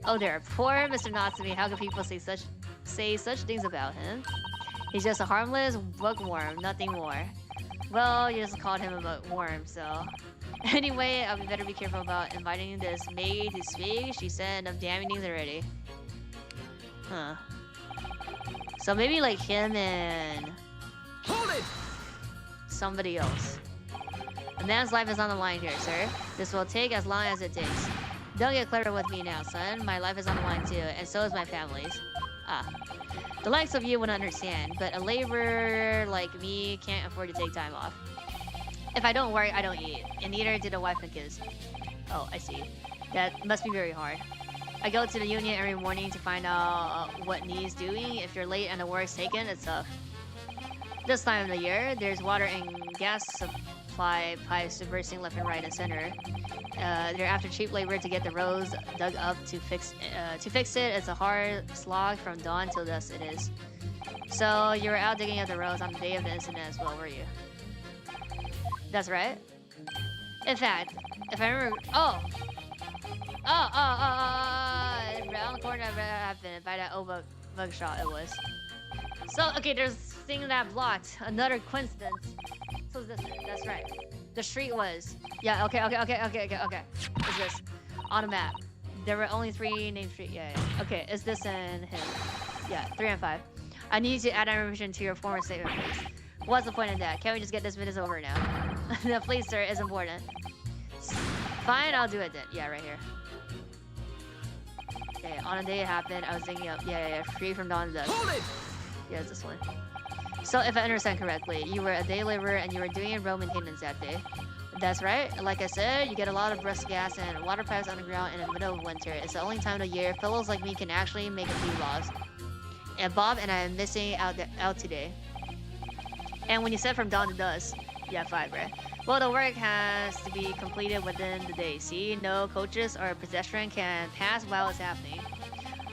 Oh there, poor Mr. Natsume. How can people say such things about him? He's just a harmless bookworm, nothing more. Well, you just called him a bookworm, so... Anyway, I better be careful about inviting this maid to speak. She said enough damning things already. Huh. So maybe like him and... Hold it! Somebody else. A man's life is on the line here, sir. This will take as long as it takes. Don't get clever with me now, son. My life is on the line too, and so is my family's. Ah. The likes of you would understand, but a laborer like me can't afford to take time off. If I don't work, I don't eat, and neither do the wife and kids. Oh, I see. That must be very hard. I go to the union every morning to find out what needs doing. If you're late and the work's taken, it's tough. This time of the year, there's water and gas supply pipes bursting left and right and center. They're after cheap labor to get the roads dug up to fix it. It's a hard slog from dawn till dusk it is. So you were out digging up the roads on the day of the incident as well, were you? That's right. In fact, if I remember... Around the corner that happened by that old bug shot it was. So, okay, there's a thing that blocked. Another coincidence. So this, that's right. The street was... Yeah, okay. Is this on a map? There were only 3 named street. Yeah. Okay, is this and him? Yeah, 3 and 5. I need you to add information to your former statement, please. What's the point of that? Can't we just get this business over now? No, please, sir, it's important. Fine, I'll do it then. Yeah, right here. Okay, on the day it happened, I was thinking of... Yeah, free from dawn to dusk. Hold it! Yeah, it's this one. So, if I understand correctly, you were a day laborer and you were doing road maintenance that day. That's right. Like I said, you get a lot of breast gas and water pipes underground in the middle of winter. It's the only time of the year fellows like me can actually make a few laws. And Bob and I are missing out today. And when you said from dawn to dusk, yeah, 5, right? Well, the work has to be completed within the day. See, no coaches or pedestrian can pass while it's happening.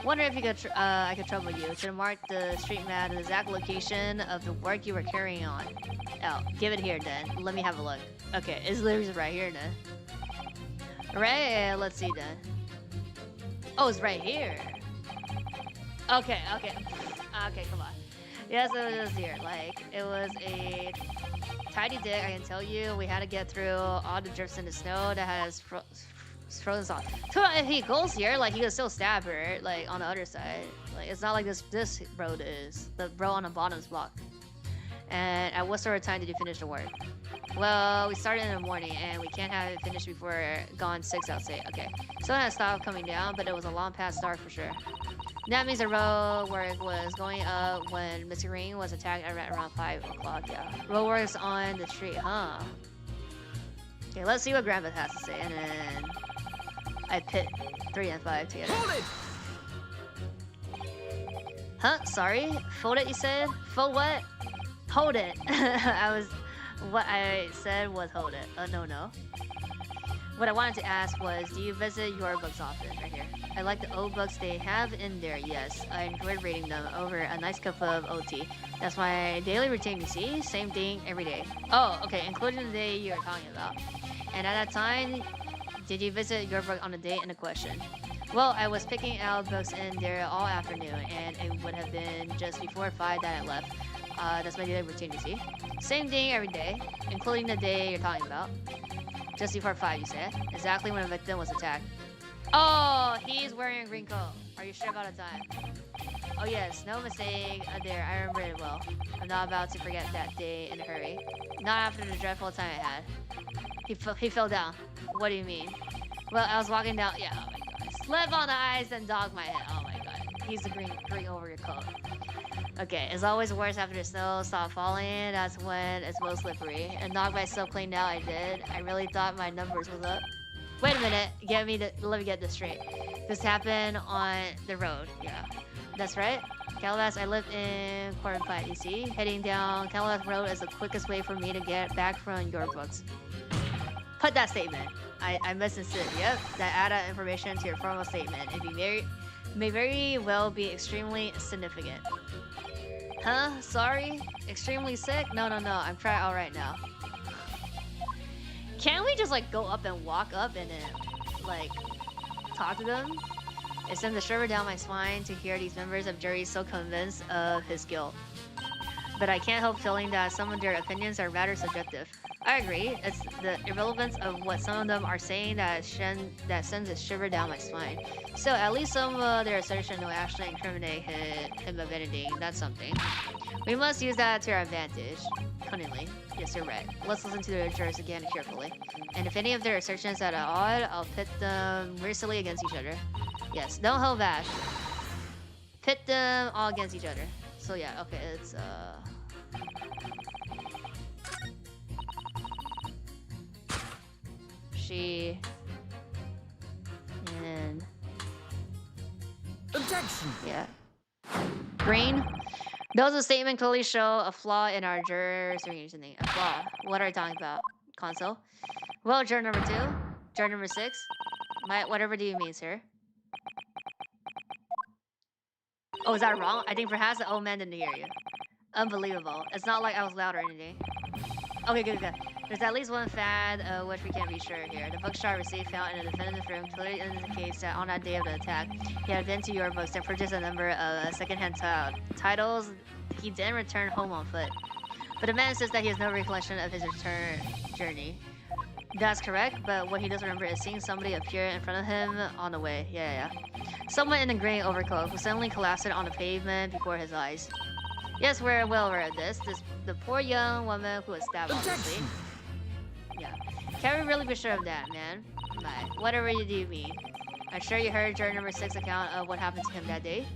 Wonder if you could I could trouble you to mark the street map the exact location of the work you were carrying on. Oh, give it here then. Let me have a look. Okay, it's literally right here then. Right, let's see then. Oh, it's right here. Okay, come on. Yes, it was here. Like, it was a tidy dig, I can tell you. We had to get through all the drifts in the snow that has frozen solid. So if he goes here, like, he can still stab her, like, on the other side. Like, it's not like this road is. The road on the bottom's blocked. And at what sort of time did you finish the work? Well, we started in the morning, and we can't have it finished before gone 6 outside. Okay. Sun had stopped coming down, but it was a long past dark for sure. That means the road work was going up when Mr. Green was attacked at around 5 o'clock, yeah. Road works on the street, huh? Okay, let's see what Grandpa has to say, and then I pit 3 and 5 together. Hold it! Huh? Sorry? Fold it, you said? Fold what? Hold it. What I said was hold it. No. What I wanted to ask was, do you visit your books often? Right here. I like the old books they have in there, yes. I enjoyed reading them over a nice cup of OT. That's my daily routine, you see? Same thing every day. Oh, okay, including the day you're talking about. And at that time, did you visit your book on the day in the question? Well, I was picking out books in there all afternoon, and it would have been just before 5 that I left. That's my daily routine, you see? Same thing every day, including the day you're talking about. Just before 5, you said? Exactly when a victim was attacked. Oh, he's wearing a green coat. Are you sure about the time? Oh yes, no mistake there. I remember it well. I'm not about to forget that day in a hurry. Not after the dreadful time I had. He fell down. What do you mean? Well, I was walking down. Yeah, oh my god. Slip on the ice and dog my head. Oh my god. He's the green over your coat. Okay, it's always worse after the snow stopped falling. That's when it's most slippery. And knocked myself clean out, I did. I really thought my numbers was up. Wait a minute. Let me get this straight. This happened on the road. Yeah, that's right. Calabas, I live in Quarterpipe, you see? Heading down Calabas Road is the quickest way for me to get back from your books. Put that statement. I must insist. Yep, that add that information to your formal statement. It may very well be extremely significant. Huh? Sorry? Extremely sick? No. I'm trying all right now. Can't we just like go up and walk up and then like talk to them? It sends a shiver down my spine to hear these members of jury so convinced of his guilt. But I can't help feeling that some of their opinions are rather subjective. I agree. It's the irrelevance of what some of them are saying that sends a shiver down my spine. So at least some of their assertion will actually incriminate him of anything. That's something. We must use that to our advantage. Cunningly. Yes, you're right. Let's listen to the jurors again carefully. And if any of their assertions are at odd, I'll pit them mercilessly against each other. Yes, don't hold back. Pit them all against each other. So yeah, okay, it's she and Objection! yeah. Green. Those statements clearly show a flaw in our jurors' reasoning. A flaw. What are you talking about? Console? Well, juror number 2. Juror number 6. Whatever do you mean, sir? Oh, is that wrong? I think perhaps the old man didn't hear you. Unbelievable. It's not like I was loud or anything. Okay, good. There's at least one fact which we can't be sure here. The bookshop receipt found in the defendant's room clearly indicates that on that day of the attack, he had been to your books and purchased a number of secondhand titles he then returned home on foot. But the man says that he has no recollection of his return journey. That's correct, but what he doesn't remember is seeing somebody appear in front of him on the way. Yeah. Someone in a grey overcoat who suddenly collapsed on the pavement before his eyes. Yes, we're well aware of this. The poor young woman who was stabbed, obviously. Yeah. Can't we really be sure of that, man? Whatever do you mean? I'm sure you heard juror number 6 account of what happened to him that day.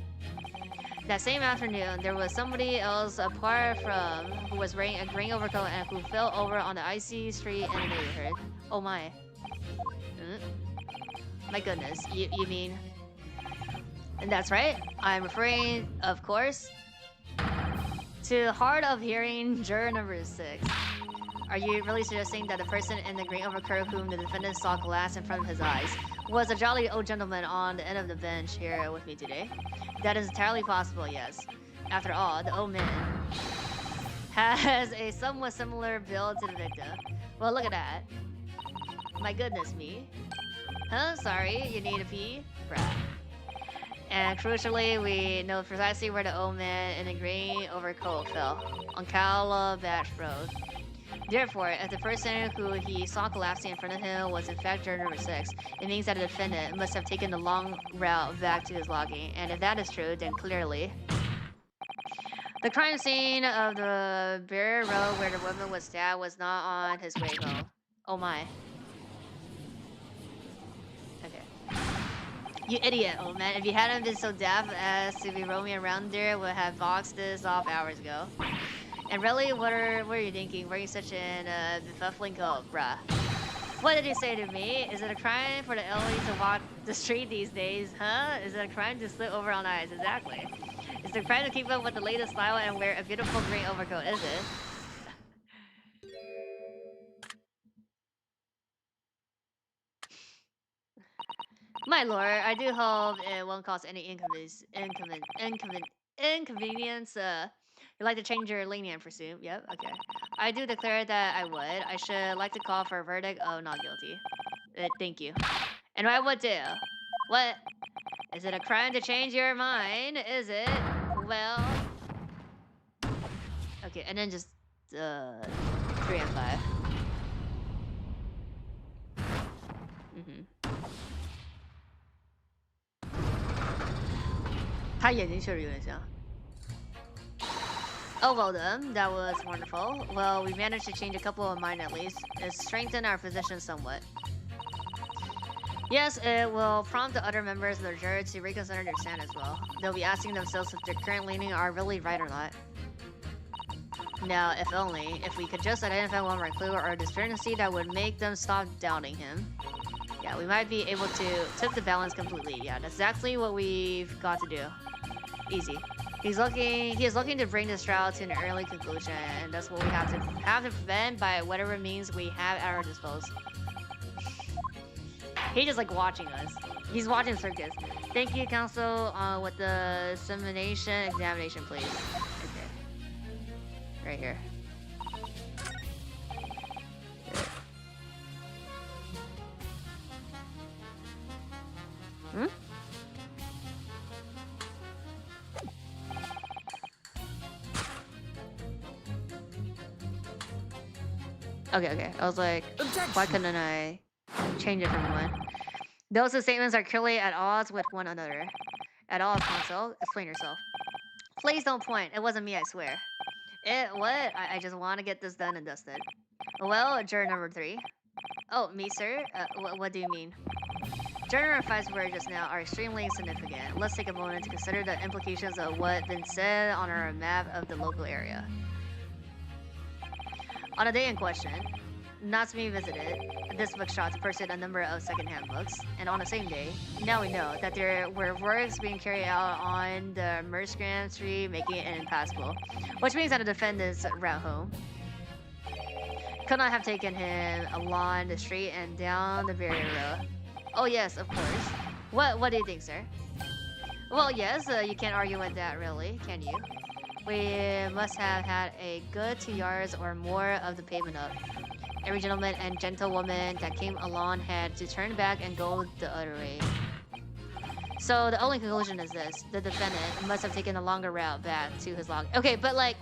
That same afternoon, there was somebody else apart from who was wearing a green overcoat and who fell over on the icy street in the neighborhood. Oh my. My goodness, you mean... And that's right, I'm referring, of course, to hard of hearing juror number 6. Are you really suggesting that the person in the green overcoat whom the defendant saw collapse in front of his eyes was a jolly old gentleman on the end of the bench here with me today? That is entirely possible, yes. After all, the old man has a somewhat similar build to the victim. Well, look at that. My goodness me. Huh? Sorry, you need a pee? Bruh. And crucially, we know precisely where the old man in the green overcoat fell. On Calabash Road. Therefore, if the person who he saw collapsing in front of him was in fact juror number 6, it means that the defendant must have taken the long route back to his lodging. And if that is true, then clearly... The crime scene of the bare road where the woman was stabbed was not on his way home. Oh my. Okay. You idiot, old man. If you hadn't been so daft as to be roaming around there, would have boxed this off hours ago. And really, what are you thinking? Wearing such an befuddling coat, bruh. What did you say to me? Is it a crime for the elderly to walk the street these days, huh? Is it a crime to slip over on ice? Exactly. Is it a crime to keep up with the latest style and wear a beautiful green overcoat, is it? My lord, I do hope it won't cause any inconvenience. You'd like to change your lenient, presume? Yep, okay. I do declare that I would. I should like to call for a verdict of not guilty. Thank you. And I would do. What? Is it a crime to change your mind? Is it? Well... Okay, and then just... 3 and 5.他眼睛确实有点像。Oh, well done. That was wonderful. Well, we managed to change a couple of mine at least. It strengthened our position somewhat. Yes, it will prompt the other members of the jury to reconsider their stand as well. They'll be asking themselves if their current leaning are really right or not. Now, if only, if we could just identify one more clue or a discrepancy that would make them stop doubting him. Yeah, we might be able to tip the balance completely. Yeah, that's exactly what we've got to do. Easy. He is looking to bring this trial to an early conclusion, and that's what we have to prevent by whatever means we have at our disposal. He's just like watching us. He's watching circus. Thank you, counsel, with the dissemination examination, please. Okay. Right here. Hmm? Okay. I was like, why couldn't I change it from one? Those two statements are clearly at odds with one another. At odds, counsel. Explain yourself. Please don't point. It wasn't me, I swear. What? I just want to get this done and dusted. Well, juror number 3. Oh, me, sir? What do you mean? Juror number 5's words just now are extremely significant. Let's take a moment to consider the implications of what's been said on our map of the local area. On the day in question, Natsume visited this bookshop to purchase a number of second-hand books, and on the same day, now we know that there were works being carried out on the Merskram Street, making it impassable, which means that the defendant's route home could not have taken him along the street and down the very road. Oh yes, of course. What do you think, sir? Well, yes, you can't argue with that, really, can you? We must have had a good 2 yards or more of the pavement up. Every gentleman and gentlewoman that came along had to turn back and go the other way. So the only conclusion is this: the defendant must have taken a longer route back to his log. Okay, but like,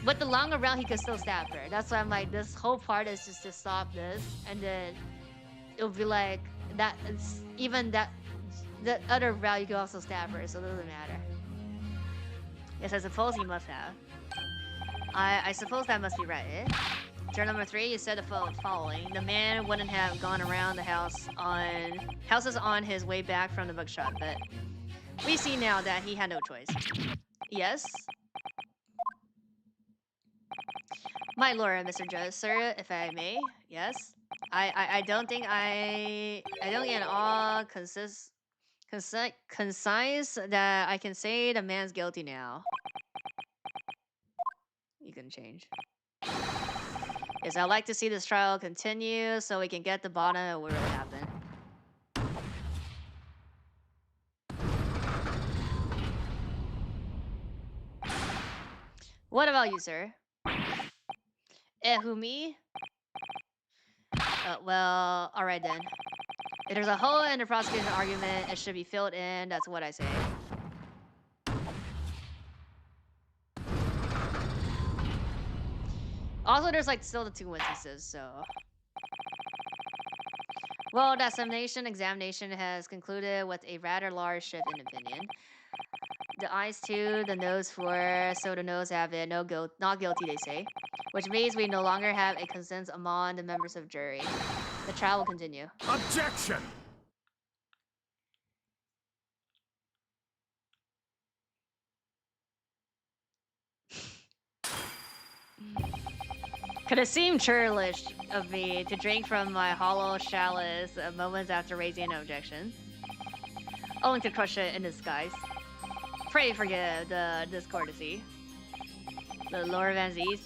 with the longer route, he could still stab her. That's why I'm like, this whole part is just to stop this, and then it'll be like that. Even that, the other route, you can also stab her, so it doesn't matter. Yes, I suppose he must have. I suppose that must be right, eh? Juror number 3, you said the following. The man wouldn't have gone around the houses on his way back from the bookshop, but we see now that he had no choice. Yes? My lord, Mr. Judge, sir, if I may, yes? I don't think I don't get all concise that I can say the man's guilty now. You can change. Yes, I'd like to see this trial continue so we can get the bottom of what really happened. What about you, sir? Who, me? Well, alright then. If there's a hole in the prosecution argument, it should be filled in, that's what I say. Also, there's like still the 2 witnesses, so... Well, the examination has concluded with a rather large shift in opinion. The eyes 2, the nose 4, so the nose have it, not guilty, they say. Which means we no longer have a consensus among the members of jury. The trial will continue. Objection! Could it seem churlish of me to drink from my hollow chalice moments after raising an objection, only to crush it in disguise? Pray forgive the discourtesy. The Lord Van Z's.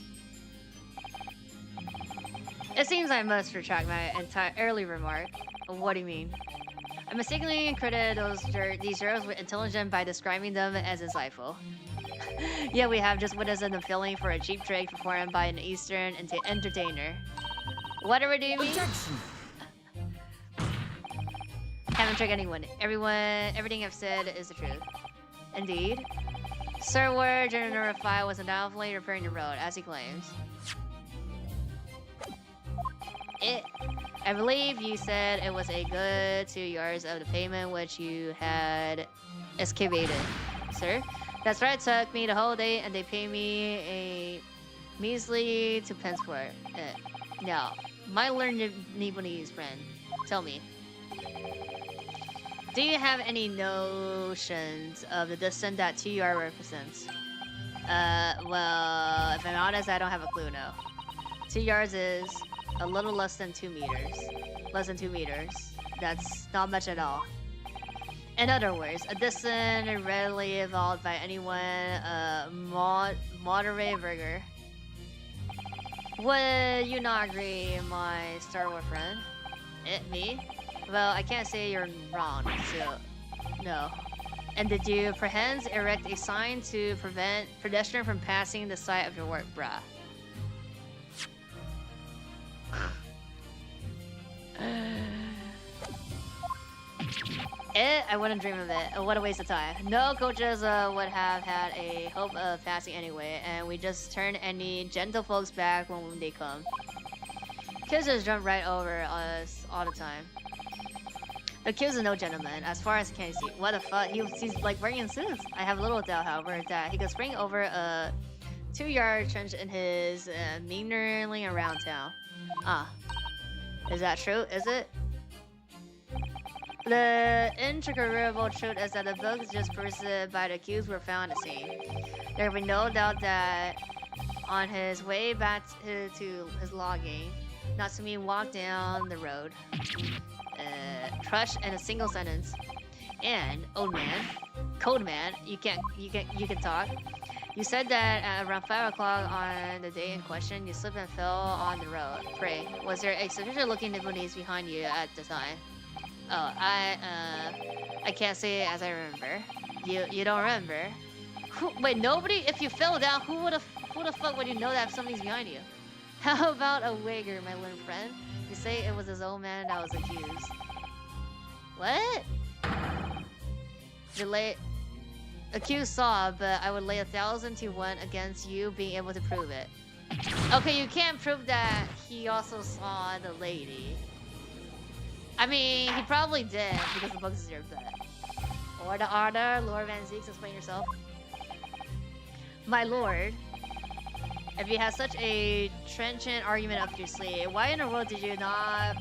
It seems I must retract my entire early remark. What do you mean? I mistakenly credited these jurors with intelligence by describing them as insightful. Yeah, we have just witnessed them feeling for a cheap trick performed by an Eastern entertainer. Whatever do you mean? Objection! Haven't tricked anyone. Everything I've said is the truth. Indeed. Sir Ward, Juror number 5 was undoubtedly repairing the road, as he claims. I believe you said it was a good 2 yards of the pavement which you had excavated, sir. That's right, it took me the whole day and they paid me a measly 2 pence for it. Now, my learned Nibonese friend, tell me. Do you have any notions of the distance that 2 yards represents? Well, if I'm honest, I don't have a clue, no. 2 yards is a little less than 2 meters. Less than 2 meters. That's not much at all. In other words, a distance readily evolved by anyone, moderate rigor. Would you not agree, my Star Wars friend? Me? Well, I can't say you're wrong, so no. And did you perhaps erect a sign to prevent pedestrian from passing the site of your work, bruh? I wouldn't dream of it. What a waste of time. No coaches would have had a hope of passing anyway, and we just turn any gentle folks back when they come. Kids just jump right over us all the time. The kid's no gentleman, as far as I can see. What the fuck? He's like wearing suits. I have little doubt, however, that he could spring over a 2-yard trench in his meandering around town. Is that true? Is it? The incontrovertible truth is that the books just posted by the accused were found at the scene. There will be no doubt that on his way back to his logging, Natsume walked down the road, crushed in a single sentence. And old man, code man, you can talk. You said that at around 5 o'clock on the day in question, you slipped and fell on the road. Pray, was there a suspicious-looking Nibonese behind you at the time? Oh, I can't say it as I remember. You don't remember? Wait, nobody? If you fell down, who the fuck would you know that if somebody's behind you? How about a wigger, my little friend? You say it was his old man that was accused. What? Accused saw, but I would lay 1,000 to 1 against you being able to prove it. Okay, you can't prove that he also saw the lady. I mean, he probably did because the book is your bet. Order, Lord Van Zeeks, explain yourself. My lord, if you had such a trenchant argument up your sleeve, why in the world did you not,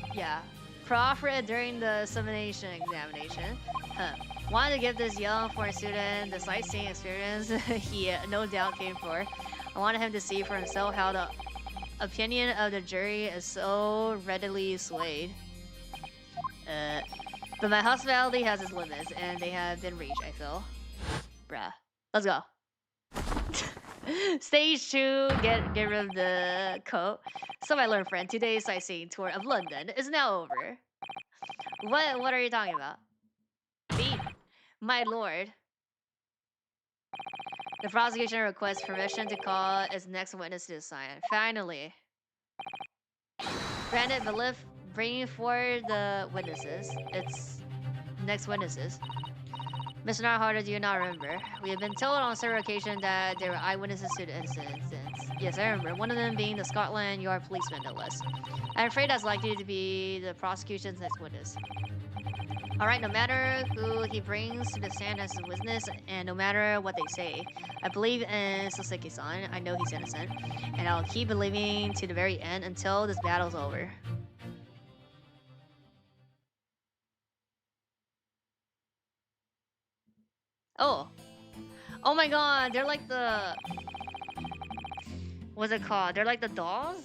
proffer it during the examination? Wanted to give this young foreign student the sightseeing experience he no doubt came for. I wanted him to see for himself how the opinion of the jury is so readily swayed. But my hospitality has its limits, and they have been reached, I feel. Bruh. Let's go. Stage 2, get rid of the coat. So my learned friend, today's sightseeing tour of London is now over. What are you talking about? Beat. My lord. The prosecution requests permission to call its next witness to the sign. Finally. Granted, belief bringing forward the witnesses. Its next witnesses. Mr. Narharder, do you not remember? We have been told on several occasions that there were eyewitnesses to the incident. Yes, I remember. One of them being the Scotland Yard policeman, no less. I'm afraid that's likely to be the prosecution's next witness. Alright, no matter who he brings to the stand as a witness, and no matter what they say, I believe in Soseki-san. I know he's innocent. And I'll keep believing to the very end until this battle's over. Oh. Oh my god, they're like the... What's it called? They're like the dolls?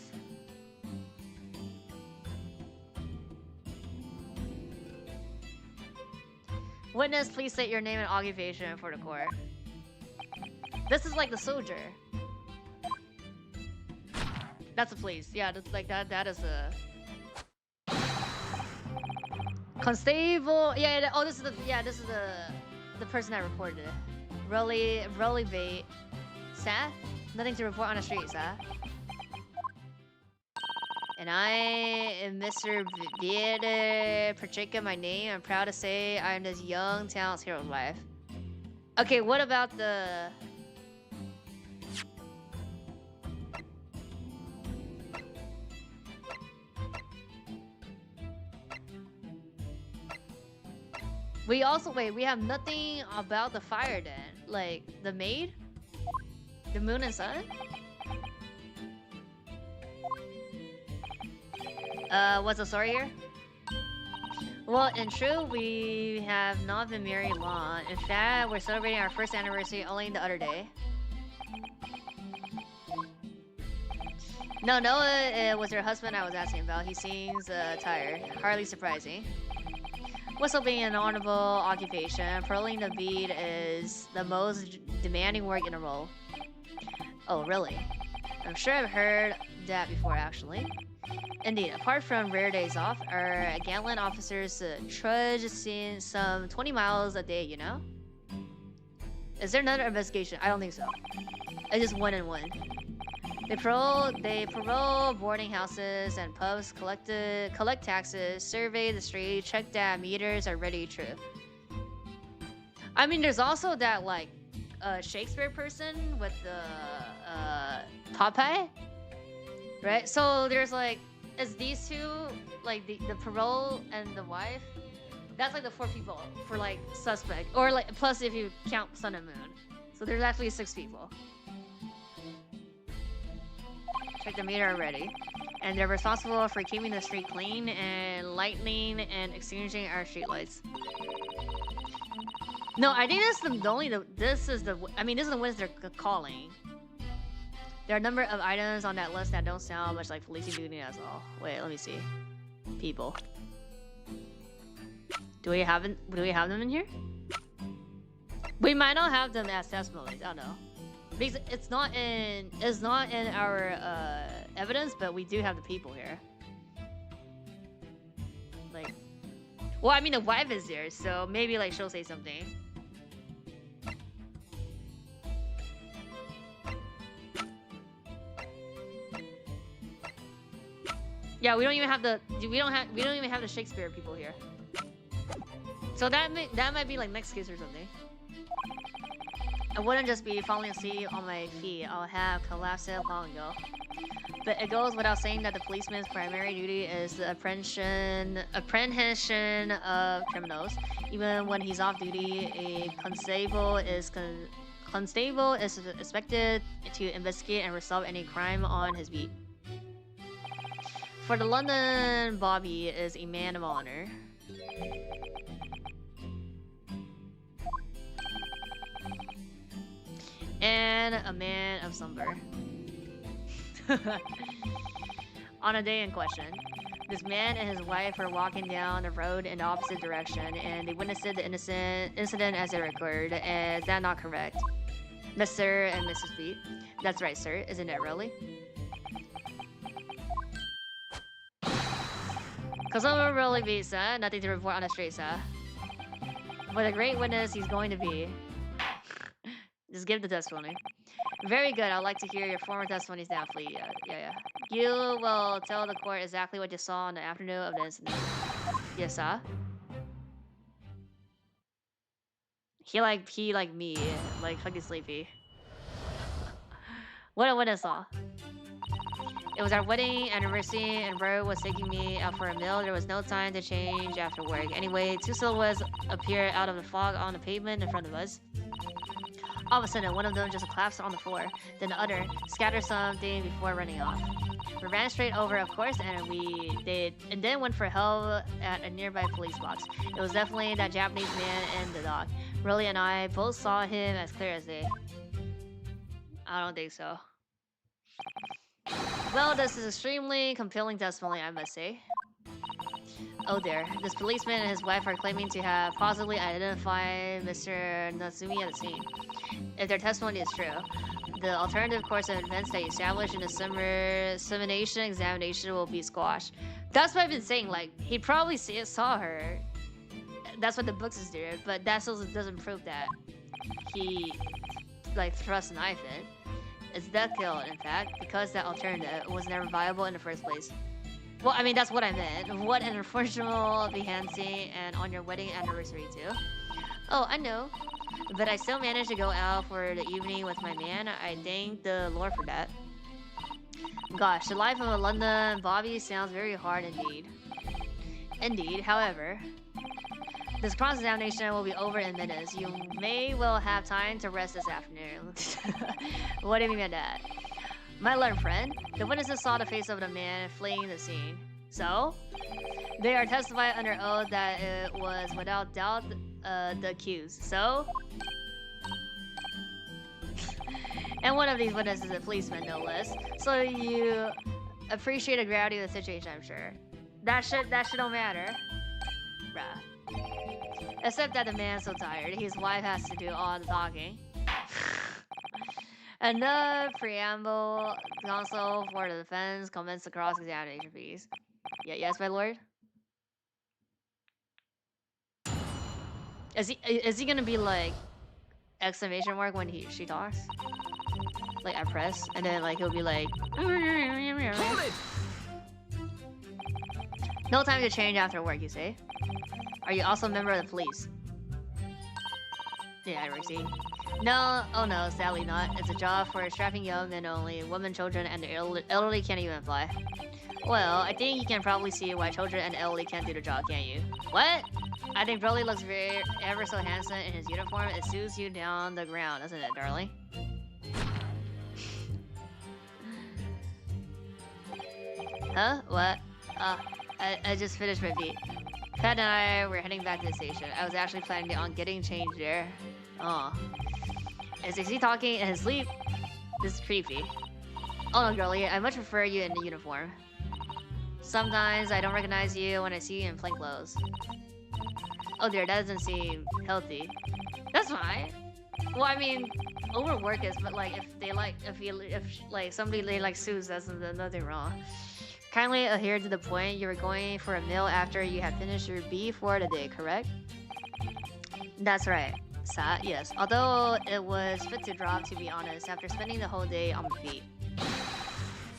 Witness, please state your name and occupation for the court. This is like the soldier. That's a police. Yeah, that's like that is a... Constable. Yeah, oh, this is the person that reported it. Rolly bait. Sir? Nothing to report on the street, sir. And I am Mr. Vieta Pacheco, my name. I'm proud to say I'm this young talent's hero's wife. Okay, what about the... We also, wait, we have nothing about the fire then. Like, the maid? The moon and sun? What's the story here? Well, in truth, we have not been married long. In fact, we're celebrating our first anniversary only the other day. No, it was your husband I was asking about. He seems tired. Hardly surprising. Whistle being an honorable occupation, purling the bead is the most demanding work in a role. Oh, really? I'm sure I've heard that before, actually. Indeed, apart from rare days off, our gallant officers trudge some 20 miles a day, you know? Is there another investigation? I don't think so. It's just one and one. They parole boarding houses and pubs, collect taxes, survey the street, check that meters are ready, true. I mean, there's also that, like, Shakespeare person with the Popeye, right? So there's, like, is these two, like, the parole and the wife? That's, like, the 4 people for, like, suspect. Or, like, plus if you count Sun and Moon. So there's actually 6 people. Check the meter already. And they're responsible for keeping the street clean and lightening and extinguishing our streetlights. No, I think this is the ones they're calling. There are a number of items on that list that don't sound much like policing duty as all. Wait, let me see. People. Do we have them in here? We might not have them as testimonies. I don't know. Because it's not in our evidence, but we do have the people here. Like, well, I mean the wife is there, so maybe like she'll say something. Yeah, we don't even have the Shakespeare people here. So that might be like next case or something. I wouldn't just be falling asleep on my feet. I'll have collapsed long ago. But it goes without saying that the policeman's primary duty is the apprehension of criminals. Even when he's off duty, a constable is expected to investigate and resolve any crime on his beat. For the London, Bobby is a man of honor. And a man of slumber. On a day in question, this man and his wife were walking down the road in the opposite direction, and they witnessed the incident as it occurred. Is that not correct? Mr. and Mrs. B? That's right, sir. Isn't it really? Cause I'm really be, sir. Nothing to report on the street, sir. What a great witness he's going to be. Just give the testimony. Very good. I'd like to hear your former testimonies now, please. Yeah. You will tell the court exactly what you saw on the afternoon of the incident. Yes, sir. He like me, like fucking sleepy. What a witness saw. It was our wedding anniversary, and Bert was taking me out for a meal. There was no time to change after work. Anyway, 2 silhouettes appeared out of the fog on the pavement in front of us. All of a sudden, one of them just collapsed on the floor. Then the other scattered something before running off. We ran straight over, of course, and then went for help at a nearby police box. It was definitely that Japanese man and the dog. Riley and I both saw him as clear as day. I don't think so. Well, this is extremely compelling testimony, I must say. Oh dear, this policeman and his wife are claiming to have possibly identified Mr. Natsume at the scene. If their testimony is true, the alternative course of events they established in the simulation examination will be squashed. That's what I've been saying, like, he probably saw her. That's what the books is doing, but that still doesn't prove that he, like, thrust a knife in. It's death kill, in fact, because that alternative was never viable in the first place. Well, I mean, that's what I meant. What an unfortunate behancy and on your wedding anniversary, too. Oh, I know. But I still managed to go out for the evening with my man. I thank the Lord for that. Gosh, the life of a London Bobby sounds very hard indeed. Indeed, however, this cross-examination will be over in minutes. You may well have time to rest this afternoon. What do you mean by that? My learned friend, the witnesses saw the face of the man fleeing the scene. So, they are testifying under oath that it was without doubt the accused. So, and one of these witnesses is a policeman, no less. So you appreciate the gravity of the situation, I'm sure. That shit don't matter, bruh. Except that the man's so tired, his wife has to do all the talking. And the preamble counsel for the defense comments the cross-examination piece. Yeah, yes, my lord. Is he gonna be like exclamation mark when she talks? Like I press, and then like he'll be like. Hold it! No time to change after work, you say? Are you also a member of the police? Yeah, I see. No, oh no, sadly not. It's a job for strapping young men only. Women, children, and the elderly can't even fly. Well, I think you can probably see why children and elderly can't do the job, can't you? What? I think Broly looks ever so handsome in his uniform. It suits you down the ground, doesn't it, darling? Huh? What? I just finished my beat. Pat and I were heading back to the station. I was actually planning on getting changed there. Oh. Is he talking in his sleep? This is creepy. Oh no, girlie, I much prefer you in the uniform. Sometimes I don't recognize you when I see you in plain clothes. Oh dear, that doesn't seem healthy. That's fine. Well, I mean, overwork is, but like if somebody they like sues, that's nothing wrong. Kindly adhere to the point. You were going for a meal after you had finished your beef for the day, correct? That's right. Yes. Although it was fit to drop, to be honest, after spending the whole day on the beat.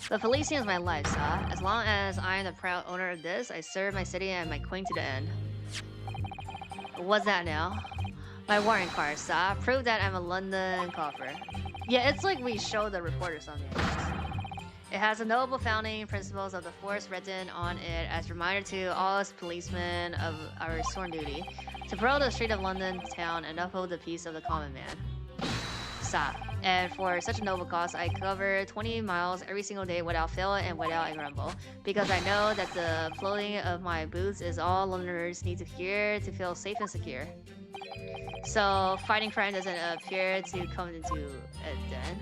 But policing is my life, Sa. As long as I am the proud owner of this, I serve my city and my queen to the end. What's that now? My warrant card, Sa. Prove that I'm a London copper. Yeah, it's like we show the report or something. It has the noble founding principles of the force written on it as a reminder to all us policemen of our sworn duty to patrol the street of London town and uphold the peace of the common man. Sa. And for such a noble cause, I cover 20 miles every single day without fail and without a grumble, because I know that the clothing of my boots is all Londoners need to hear to feel safe and secure. So fighting crime doesn't appear to come into it then.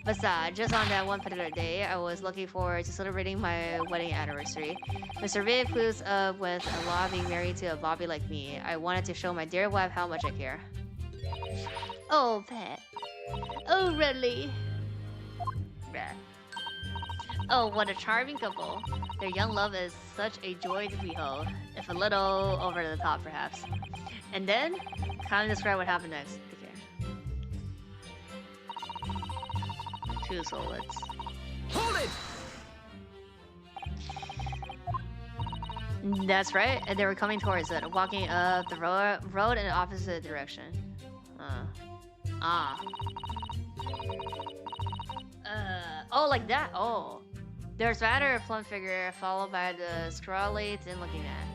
But just on that one particular day, I was looking forward to celebrating my wedding anniversary. Mr. Viv clues up with a law being married to a bobby like me. I wanted to show my dear wife how much I care. Oh, pet. Oh, really? Oh, what a charming couple. Their young love is such a joy to behold, if a little over the top, perhaps. And then, kind of describe what happened next. Two solids. Hold it! That's right, and they were coming towards it, walking up the road in the opposite direction. Oh, like that? Oh. There's rather a plump figure, followed by the scrawly thin-looking man.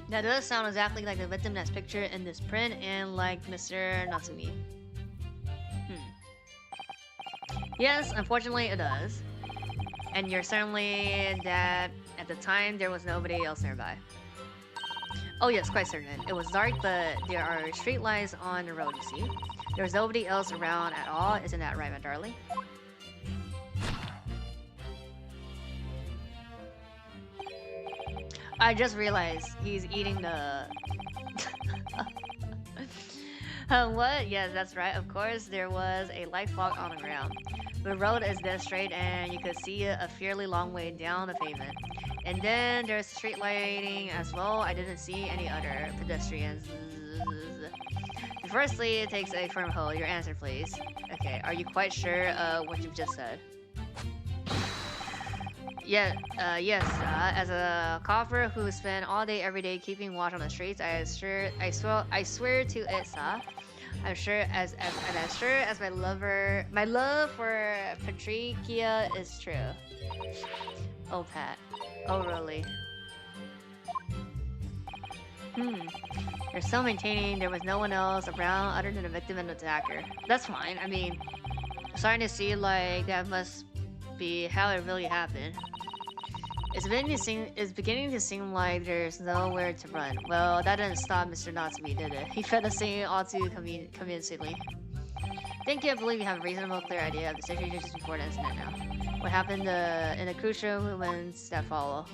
That does sound exactly like the victim that's pictured in this print and like Mr. Natsume. Yes, unfortunately it does. And you're certainly that at the time there was nobody else nearby. Oh yes, quite certain. It was dark, but there are street lights on the road, you see. There was nobody else around at all, isn't that right, my darling? I just realized he's eating the... What? Yes, that's right. Of course, there was a light fog on the ground. The road is dead straight and you could see it a fairly long way down the pavement. And then there's street lighting as well. I didn't see any other pedestrians. Firstly, it takes a firm hold. Your answer, please. Okay, are you quite sure what you've just said? Yeah, yes, as a copper who spent all day every day keeping watch on the streets, I swear to it, Sa. I'm sure as my love for Patricia is true. Oh, Pat. Oh, really? You're still maintaining there was no one else around other than the victim and the attacker. That's fine. I mean, I'm starting to see like that must be how it really happened. It's beginning to seem like there's nowhere to run. Well, that didn't stop Mr. Natsume, did it? He fed the scene all too convincingly. Think you believe you have a reasonable, clear idea of the situation just before the incident now. What happened in the crucial moments that follow.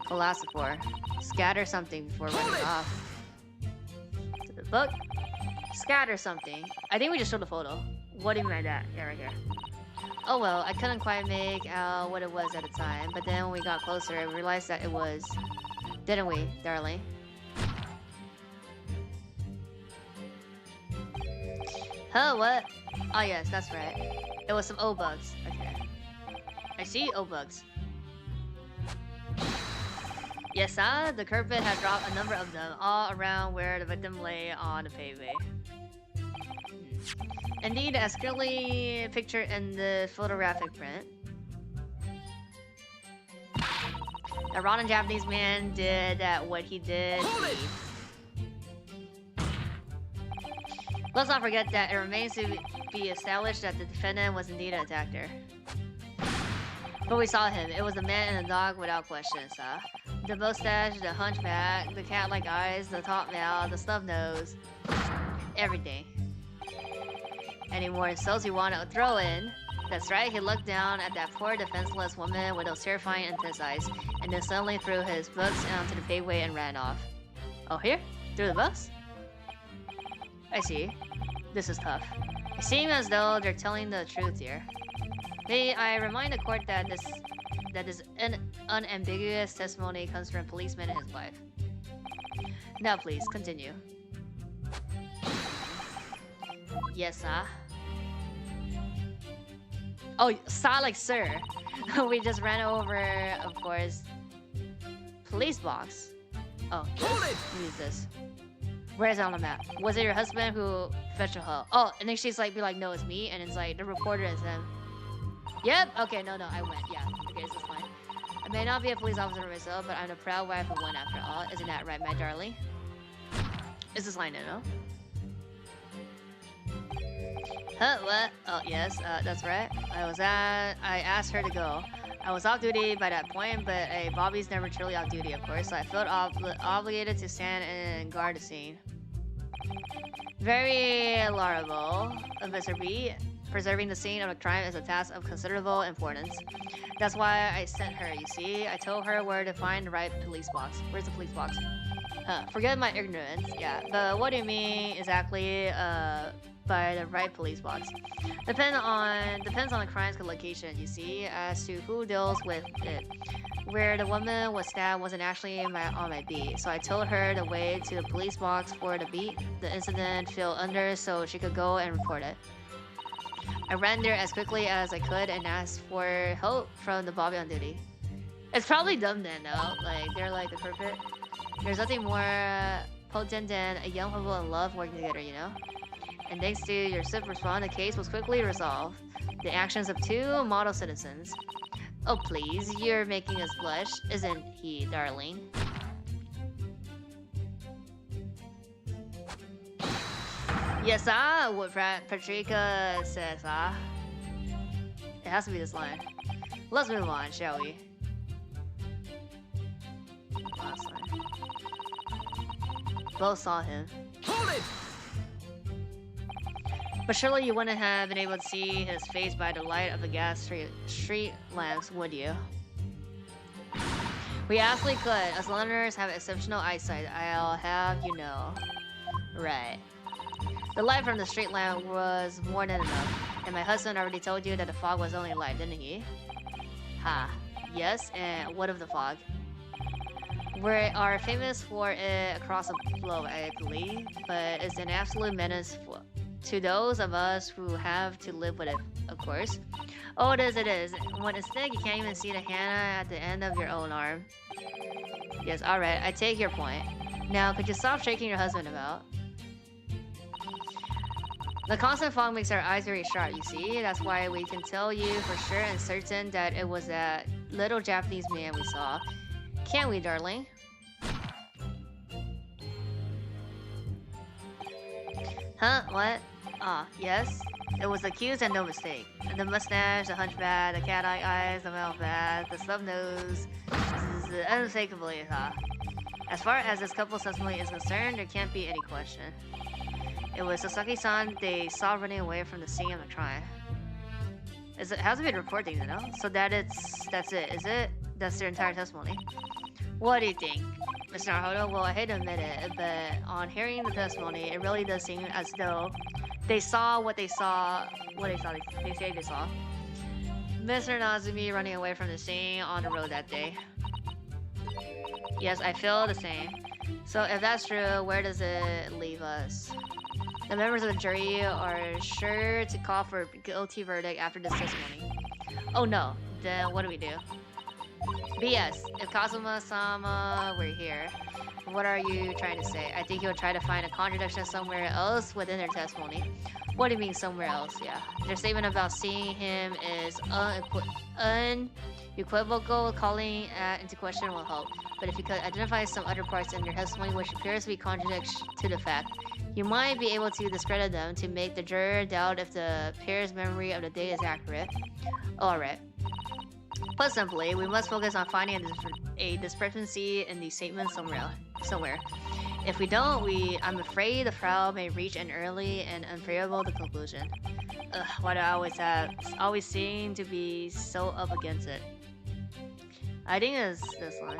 Philosopher. Scatter something before running off. To the book. Scatter something. I think we just showed the photo. What do you mean by that? Yeah, right here. Oh well, I couldn't quite make out what it was at the time, but then when we got closer, I realized that it was... Didn't we, darling? Huh, what? Oh yes, that's right. It was some old bugs. Okay. I see old bugs. Yes, the carpet had dropped a number of them all around where the victim lay on the pavement. Indeed, as clearly pictured in the photographic print. A rotten Japanese man did what he did. Let's not forget that it remains to be established that the defendant was indeed an attacker. But we saw him. It was the man and the dog without question, huh? The mustache, the hunchback, the cat-like eyes, the top mouth, the snub nose. Everything. Any more insults you want to throw in? That's right, he looked down at that poor defenseless woman with those terrifying intense eyes, and then suddenly threw his books onto the paveway and ran off. Oh, here? Through the books? I see. This is tough. It seems as though they're telling the truth here. May I remind the court that this unambiguous testimony comes from a policeman and his wife. Now please, continue. Yes, sir. Oh, sir, like sir. We just ran over, of course. Police box. Oh, what is this? Where is it on the map? Was it your husband who fetched her? Oh, and then she's like, be like, no, it's me. And it's like, the reporter is him. Yep. Okay, no, I went. Yeah. Okay, this is fine. I may not be a police officer myself, but I'm a proud wife of one after all. Isn't that right, my darling? Is this line in, no? Huh, what? Oh, yes, that's right. I asked her to go. I was off duty by that point, but Bobby's never truly off duty, of course, so I felt obligated to stand and guard the scene. Very laudable, Mr. B. Preserving the scene of a crime is a task of considerable importance. That's why I sent her, you see. I told her where to find the right police box. Where's the police box? Forget my ignorance, yeah. But what do you mean exactly, by the right police box? Depends on the crime's location, you see, as to who deals with it. Where the woman was stabbed wasn't actually on my beat, so I told her the way to the police box for the beat the incident fell under so she could go and report it. I ran there as quickly as I could and asked for help from the Bobby on duty. It's probably dumb then, though. Like, they're like the perfect. There's nothing more potent than a young couple in love working together, you know? And thanks to your swift response, the case was quickly resolved. The actions of two model citizens. Oh please, you're making us blush, isn't he, darling? Yes, what Patricia says, It has to be this line. Let's move on, shall we? Last line. Both saw him. Hold it! But surely you wouldn't have been able to see his face by the light of the gas street lamps, would you? We absolutely could. As Londoners have exceptional eyesight, I'll have you know. Right. The light from the street lamp was more than enough. And my husband already told you that the fog was only light, didn't he? Ha. Yes, and what of the fog? We are famous for it across the globe, I believe. But it's an absolute menace to those of us who have to live with it, of course. Oh, it is. When it's thick, you can't even see the hand at the end of your own arm. Yes, alright, I take your point. Now, could you stop shaking your husband about? The constant fog makes our eyes very sharp, you see? That's why we can tell you for sure and certain that it was that little Japanese man we saw. Can't we, darling? Huh? What? Ah, yes? It was accused and no mistake. The mustache, the hunchback, the cat-eye eyes, the mouth back, the snub nose. This is unmistakably, As far as this couple's testimony is concerned, there can't be any question. It was Sasaki-san they saw running away from the scene of the crime. It has to be reporting, you know? So that's it, is it? That's their entire testimony. What do you think, Mr. Naruto? Well, I hate to admit it, but on hearing the testimony, it really does seem as though they saw what they saw. They say they saw. Mr. Natsume running away from the scene on the road that day. Yes, I feel the same. So if that's true, where does it leave us? The members of the jury are sure to call for a guilty verdict after this testimony. Oh no, then what do we do? BS, if Kazuma-sama were here, what are you trying to say? I think he'll try to find a contradiction somewhere else within their testimony. What do you mean somewhere else? Yeah. Their statement about seeing him is unequivocal, calling into question will help. But if you could identify some other parts in your testimony which appears to be contradicts to the fact, you might be able to discredit them to make the juror doubt if the pair's memory of the day is accurate. Alright. Put simply, we must focus on finding a discrepancy in the statement somewhere. If we don't, I'm afraid the trial may reach an early and unfavorable conclusion. Why do I always seem to be so up against it? I think it's this one.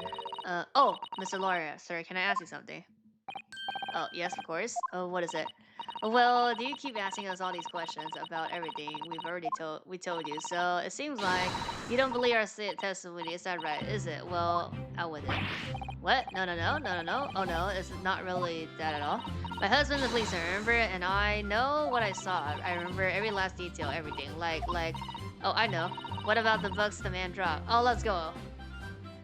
Oh, Mr. Lawyer, sir, can I ask you something? Oh, yes, of course. Oh, what is it? Well, do you keep asking us all these questions about everything we've already told you? So it seems like you don't believe our testimony. Is that right? Is it? Well, out with it. What? No. Oh no, it's not really that at all. My husband's a policeman, remember? And I know what I saw. I remember every last detail, everything. Like. Oh, I know. What about the books the man dropped? Oh, let's go.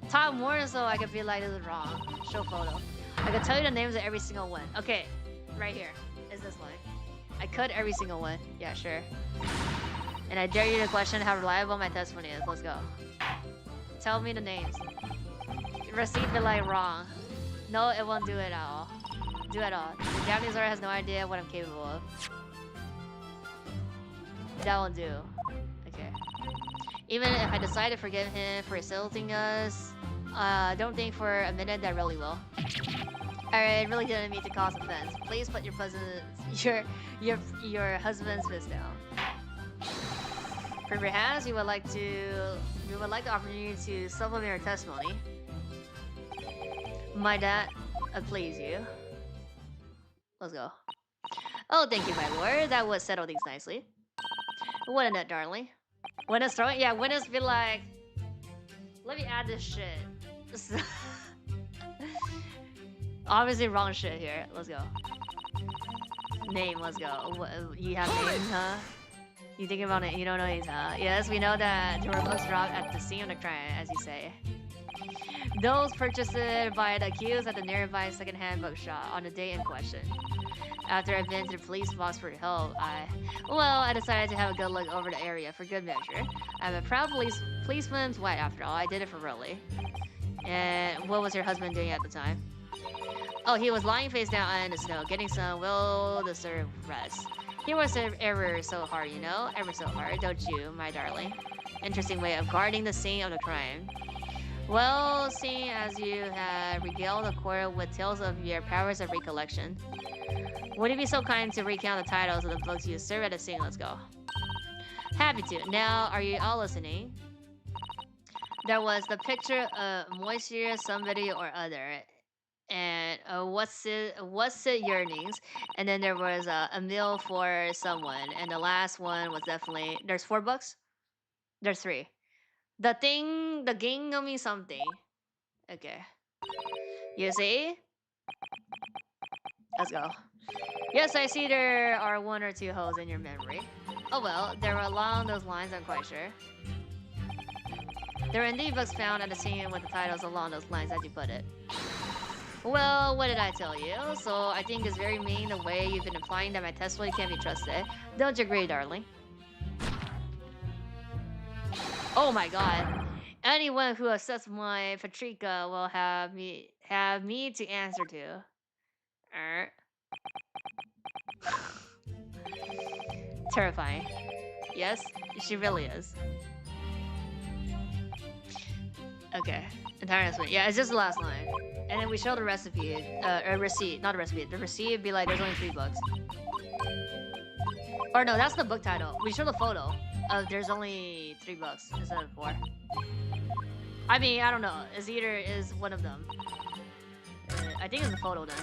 Talk more so I can feel like this is wrong. Show photo. I can tell you the names of every single one. Okay, right here is this one. I cut every single one. Yeah, sure. And I dare you to question how reliable my testimony is. Let's go. Tell me the names. Receipt be like wrong. No, it won't do it at all. The Japanese lawyer has no idea what I'm capable of. That won't do. Okay. Even if I decide to forgive him for insulting us, don't think for a minute that really will. I really didn't mean to cause offense. Please put your husband's fist down. Perhaps you would like the opportunity to supplement your testimony. Might that please you? Let's go. Oh, thank you, my lord. That would settle things nicely. What a nut, darling. Witness throwing? Yeah, witness be like, let me add this shit. Obviously wrong shit here. Let's go. Name, let's go. What, you have names, huh? You thinking about it? You don't know names, huh? Yes, we know that there were books dropped at the scene of the crime, as you say. Those purchased by the accused at the nearby second-hand bookshop on the day in question. After I've been to the police box for help, I decided to have a good look over the area for good measure. I'm a proud policeman's wife after all. I did it for really. And what was your husband doing at the time? Oh, he was lying face down in the snow, getting some well-deserved rest. He was ever so hard, you know? Ever so hard, don't you, my darling? Interesting way of guarding the scene of the crime. Well, seeing as you have regaled the court with tales of your powers of recollection, would you be so kind to recount the titles of the books you served at the scene? Let's go. Happy to. Now, are you all listening? There was the picture of moisture, somebody or other, and what's it yearnings, and then there was a meal for someone, and the last one was definitely, there's 4 books? There's 3. The Gingami something. Okay. You see? Let's go. Yes, I see there are 1 or 2 holes in your memory. Oh well, they were along those lines, I'm quite sure. There are indeed books found at the scene with the titles along those lines, as you put it. Well, what did I tell you? So I think it's very mean the way you've been implying that my testimony can't be trusted. Don't you agree, darling? Oh my god. Anyone who accepts my Patrika will have me to answer to. Terrifying. Yes, she really is. Okay. Entire estimate. Yeah, it's just the last line. And then we show the recipe, receipt, not a recipe. The receipt would be like, there's only 3 books. Or no, that's the book title. We show the photo of there's only 3 books instead of 4. I mean, I don't know. It's either is one of them. I think it's a photo then.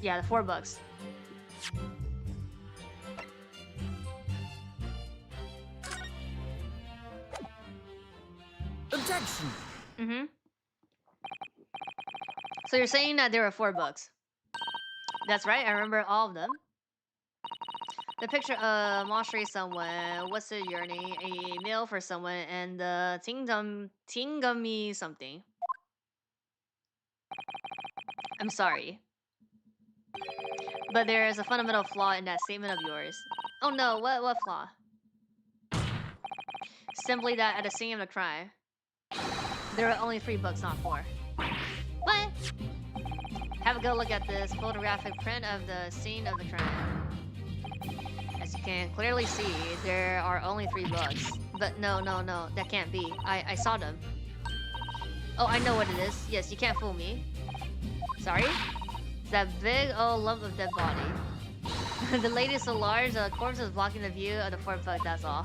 Yeah, the $4. Objection! Mm-hmm. So you're saying that there were $4? That's right, I remember all of them. The picture of Moshri someone, what's the yearning, a meal for someone, and the Tingami something. I'm sorry. But there is a fundamental flaw in that statement of yours. Oh no, what flaw? Simply that at the scene of the crime, there are only $3, not 4. What? Have a good look at this photographic print of the scene of the crime. As you can clearly see, there are only $3. But no, that can't be. I saw them. Oh, I know what it is. Yes, you can't fool me. Sorry? That big old lump of dead body. The lady is so large, the corpse is blocking the view of the $4, that's all.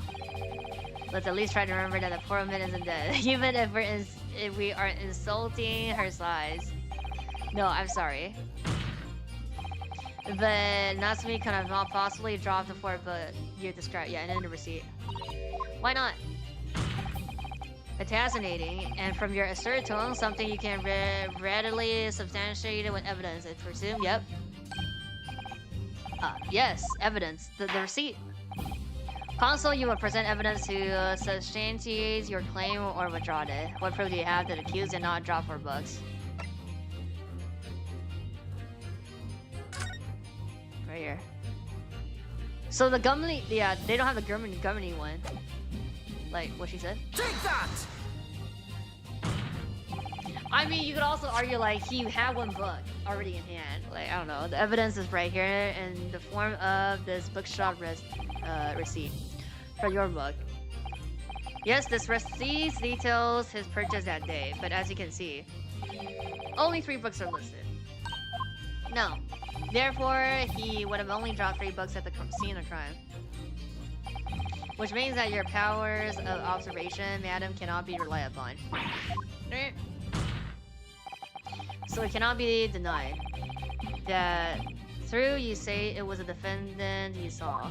Let's at least try to remember that the poor woman isn't dead, even if we are insulting her size. No, I'm sorry. But Natsume could have not possibly dropped the $4 you described. Yeah, and in the receipt. Why not? It's fascinating, and from your asserted tone, something you can readily substantiate with evidence, I presume. Yep. Yes, evidence. The receipt. Console, you will present evidence to substantiate your claim or withdraw it. What proof do you have that the accused did not drop $4? Right here. So the Gummy, yeah, they don't have the Gummy one. Like what she said. Take that! I mean, you could also argue like he had one book already in hand. Like I don't know, the evidence is right here in the form of this bookshop receipt for your book. Yes, this receipt details his purchase that day, but as you can see, only $3 are listed. No, therefore he would have only dropped $3 at the scene of crime. Which means that your powers of observation, madam, cannot be relied upon. So it cannot be denied that through you say it was a defendant you saw.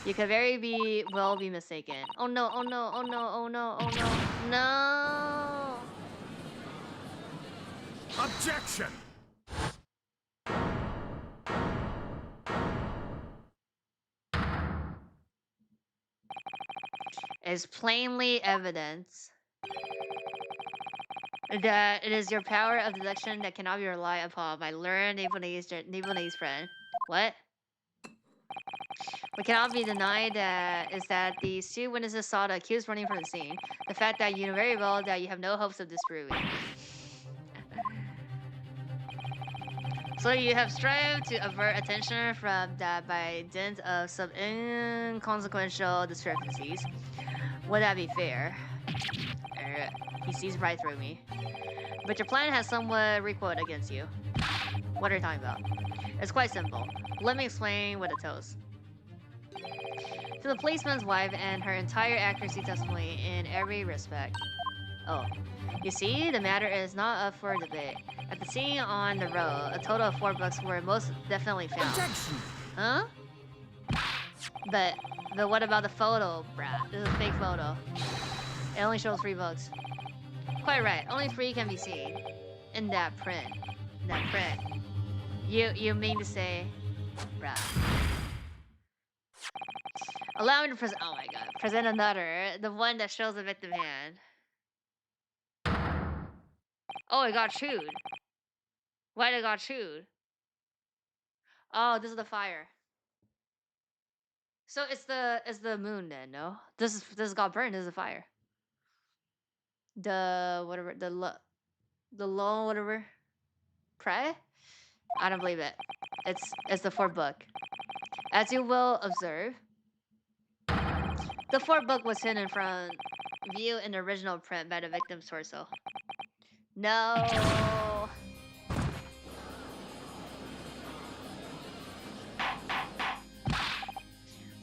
You could very well be mistaken. Oh no, oh no, oh no, oh no, oh no. No! Objection! Is plainly evidence that it is your power of deduction that cannot be relied upon by learned Nibonese friend. What? What cannot be denied is that the two witnesses saw the accused running from the scene. The fact that you know very well that you have no hopes of disproving. So you have strived to avert attention from that by dint of some inconsequential discrepancies. Would that be fair? He sees right through me. But your plan has somewhat recoiled against you. What are you talking about? It's quite simple. Let me explain what it tells. To the policeman's wife and her entire accuracy testimony in every respect. Oh, you see, the matter is not up for debate. At the scene on the road, a total of $4 were most definitely found. Objection! Huh? But what about the photo, bruh? This is a fake photo. It only shows $3. Quite right. Only 3 can be seen in that print. You mean to say, bruh? Allow me to present. Oh my god! Present another, the one that shows the victim hand. Oh, it got chewed. Why did it got chewed? Oh, this is the fire. So it's the moon then, no? This got burned. This is the fire. The whatever the low whatever. Pray? I don't believe it. It's the $4. As you will observe, the $4 was hidden from view in the original print by the victim's torso. No.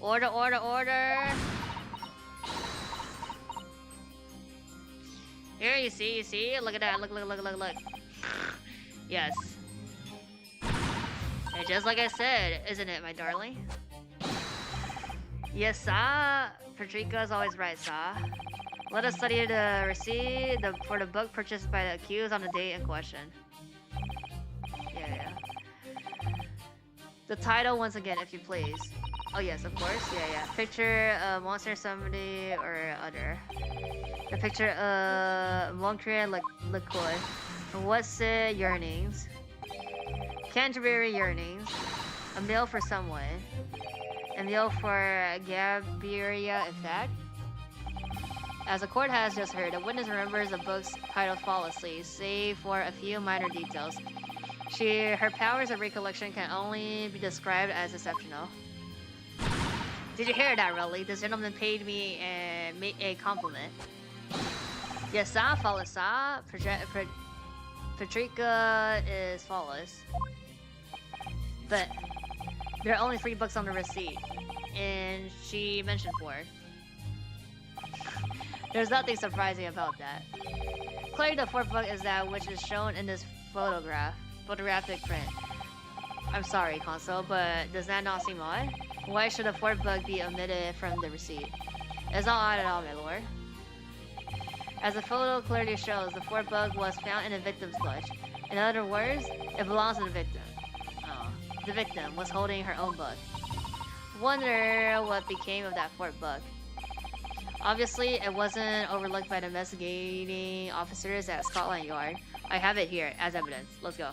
Order, order, order. Here, you see, look at that, look. Yes. And just like I said, isn't it, my darling? Yes, sir. Patrika's always right, sir. Let us study the receipt for the book purchased by the accused on the date in question. Yeah. The title once again, if you please. Oh yes, of course. Yeah. Picture monster, somebody or other. The picture Montreal Liquid. What's it? Yearnings. Canterbury yearnings. A meal for someone. A meal for Gabiria effect. As the court has just heard, the witness remembers the book's title flawlessly, save for a few minor details. Her powers of recollection can only be described as exceptional. Did you hear that, really? This gentleman paid me a compliment. Yes, sir, flawless, sir. Patrika is flawless. But there are only 3 books on the receipt, and she mentioned 4. There's nothing surprising about that. Clearly the 4th book is that which is shown in this photographic print. I'm sorry, console, but does that not seem odd? Why should the 4th book be omitted from the receipt? It's not odd at all, my lord. As the photo clearly shows, the 4th book was found in the victim's clutch. In other words, it belongs to the victim. Oh, the victim was holding her own book. Wonder what became of that 4th book. Obviously, it wasn't overlooked by the investigating officers at Scotland Yard. I have it here as evidence. Let's go.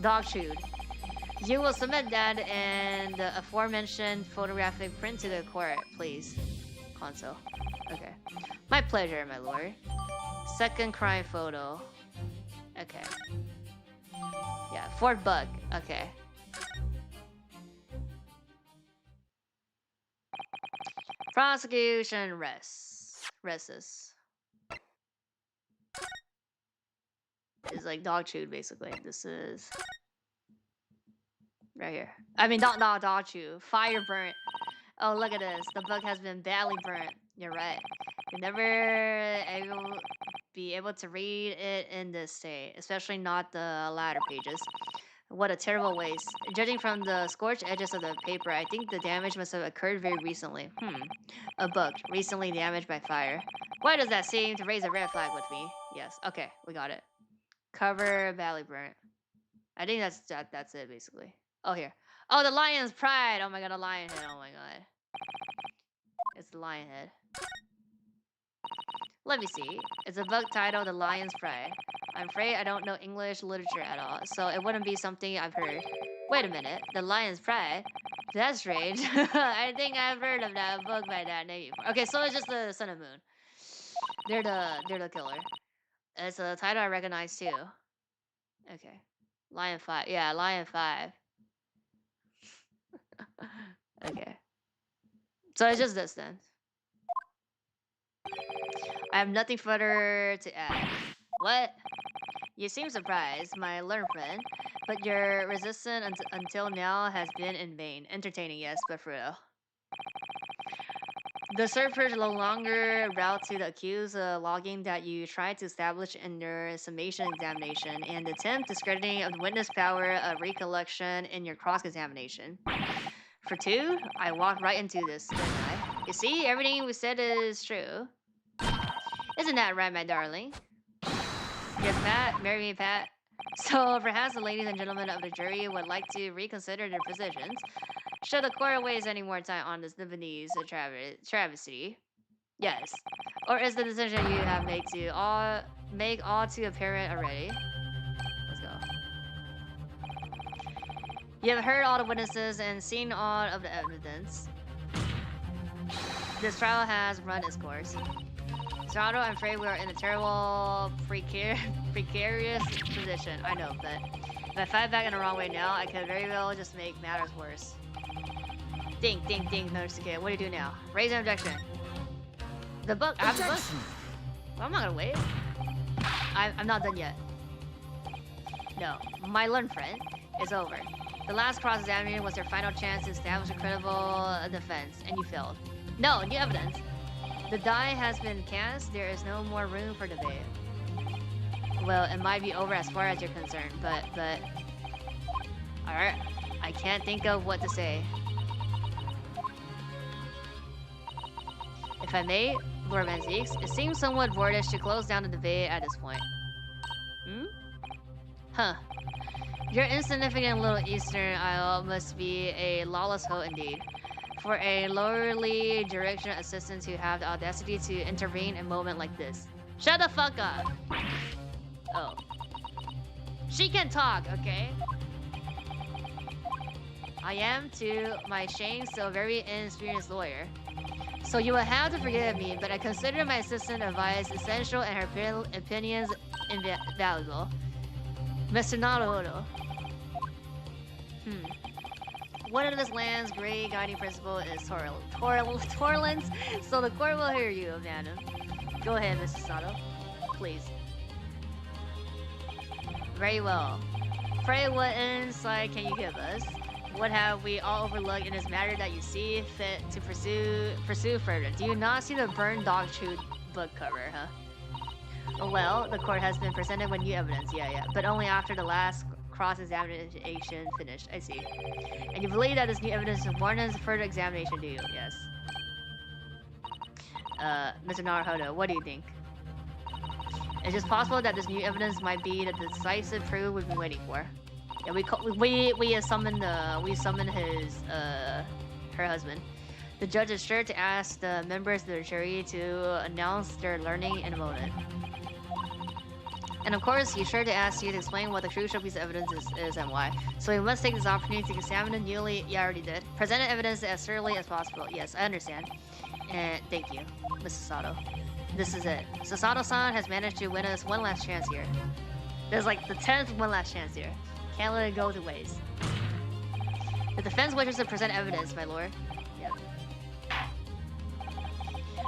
Dog chewed. You will submit that and the aforementioned photographic print to the court, please. Console. Okay. My pleasure, my lord. Second crime photo. Okay. Yeah, 4th book. Okay. Prosecution rests. It's like dog chewed, basically. This is right here. I mean, not dog chew. Fire burnt. Oh, look at this. The book has been badly burnt. You're right. You'll never be able to read it in this state, especially not the latter pages. What a terrible waste. Judging from the scorched edges of the paper, I think the damage must have occurred very recently. A book, recently damaged by fire. Why does that seem to raise a red flag with me? Yes, okay, we got it. Cover, badly burnt. I think that's it, basically. Oh, here. Oh, the lion's pride! Oh my god, a lion head, oh my god. It's the lion head. Let me see. It's a book titled The Lion's Pride. I'm afraid I don't know English literature at all, so it wouldn't be something I've heard. Wait a minute. The Lion's Pride? That's strange. I think I've heard of that book by that name before. Okay, so it's just the Sun and Moon. They're the killer. It's a title I recognize too. Okay. Lion 5. Yeah, Lion 5. Okay. So it's just this then. I have nothing further to add. What? You seem surprised, my learned friend, but your resistance until now has been in vain. Entertaining, yes, but for real. The searchers no longer route to the accused logging that you tried to establish in your summation examination and attempt discrediting of the witness power of recollection in your cross-examination. For 2, I walked right into this, didn't I? You see, everything we said is true. Isn't that right, my darling? Yes, Pat. Marry me, Pat. So, perhaps the ladies and gentlemen of the jury would like to reconsider their positions. Should the court waste any more time on this Nibonese travesty? Yes. Or is the decision you have made to make all too apparent already? Let's go. You have heard all the witnesses and seen all of the evidence. This trial has run its course. Toronto, I'm afraid we're in a terrible, precarious position. I know, but if I fight back in the wrong way now, I could very well just make matters worse. Ding, ding, ding, notice the kid. What do you do now? Raise an objection. The book. I have the book. Well, I'm not gonna wait. I'm not done yet. No, my learned friend is over. The last cross-examination was your final chance to establish a credible defense, and you failed. No, new evidence. The die has been cast. There is no more room for debate. Well, it might be over as far as you're concerned, but... Alright, I can't think of what to say. If I may, Lord Van Zeeks, it seems somewhat boorish to close down the debate at this point. Hmm? Huh. Your insignificant little Eastern Isle must be a lawless hole indeed. For a lowly direction assistant to have the audacity to intervene in a moment like this. Shut the fuck up! Oh. She can talk, okay? I am, to my shame, still a very inexperienced lawyer. So you will have to forgive me, but I consider my assistant advice essential and her opinions invaluable. Mr. Naruhodo. One of this land's great guiding principle is tolerance, so the court will hear you, madam. Go ahead, Mr. Sato. Please. Very well. Pray, what insight can you give us? What have we all overlooked in this matter that you see fit to pursue further? Do you not see the burned dog chewed book cover, huh? Well, the court has been presented with new evidence, yeah, but only after the last cross-examination finished, I see. And you believe that this new evidence warrants further examination, do you? Yes. Mr. Naruhodo, what do you think? It's just possible that this new evidence might be the decisive proof we've been waiting for. Yeah, we summoned his her husband. The judge is sure to ask the members of the jury to announce their learning in a moment. And of course, he's sure to ask you to explain what the crucial piece of evidence is and why. So we must take this opportunity to examine the newly... Yeah, I already did. Presented evidence as thoroughly as possible. Yes, I understand. And thank you, Mrs. Sato. This is it. Sasato-san has managed to win us one last chance here. There's like the 10th one last chance here. Can't let it go to waste. The defense wishes to present evidence, my lord. Yeah.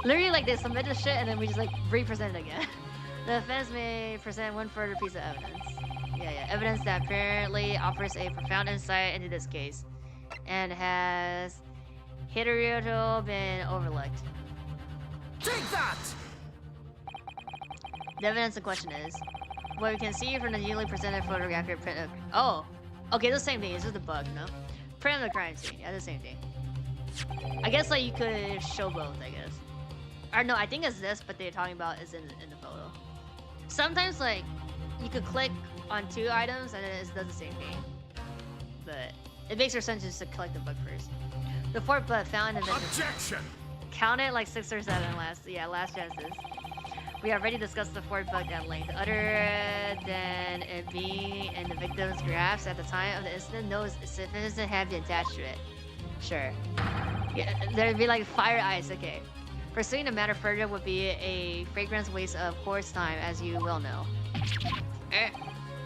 Literally, like, they submit this shit and then we just, like, re-present it again. The defense may present one further piece of evidence. Yeah. Evidence that apparently offers a profound insight into this case. And has hitherto been overlooked. Take that! The evidence in question is what we can see from the newly presented photographic print of... Oh! Okay, the same thing. It's just a bug, no? Print of the crime scene. Yeah, the same thing. I guess, like, you could show both, I guess. Or no, I think it's this, but they're talking about is in the photo. Sometimes, like, you could click on two items and it does the same thing. But it makes more sense just to collect the book first. The fourth book found in the... Objection! Count it like 6 or 7 last chances. We already discussed the fourth book at length. Other than it being in the victim's graphs at the time of the incident, no significance had been attached to it. Sure. Yeah, there'd be like fire ice, okay. Pursuing the matter further would be a fragrant waste of court's time, as you well know.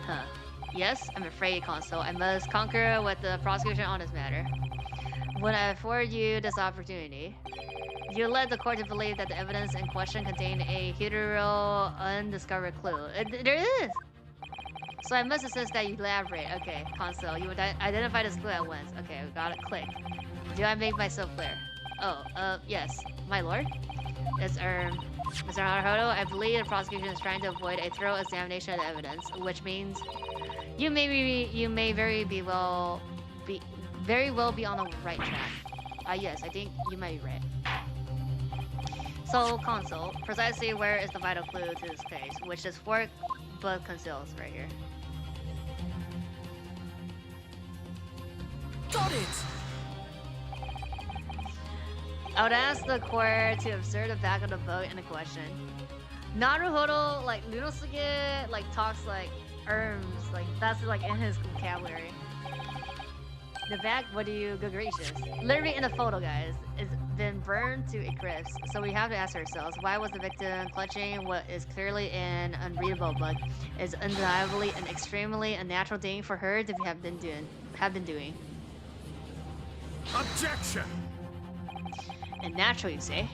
Huh. Yes, I'm afraid, Consul. I must concur with the prosecution on this matter. When I afford you this opportunity, you led the court to believe that the evidence in question contained a hitherto undiscovered clue. There is! So I must insist that you elaborate. Okay, Consul, you would identify this clue at once. Okay, we got it. Click. Do I make myself clear? Oh, yes. My lord? It's, Mr. Naruhodo, I believe the prosecution is trying to avoid a thorough examination of the evidence, which means you may very well be on the right track. Yes, I think you might be right. So, Consul, precisely where is the vital clue to this case, which this fourth book conceals right here? Got it! I would ask the court to observe the back of the book in the question. Naruhodo, like, Lunosuke, like, talks like erms, like, that's like in his vocabulary. The back, what do you, good gracious. Literally in the photo, guys, it's been burned to a crisp, so we have to ask ourselves, why was the victim clutching what is clearly an unreadable book? Is undeniably an extremely unnatural thing for her to have been doing. Objection! And natural, you say?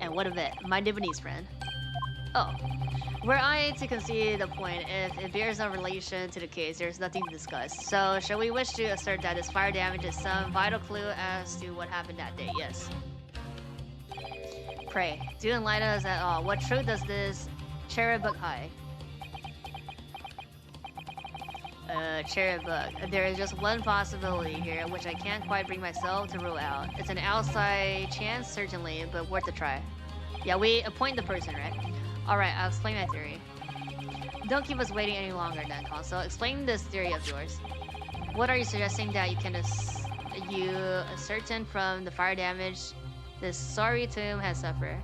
And what of it, my Japanese friend? Oh. Were I to concede the point, if it bears no relation to the case, there's nothing to discuss. So, shall we wish to assert that this fire damage is some vital clue as to what happened that day? Yes. Pray, do enlighten us at all. What truth does this cherub book hide? Cherub book. There is just one possibility here, which I can't quite bring myself to rule out. It's an outside chance, certainly, but worth a try. Yeah, we appoint the person, right? Alright, I'll explain my theory. Don't keep us waiting any longer then, Console. Explain this theory of yours. What are you suggesting that you can ascertain from the fire damage this sorry tomb has suffered?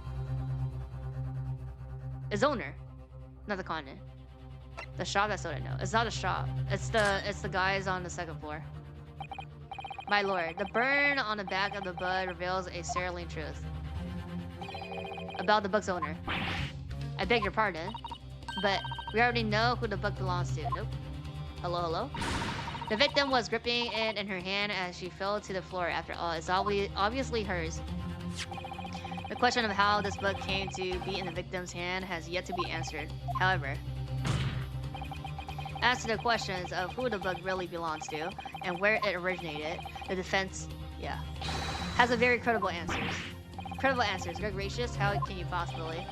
Its owner, not the continent. The shop that sold it, no. It's not a shop. It's the guys on the second floor. My lord, the burn on the back of the bud reveals a startling truth about the book's owner. I beg your pardon, but we already know who the book belongs to. Nope. Hello, hello? The victim was gripping it in her hand as she fell to the floor. After all, it's obviously hers. The question of how this book came to be in the victim's hand has yet to be answered. However, as to the questions of who the book really belongs to and where it originated, the defense, has a very credible answers. Credible answers. Good gracious, how can you possibly?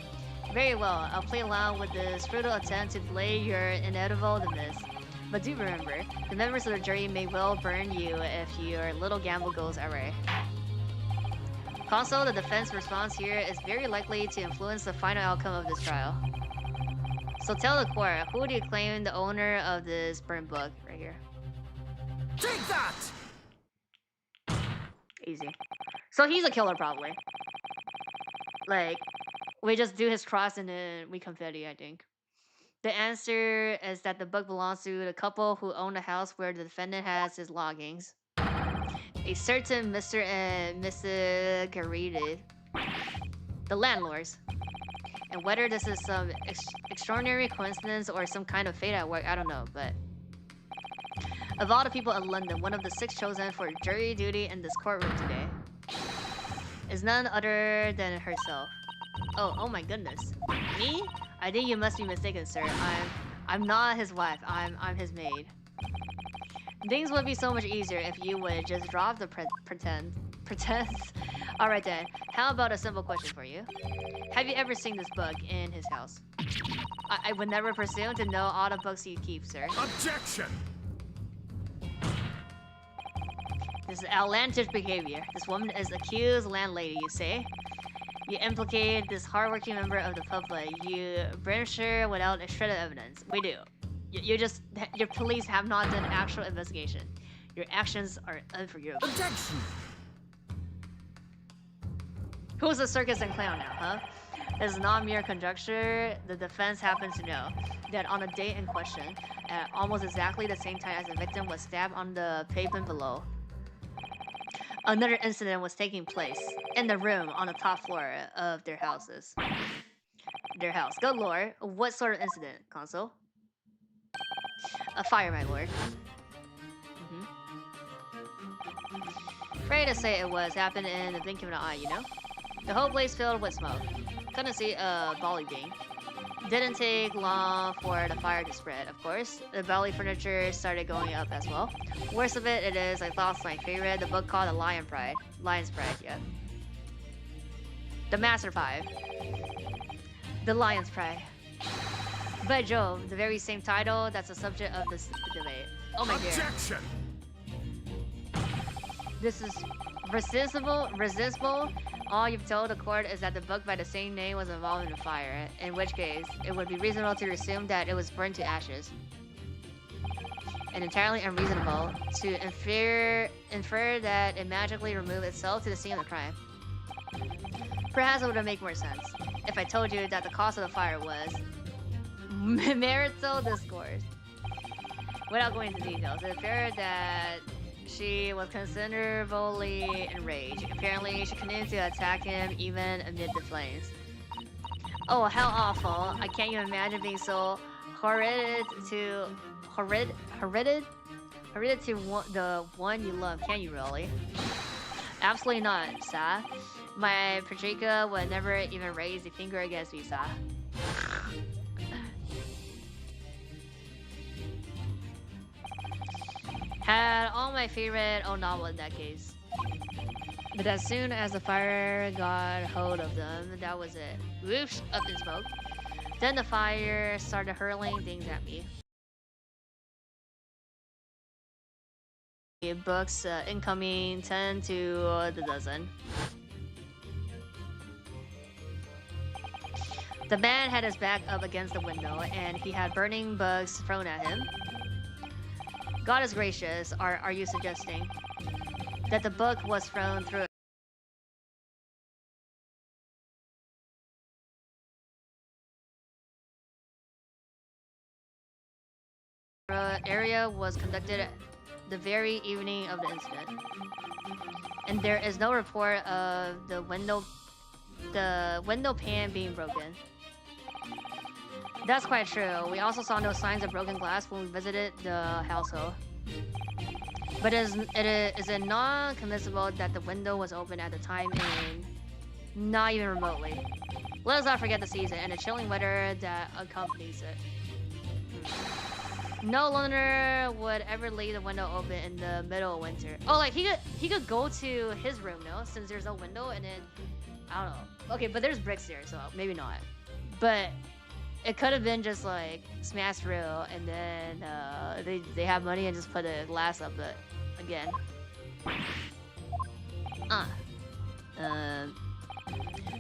Very well, I'll play along with this futile attempt to delay your inevitable dismiss. But do remember, the members of the jury may well burn you if your little gamble goes awry. Console, the defense response here is very likely to influence the final outcome of this trial. So tell the court, who do you claim the owner of this burned book? Right here. Take that! Easy. So he's a killer, probably. Like, we just do his cross and then we confetti, I think. The answer is that the book belongs to the couple who own the house where the defendant has his lodgings. A certain Mr. and Mrs. Garrido, the landlords. And whether this is some extraordinary coincidence or some kind of fate at work, I don't know, but... Of all the people in London, one of the 6 chosen for jury duty in this courtroom today is none other than herself. Oh my goodness. Me? I think you must be mistaken, sir. I'm not his wife. I'm his maid. Things would be so much easier if you would just drop the pretense. Alright then, how about a simple question for you? Have you ever seen this book in his house? I would never presume to know all the books you keep, sir. Objection! This is outlandish behavior. This woman is accused landlady, you say? You implicate this hardworking member of the public. You branch her without a shred of evidence. We do. Your police have not done actual investigation. Your actions are unforgivable. Objection! Who's the circus and clown now, huh? This is not mere conjecture. The defense happens to know that on the date in question, at almost exactly the same time as the victim was stabbed on the pavement below, another incident was taking place in the room on the top floor of their house. Good lord, what sort of incident, Console? A fire, my lord. Afraid to say it happened in the blink of an eye, you know? The whole place filled with smoke. Couldn't see a bolly being. Didn't take long for the fire to spread, of course. The belly furniture started going up as well. Worst of it is, I lost my favorite, the book called The Lion's Pride, yeah. The Master 5. The Lion's Pride. By Jove, the very same title that's the subject of this debate. Oh my dear. Objection! This is resistible. All you've told the court is that the book by the same name was involved in the fire, in which case, it would be reasonable to assume that it was burned to ashes. And entirely unreasonable to infer that it magically removed itself to the scene of the crime. Perhaps it would make more sense if I told you that the cause of the fire was marital discourse. Without going into details, it appeared that she was considerably enraged. Apparently, she continued to attack him even amid the flames. Oh, how awful. I can't even imagine being so horrid to the one you love, can you really? Absolutely not, Sa. My Patricia would never even raise a finger against me, Sa. Had all my favorite old novel in that case. But as soon as the fire got hold of them, that was it. Whoosh, up in smoke. Then the fire started hurling things at me. Books incoming 10 to the dozen. The man had his back up against the window and he had burning bugs thrown at him. God is gracious, are you suggesting that the book was thrown through area was conducted the very evening of the incident? And there is no report of the window pane being broken. That's quite true. We also saw no signs of broken glass when we visited the household. But is it non-convincible that the window was open at the time and not even remotely? Let us not forget the season and the chilling weather that accompanies it. No Londoner would ever leave the window open in the middle of winter. Oh, like he could go to his room, no? Since there's no window, and then I don't know. Okay, but there's bricks there, so maybe not. But it could have been just like smashed through, and then they have money and just put a glass up it again.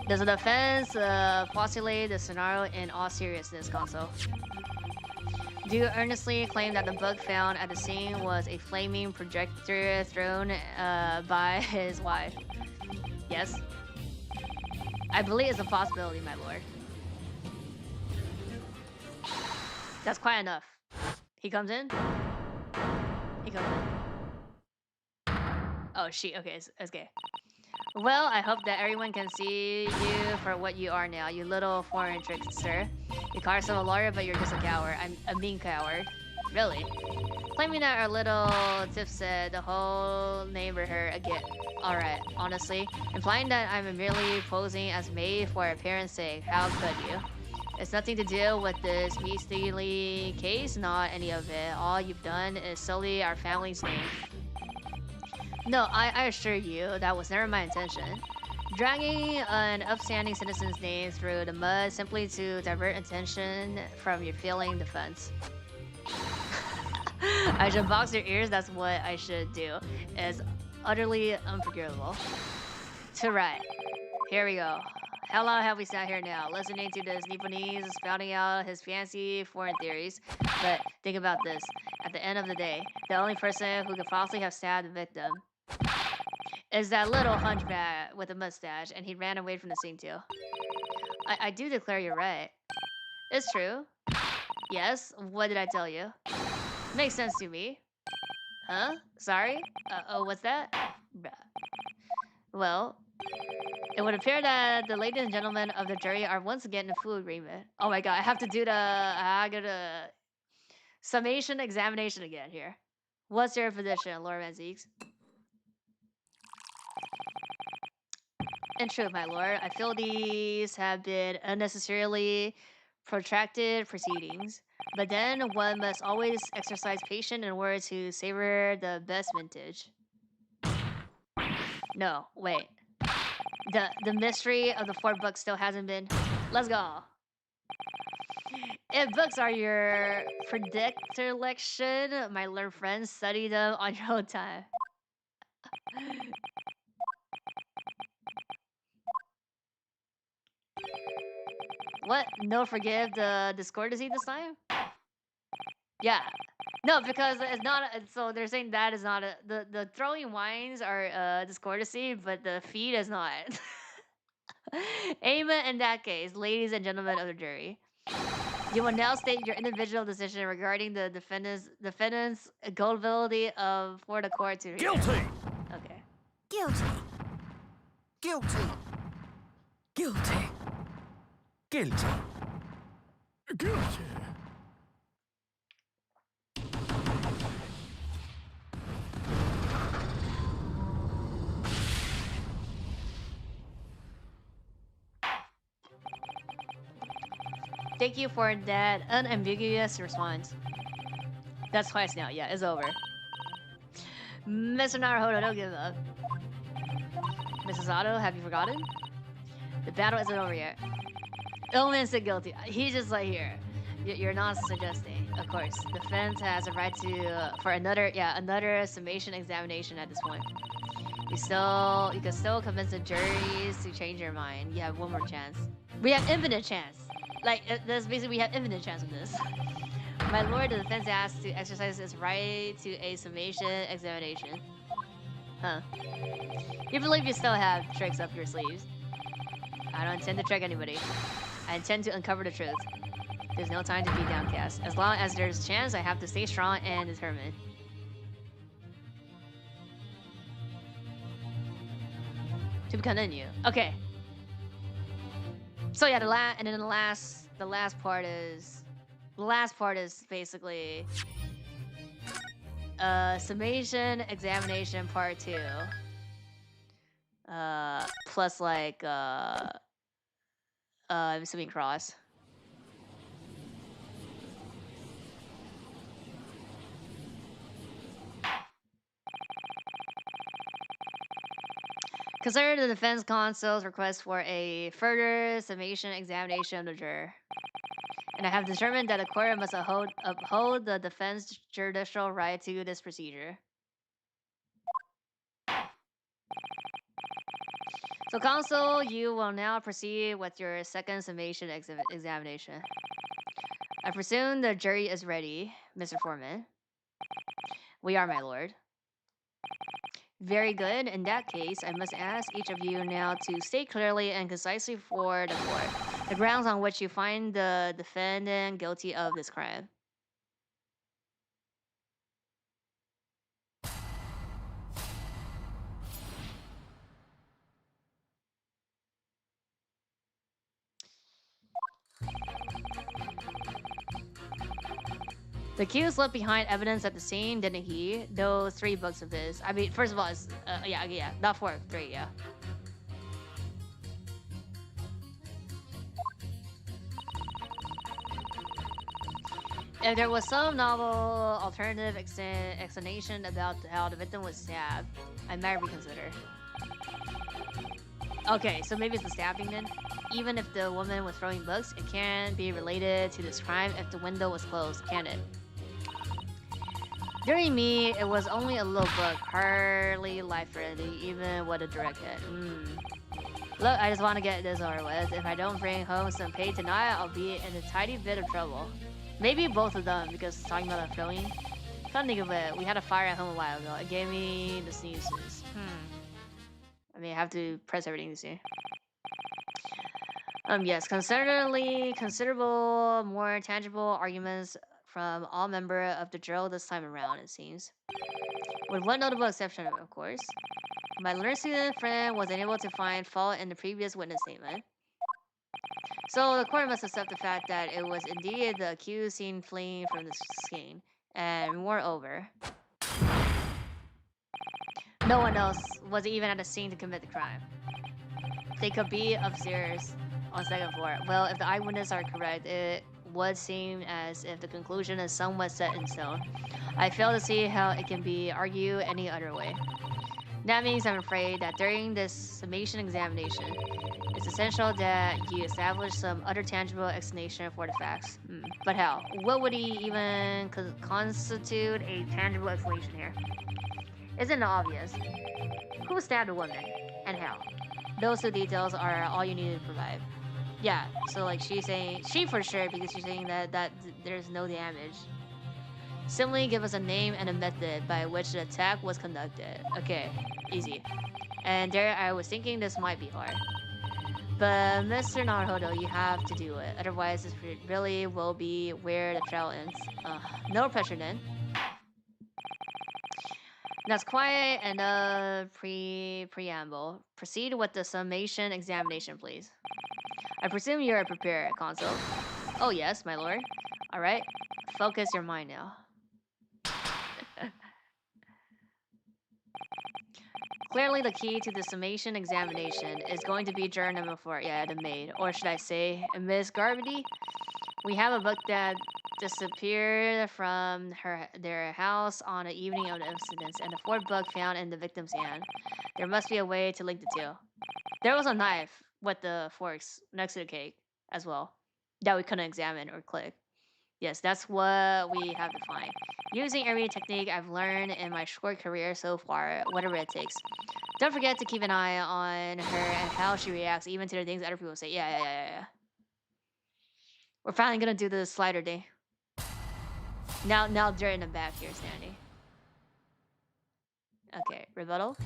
Does the defense postulate the scenario in all seriousness, Console? Do you earnestly claim that the book found at the scene was a flaming projector thrown by his wife? Yes. I believe it's a possibility, my lord. That's quite enough. He comes in? He comes in. Oh, she. Okay, it's okay. Well, I hope that everyone can see you for what you are now, you little foreign trickster. You call yourself a lawyer, but you're just a coward. I'm a mean coward. Really? Claiming that our little Tiff said the whole neighborhood again. Alright, honestly. Implying that I'm merely posing as maid for appearance sake. How could you? It's nothing to do with this beastly case, not any of it. All you've done is sully our family's name. No, I assure you, that was never my intention. Dragging an upstanding citizen's name through the mud simply to divert attention from your failing defense. I should box your ears, that's what I should do. It's utterly unforgivable. To right. Here we go. How long have we sat here now, listening to this Nipponese spouting out his fancy foreign theories? But think about this. At the end of the day, the only person who could possibly have stabbed the victim is that little hunchback with a mustache, and he ran away from the scene too. I do declare you're right. It's true. Yes, what did I tell you? Makes sense to me. Huh? Sorry? Oh, what's that? Well, it would appear that the ladies and gentlemen of the jury are once again in full agreement. Oh my god, I have to do I gotta summation examination again here. What's your position, Lord Van Zeeks? In truth, my lord, I feel these have been unnecessarily protracted proceedings. But then one must always exercise patience in order to savor the best vintage. No, wait. The mystery of the 4 books still hasn't been. Let's go. If books are your predilection, my learned friends, study them on your own time. What? No, forgive the discordancy this time? Yeah. No, because it's not. So they're saying that is not the throwing wines are discordancy, but the feed is not. Amen. In that case, ladies and gentlemen of the jury, you will now state your individual decision regarding the defendant's culpability for the court to hear. Guilty! Okay. Guilty. Guilty! Guilty. Guilty! Guilty! Thank you for that unambiguous response. That's twice now. Yeah, it's over. Mr. Naruhodo, don't give up. Mrs. Otto, have you forgotten? The battle isn't over yet. Illman said guilty. He's just like here. You're not suggesting. Of course, the defense has a right to for another summation examination at this point. You can still convince the juries to change their mind. You have one more chance. We have infinite chance. Like that's basically we have infinite chance with this. My lord, the defense has to exercise its right to a summation examination. Huh. You believe you still have tricks up your sleeves? I don't intend to trick anybody. I intend to uncover the truth. There's no time to be downcast. As long as there's a chance, I have to stay strong and determined. To continue. Okay. So yeah, the last part is basically summation examination part 2. Plus like I'm assuming cross. Consider the defense counsel's request for a further summation examination of the juror. And I have determined that the court must uphold the defense judicial right to this procedure. So, counsel, you will now proceed with your second summation examination. I presume the jury is ready, Mr. Foreman. We are, my lord. Very good. In that case, I must ask each of you now to state clearly and concisely for the court the grounds on which you find the defendant guilty of this crime. The accused left behind evidence at the scene, didn't he? Those 3 books of his. I mean, first of all, it's, yeah, not 4, 3, yeah. If there was some novel alternative explanation about how the victim was stabbed, I might reconsider. Okay, so maybe it's the stabbing then? Even if the woman was throwing books, it can't be related to this crime if the window was closed, can it? During me, it was only a little book, hardly life-friendly, even with a direct hit. Look, I just want to get this over with. If I don't bring home some pay tonight, I'll be in a tiny bit of trouble. Maybe both of them, because talking about the throwing. Come think of it, we had a fire at home a while ago. It gave me the sneezes. I mean, I have to press everything to see. Yes, considerable more tangible arguments from all members of the jury this time around, it seems. With one notable exception, of course. My learned student friend was unable to find fault in the previous witness statement. So the court must accept the fact that it was indeed the accused seen fleeing from the scene. And moreover, no one else was even at the scene to commit the crime. They could be upstairs on the 2nd floor. Well, if the eyewitnesses are correct, it would seem as if the conclusion is somewhat set in stone. I fail to see how it can be argued any other way. That means I'm afraid that during this summation examination, it's essential that you establish some other tangible explanation for the facts. But how? What would even constitute a tangible explanation here? Isn't it obvious? Who stabbed a woman? And how? Those 2 details are all you need to provide. Yeah, so like she's saying, she for sure, because she's saying that there's no damage. Simply give us a name and a method by which the attack was conducted. Okay, easy. And there I was thinking this might be hard. But Mr. Naruhodo, you have to do it. Otherwise, this really will be where the trial ends. No pressure then. That's quite enough preamble. Proceed with the summation examination, please. I presume you are prepared, Consul. Oh yes, my lord. Alright, focus your mind now. Clearly the key to the summation examination is going to be juror number 4, yeah, the maid. Or should I say, Miss Garbity? We have a book that disappeared from their house on the evening of the incidents, and the fourth book found in the victim's hand. There must be a way to link the two. There was a knife with the forks next to the cake as well that we couldn't examine or click. Yes, that's what we have to find. Using every technique I've learned in my short career so far, whatever it takes. Don't forget to keep an eye on her and how she reacts, even to the things other people say. Yeah. We're finally gonna do the slider day. Now they're in the back here standing. Okay, rebuttal.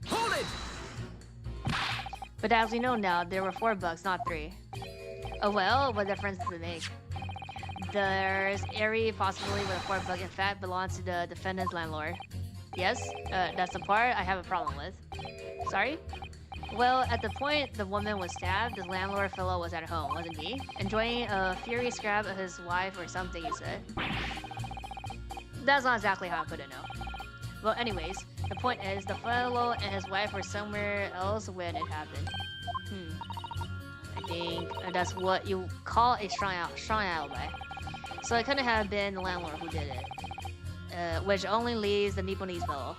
Hold it! But as we know now, there were 4 bucks, not 3. Oh well, what difference does it make? There's every possibility where the 4th book in fact belongs to the defendant's landlord. Yes, that's the part I have a problem with. Sorry? Well, at the point the woman was stabbed, the landlord fellow was at home, wasn't he? Enjoying a furious grab of his wife or something, you said. That's not exactly how I put it, no. Well, anyways, the point is, the fellow and his wife were somewhere else when it happened. I think that's what you call a strong alibi. So it couldn't have been the landlord who did it. Which only leaves the Nipponese fellow.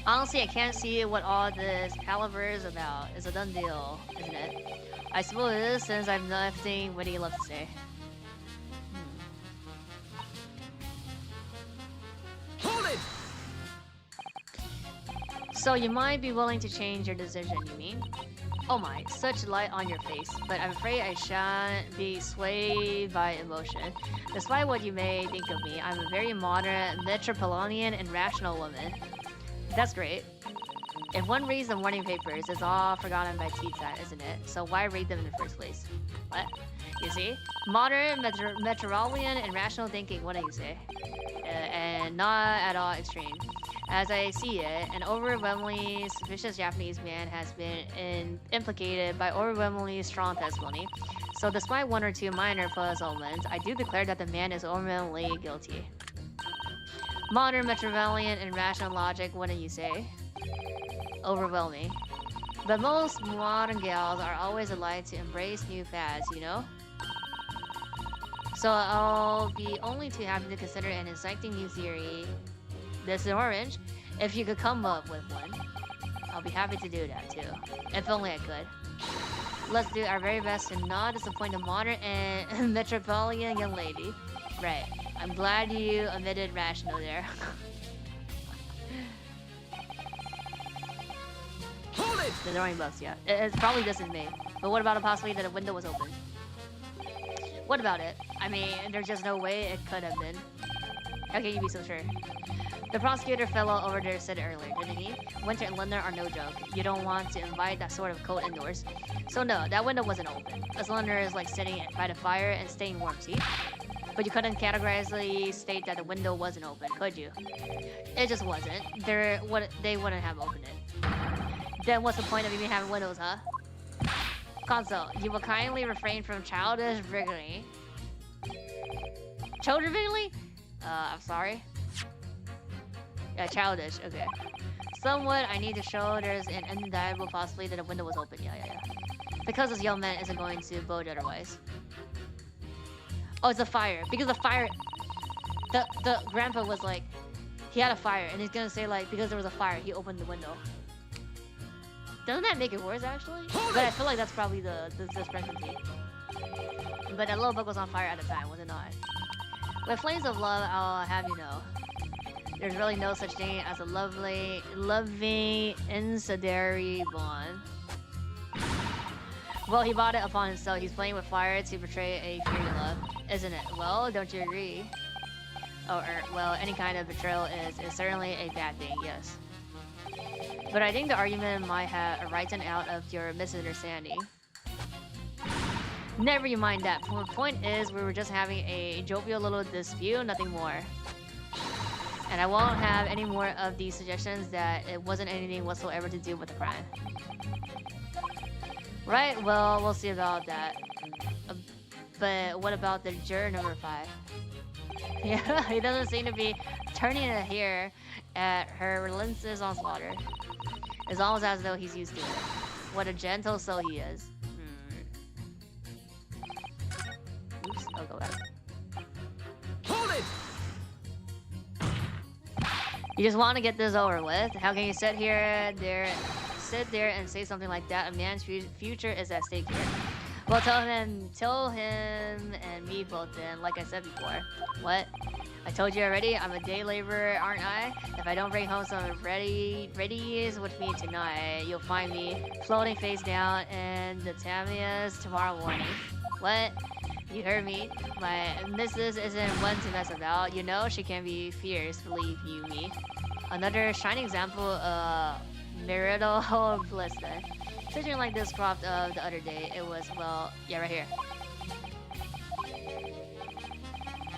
Honestly, I can't see what all this palaver is about. It's a done deal, isn't it? I suppose it is, since I've nothing witty left to say. Hold it! So you might be willing to change your decision, you mean? Oh my, such light on your face, but I'm afraid I shan't be swayed by emotion. Despite what you may think of me, I'm a very modern, metropolitan, and rational woman. That's great. If one reads the morning papers, it's all forgotten by tea time, isn't it? So why read them in the first place? What? You see? Modern, metropolitan, and rational thinking, what do you say? And not at all extreme. As I see it, an overwhelmingly suspicious Japanese man has been implicated by overwhelmingly strong testimony. So despite 1 or 2 minor puzzlements, I do declare that the man is overwhelmingly guilty. Modern, metropolitan, and rational logic, wouldn't you say? Overwhelming. But most modern gals are always alike to embrace new fads, you know? So I'll be only too happy to consider an exciting new theory. This is orange. If you could come up with one, I'll be happy to do that too. If only I could. Let's do our very best to not disappoint the modern and metropolitan young lady. Right. I'm glad you omitted rational there. Hold it! The drawing bugs, yeah. It's probably this is me. But what about the possibility that a window was open? What about it? I mean, there's just no way it could have been. How can you be so sure? The prosecutor fellow over there said it earlier, didn't he? Winter in London are no joke. You don't want to invite that sort of cold indoors. So no, that window wasn't open. A cylinder is like sitting by the fire and staying warm, see? But you couldn't categorically state that the window wasn't open, could you? It just wasn't. They wouldn't have opened it. Then what's the point of even having windows, huh? Console, you will kindly refrain from childish wriggling. Children wriggling? I'm sorry. Yeah, childish, okay. Somewhat, I need to show there's an undeniable possibility that a window was open. Yeah. Because this young man isn't going to budge otherwise. Oh, it's a fire. Because the fire... The grandpa was like... He had a fire, and he's gonna say like, because there was a fire, he opened the window. Doesn't that make it worse, actually? But I feel like that's probably the discrepancy. But that little book was on fire at the time, was it not? With flames of love, I'll have you know. There's really no such thing as a loving, incendiary bond. Well, he bought it upon himself. He's playing with fire to portray a fury love, isn't it? Well, don't you agree? Oh, well, any kind of betrayal is certainly a bad thing, yes. But I think the argument might have arisen out of your misunderstanding. Never you mind that. The point is, we were just having a jovial little dispute, nothing more. And I won't have any more of these suggestions that it wasn't anything whatsoever to do with the crime. Right, well, we'll see about that. But what about the juror number 5? Yeah, he doesn't seem to be turning a hair at her relentless onslaught. It's almost as though he's used to it. What a gentle soul he is. I'll go back. Hold it! You just want to get this over with? How can you sit there and say something like that? A man's future is at stake here. Well, tell him and me both then, like I said before. What? I told you already, I'm a day laborer, aren't I? If I don't bring home some readies with me tonight, you'll find me floating face down in the Tamias tomorrow morning. What? You heard me. My missus isn't one to mess about. You know she can be fierce, believe you me. Another shining example of marital bliss then. Fishing like this cropped up the other day. It was, well, yeah, right here.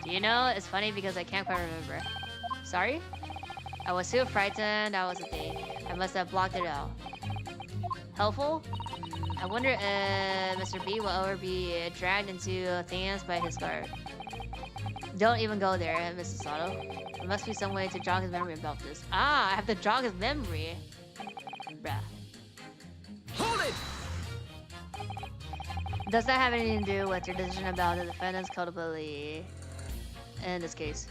Do you know? It's funny because I can't quite remember. Sorry? I was too frightened. That was the thing. I must have blocked it out. Helpful? I wonder if Mr. B will ever be dragged into things by his guard. Don't even go there, Mrs. Sato. There must be some way to jog his memory about this. Ah, I have to jog his memory. Bruh. Hold it! Does that have anything to do with your decision about the defendant's culpability in this case?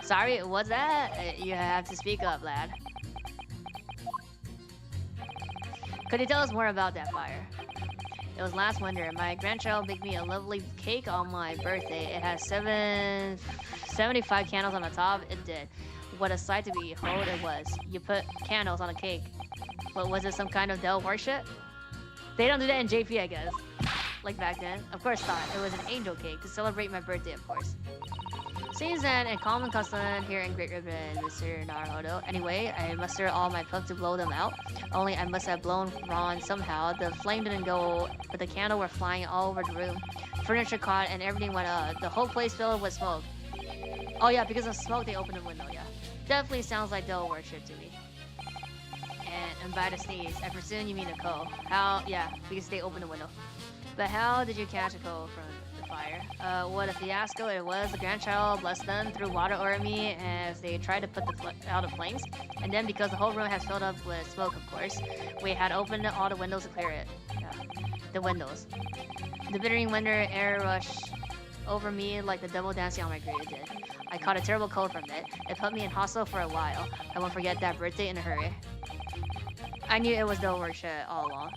Sorry, what's that? You have to speak up, lad. Could you tell us more about that fire? It was last winter. My grandchild baked me a lovely cake on my birthday. It has 75 candles on the top. It did. What a sight to behold it was. You put candles on a cake. What, was it some kind of devil worship? They don't do that in JP, I guess. Like back then. Of course not. It was an angel cake to celebrate my birthday, of course. Seems then a common custom here in Great Ribbon, Mr. Naruhodo. Anyway, I muster all my pluck to blow them out. Only I must have blown wrong somehow. The flame didn't go, but the candle were flying all over the room. Furniture caught and everything went up. The whole place filled with smoke. Oh yeah, because of smoke they opened the window, yeah. Definitely sounds like devil worship to me. And by the sneeze, I presume you mean a coal. How? Yeah, because they opened the window. But how did you catch a coal from the fire? What a fiasco it was. The grandchild, bless them, threw water over me as they tried to put out the flames. And then because the whole room has filled up with smoke, of course, we had opened all the windows to clear it. Yeah, the windows. The bittering winter air rushed over me like the devil dancing on my grave did. I caught a terrible cold from it. It put me in hospital for a while. I won't forget that birthday in a hurry. I knew it was devil worship all along.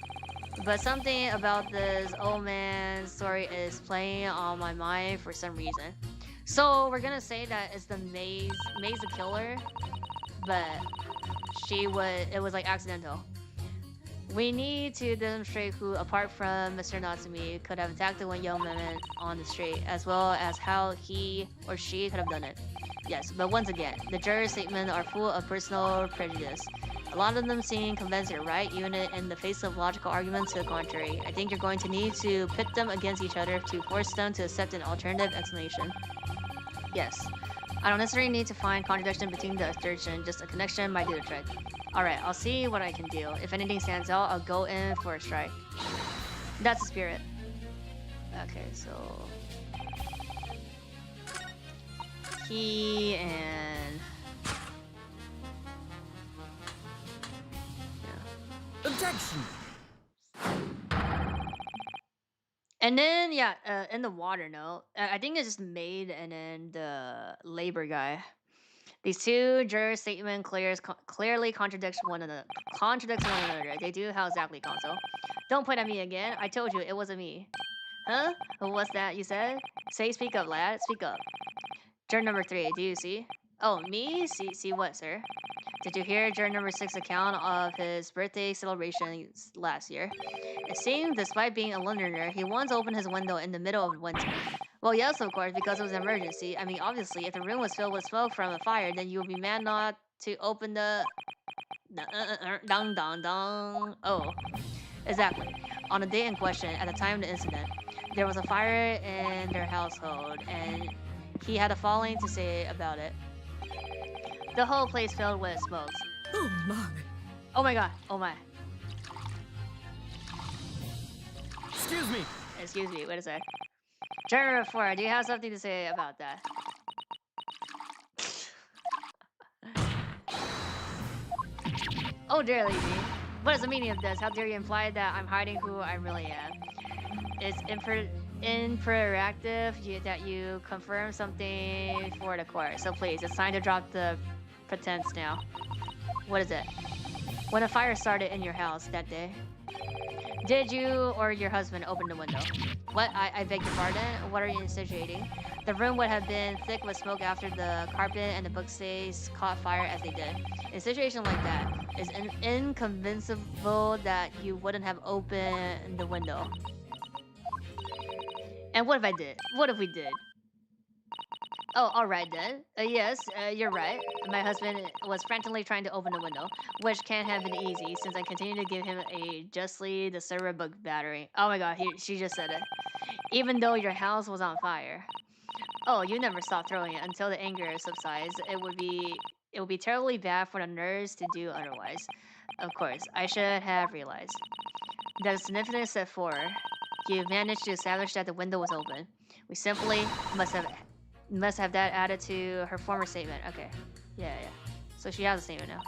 But something about this old man's story is playing on my mind for some reason. So we're gonna say that it's the Maze the killer, but it was like accidental. We need to demonstrate who, apart from Mr. Natsume, could have attacked the one young man on the street, as well as how he or she could have done it. Yes, but once again, the jurors' statements are full of personal prejudice. A lot of them seem convinced they're right, even in the face of logical arguments to the contrary. I think you're going to need to pit them against each other to force them to accept an alternative explanation. Yes. I don't necessarily need to find contradiction between the assertion, just a connection might do the trick. Alright, I'll see what I can do. If anything stands out, I'll go in for a strike. That's the spirit. Okay, so... Key and... Objection! And then, yeah, in the water note, I think it's just maid and then the labor guy. These two juror statement clearly contradicts one another. They do how exactly, console. Don't point at me again. I told you it wasn't me. Huh? What's that you said? Speak up, lad. Speak up. Juror number 3, do you see? Oh, me? See what, sir? Did you hear juror number 6's account of his birthday celebrations last year? It seemed, despite being a Londoner, he once opened his window in the middle of winter. Well, yes, of course, because it was an emergency. I mean, obviously, if the room was filled with smoke from a fire, then you would be mad not to open the... Dong, dong, dong. Oh, exactly. On the day in question, at the time of the incident, there was a fire in their household, and he had the following to say about it. The whole place filled with smokes. Oh my. Oh my god. Oh my. Excuse me. Excuse me. Wait a sec. Juror 4, do you have something to say about that? Oh dear lady. What is the meaning of this? How dare you imply that I'm hiding who I really am? It's imperative that you confirm something for the court. So please, it's time to drop the pretense now. What is it? When a fire started in your house that day, did you or your husband open the window? What? I beg your pardon? What are you insinuating? The room would have been thick with smoke after the carpet and the bookcase caught fire as they did. In a situation like that, it's inconceivable that you wouldn't have opened the window. And what if I did? What if we did? Oh, alright then. Yes, you're right. My husband was frantically trying to open the window, which can't have been easy since I continue to give him a justly deserved book battery. Oh my god, she just said it. Even though your house was on fire. Oh, you never stop throwing it until the anger subsides. It would be terribly bad for the nerves to do otherwise. Of course, I should have realized. The significant step forward. You managed to establish that the window was open. We simply must have that added to her former statement. Okay. Yeah. So she has a statement now.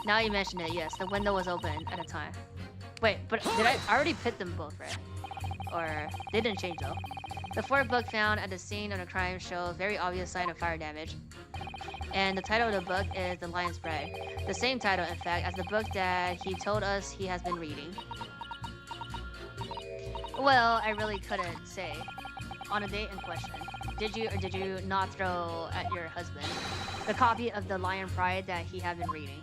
Now you mentioned it, yes, the window was open at the time. Wait, but did I already pit them both, right? Or they didn't change though. The fourth book found at the scene of the crime shows very obvious sign of fire damage. And the title of the book is The Lion's Bride. The same title, in fact, as the book that he told us he has been reading. Well, I really couldn't say. On a date in question, did you or did you not throw at your husband the copy of The Lion Pride that he had been reading?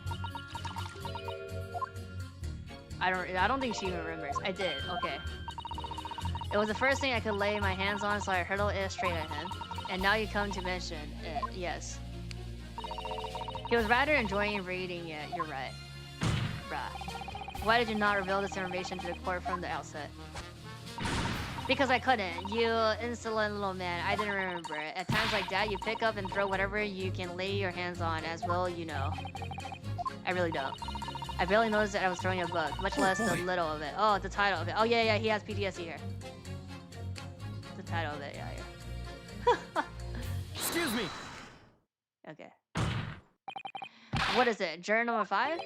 I don't think she even remembers. I did, okay. It was the first thing I could lay my hands on, so I hurled it straight at him. And now you come to mention it, yes. He was rather enjoying reading it, you're right. Bruh. Why did you not reveal this information to the court from the outset? Because I couldn't. You insolent little man. I didn't remember it. At times like that, you pick up and throw whatever you can lay your hands on, as well you know. I really don't. I barely noticed that I was throwing a book, much less the little of it. Oh, the title of it. Oh, yeah, he has PTSD here. The title of it, yeah. Excuse me. Okay. What is it? Journal number 5?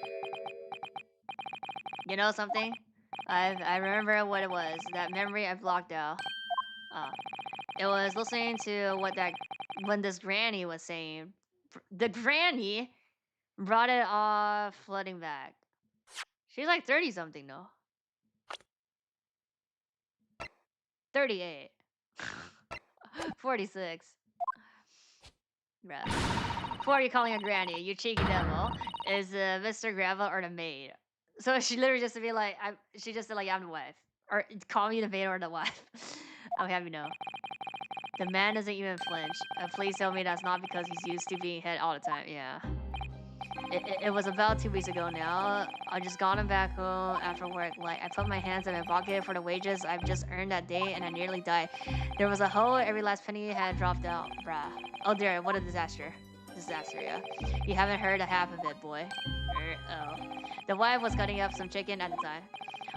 You know something? I remember what it was. That memory I blocked out. It was listening to when this granny was saying. The granny brought it off flooding back. She's like 30 something though. 38. 46. Bruh. Who are you calling a granny? You cheeky devil. Is Mr. Grandma or the maid? So she literally just to be like, she just said like, I'm the wife. Or call me the maid or the wife. I'll have you know. The man doesn't even flinch. Please tell me that's not because he's used to being hit all the time. Yeah. It was about 2 weeks ago now. I just got him back home after work. Like, I put my hands in my pocket for the wages I've just earned that day and I nearly died. There was a hole, every last penny had dropped out. Bruh. Oh dear, what a disaster. Disaster, yeah. You haven't heard a half of it, boy. Oh. The wife was cutting up some chicken at the time.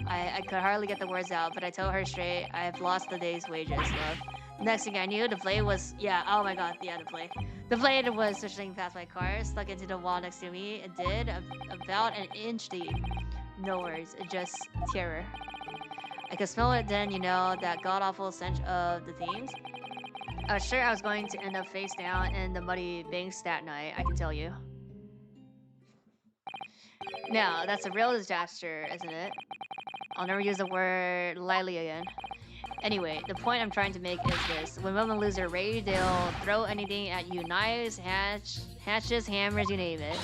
I could hardly get the words out, but I told her straight, I have lost the day's wages, love. Next thing I knew, the blade was, yeah, oh my god, yeah, the blade. The blade was swishing past my car, stuck into the wall next to me. It did, about an inch deep. No words, just terror. I could smell it then, you know, that god-awful stench of the themes. I was sure I was going to end up face down in the muddy banks that night, I can tell you. Now, that's a real disaster, isn't it? I'll never use the word lightly again. Anyway, the point I'm trying to make is this. When women lose their rage, they'll throw anything at you. Knives, hatchets, hammers, you name it.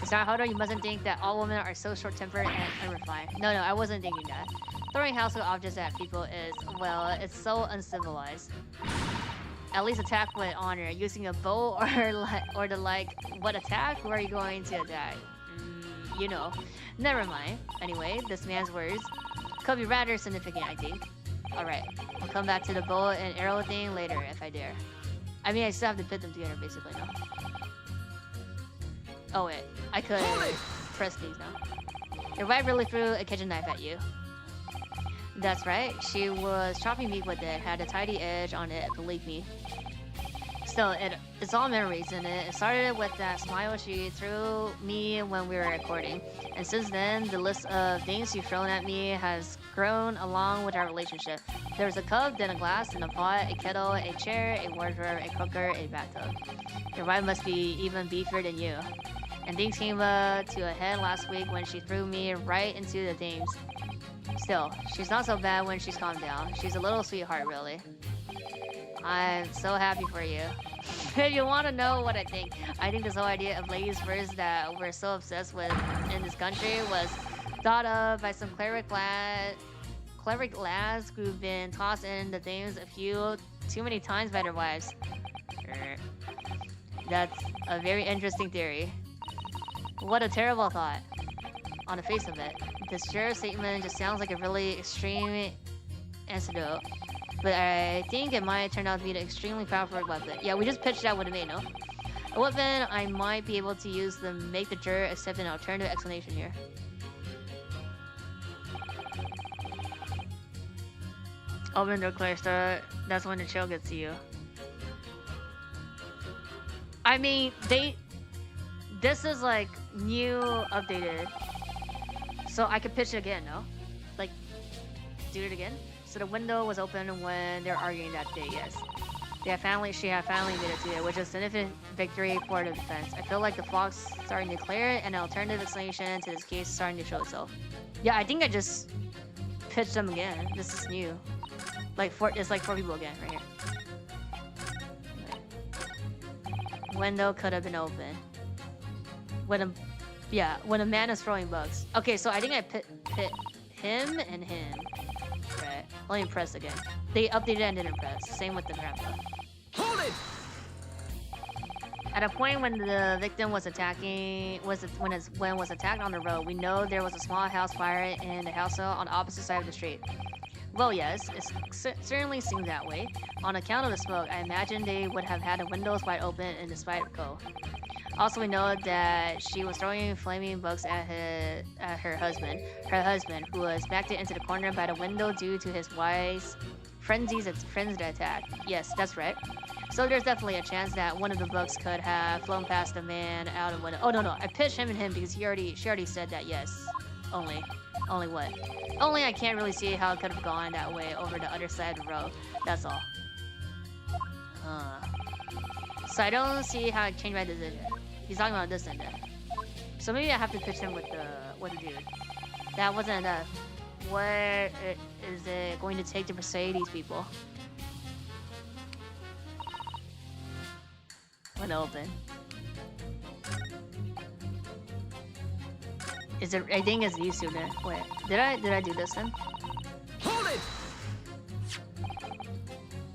It's not harder, you mustn't think that all women are so short-tempered and unrefined. No, I wasn't thinking that. Throwing household objects at people is, well, it's so uncivilized. At least attack with honor. Using a bow or the like. What attack? Who are you going to attack? You know. Never mind. Anyway, this man's words could be rather significant, I think. Alright, we'll come back to the bow and arrow thing later if I dare. I mean, I still have to put them together basically now. Oh wait, I could press these now. Your wife really threw a kitchen knife at you. That's right, she was chopping meat with it, had a tidy edge on it, believe me. Still, it's all memories in it. It started with that smile she threw me when we were recording. And since then, the list of things you've thrown at me has grown along with our relationship. There's a cup, then a glass, then a pot, a kettle, a chair, a wardrobe, a cooker, a bathtub. Your wife must be even beefier than you. And things came to a head last week when she threw me right into the things. Still, she's not so bad when she's calmed down. She's a little sweetheart, really. I'm so happy for you. If you want to know what I think this whole idea of ladies first that we're so obsessed with in this country was thought of by some cleric lads who've been tossed in the things a few too many times by their wives. That's a very interesting theory. What a terrible thought. On the face of it, this sheriff's statement just sounds like a really extreme antidote. But I think it might turn out to be an extremely powerful weapon. Yeah, we just pitched out what it made, no? A weapon I might be able to use to make the juror accept an alternative explanation here. Open the clear start. That's when the chill gets to you. I mean, this is like new, updated. So I could pitch it again, no? Like, do it again? So the window was open when they're arguing that day, yes. She had finally made it to it, which is a significant victory for the defense. I feel like the fog's starting to clear and an alternative explanation to this case is starting to show itself. Yeah, I think I just pitched them again. This is new. It's like 4 people again, right here. Window could have been open. When a man is throwing bugs. Okay, so I think I pit him and him. Right. Let me press again. They updated and didn't press. Same with the grandpa. Hold it! At a point when the victim was attacking, was attacked on the road, we know there was a small house fire in the house on the opposite side of the street. Well, yes, it certainly seemed that way. On account of the smoke, I imagine they would have had the windows wide open in despite of cold. Also, we know that she was throwing flaming bugs at her husband, who was backed into the corner by the window due to his wife's frenzied attack. Yes, that's right. So there's definitely a chance that one of the bugs could have flown past the man out of window. Oh no, I pitched him and him because she already said that yes. Only what? Only I can't really see how it could have gone that way over the other side of the road. That's all. So I don't see how it changed my decision. He's talking about this and that. So maybe I have to pitch him with the dude. That wasn't enough. What is it going to take to persuade these people? When open. Is it? I think it's these two then. Wait, did I do this then? Hold it!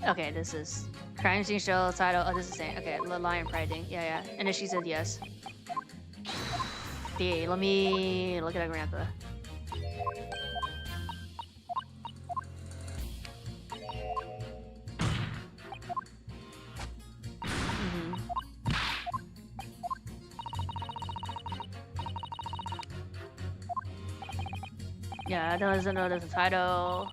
Okay, this is crime scene show title. Oh, this is saying okay. The lion pride thing. Yeah. And then she said yes. Okay, let me look at her grandpa. Yeah, doesn't know the title.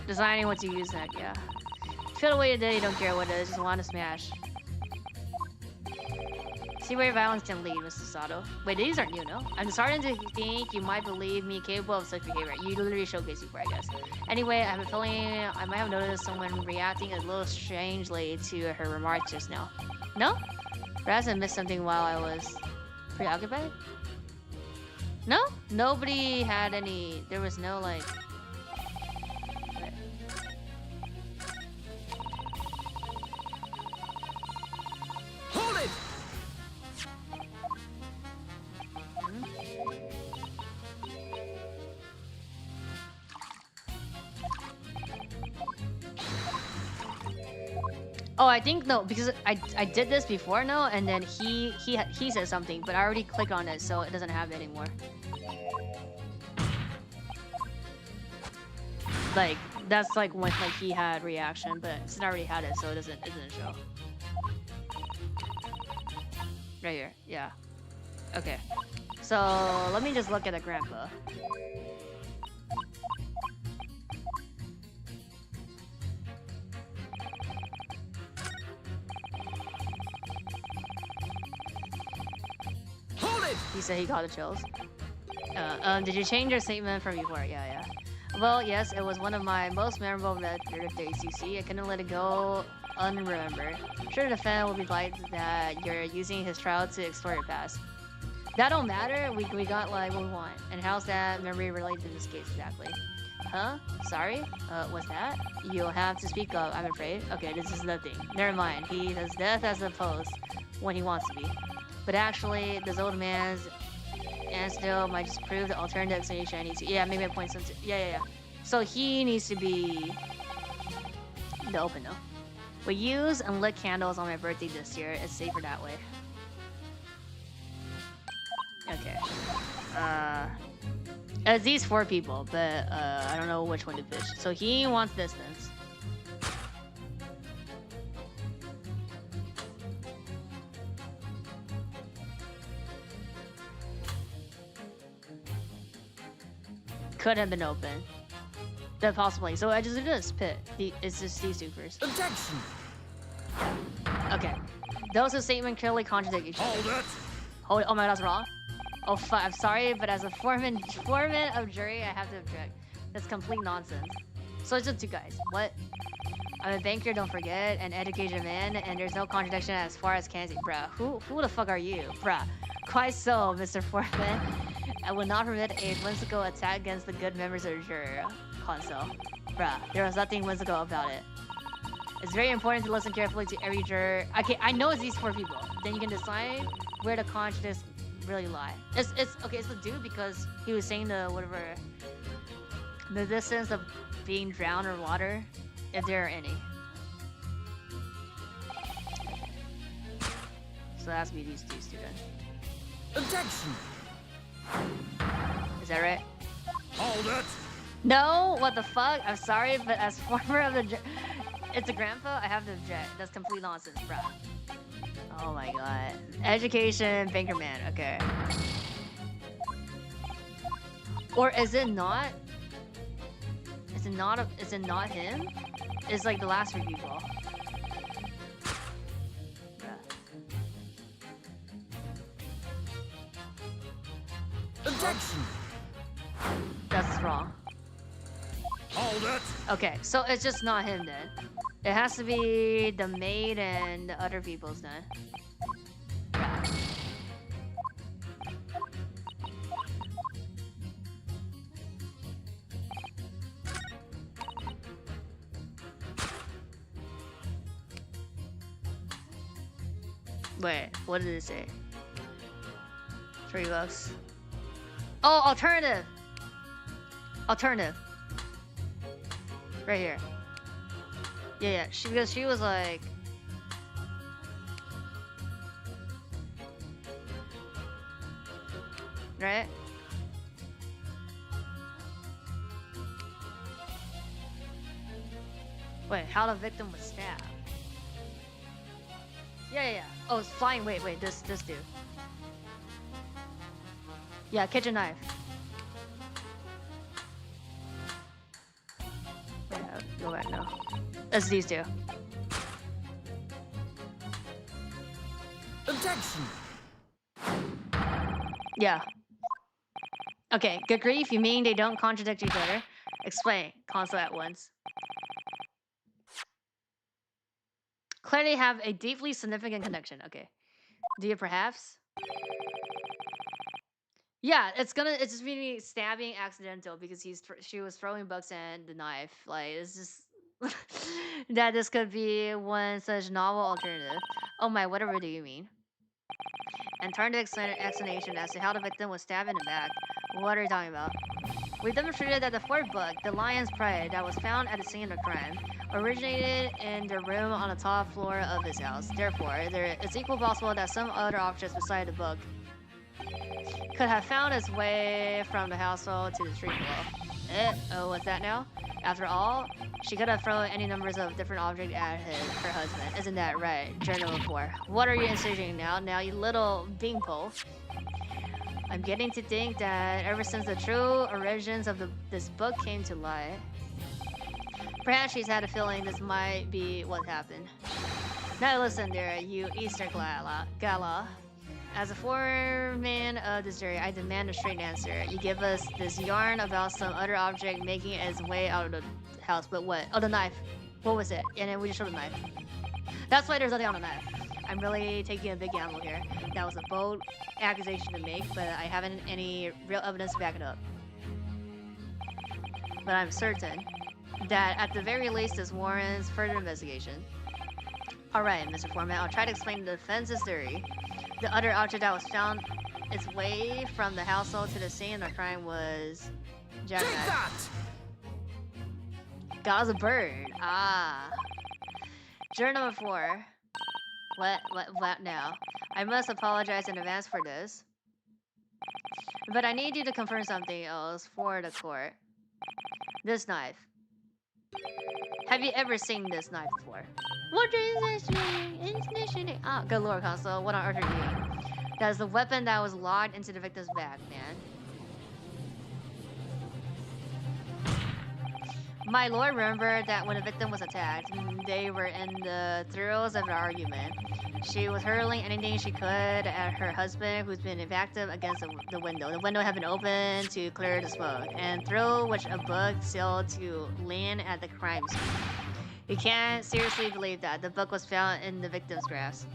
Designing what to use that, yeah. Feel the way today, you don't care what it is, just want to smash. See where violence can lead, Mr. Sato. Wait, these aren't new, no? I'm starting to think you might believe me capable of such behavior. You literally showcased before, I guess. Anyway, I have a feeling I might have noticed someone reacting a little strangely to her remarks just now. No? Perhaps I missed something while I was preoccupied? No? Nobody had any... There was no, like... Hold it! Oh, I think no, because I did this before, no, and then he said something, but I already clicked on it, so it doesn't have it anymore. Like that's like when like he had reaction, but since I already had it, so it doesn't show. Right here, yeah. Okay, so let me just look at the grandpa. He said he got the chills. Did you change your statement from before? Yeah. Well, yes, it was one of my most memorable red days, you see. I couldn't let it go unremembered. Sure, the fan will be like that you're using his trial to extort your past. That don't matter, we got like what we want. And how's that memory related to this case exactly? Huh? Sorry? What's that? You'll have to speak up, I'm afraid. Okay, this is nothing. Never mind, he has death as a post when he wants to be. But actually, this old man's and still might just prove the alternative explanation I need to. Yeah, maybe I point some to. Yeah. So he needs to be the open though. We use and lit candles on my birthday this year. It's safer that way. Okay. It's these 4 people, but I don't know which one to pitch. So he wants distance. Could have been open. That possibly. So I just do this pit. It's just these 2 first. Objection! Okay. Those whose statement clearly contradict each other. Hold it! Hold it. Oh my god, that's wrong. Oh fuck, I'm sorry, but as a foreman of jury, I have to object. That's complete nonsense. So it's just 2 guys. What? I'm a banker, don't forget, an educated man, and there's no contradiction as far as can see. Bruh, who the fuck are you? Bruh. Quite so, Mr. Foreman. I will not permit a whimsical attack against the good members of the jury council. Bruh, there was nothing whimsical about it. It's very important to listen carefully to every juror. Okay, I know it's these 4 people. Then you can decide where the contradictions really lie. It's the dude because he was saying the whatever the distance of being drowned or water, if there are any. So that has to be these 2 students. Objection! Is that right? Hold it! No, what the fuck? I'm sorry, but as former of the it's a grandpa, I have to object. That's complete nonsense, bruh. Oh my god. Education, banker man, okay. Or is it not? Is it not him? It's like the last 3 people. Objection! That's wrong. Hold it! Okay, so it's just not him then. It has to be the maid and the other people's then. Wait, what did it say? $3. Oh, alternative! Alternative. Right here. Yeah, because she was like... Right? Wait, how the victim was stabbed? Yeah. Oh, it's flying. Wait, this dude. Yeah, kitchen knife. Yeah, go back now. That's these 2. Objection! Yeah. Okay, good grief, you mean they don't contradict each other? Explain. Console at once. Clearly have a deeply significant connection. Okay. Do you perhaps? Yeah, it's just really stabbing accidental because she was throwing books and the knife. Like, it's just that this could be one such novel alternative. Oh my, whatever do you mean? And turn to explanation as to how the victim was stabbed in the back. What are you talking about? We demonstrated that the 4th book, The Lion's Pride, that was found at the scene of the crime, originated in the room on the top floor of his house. Therefore, it's equally possible that some other objects beside the book could have found its way from the household to the street below. Oh, what's that now? After all, she could have thrown any numbers of different objects at her husband. Isn't that right? Journal report. What are you insinuating now, you little beanpole? I'm getting to think that ever since the true origins of this book came to light, perhaps she's had a feeling this might be what happened. Now listen there, you Easter gala. As a foreman of this jury, I demand a straight answer. You give us this yarn about some other object making its way out of the house, but what? Oh, the knife. What was it? And then we just showed the knife. That's why there's nothing on the knife. I'm really taking a big gamble here. That was a bold accusation to make, but I haven't any real evidence to back it up. But I'm certain that at the very least this warrants further investigation. Alright, Mr. Foreman, I'll try to explain the defense's theory. The other object that was found its way from the household to the scene of the crime was jackknife. God was a bird. Ah. Juror number 4. What now? I must apologize in advance for this. But I need you to confirm something else for the court. This knife. Have you ever seen this knife before? What is this? Ah, good lord, Consul. What on earth are you doing? That is the weapon that was locked into the victim's back, man. My lord remembered that when the victim was attacked, they were in the throes of an argument. She was hurling anything she could at her husband, who's been evicted, against the window. The window had been opened to clear the smoke, and through which a book sealed to land at the crime scene. You can't seriously believe that. The book was found in the victim's grasp.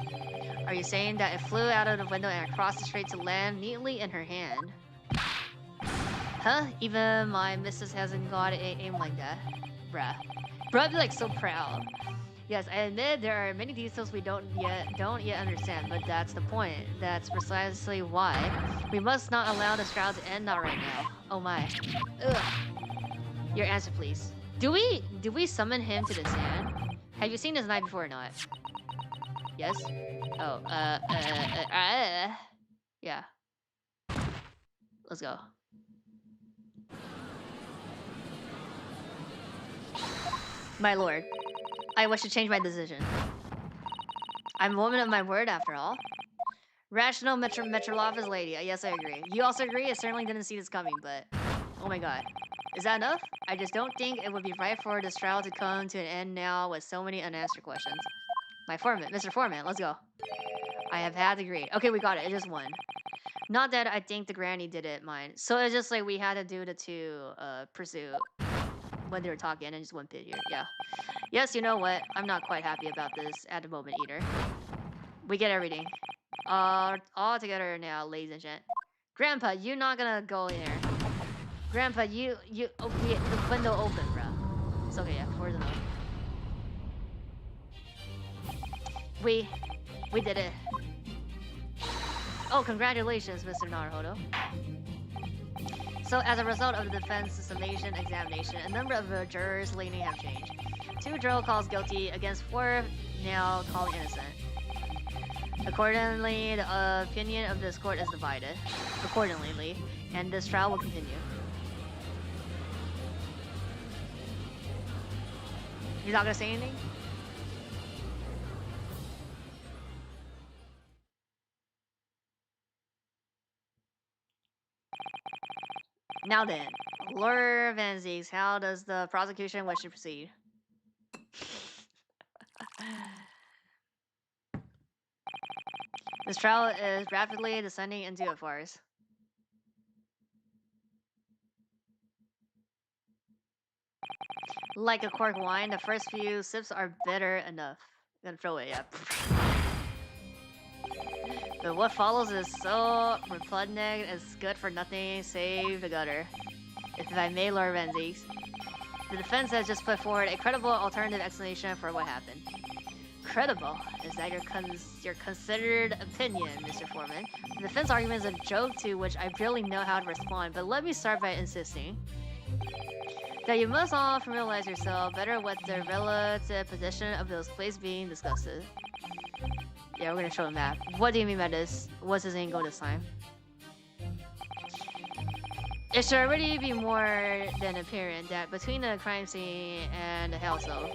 Are you saying that it flew out of the window and across the street to land neatly in her hand? Huh? Even my missus hasn't got aim like that. Bruh. Bruh, I'd be like so proud. Yes, I admit there are many details we don't yet understand, but that's the point. That's precisely why we must not allow this trial to end not right now. Oh my. Ugh. Your answer, please. Do we summon him to the stand? Have you seen this knife before or not? Yes? Oh, yeah. Let's go. My lord, I wish to change my decision. I'm a woman of my word, after all. Rational Metrolofis lady. Yes, I agree. You also agree? I certainly didn't see this coming, but... Oh my god. Is that enough? I just don't think it would be right for this trial to come to an end now with so many unanswered questions. My foreman. Mr. Foreman, let's go. I have had to agree. Okay, we got it. It just won. Not that I think the granny did it, mine. So it's just like we had to do the two pursuit when they were talking and just one pit here. Yeah. Yes, you know what? I'm not quite happy about this at the moment either. We get everything. All together now, ladies and gent. Grandpa, you're not gonna go in there. Grandpa, the window open, bro. It's okay, yeah, for the note. We did it. Oh, congratulations, Mr. Naruhodo. So, as a result of the defense's summation examination, a number of jurors' leaning have changed. 2 jurors calls guilty against 4 now called innocent. Accordingly, the opinion of this court is divided. Accordingly, and this trial will continue. You're not gonna say anything? Now then, Lord Van Zieks, how does the prosecution wish to proceed? This trial is rapidly descending into a farce. Like a cork wine, the first few sips are bitter enough. I'm gonna throw it, yeah. But what follows is so repugnant, it's good for nothing save the gutter. If I may, Lord Van Zieks. The defense has just put forward a credible alternative explanation for what happened. Credible? Is that your considered opinion, Mr. Foreman? The defense argument is a joke to which I barely know how to respond, but let me start by insisting that you must all familiarize yourself better with the relative position of those places being discussed. Yeah, we're gonna show a map. What do you mean by this? What's his angle this time? It should already be more than apparent that between the crime scene and the household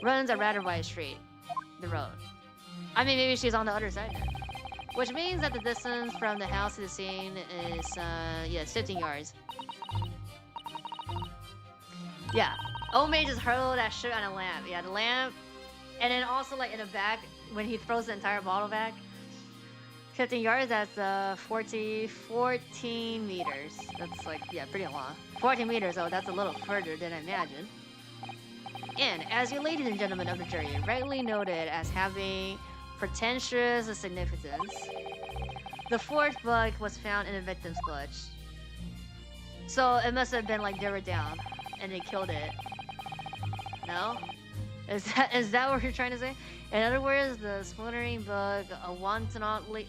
runs a rather wide street. The road. I mean, maybe she's on the other side now. Which means that the distance from the house to the scene is, yeah, 15 yards. Yeah. Omei just hurled that shit on a lamp. Yeah, the lamp. And then also, like, in the back, when he throws the entire bottle back. 15 yards, that's 14 meters. That's like, yeah, pretty long. 14 meters, oh, that's a little further than I imagined. And as you ladies and gentlemen of the jury rightly noted as having pretentious significance, the fourth bug was found in the victim's clutch. So it must have been like they were down and they killed it. No? Is that what you're trying to say? In other words, the splintering bug wantonly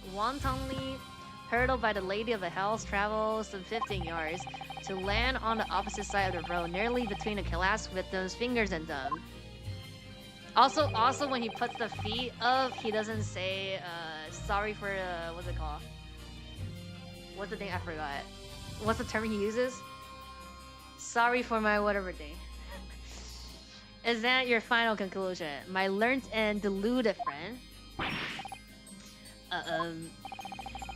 hurtled by the lady of the house travels some 15 yards to land on the opposite side of the road, nearly between the collapsed victim's fingers and thumb. Also, when he puts the feet up, he doesn't say sorry for what's it called? What's the thing? I forgot. What's the term he uses? Sorry for my whatever thing. Is that your final conclusion? My learned and deluded friend?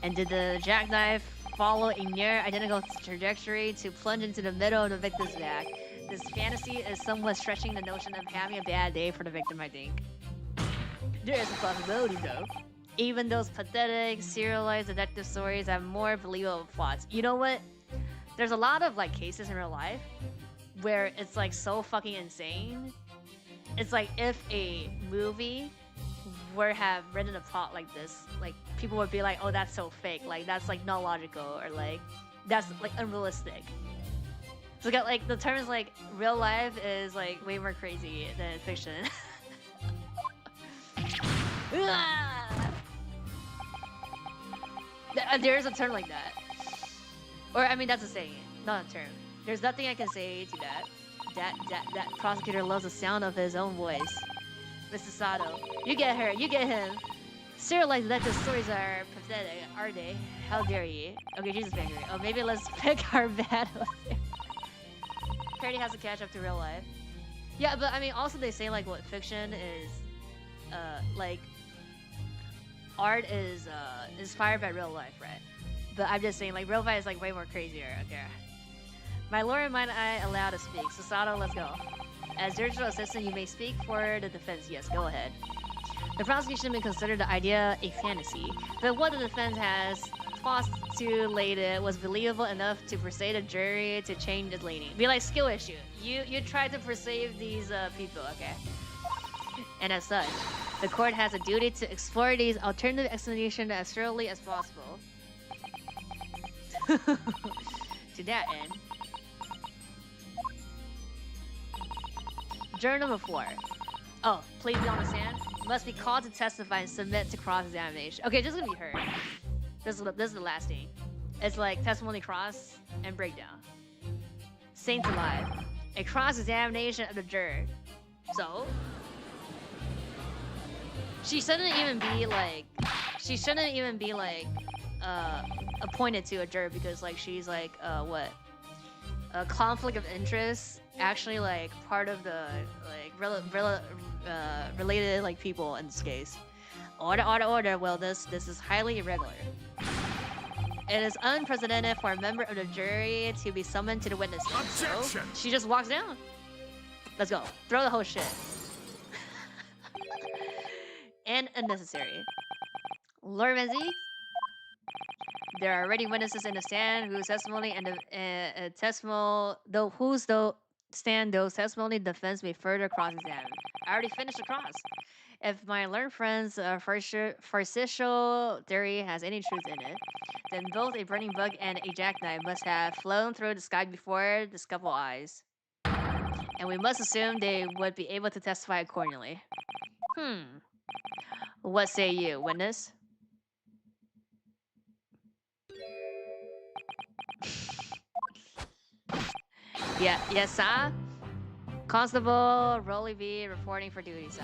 And did the jackknife follow a near identical trajectory to plunge into the middle of the victim's back? This fantasy is somewhat stretching the notion of having a bad day for the victim, I think. There is a possibility, though. Even those pathetic, serialized detective stories have more believable plots. You know what? There's a lot of like cases in real life where it's like so fucking insane. It's like if a movie were have written a plot like this, like people would be like, oh, that's so fake, like that's like not logical, or like that's like unrealistic. So got like the terms like real life is like way more crazy than fiction. There's a term like that. Or I mean that's a saying, not a term. There's nothing I can say to that. That prosecutor loves the sound of his own voice. Mr. Sato, you get her, you get him. Serialized detective stories are pathetic, are they? How dare you? Okay, Jesus angry. Oh, maybe let's pick our battles. Parody has to catch up to real life. Yeah, but I mean, also they say like what fiction is, like art is inspired by real life, right? But I'm just saying like real life is like way more crazier. Okay. My lawyer, might I allow to speak? So Sato, let's go. As judicial assistant, you may speak for the defense. Yes, go ahead. The prosecution may consider the idea a fantasy, but what the defense has postulated was believable enough to persuade a jury to change its leaning. Be like skill issue. You tried to persuade these people, okay? And as such, the court has a duty to explore these alternative explanations as thoroughly as possible. To that end, juror number 4. Oh, please be on the stand. Must be called to testify and submit to cross-examination. Okay, this is gonna be heard. This is the last thing. It's like testimony cross and breakdown. Same to live. A cross-examination of the juror. So she shouldn't even be like appointed to a juror because like she's like what? A conflict of interest, actually like part of the like related like people in this case. Order. Well, this is highly irregular. It is unprecedented for a member of the jury to be summoned to the witness stand. So she just walks down. Let's go. Throw the whole shit. And unnecessary. Lord Menzi, there are already witnesses in the stand whose testimony and the those testimony defense may further cross-examine. I already finished the cross. If my learned friend's farcical theory has any truth in it, then both a burning bug and a jackknife must have flown through the sky before this couple eyes. And we must assume they would be able to testify accordingly. What say you, witness? Yes, sir. Constable Rolly B reporting for duty, sir.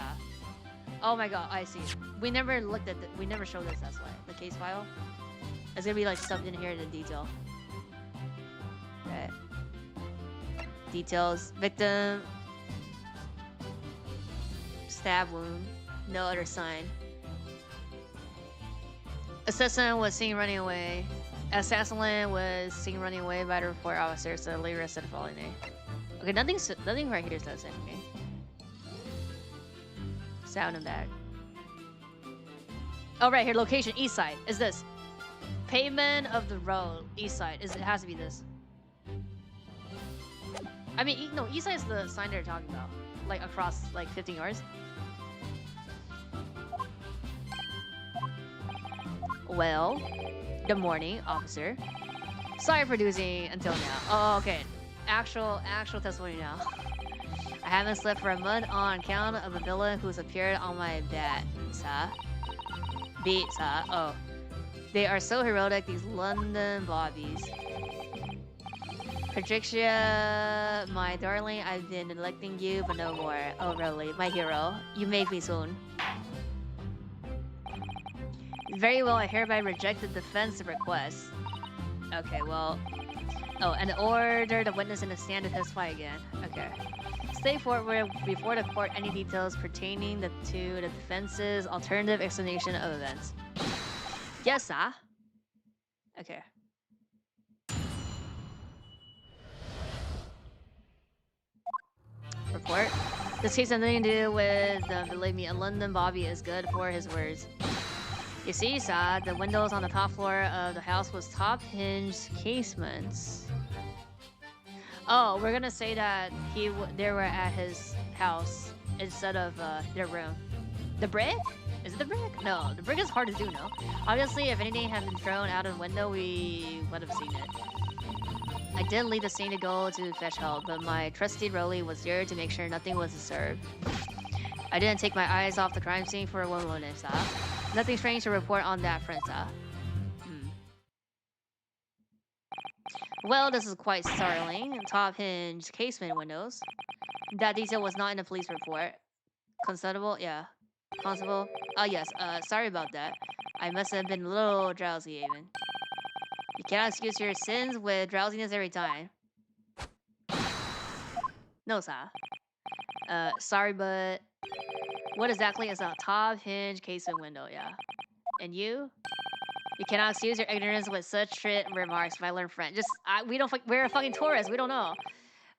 Oh my god, I see. We never looked at we never showed this, that's why. The case file. It's gonna be like stuffed in here in the detail. Okay. Details. Victim. Stab wound. No other sign. Assassin was seen running away. Assassin was seen running away by the report officer, so later arrested the following day. Okay, nothing right here says anything. Sound and bag. Oh, right here, location, east side. Is this? Pavement of the road, east side. It has to be this. I mean, no, east side is the sign they're talking about. Like, across, like, 15 yards. Well, good morning, officer. Sorry for losing until now. Oh, okay. Actual testimony now. I haven't slept for a month on account of a villain who's appeared on my beat, oh. They are so heroic, these London bobbies. Patricia, my darling, I've been neglecting you, but no more. Oh, really? My hero. You made me soon. Very well, I hereby reject the defense request. Okay, well... Oh, and order the witness in the stand to testify again. Okay. State forward before the court any details pertaining to the defense's alternative explanation of events. Yes, sir. Okay. Report. This case has nothing to do with, believe me, a London Bobby is good for his words. You see, sir, the windows on the top floor of the house was top-hinged casements. Oh, we're gonna say that they were at his house instead of their room. The brick? Is it the brick? No, the brick is hard to do, no? Obviously, if anything had been thrown out of the window, we would have seen it. I did leave the scene to go to fetch help, but my trusty Rolly was there to make sure nothing was disturbed. I didn't take my eyes off the crime scene for 1 moment, sir. Nothing strange to report on that front, sir. Well, this is quite startling. Top-hinged casement windows. That detail was not in the police report. Constable? Yeah. Constable? Oh, yes. Sorry about that. I must have been a little drowsy, even. You cannot excuse your sins with drowsiness every time. No, sir. Sorry, but... What exactly is a top-hinged casement window? Yeah. And you? You cannot excuse your ignorance with such shit remarks, my learned friend. Just, we're a fucking tourist. We don't know.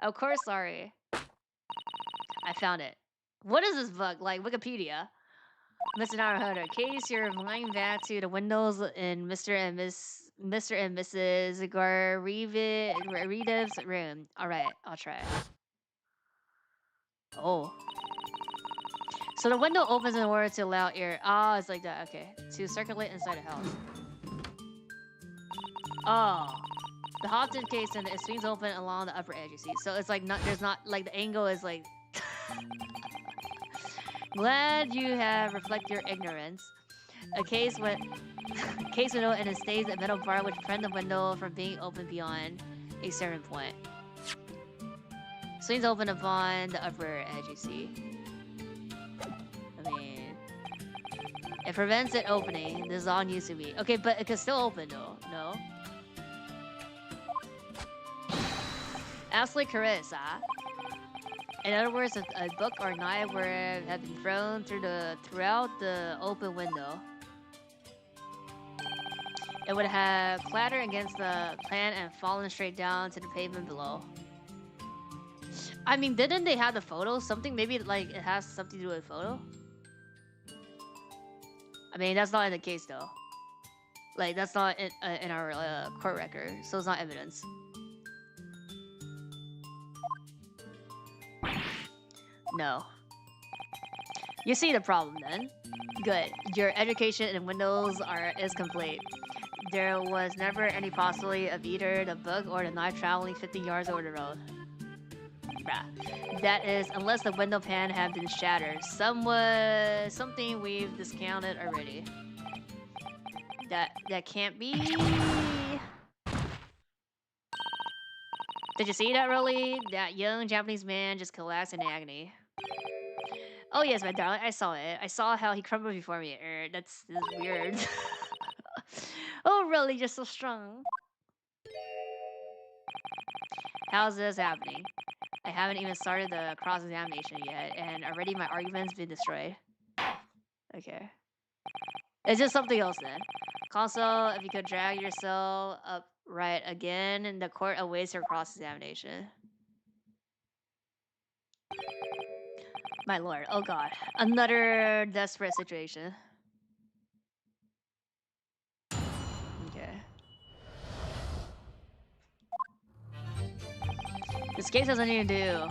Of course, sorry. I found it. What is this book? Like, Wikipedia? Mr. Naruhodo, in case you're flying back to the windows in Mr. and Mrs. Garidev's room. Alright, I'll try. Oh. So the window opens in order to allow air. Oh, it's like that. Okay. To circulate inside the house. Oh. The Hopton case and it swings open along the upper edge, you see. So it's like there's not like the angle is like glad you have reflect your ignorance. A case window and it stays a metal bar which prevent the window from being opened beyond a certain point. Swings open upon the upper edge, you see. I mean, it prevents it opening. This is all news to me. Okay, but it can still open though. No. Absolutely correct, sir. In other words, a book or knife would have been thrown throughout the open window. It would have clattered against the plant and fallen straight down to the pavement below. I mean, didn't they have the photo? Something maybe like it has something to do with photo? I mean, that's not in the case though. Like, that's not in our court record, so it's not evidence. No. You see the problem then? Good. Your education in Windows is complete. There was never any possibility of either the book or the knife traveling 50 yards over the road. Bruh. That is, unless the window pane had been shattered. Something we've discounted already. That can't be. Did you see that, Rolly? That young Japanese man just collapsed in agony. Oh yes, my darling, I saw it. I saw how he crumbled before me. That's weird. Oh, really? You're so strong. How's this happening? I haven't even started the cross-examination yet, and already my argument's been destroyed. Okay. It's just something else then. Consul, if you could drag yourself upright again, and the court awaits your cross-examination. My lord, oh god. Another desperate situation. This case has nothing to do.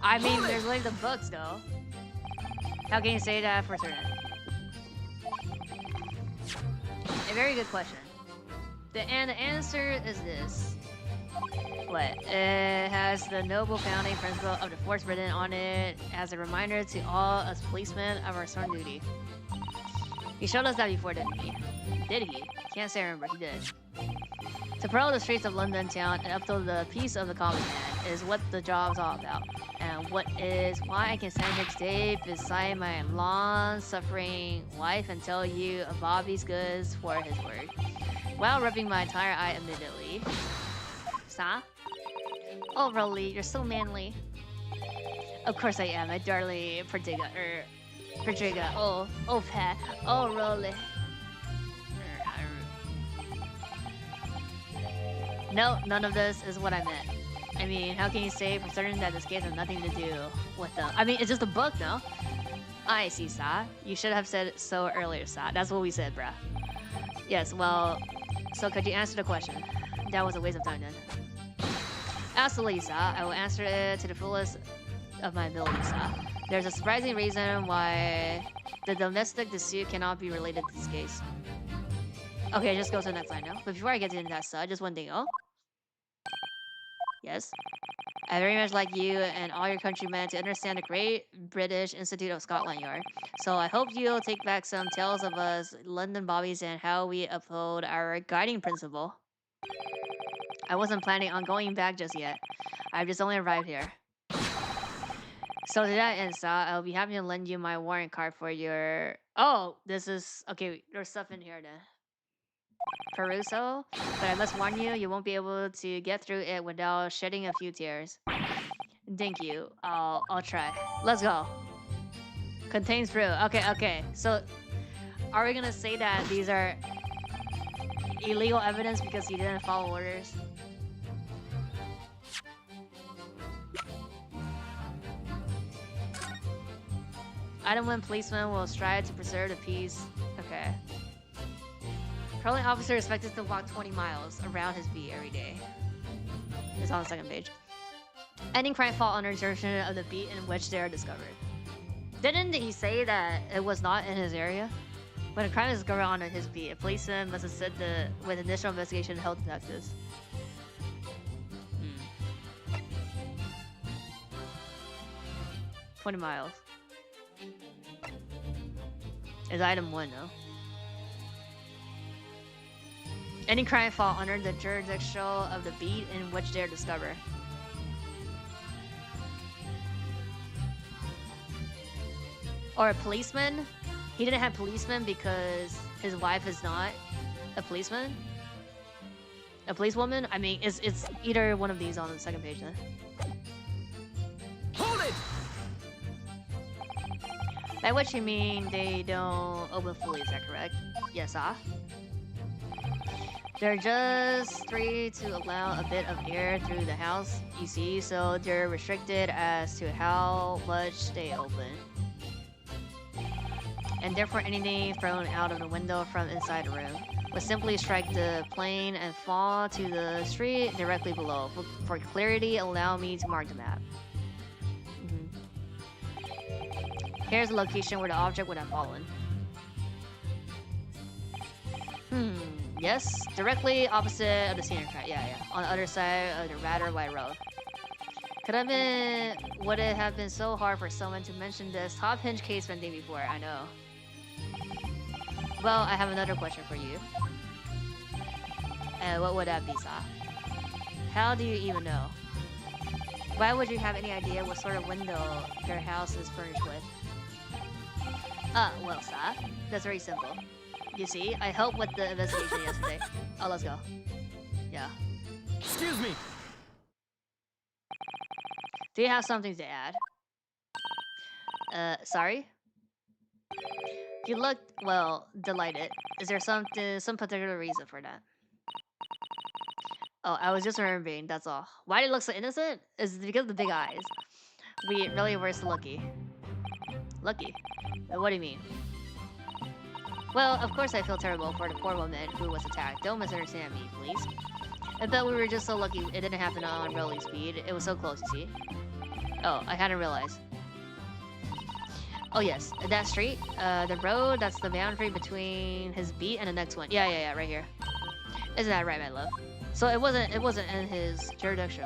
I mean, there's like the books though. How can you say that for certain? A very good question. And the answer is this. What? It has the noble founding principle of the force written on it as a reminder to all us policemen of our sworn duty. He showed us that before, didn't he? Did he? Can't say I remember. He did. To patrol the streets of London town and uphold the peace of the common man is what the job's all about. And what is why I can stand here today beside my long-suffering wife and tell you of Bobby's goods for his word. While rubbing my entire eye immediately. Sa? Oh, Rolly, you're so manly. Of course I am, my darling Perdiga. Oh, Pat. Oh, Rolly. No, none of this is what I meant. I mean, how can you say for certain that this case has nothing to do with them? I mean, it's just a book, no? I see, Sa. You should have said so earlier, Sa. That's what we said, bruh. Yes, well, so could you answer the question? That was a waste of time then. Absolutely, Sa. I will answer it to the fullest of my ability, Sa. There's a surprising reason why the domestic dispute cannot be related to this case. Okay, just go to the next line now. But before I get into that, Sa, just one thing, oh? Yes? I very much like you and all your countrymen to understand the Great British Institute of Scotland Yard. So I hope you'll take back some tales of us London Bobbies and how we uphold our guiding principle. I wasn't planning on going back just yet. I've just only arrived here. So to that end, Sa, I'll be happy to lend you my warrant card for your... Oh, this is... Okay, there's stuff in here then. Peruso, but I must warn you, you won't be able to get through it without shedding a few tears. Thank you. I'll try. Let's go. Contains fruit. Okay. So, are we gonna say that these are illegal evidence because you didn't follow orders? Item 1 policemen will strive to preserve the peace. Okay. Patrolling officer is expected to walk 20 miles around his beat every day. It's on the second page. Ending crime fall under jurisdiction of the beat in which they are discovered. Didn't he say that it was not in his area? When a crime is discovered on his beat, a policeman must assist with initial investigation and help detectives. 20 miles. Is item 1 though. Any crime fall under the jurisdiction of the beat in which they are discovered. Or a policeman. He didn't have policeman because his wife is not a policeman. A policewoman. I mean, it's either one of these on the second page then. Hold it! By which you mean they don't open fully, is that correct? Yes, They're just free to allow a bit of air through the house, you see, so they're restricted as to how much they open. And therefore anything thrown out of the window from inside the room would simply strike the plane and fall to the street directly below. For clarity, allow me to mark the map. Here's the location where the object would have fallen. Yes, directly opposite of the scenery track. Yeah. On the other side of the rather wide road. Would it have been so hard for someone to mention this top hinge case one day before? I know. Well, I have another question for you. What would that be, Sa? How do you even know? Why would you have any idea what sort of window their house is furnished with? Well, Sa, that's very simple. You see, I helped with the investigation yesterday. Oh, let's go. Yeah. Excuse me. Do you have something to add? Sorry? You look, well, delighted. Is there some particular reason for that? Oh, I was just remembering, that's all. Why do you look so innocent? It's because of the big eyes. We really were so lucky. Lucky? What do you mean? Well, of course I feel terrible for the poor woman who was attacked. Don't misunderstand me, please. I bet we were just so lucky it didn't happen on rolling speed. It was so close, you see. Oh, I hadn't realized. Oh yes, that street, the road, that's the boundary between his beat and the next one. Yeah, right here. Isn't that right, my love? So it wasn't in his jurisdiction.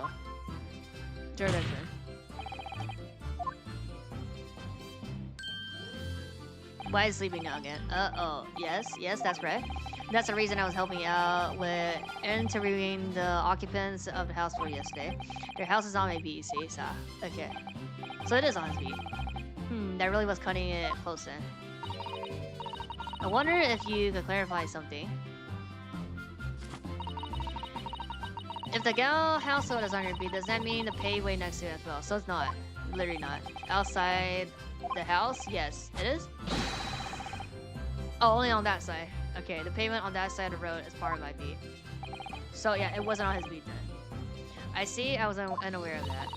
Why is sleeping now again? Uh-oh. Yes, that's right. That's the reason I was helping out with interviewing the occupants of the house for yesterday. Their house is on my beat, see? So, okay. So it is on his beat. That really was cutting it close then. I wonder if you could clarify something. If the gal household is on your beat, does that mean the payway next to it as well? So it's not. Literally not. Outside the house? Yes, it is? Oh, only on that side. Okay, the pavement on that side of the road is part of my beat. So yeah, it wasn't on his beat then. I see, I was unaware of that.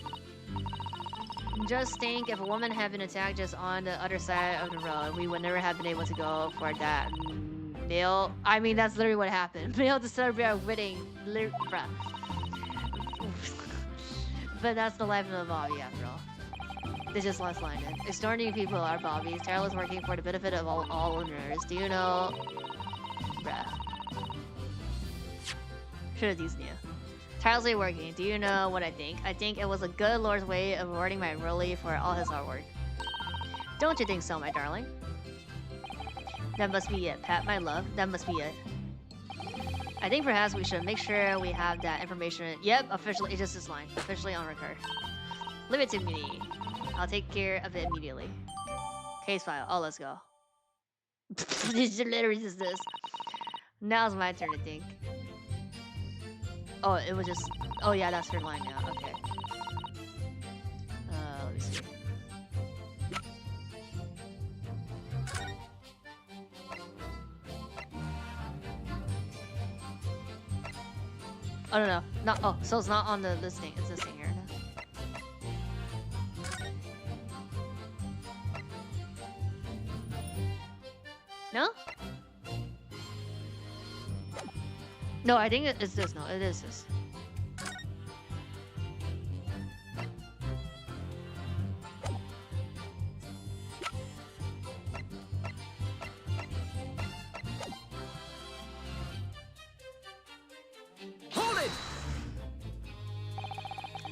Just think, if a woman had been attacked just on the other side of the road, we would never have been able to go for that male. I mean, that's literally what happened. Male to celebrate our wedding. Bruh. But that's the life of a Bobby after all. They just last line in. Extraordinary people are Bobbies. Tireless working for the benefit of all owners. Do you know? Bruh. Should have these new. Tirelessly working. Do you know what I think? I think it was a good Lord's way of rewarding my Rolly for all his hard work. Don't you think so, my darling? That must be it, Pat, my love. That must be it. I think perhaps we should make sure we have that information. Yep, officially, it's just this line. Officially on record. Leave it to me. I'll take care of it immediately. Case file. Oh, let's go. It's literally just this. Now it's my turn to think. Oh, it was just... Oh yeah, that's her line now. Okay. Let me see. Oh, no. Not, oh, so it's not on the listing. It's this thing here. No? No, I think it's this. No, it is this. Hold it!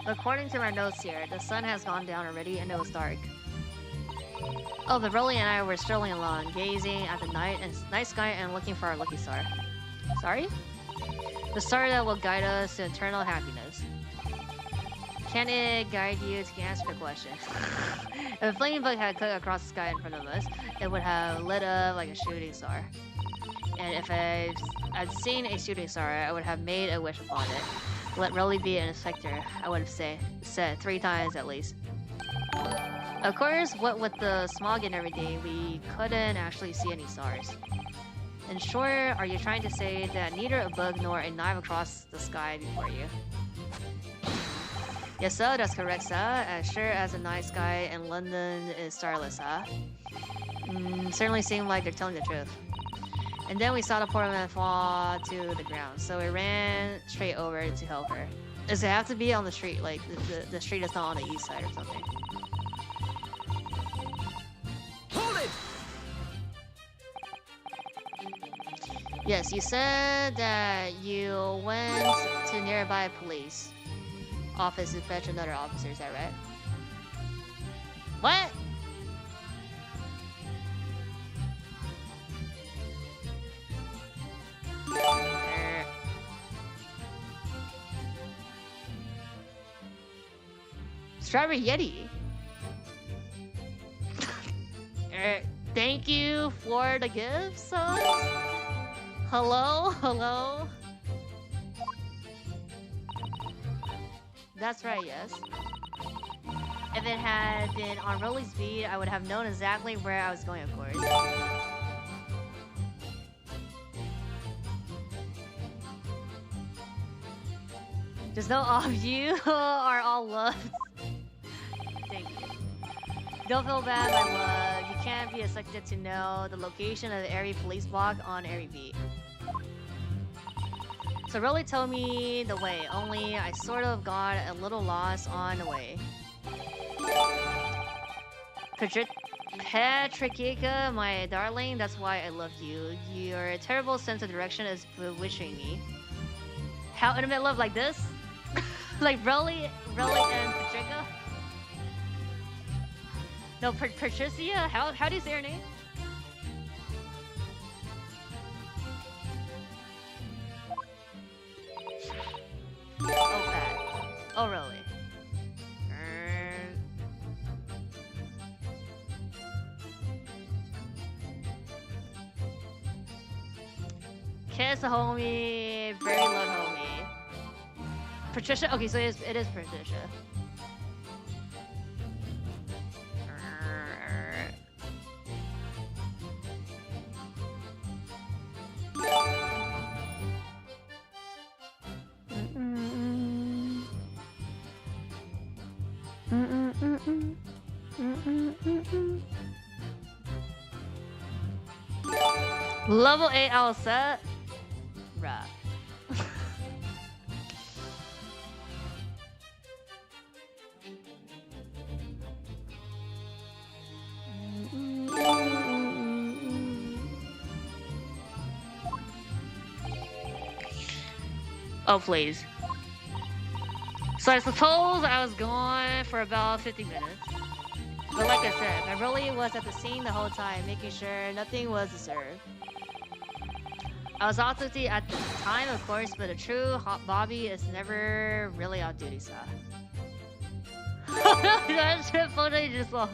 According to my notes here, the sun has gone down already and it was dark. Oh, but Rolly and I were strolling along, gazing at the night sky and looking for our lucky star. Sorry? The star that will guide us to eternal happiness. Can it guide you to answer the question? If a flaming bug had cut across the sky in front of us, it would have lit up like a shooting star. And if I'd seen a shooting star, I would have made a wish upon it. Let Rolly be an inspector, I would have said 3 times at least. Of course, what with the smog and everything, we couldn't actually see any stars. In short, are you trying to say that neither a bug nor a knife across the sky before you? Yes, sir, that's correct, sir. As sure as the night sky in London is starless, huh? Certainly seemed like they're telling the truth. And then we saw the poor woman fall to the ground, so we ran straight over to help her. Does it have to be on the street? Like, the street is not on the east side or something? Hold it! Yes, you said that you went to nearby police office to fetch another officer, is that right? What? Strawberry Yeti. Thank you for the gift, son. Hello? That's right, yes. If it had been on Rolly's beat, I would have known exactly where I was going, of course. Just know all of you are all loved. Thank you. Don't feel bad, my love. You can't be expected to know the location of every police block on every beat. So Rolly told me the way, only I sort of got a little lost on the way. Patricka, my darling, that's why I love you. Your terrible sense of direction is bewitching me. How intimate love like this? Like Rolly and Patricia? No, Patricia? How do you say her name? Oh, bad. Oh, really? Kiss a homie, very love homie. Patricia? Okay, so it is Patricia. Level 8 all set. Right. Oh, please. So I suppose I was gone for about 50 minutes. But like I said, I really was at the scene the whole time, making sure nothing was disturbed. I was off duty at the time, of course, but a true hot Bobby is never really on duty, so. That shit photo you just saw.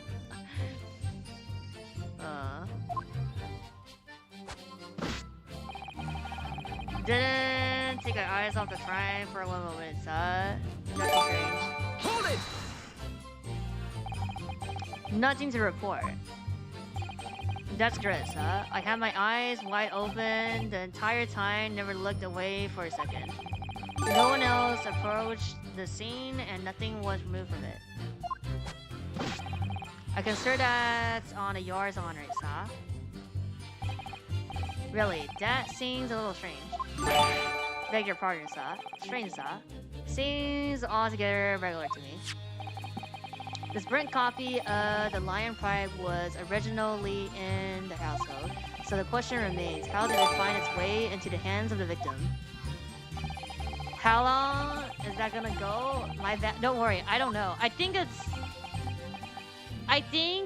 Didn't take our eyes off the crime for one moment, nothing strange. Hold it! Nothing to report. That's great, huh? I had my eyes wide open the entire time, never looked away for a second. No one else approached the scene and nothing was removed from it. I consider that on a yard's honor, huh? Really, that seems a little strange. Beg your pardon, sir. Strange, sir. Seems altogether regular to me. This burnt copy of the Lion Pride was originally in the household, so the question remains, how did it find its way into the hands of the victim? How long is that gonna go? My bad. Don't worry, I don't know. I think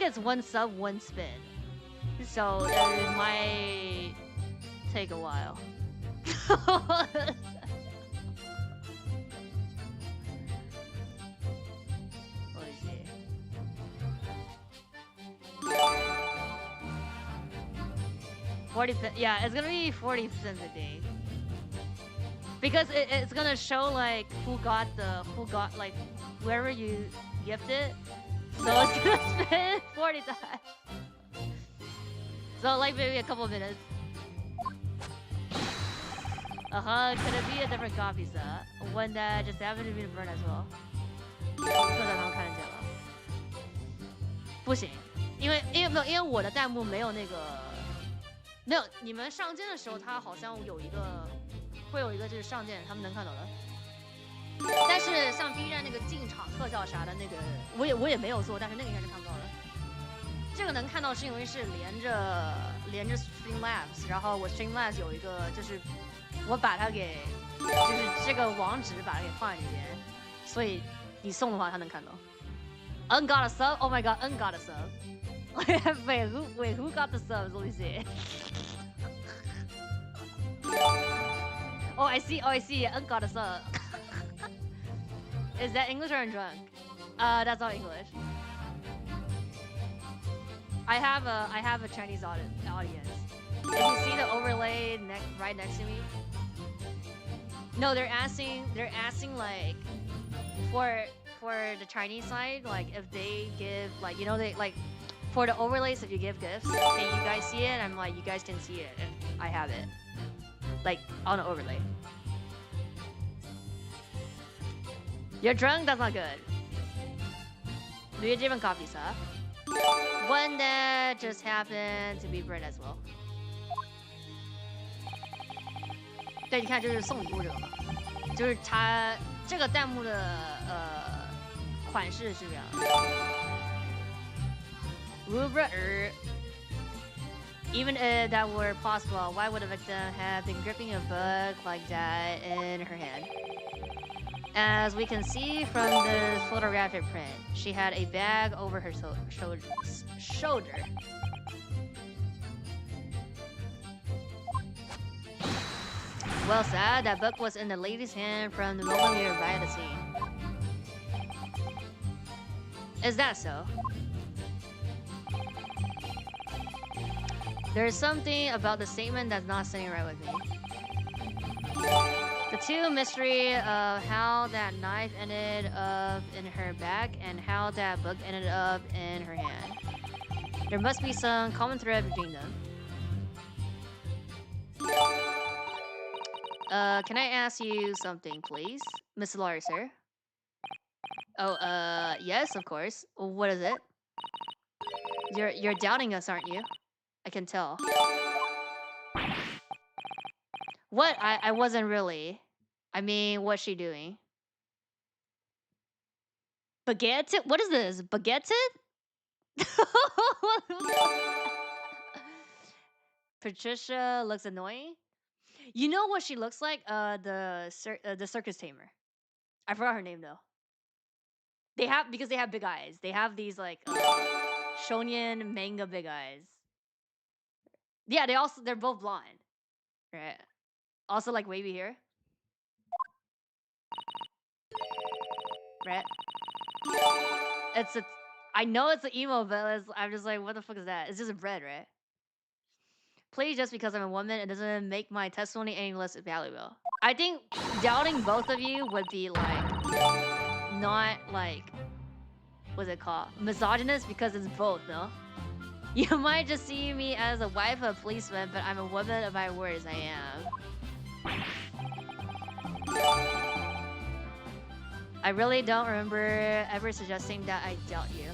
it's one sub, one spin. So it might take a while. Let me see. Yeah, it's gonna be 40 cents a day. Because it's gonna show like who got like whoever you gifted. So it's gonna spend 40 times. So like maybe a couple minutes. Could it be a different copy, sir? One that just happened to be burned as well? 不行，因为我的弹幕没有那个，没有你们上键的时候，它好像会有一个就是上键，他们能看到的。但是像 B 站那个进场特效啥的那个，我也没有做，但是那个应该是看不到的。这个能看到是因为是连着 Streamlabs， 然后我 Streamlabs 有一个就是我把它给就是这个网址把它给放在那边，所以你送的话它能看到。N got a sub? Oh my god, N got a sub. wait, who got the subs? Let me see. Oh, I see. N got a sub. Is that English or I'm drunk? That's not English. I have a Chinese audience. Did you see the overlay right next to me? No, they're asking like for the Chinese side, like if they give like they like for the overlays if you give gifts, can you guys see it? I'm like, you guys can see it if I have it. Like on the overlay. You're drunk? That's not good. Do you different copies, huh? One that just happened to be burned as well. 对，你看这是送礼物这个嘛，就是它这个弹幕的款式是这样。Rubric. Even if that were possible, why would a victim have been gripping a book like that in her hand? As we can see from the photographic print, she had a bag over her shoulder. Well said, that book was in the lady's hand from the moment we arrived at the scene. Is that so? There's something about the statement that's not sitting right with me. The two mystery of how that knife ended up in her back and how that book ended up in her hand. There must be some common thread between them. Can I ask you something, please? Mr. Lawyer, sir? Oh, yes, of course. What is it? You're doubting us, aren't you? I can tell. What? I wasn't really. I mean, what's she doing? Baguette? What is this? Baguette? Patricia looks annoying. You know what she looks like? The circus tamer. I forgot her name though. Because they have big eyes. They have these like shonen manga big eyes. Yeah, they're both blonde. Right. Also like wavy hair. Right. I know it's an emo, but I'm just like, what the fuck is that? It's just a bread, right? Please, just because I'm a woman, it doesn't make my testimony any less valuable. I think doubting both of you would be like, not like, what's it called? Misogynist, because it's both, no? You might just see me as a wife of a policeman, but I'm a woman of my words, I am. I really don't remember ever suggesting that I doubt you.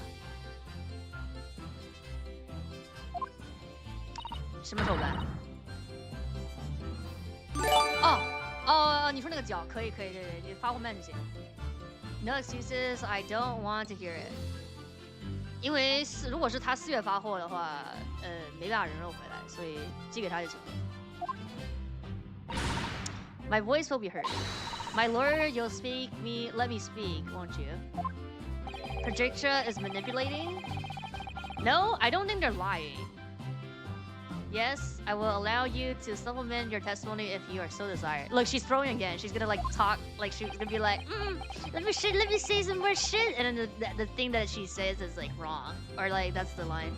什么手办？哦，你说那个脚可以，对，你发货慢就行。No excuses, I don't want to hear it. 因为如果是他4月发货的话，没办法人肉回来，所以寄给他就行。My voice will be heard. My lawyer, you'll let me speak, won't you? Patricia is manipulating? No, I don't think they're lying. Yes, I will allow you to supplement your testimony if you are so desired. Look, she's throwing again. She's gonna like talk, like she's gonna be like, let me say some more shit, and then the thing that she says is like wrong, or like that's the line.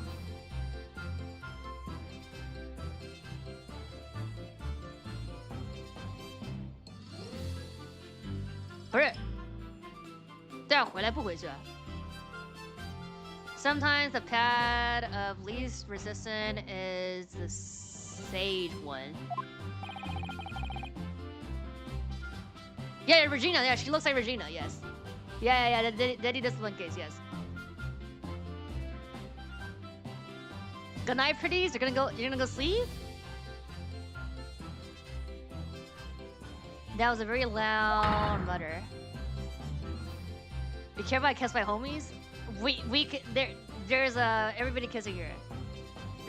Sometimes the path of least resistance is the sage one. Yeah, Regina. Yeah, she looks like Regina. Yes. Yeah. Daddy discipline case. Yes. Good night, pretties. You're gonna go sleep. That was a very loud mutter. Be careful, I kiss my homies. There's everybody kissing here.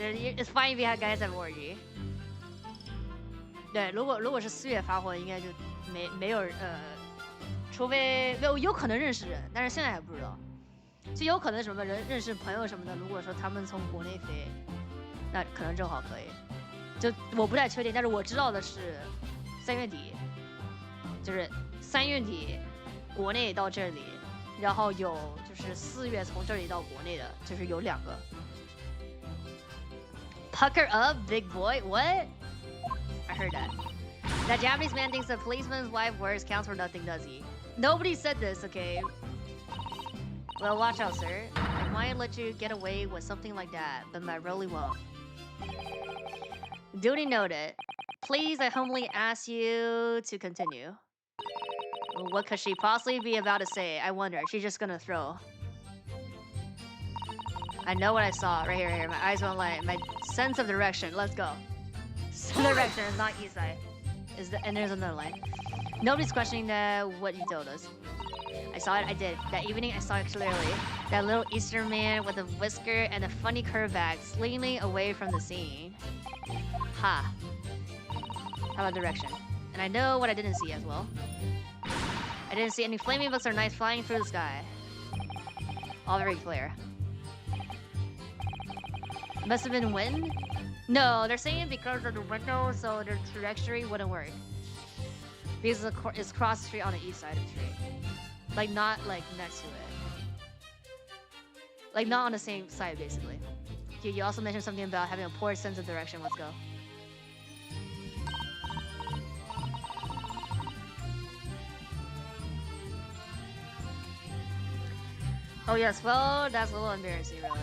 It's fine if you guys have orgy. 对，如果是4月发货，应该就没有除非有可能认识人，但是现在还不知道。就有可能什么人认识朋友什么的，如果说他们从国内飞，那可能正好可以。就我不太确定，但是我知道的是3月底，就是3月底国内到这里。然后有就是4月从这里到国内的，就是有2个。Pucker up, big boy. What? I heard that. That Japanese man thinks a policeman's wife works counts for nothing, does he? Nobody said this, okay? Well, watch out, sir. I might let you get away with something like that, but I really won't. Duty noted. Please, I humbly ask you to continue. What could she possibly be about to say? I wonder. She's just gonna throw. I know what I saw. Right here. My eyes won't lie. My sense of direction. Let's go. Direction is not east side. And there's another line. Nobody's questioning what you told us. I saw it, I did. That evening, I saw it clearly. That little Eastern man with a whisker and a funny curve back, slinging away from the scene. Ha. How about direction? And I know what I didn't see as well. I didn't see any flaming books or knights flying through the sky. All very clear. Must have been wind? No, they're saying because of the window, so their trajectory wouldn't work. Because it's cross the street on the east side of the street. Like, not, like, next to it. Like, not on the same side, basically. You also mentioned something about having a poor sense of direction. Let's go. Oh, yes. Well, that's a little embarrassing, really.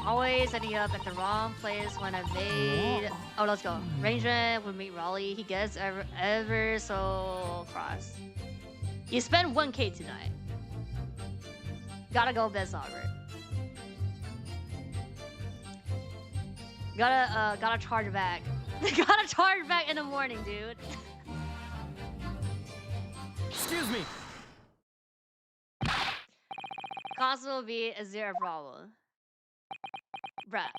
Always ending up at the wrong place when I made... Oh, let's go. Ranger would meet Raleigh. He gets ever so cross. You spent 1K tonight. Gotta go best offer. Gotta charge back. Gotta charge back in the morning, dude. Excuse me. Cost will be a zero problem. Bruh.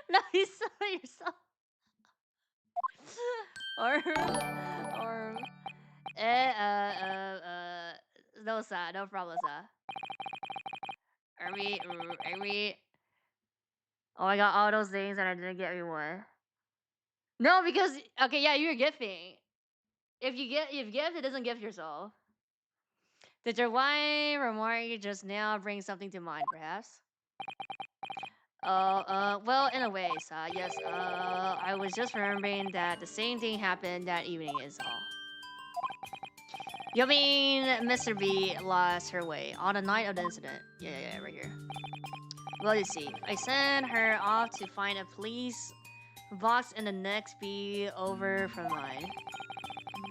No, you saw yourself. Or no sir, no problem sir. Army. Oh, I got all those things and I didn't get anyone. No, because okay, yeah, you're gifting. If gift, it doesn't gift yourself. Did your wine remark just now bring something to mind, perhaps? Well, in a way, sir. Yes, I was just remembering that the same thing happened that evening is all. You mean Mr. B lost her way on the night of the incident? Yeah, right here. Well, you see, I sent her off to find a police box in the next B over from mine.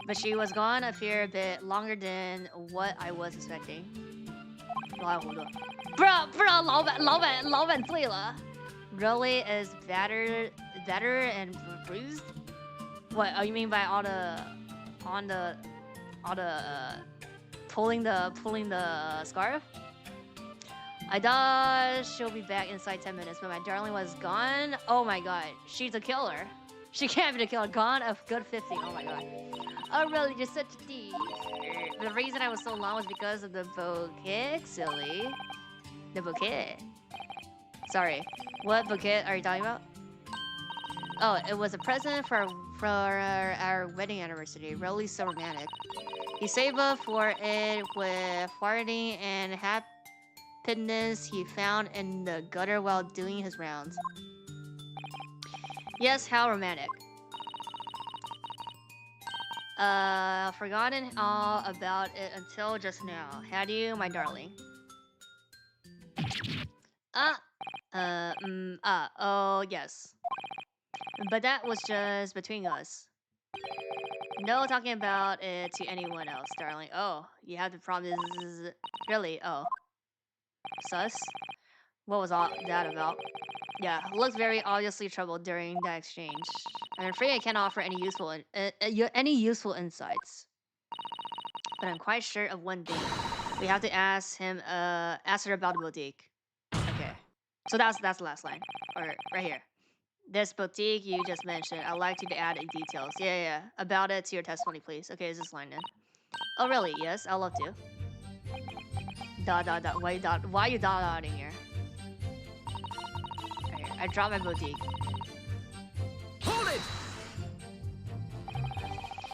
But she was gone a fair bit longer than what I was expecting. 来，活的。不知道老板醉了。Really is battered and bruised? What? Oh, you mean by all the pulling the scarf? I thought she'll be back inside 10 minutes, but my darling was gone. Oh my god, she's a killer. She can't be the killer. Gone a good 15. Oh my god. Oh really, you're such a thief. The reason I was so long was because of the bouquet, silly. The bouquet. Sorry, what bouquet are you talking about? Oh, it was a present for our wedding anniversary. Really so romantic. He saved up for it with farting and happiness he found in the gutter while doing his rounds. Yes, how romantic. Forgotten all about it until just now. Had you, my darling? Oh, yes. But that was just between us. No talking about it to anyone else, darling. Oh, you have to promise... Really? Oh. Sus? What was all that about? Yeah, looked very obviously troubled during that exchange. I'm afraid I can't offer any useful insights. But I'm quite sure of one thing. We have to ask her about the boutique. Okay. So that's the last line. Or right here. This boutique you just mentioned, I'd like you to add details. Yeah. About it to your testimony, please. Okay, is this line in? Oh, really? Yes, I'd love to. Why are you dotting here? Right here. I dropped my boutique. Hold it!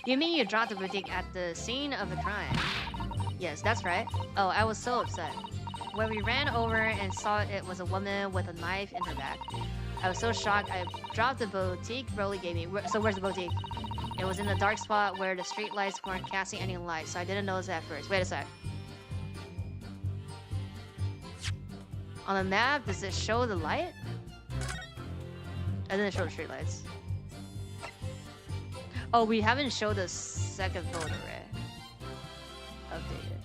You mean you dropped the boutique at the scene of the crime? Yes, that's right. Oh, I was so upset. When we ran over and saw it was a woman with a knife in her back. I was so shocked I dropped the boutique Broly gave me. So where's the boutique? It was in the dark spot where the street lights weren't casting any light, so I didn't notice it at first. Wait a sec. On the map, does it show the light? I didn't show the street lights. Oh, we haven't showed the second photo, right? Updated.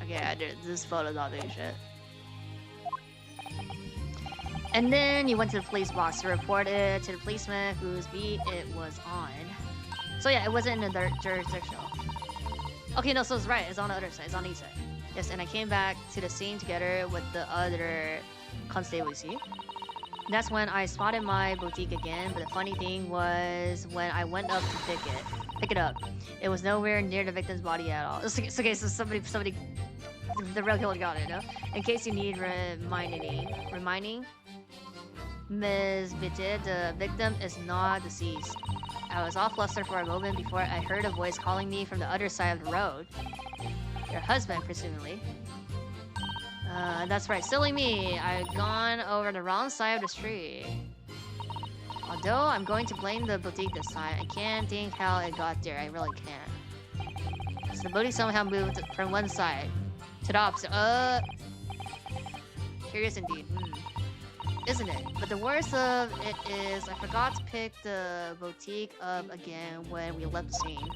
Okay, this photo's not doing shit. And then you went to the police box to report it to the policeman whose beat it was on. So yeah, it wasn't in the jurisdiction. Okay, no, so it's right. It's on the other side. It's on the east side. Yes, and I came back to the scene together with the other constable, you see? That's when I spotted my boutique again, but the funny thing was when I went up to pick it up, it was nowhere near the victim's body at all. It's okay, so somebody, the real killer got it, you know? In case you need reminding, Ms. Bitte, the victim is not deceased. I was all flustered for a moment before I heard a voice calling me from the other side of the road. Your husband, presumably. That's right, silly me. I've gone over the wrong side of the street. Although I'm going to blame the boutique this time, I can't think how it got there. I really can't. So the boutique somehow moved from one side to the opposite. Curious indeed. Isn't it? But the worst of it is I forgot to pick the boutique up again when we left the scene.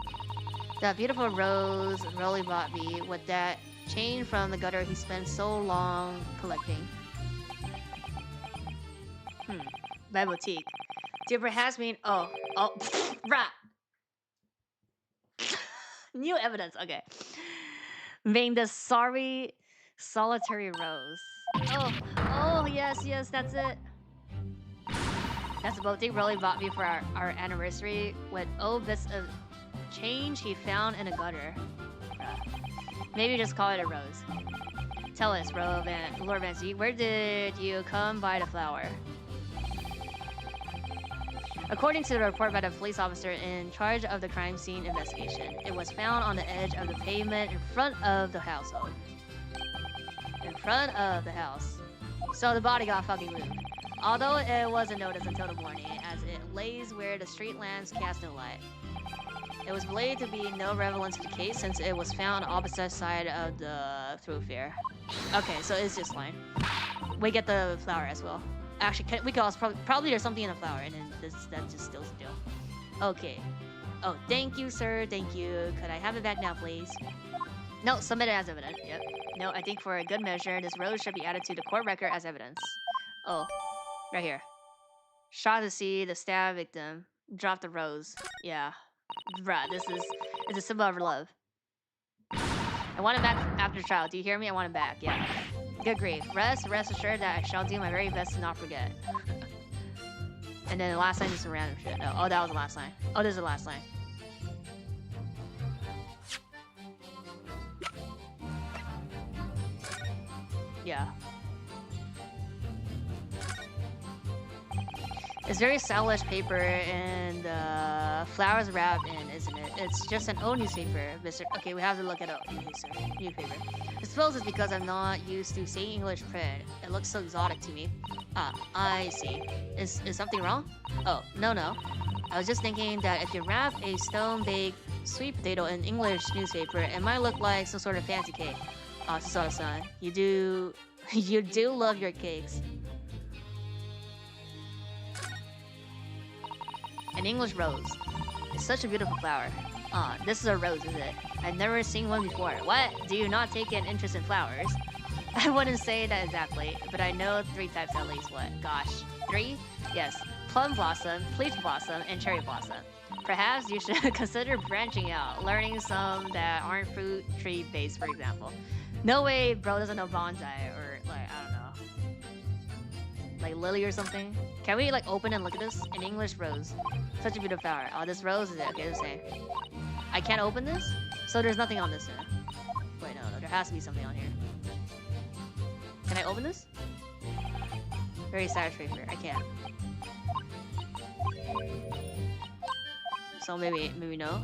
That beautiful rose really bought me with that chain from the gutter he spent so long collecting. By boutique. Do you perhaps mean rat. New evidence, okay. Being the sorry solitary rose. Oh yes, that's it. That's the boutique really bought me for our anniversary with bits of change he found in a gutter. Maybe just call it a rose. Tell us, Lord Van Zee, where did you come by the flower? According to the report by the police officer in charge of the crime scene investigation, it was found on the edge of the pavement in front of the household. In front of the house. So the body got fucking moved. Although it wasn't noticed until the morning, as it lays where the street lamps cast no light. It was believed to be no relevance to the case since it was found on the opposite side of the thoroughfare. Okay, so it's just fine. We get the flower as well. Actually, we could also probably there's something in the flower, and then that just still. Okay. Oh, thank you, sir. Thank you. Could I have it back now, please? No, submit it as evidence. Yep. No, I think for a good measure, this rose should be added to the court record as evidence. Oh, right here. Shot to see the stab victim. Drop the rose. Yeah. Bruh, it's a symbol of love. I want it back after trial. Do you hear me? I want it back. Yeah. Good grief. Rest assured that I shall do my very best to not forget. And then the last line is some random shit. No. Oh, that was the last line. Oh, this is the last line. Yeah. It's very stylish paper and flowers wrapped in, isn't it? It's just an old newspaper, Mr. Okay, we have to look it up. Newspaper. I suppose it's because I'm not used to seeing English print. It looks so exotic to me. Ah, I see. Is something wrong? Oh, no. I was just thinking that if you wrap a stone-baked sweet potato in English newspaper, it might look like some sort of fancy cake. Ah, son, you do love your cakes. An English rose. It's such a beautiful flower. This is a rose, is it? I've never seen one before. What? Do you not take an interest in flowers? I wouldn't say that exactly, but I know 3 types at least. What? Gosh. 3? Yes. Plum blossom, peach blossom, and cherry blossom. Perhaps you should consider branching out, learning some that aren't fruit tree based, for example. No way bro doesn't know bonsai or like, I don't know. Like lily or something. Can we like open and look at this? An English rose. Such a beautiful flower. Oh, this rose is it? Okay, the same. I can't open this? So there's nothing on this end. Wait, no, there has to be something on here. Can I open this? Very sad paper. I can't. So maybe no?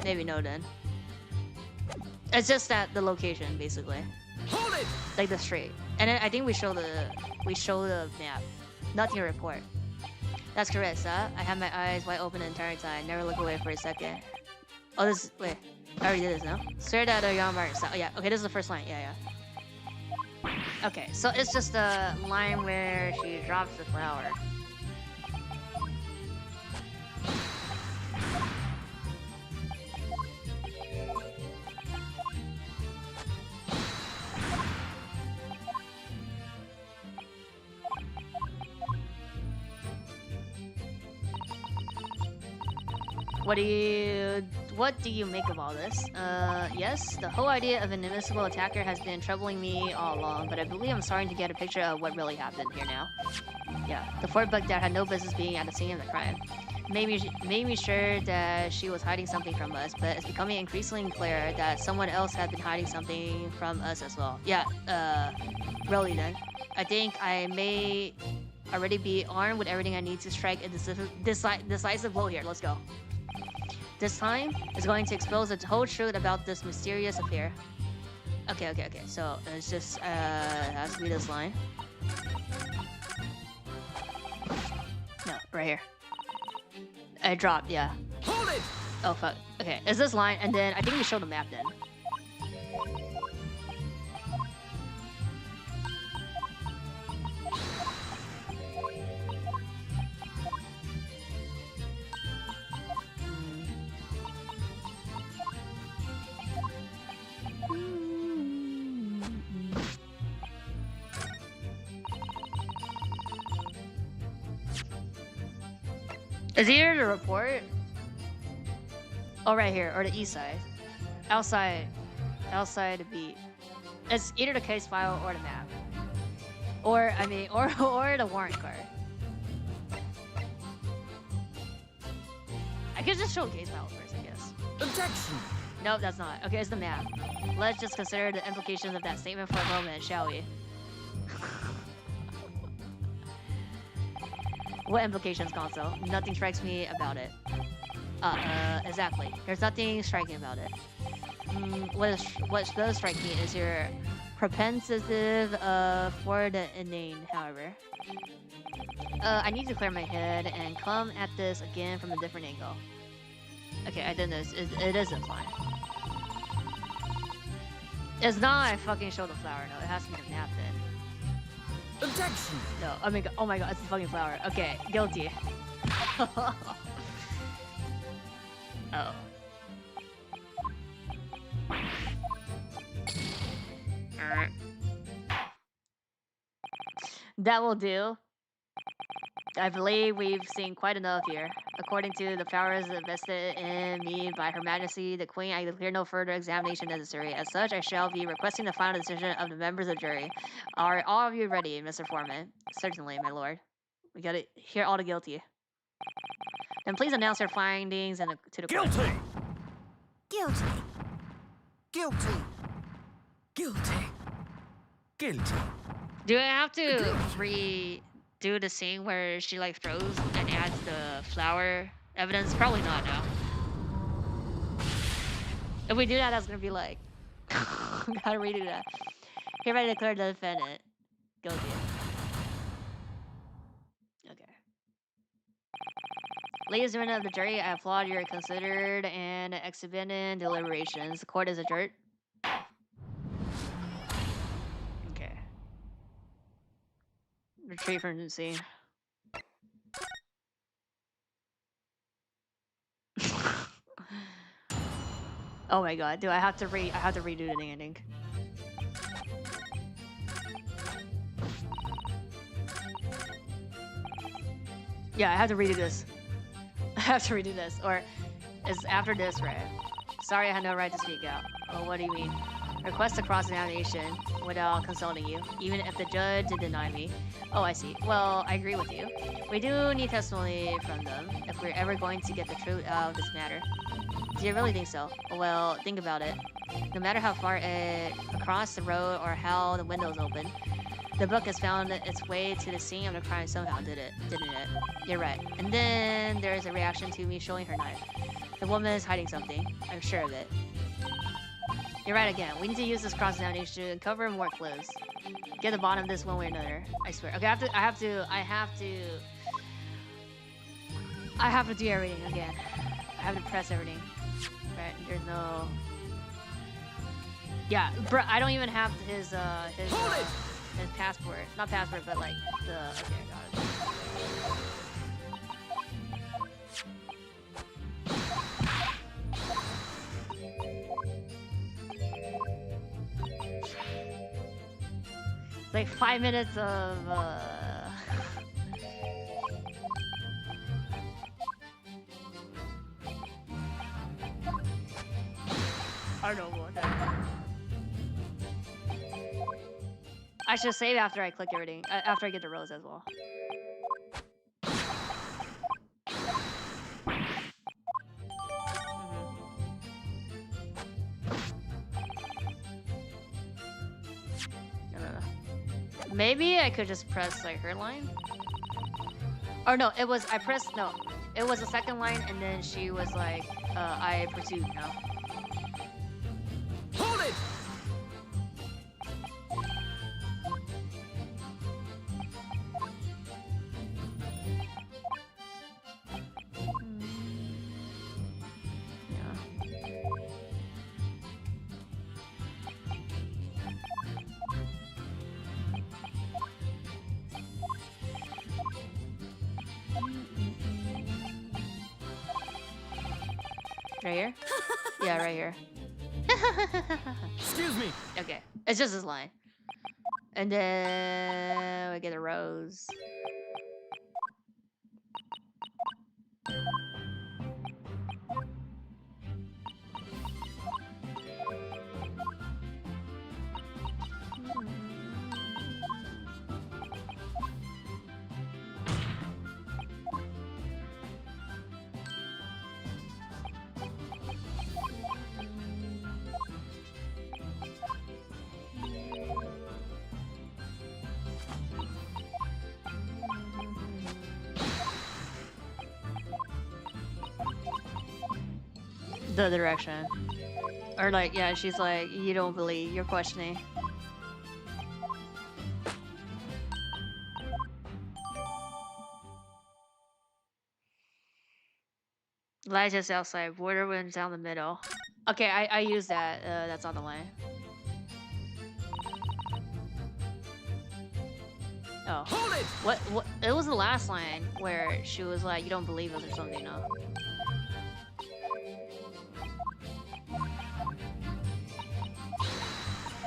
Maybe no then. It's just that the location, basically. Hold it! Like the street. And then I think we show the map. Nothing to report. That's correct, sir. I had my eyes wide open the entire time. Never look away for a second. Oh, wait. I already did this, no? Swear that a young mark. Oh, yeah. Okay, this is the first line. Yeah. Okay, so it's just the line where she drops the flower. What do you make of all this? Yes, the whole idea of an invisible attacker has been troubling me all along, but I believe I'm starting to get a picture of what really happened here now. Yeah, the Fort Buck that had no business being at the scene of the crime. Made me sure that she was hiding something from us, but it's becoming increasingly clear that someone else had been hiding something from us as well. Yeah, really then. I think I may already be armed with everything I need to strike a decisive blow here. Let's go. This time is going to expose the whole truth about this mysterious affair. Okay. So it's just has to be this line. No, right here. I dropped, yeah. Hold it! Oh fuck. Okay, it's this line, and then I think we show the map then. Is here the report? Oh, right here, or the east side. Outside the beat. It's either the case file or the map. Or, I mean, or the warrant card. I could just show case file first, I guess. Objection! Nope, that's not. Okay, it's the map. Let's just consider the implications of that statement for a moment, shall we? What implications, console? Nothing strikes me about it. Exactly. There's nothing striking about it. What does strike me is your propensity for the inane, however. I need to clear my head and come at this again from a different angle. Okay, I did this. It isn't fine. It's not I fucking show the flower, no. It has to be the map then. Objection! No, I mean, oh my god, it's the fucking flower. Okay, guilty. Oh. That will do. I believe we've seen quite enough here. According to the powers vested in me by Her Majesty the Queen, I declare no further examination necessary. As such, I shall be requesting the final decision of the members of the jury. Are all of you ready, Mr. Foreman? Certainly, my lord. We gotta hear all the guilty. Then please announce your findings and to the court. Guilty! Guilty. Guilty! Guilty. Guilty. Do I have to redo the scene where she like throws and adds the flower evidence? Probably not now. If we do that, that's gonna be like gotta redo that. Hereby declare the defendant guilty. Okay. Ladies and gentlemen of the jury, I applaud your considered and expedient deliberations. The court is adjourned. Okay. Retreat from the scene. Oh my god, do I have to redo the ending. Yeah, I have to redo this. I have to redo this. Or is after this, right? Sorry, I had no right to speak out. Oh, what do you mean? Request a cross-examination without consulting you, even if the judge did deny me. Oh, I see. Well, I agree with you. We do need testimony from them if we're ever going to get the truth out of this matter. Do you really think so? Well, think about it. No matter how far across the road or how the window's open, the book has found its way to the scene of the crime somehow, didn't it? You're right. And then there's a reaction to me showing her knife. The woman is hiding something. I'm sure of it. You're right again. We need to use this cross-examination to uncover more clues. Get to the bottom of this one way or another. I swear. Okay, I have to do everything again. I have to press everything. Right, there's no... Yeah, bro, I don't even have his passport. Not passport, but like the... Okay, I got it. It's like 5 minutes of I don't want that. I should save after I click everything. After I get the rose as well. Maybe I could just press like her line. Or no, it was it was the second line, and then she was like, I pursued now. Hold it! Right here? Yeah, right here. Excuse me. Okay, it's just this line. And then we get a rose. The direction. Or like, yeah, she's like, you don't believe, you're questioning. Light just outside, border went down the middle. Okay, I use that, that's on the line. Oh. Hold it! What, it was the last line where she was like, you don't believe us or something, no?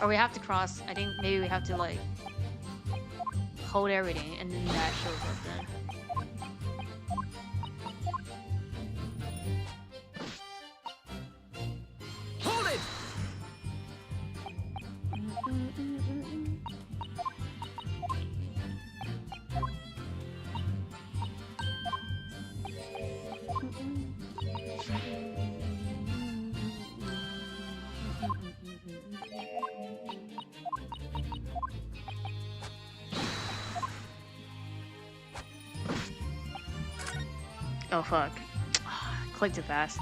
Or we have to cross, I think maybe we have to like hold everything and then that shows up then. Hold it! Oh fuck. Clicked too fast.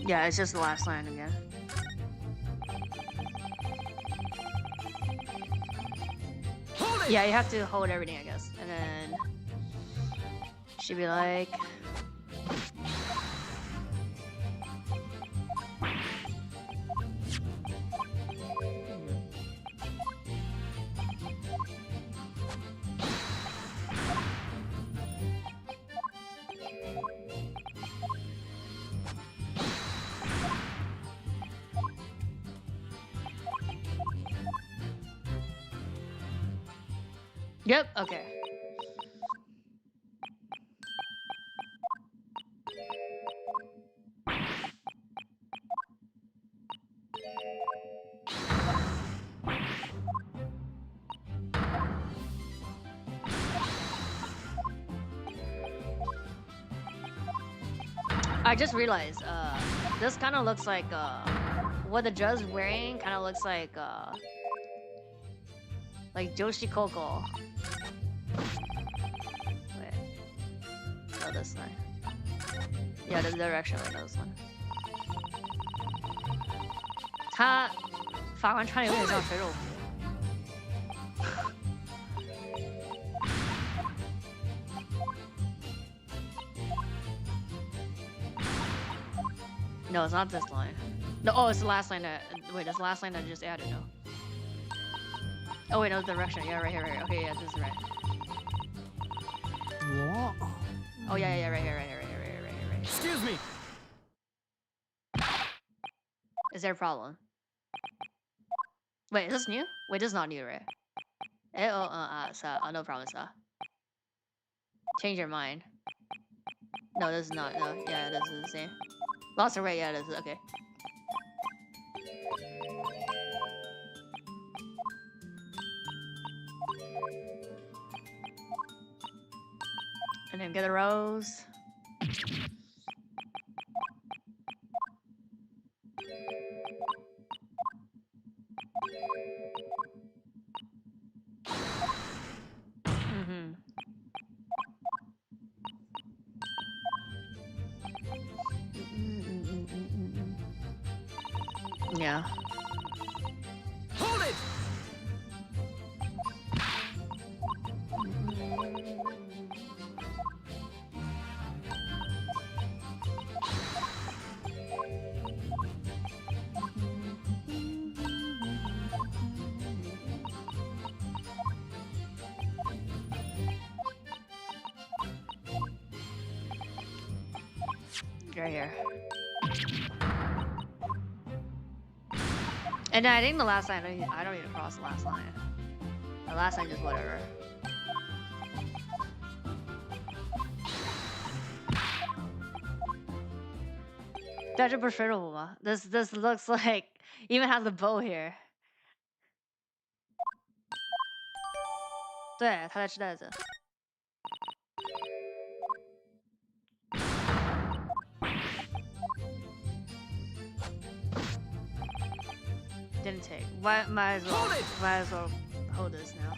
Yeah, it's just the last line again. Yeah, you have to hold everything, I guess. And then she'd be like, yep, okay. I just realized, this kind of looks like, what the judge is wearing kind of looks like Joshi Koko. Wait. No, this one. Yeah, the direction, wait, no, this one. 他法官穿的有点像水手服。No, it's not this line. No, oh, it's the last line that. Wait, it's the last line that I just added. No. Oh wait, no, the direction. Yeah, right here, right here. Okay, yeah, this is right. What? Oh yeah, yeah, right here, right here, right here, right here, right here, right here. Excuse me. Is there a problem? Wait, is this new? Wait, this is not new, right? No problem, sir. Change your mind. No, this is not. No, yeah, this is the same. Lost array, yeah, this is okay. And then get a rose. Yeah. Hold it! Right here. And I think the last line, I don't need to cross the last line. The last line is whatever. That's preferable. This looks like even has the bow here. 对，他在吃袋子。Didn't take. Might as well hold this now.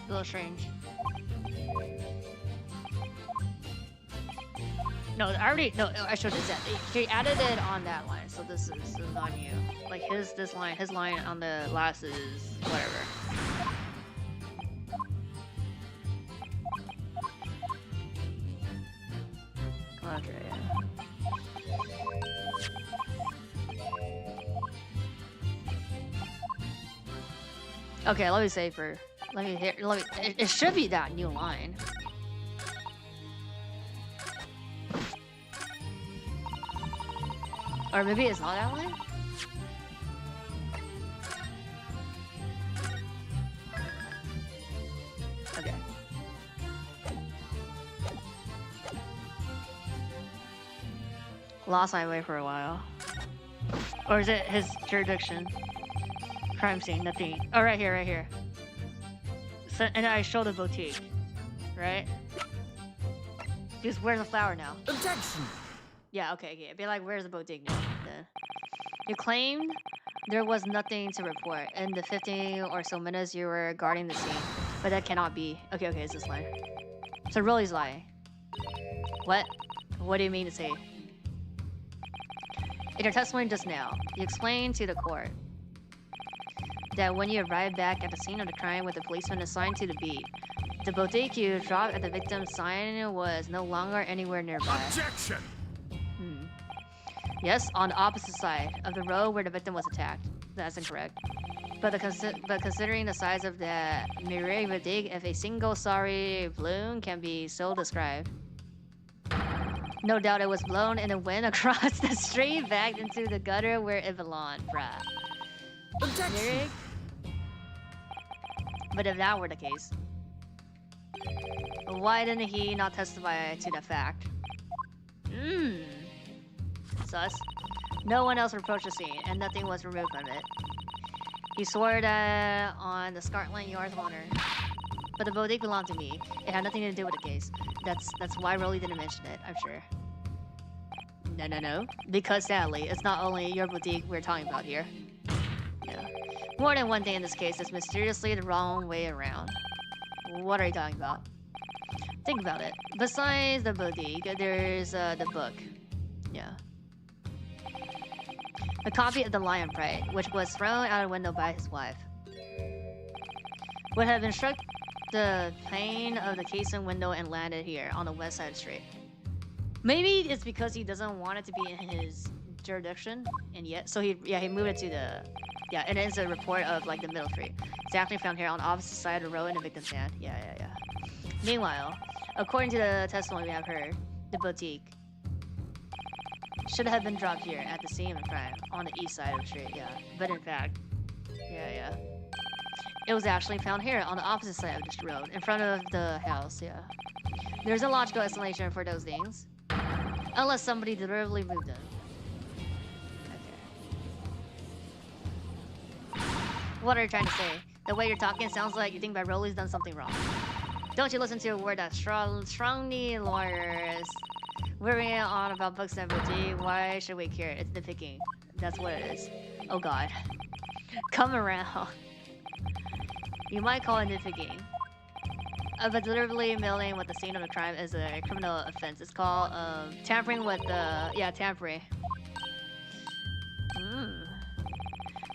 A little strange. No, I showed this. He added it on that line, so this is not new. Like his line on the last is whatever. Okay. Okay, let me say for it should be that new line. Or maybe it's not that line? Okay. Lost my way for a while. Or is it his jurisdiction? Crime scene, nothing. Oh, right here. So, and I show the boutique, right? Because where's the flower now? Objection! Yeah, okay. Be like, where's the boutique now? Then you claimed there was nothing to report in the 15 or so minutes you were guarding the scene, but that cannot be. Okay, it's this line. So Rolly's lying. What? What do you mean to say? In your testimony just now, you explained to the court that when you arrived back at the scene of the crime with the policeman assigned to the beat, the boutique you dropped at the victim's sign was no longer anywhere nearby. Objection! Yes, on the opposite side of the road where the victim was attacked. That's incorrect. But considering the size of the Mireille boutique, if a single sorry balloon can be so described. No doubt it was blown in the wind across the street back into the gutter where it belonged, bruh. Objection! But if that were the case, why didn't he not testify to the fact? Sus. No one else approached the scene, and nothing was removed from it. He swore that on the Scotland Yard's honor. But the boutique belonged to me. It had nothing to do with the case. That's why Rolly didn't mention it, I'm sure. No. Because sadly, it's not only your boutique we're talking about here. Yeah. More than one thing in this case is mysteriously the wrong way around. What are you talking about? Think about it. Besides the boutique, there's the book. Yeah. A copy of The Lion Pride, which was thrown out a window by his wife. Would have been struck the pane of the casement window and landed here on the west side of the street. Maybe it's because he doesn't want it to be in his jurisdiction, and yet so he moved it to the and it's a report of like the middle street. It's actually found here on the opposite side of the road in the victim's hand. Yeah. Meanwhile, according to the testimony we have heard, the boutique should have been dropped here at the scene of the crime, on the east side of the street, yeah. But in fact, yeah. It was actually found here, on the opposite side of this road, in front of the house, yeah. There's a logical explanation for those things. Unless somebody deliberately moved them. Okay. What are you trying to say? The way you're talking sounds like you think Rolly's done something wrong. Don't you listen to a word that strongly lawyers worrying on about books and boutique? Why should we care? It's nitpicking. That's what it is. Oh god. Come around. You might call it nitpicking. But deliberately meddling with the scene of the crime is a criminal offense. It's called tampering with the... Yeah, tampering.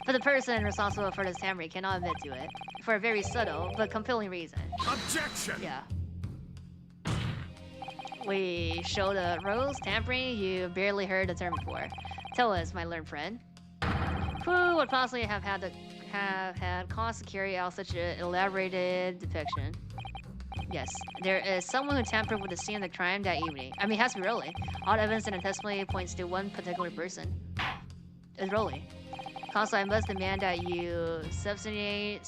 But the person responsible for this tampering cannot admit to it. For a very subtle but compelling reason. Objection! Yeah. We showed the rose tampering. You barely heard the term before. Tell us, my learned friend. Who would possibly have had cause to carry out such an elaborated depiction? Yes, there is someone who tampered with the scene of the crime that evening. I mean, it has to be Rolly. All evidence in the testimony points to one particular person. It's Rolly. Counsel, I must demand that you substantiate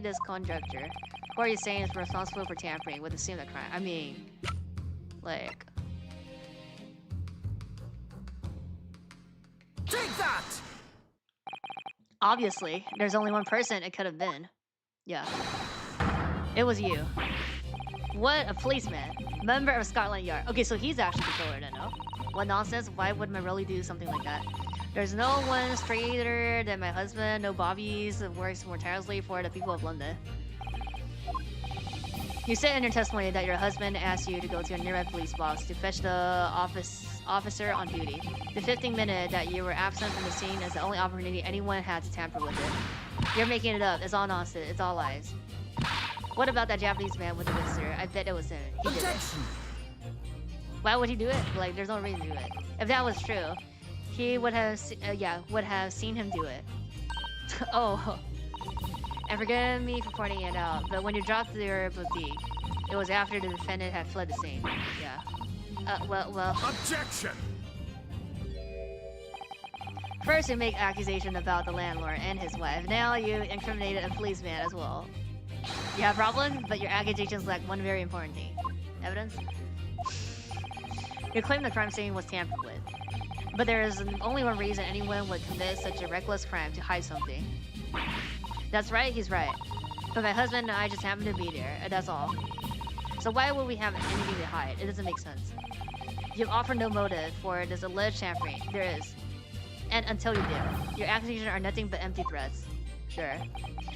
this conjecture. Who are you saying is responsible for tampering with the scene of the crime? I mean, like... Take that! Obviously, there's only one person it could have been. Yeah. It was you. What? A policeman. Member of Scotland Yard. Okay, so he's actually the killer then, no? What nonsense? Why would Marelli do something like that? There's no one straighter than my husband. No Bobbies that works more tirelessly for the people of London. You said in your testimony that your husband asked you to go to a nearby police box to fetch the officer on duty. The 15 minute that you were absent from the scene is the only opportunity anyone had to tamper with it. You're making it up. It's all nonsense. It's all lies. What about that Japanese man with the whisker? I bet it was him. He did it. Why would he do it? Like, there's no reason to do it. If that was true, he would have, would have seen him do it. Oh. And forgive me for pointing it out, but when you dropped your boutique, it was after the defendant had fled the scene. Yeah. Well. Objection! First you make accusation about the landlord and his wife. Now you incriminated a policeman as well. You have a problem, but your accusations lack one very important thing. Evidence? You claim the crime scene was tampered with. But there is only one reason anyone would commit such a reckless crime: to hide something. That's right, he's right. But my husband and I just happened to be there, and that's all. So why would we have anything to hide? It doesn't make sense. You've offered no motive for this alleged tampering. There is. And until you do, your accusations are nothing but empty threats. Sure.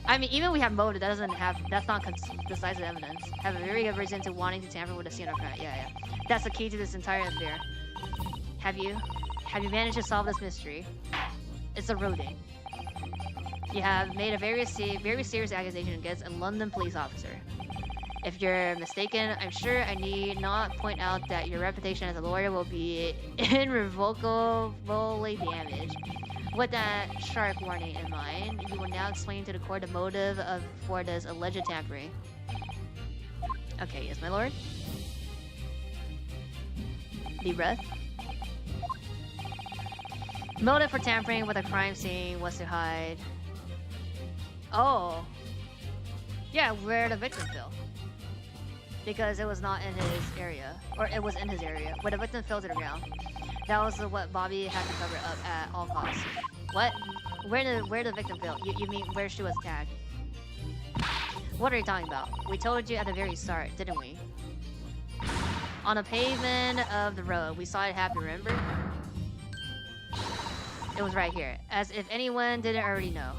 I mean, even if we have motive, that's not decisive evidence. Have a very good reason to wanting to tamper with a scene of crime. Yeah. That's the key to this entire affair. Have you managed to solve this mystery? It's eroding. You have made a very serious accusation against a London police officer. If you're mistaken, I'm sure I need not point out that your reputation as a lawyer will be irrevocably damaged. With that sharp warning in mind, you will now explain to the court the motive for this alleged tampering. Okay, yes, my lord. Deep breath. Motive for tampering with a crime scene was to hide. Oh. Yeah, where the victim fell. Because it was not in his area. Or it was in his area. Where the victim fell to the ground. That was what Bobby had to cover up at all costs. What? Where the victim fell? You mean where she was tagged? What are you talking about? We told you at the very start, didn't we? On the pavement of the road. We saw it happen, remember? It was right here. As if anyone didn't already know.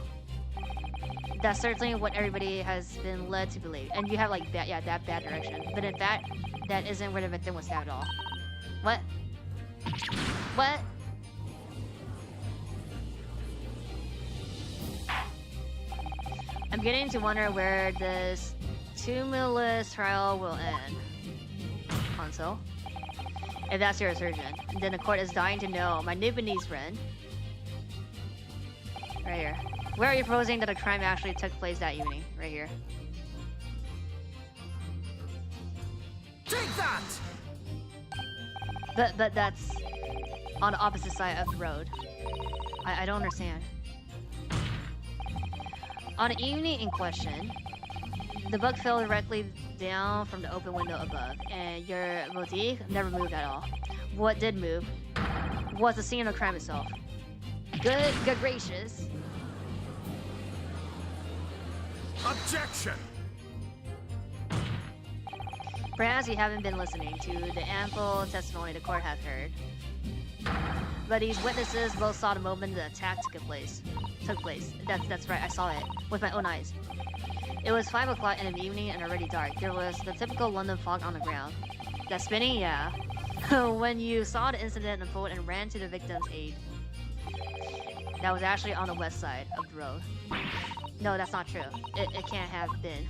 That's certainly what everybody has been led to believe. And you have like that, yeah, that bad direction. But in fact, that isn't where the victim was stabbed at all. What? What? I'm beginning to wonder where this tumultuous trial will end. Console. If that's your assertion, then the court is dying to know. My Nibonese friend. Right here. Where are you proposing that a crime actually took place that evening? Right here. Take that! But that's on the opposite side of the road. I don't understand. On the evening in question, the bug fell directly down from the open window above, and your boutique never moved at all. What did move was the scene of the crime itself. Good gracious. Objection! Perhaps you haven't been listening to the ample testimony the court has heard. But these witnesses both saw the moment the attack took place. That's right, I saw it with my own eyes. It was 5 o'clock in the evening and already dark. There was the typical London fog on the ground. That spinning, yeah. When you saw the incident unfold and ran to the victim's aid. That was actually on the west side of the road. No, that's not true. It can't have been.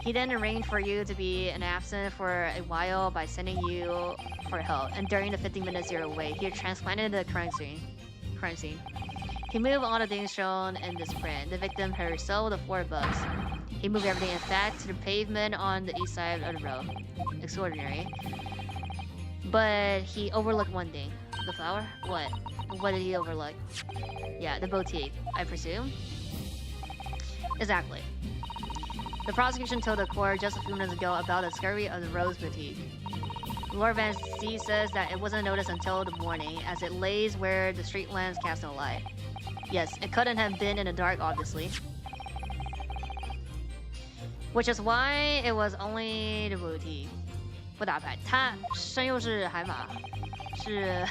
He then arranged for you to be absent for a while by sending you for help. And during the 15 minutes you're away, he transplanted the crime scene. He moved all the things shown in this print. The victim herself, the 4 bugs. He moved everything, in fact, to the pavement on the east side of the road. Extraordinary. But he overlooked one thing. The flower? What? What did he overlook? Yeah, the boutique, I presume? Exactly. The prosecution told the court just a few minutes ago about the discovery of the Rose Boutique. Lord Van C says that it wasn't noticed until the morning, as it lays where the street lamps cast no light. Yes, it couldn't have been in the dark, obviously. Which is why it was only the boutique. 不打牌，他声优是海马，是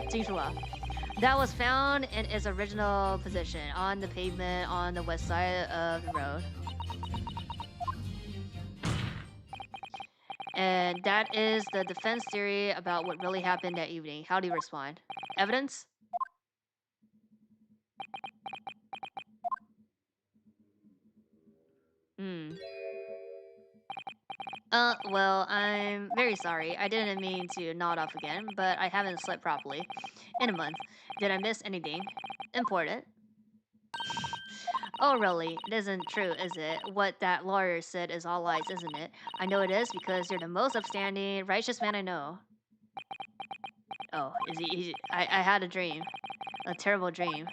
金属啊。That was found in its original position on the pavement on the west side of the road. And that is the defense theory about what really happened that evening. How do you respond? Evidence? Well, I'm very sorry. I didn't mean to nod off again, but I haven't slept properly in a month. Did I miss anything important? Oh, really? It isn't true, is it? What that lawyer said is all lies, isn't it? I know it is because you're the most upstanding, righteous man I know. Oh, is he I had a dream. A terrible dream.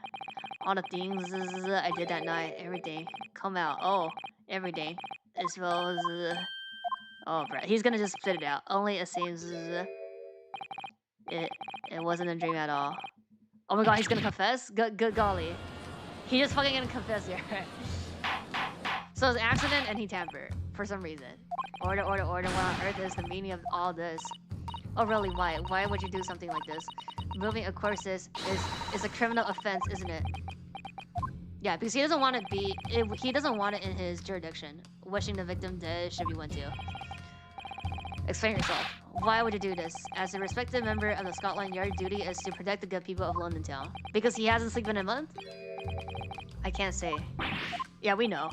All the things I did that night, everything. Come out. Oh, everything. As well as... oh, bro. He's gonna just spit it out. Only it seems... It wasn't a dream at all. Oh my god, he's gonna confess? Good golly. He just fucking gonna confess here. So it's an accident and he tampered. For some reason. Order. What on earth is the meaning of all this? Oh really, why? Why would you do something like this? Moving a corpse is a criminal offense, isn't it? Yeah, because he doesn't want he doesn't want it in his jurisdiction. Wishing the victim dead should be one too. Explain yourself. Why would you do this? As a respected member of the Scotland Yard, duty is to protect the good people of London Town. Because he hasn't slept in a month? I can't say. Yeah, we know.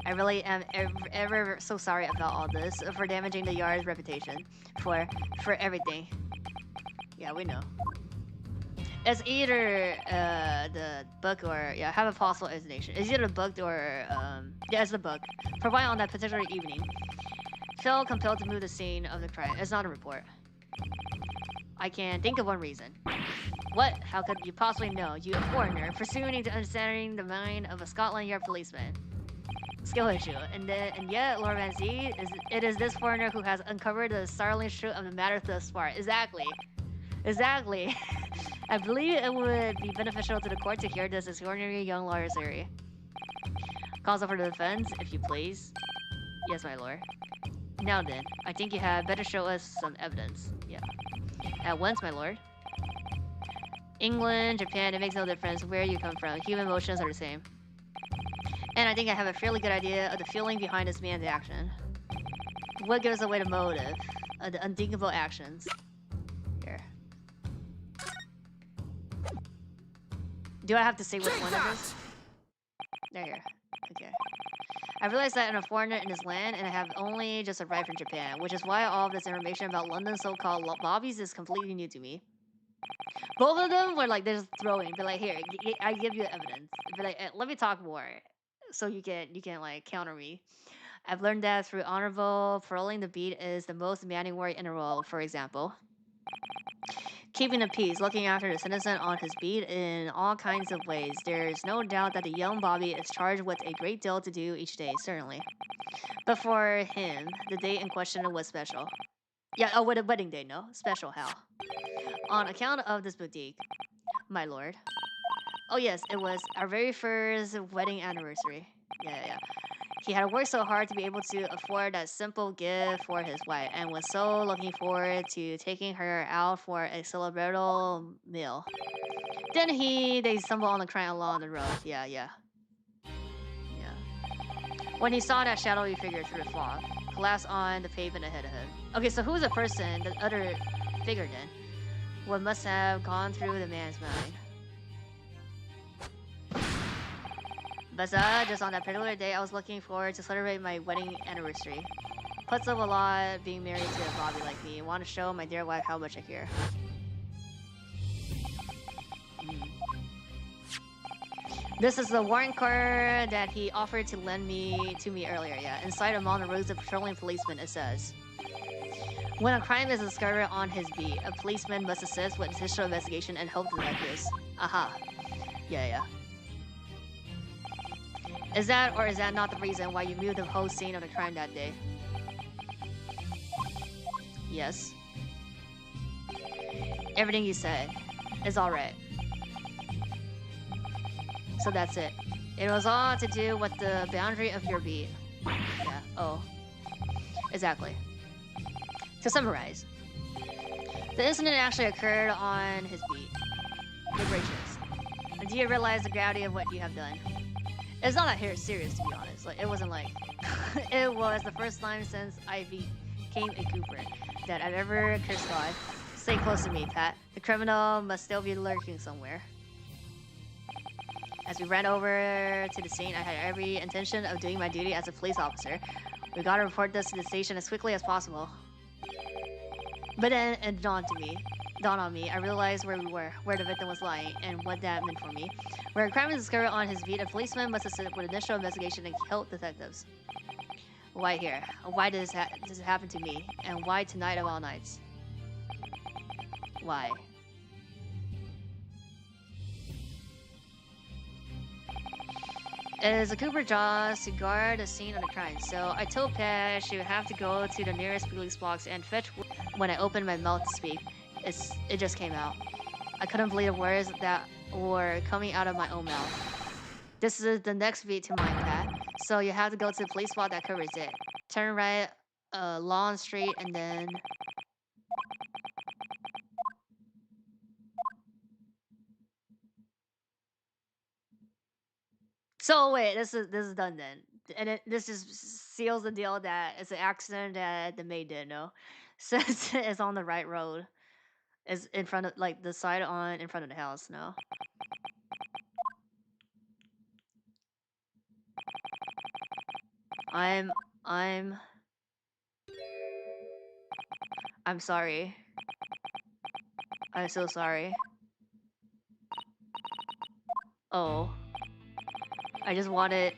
I really am ever so sorry about all this, for damaging the Yard's reputation. For everything. Yeah, we know. It's either the book or... yeah, have a possible explanation. It's either the book or... yeah, it's the book. For why on that particular evening, felt compelled to move the scene of the crime. It's not a report. I can think of one reason. What? How could you possibly know? You a foreigner, pursuing to understanding the mind of a Scotland Yard policeman. Skill issue. And yet, Lord Van Z, it is this foreigner who has uncovered the startling truth of the matter thus far. Exactly. I believe it would be beneficial to the court to hear this extraordinary young lawyer's theory. Counsel for the defense, if you please. Yes, my lord. Now then, I think you had better show us some evidence. Yeah. At once, my lord. England, Japan, it makes no difference where you come from. Human emotions are the same. And I think I have a fairly good idea of the feeling behind this man's action. What gives away the motive of the unthinkable actions? Here. Do I have to say which one it is? There. Okay. I realized that I'm a foreigner in this land and I have only just arrived from Japan, which is why all of this information about London's so-called lobbies is completely new to me. Both of them were like, they're just throwing. Be like, here, I give you evidence. Be like, let me talk more, so you can like counter me. I've learned that through honorable patrolling the beat is the most demanding work in a role, for example. Keeping the peace, looking after the citizen on his beat in all kinds of ways. There's no doubt that the young Bobby is charged with a great deal to do each day, certainly. But for him, the day in question was special. Yeah, oh, with a wedding day, no? Special how? On account of this boutique, my lord. Oh yes, it was our very first wedding anniversary. Yeah. He had worked so hard to be able to afford that simple gift for his wife and was so looking forward to taking her out for a celebratory meal. Then they stumbled on the crime along the road. Yeah. When he saw that shadowy figure through the fog, collapse on the pavement ahead of him. Okay, so who was the person, the other figure then? What must have gone through the man's mind? But just on that particular day, I was looking forward to celebrate my wedding anniversary. Puts up a lot being married to a Bobby like me. Want to show my dear wife how much I care. This is the warrant car that he offered to lend to me earlier, yeah. Inside among the rows of patrolling policemen, it says, when a crime is discovered on his beat, a policeman must assist with official investigation and help detectives. Aha. Yeah. Is that or is that not the reason why you moved the whole scene of the crime that day? Yes. Everything you said is alright. So that's it. It was all to do with the boundary of your beat. Yeah, oh. Exactly. To summarize, the incident actually occurred on his beat. Good gracious. Do you realize the gravity of what you have done? It's not that serious, to be honest. Like, it wasn't like... it was the first time since I became a Cooper that I've ever cursed God. Stay close to me, Pat. The criminal must still be lurking somewhere. As we ran over to the scene, I had every intention of doing my duty as a police officer. We gotta report this to the station as quickly as possible. But then it dawned on me, I realized where we were, where the victim was lying, and what that meant for me. Where a crime is discovered on his beat, a policeman must assist with initial investigation and help detectives. Why here? Why does this happen to me? And why tonight of all nights? Why? It is a Cooper job to guard the scene of the crime, so I told Pat she would have to go to the nearest police box and fetch. When I opened my mouth to speak, it just came out. I couldn't believe the words that were coming out of my own mouth. This is the next beat to mine, Pat. So you have to go to the police spot that covers it. Turn right, Lawn Street, and then... So wait, this is done then, and this just seals the deal that it's an accident that the maid didn't know. Since it's on the right road, is in front of like the side on in front of the house. No. I'm sorry. I'm so sorry. Oh. I just wanted,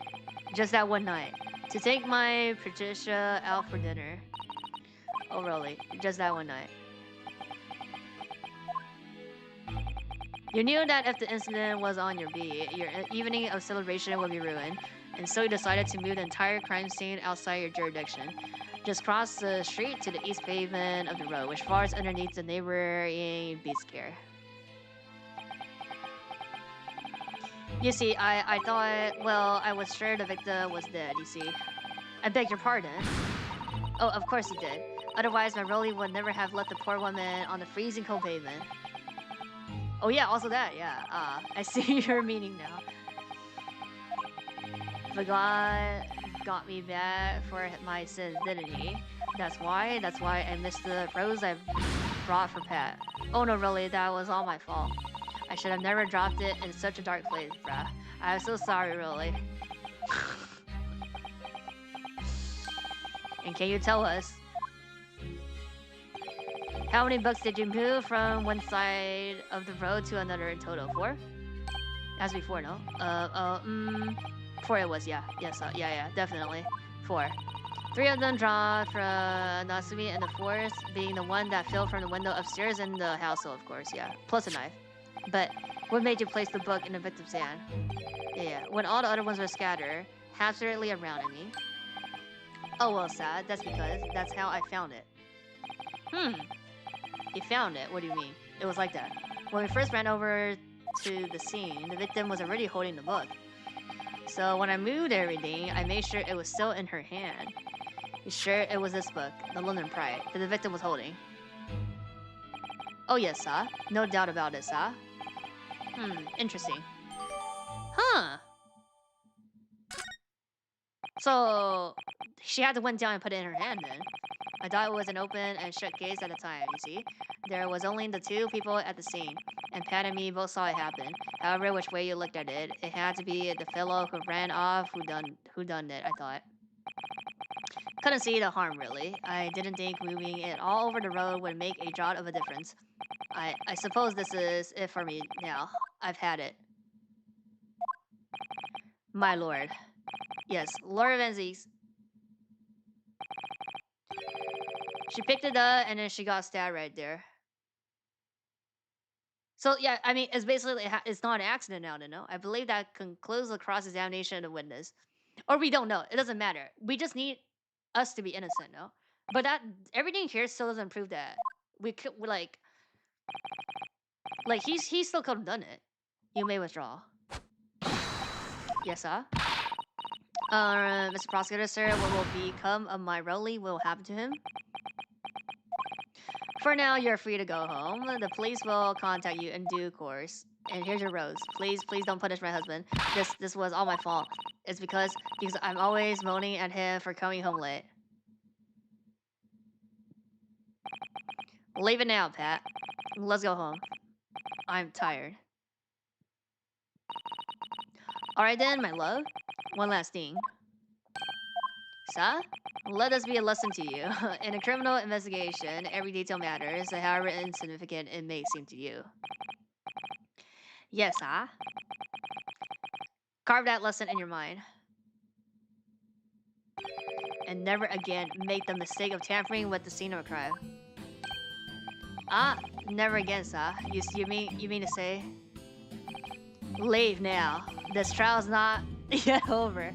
just that one night, to take my Patricia out for dinner. Oh really? Just that one night. You knew that if the incident was on your beat, your evening of celebration would be ruined, and so you decided to move the entire crime scene outside your jurisdiction. Just cross the street to the east pavement of the road, which falls underneath the neighboring beat scare. You see, I thought, well, I was sure the victim was dead, you see. I beg your pardon. Oh, of course you did. Otherwise, my Rolly would never have left the poor woman on the freezing cold pavement. Oh yeah, also that, yeah. I see your meaning now. But God got me back for my sins, didn't he? That's why I missed the rose I brought for Pat. Oh no, really, that was all my fault. I should have never dropped it in such a dark place, bruh. I'm so sorry, really. And can you tell us, how many bucks did you move from one side of the road to another in total? 4? As before, no? 4 it was, yeah. Yes, yeah, definitely. 4. 3 of them drawn from Natsume, and the 4th being the one that fell from the window upstairs in the household, of course, yeah. Plus a knife. But what made you place the book in the victim's hand? Yeah, when all the other ones were scattered, haphazardly around me. Oh, well, sad. That's because that's how I found it. You found it? What do you mean? It was like that. When we first ran over to the scene, the victim was already holding the book. So when I moved everything, I made sure it was still in her hand. Sure, it was this book, The London Pride, that the victim was holding. Oh yes, sir. No doubt about it, sir. Interesting. Huh. So, she had to went down and put it in her hand then. I thought it was an open and shut case at the time, you see. There was only the 2 people at the scene, and Pat and me both saw it happen. However, which way you looked at it, it had to be the fellow who ran off who done it, I thought. Couldn't see the harm, really. I didn't think moving it all over the road would make a jot of a difference. I suppose this is it for me now. I've had it. My lord. Yes, Lord Van Zeeks. She picked it up, and then she got stabbed right there. So, yeah, I mean, it's basically, it's not an accident now, no? I believe that concludes the cross-examination of the witness. Or we don't know. It doesn't matter. We just need us to be innocent, no? But that everything here still doesn't prove that we could like he still could have done it. You may withdraw. Yes, sir. Mr. Prosecutor, sir, what will become of my Rowley will happen to him? For now, you're free to go home. The police will contact you in due course. And here's your rose. Please don't punish my husband. This was all my fault. It's because I'm always moaning at him for coming home late. Leave it now, Pat. Let's go home. I'm tired. Alright then, my love. One last thing. Sir? Let this be a lesson to you. In a criminal investigation, every detail matters, however insignificant it may seem to you. Yes, sir. Carve that lesson in your mind. And never again make the mistake of tampering with the scene of a crime. Never again, sir. You mean to say? Leave now. This trial's not yet over.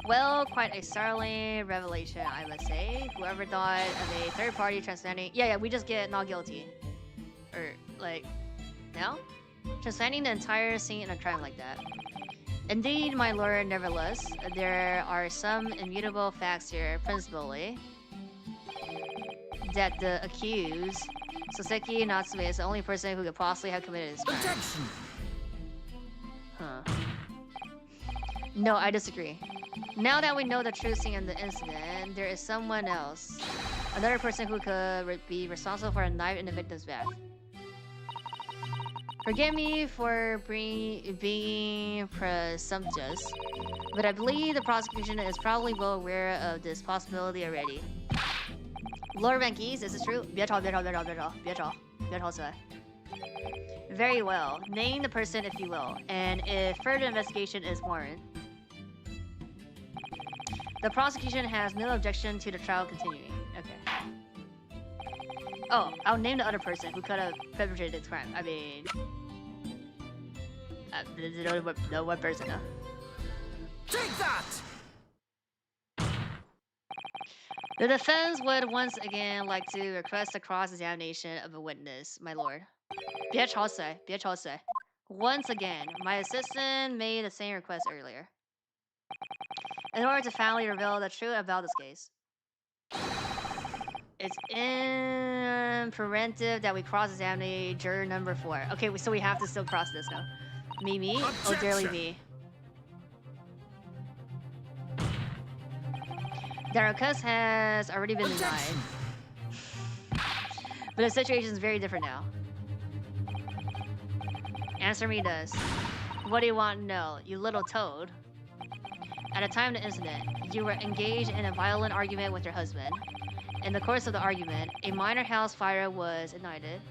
Well, quite a startling revelation, I must say. Whoever thought of a third party transcending... Yeah, we just get not guilty. Or, like, no? Transcending the entire scene in a crime like that. Indeed, my lord, nevertheless, there are some immutable facts here, principally that the accused, Soseki Natsume, is the only person who could possibly have committed this crime. Objection! Huh. No, I disagree. Now that we know the true scene of the incident, there is someone else. Another person who could be responsible for a knife in the victim's back. Forgive me for being presumptuous, but I believe the prosecution is probably well aware of this possibility already. Lord Van Keys, is this true? 别吵，别吵，别吵，别吵，别吵，别吵起来. Very well. Name the person if you will, and if further investigation is warranted. The prosecution has no objection to the trial continuing. Okay. Oh, I'll name the other person who could have perpetrated this crime. I mean... no one person, huh? Take that! The defense would once again like to request a cross-examination of a witness, my lord. 别吵嘴，别吵嘴. Once again, my assistant made the same request earlier. In order to finally reveal the truth about this case. It's imperative that we cross-examine juror number 4. Okay, so we have to still cross this now. Me? Oh, dearly me. The request has already been denied. But the situation is very different now. Answer me this. What do you want to know, you little toad? At the time of the incident, you were engaged in a violent argument with your husband. In the course of the argument, a minor house fire was ignited.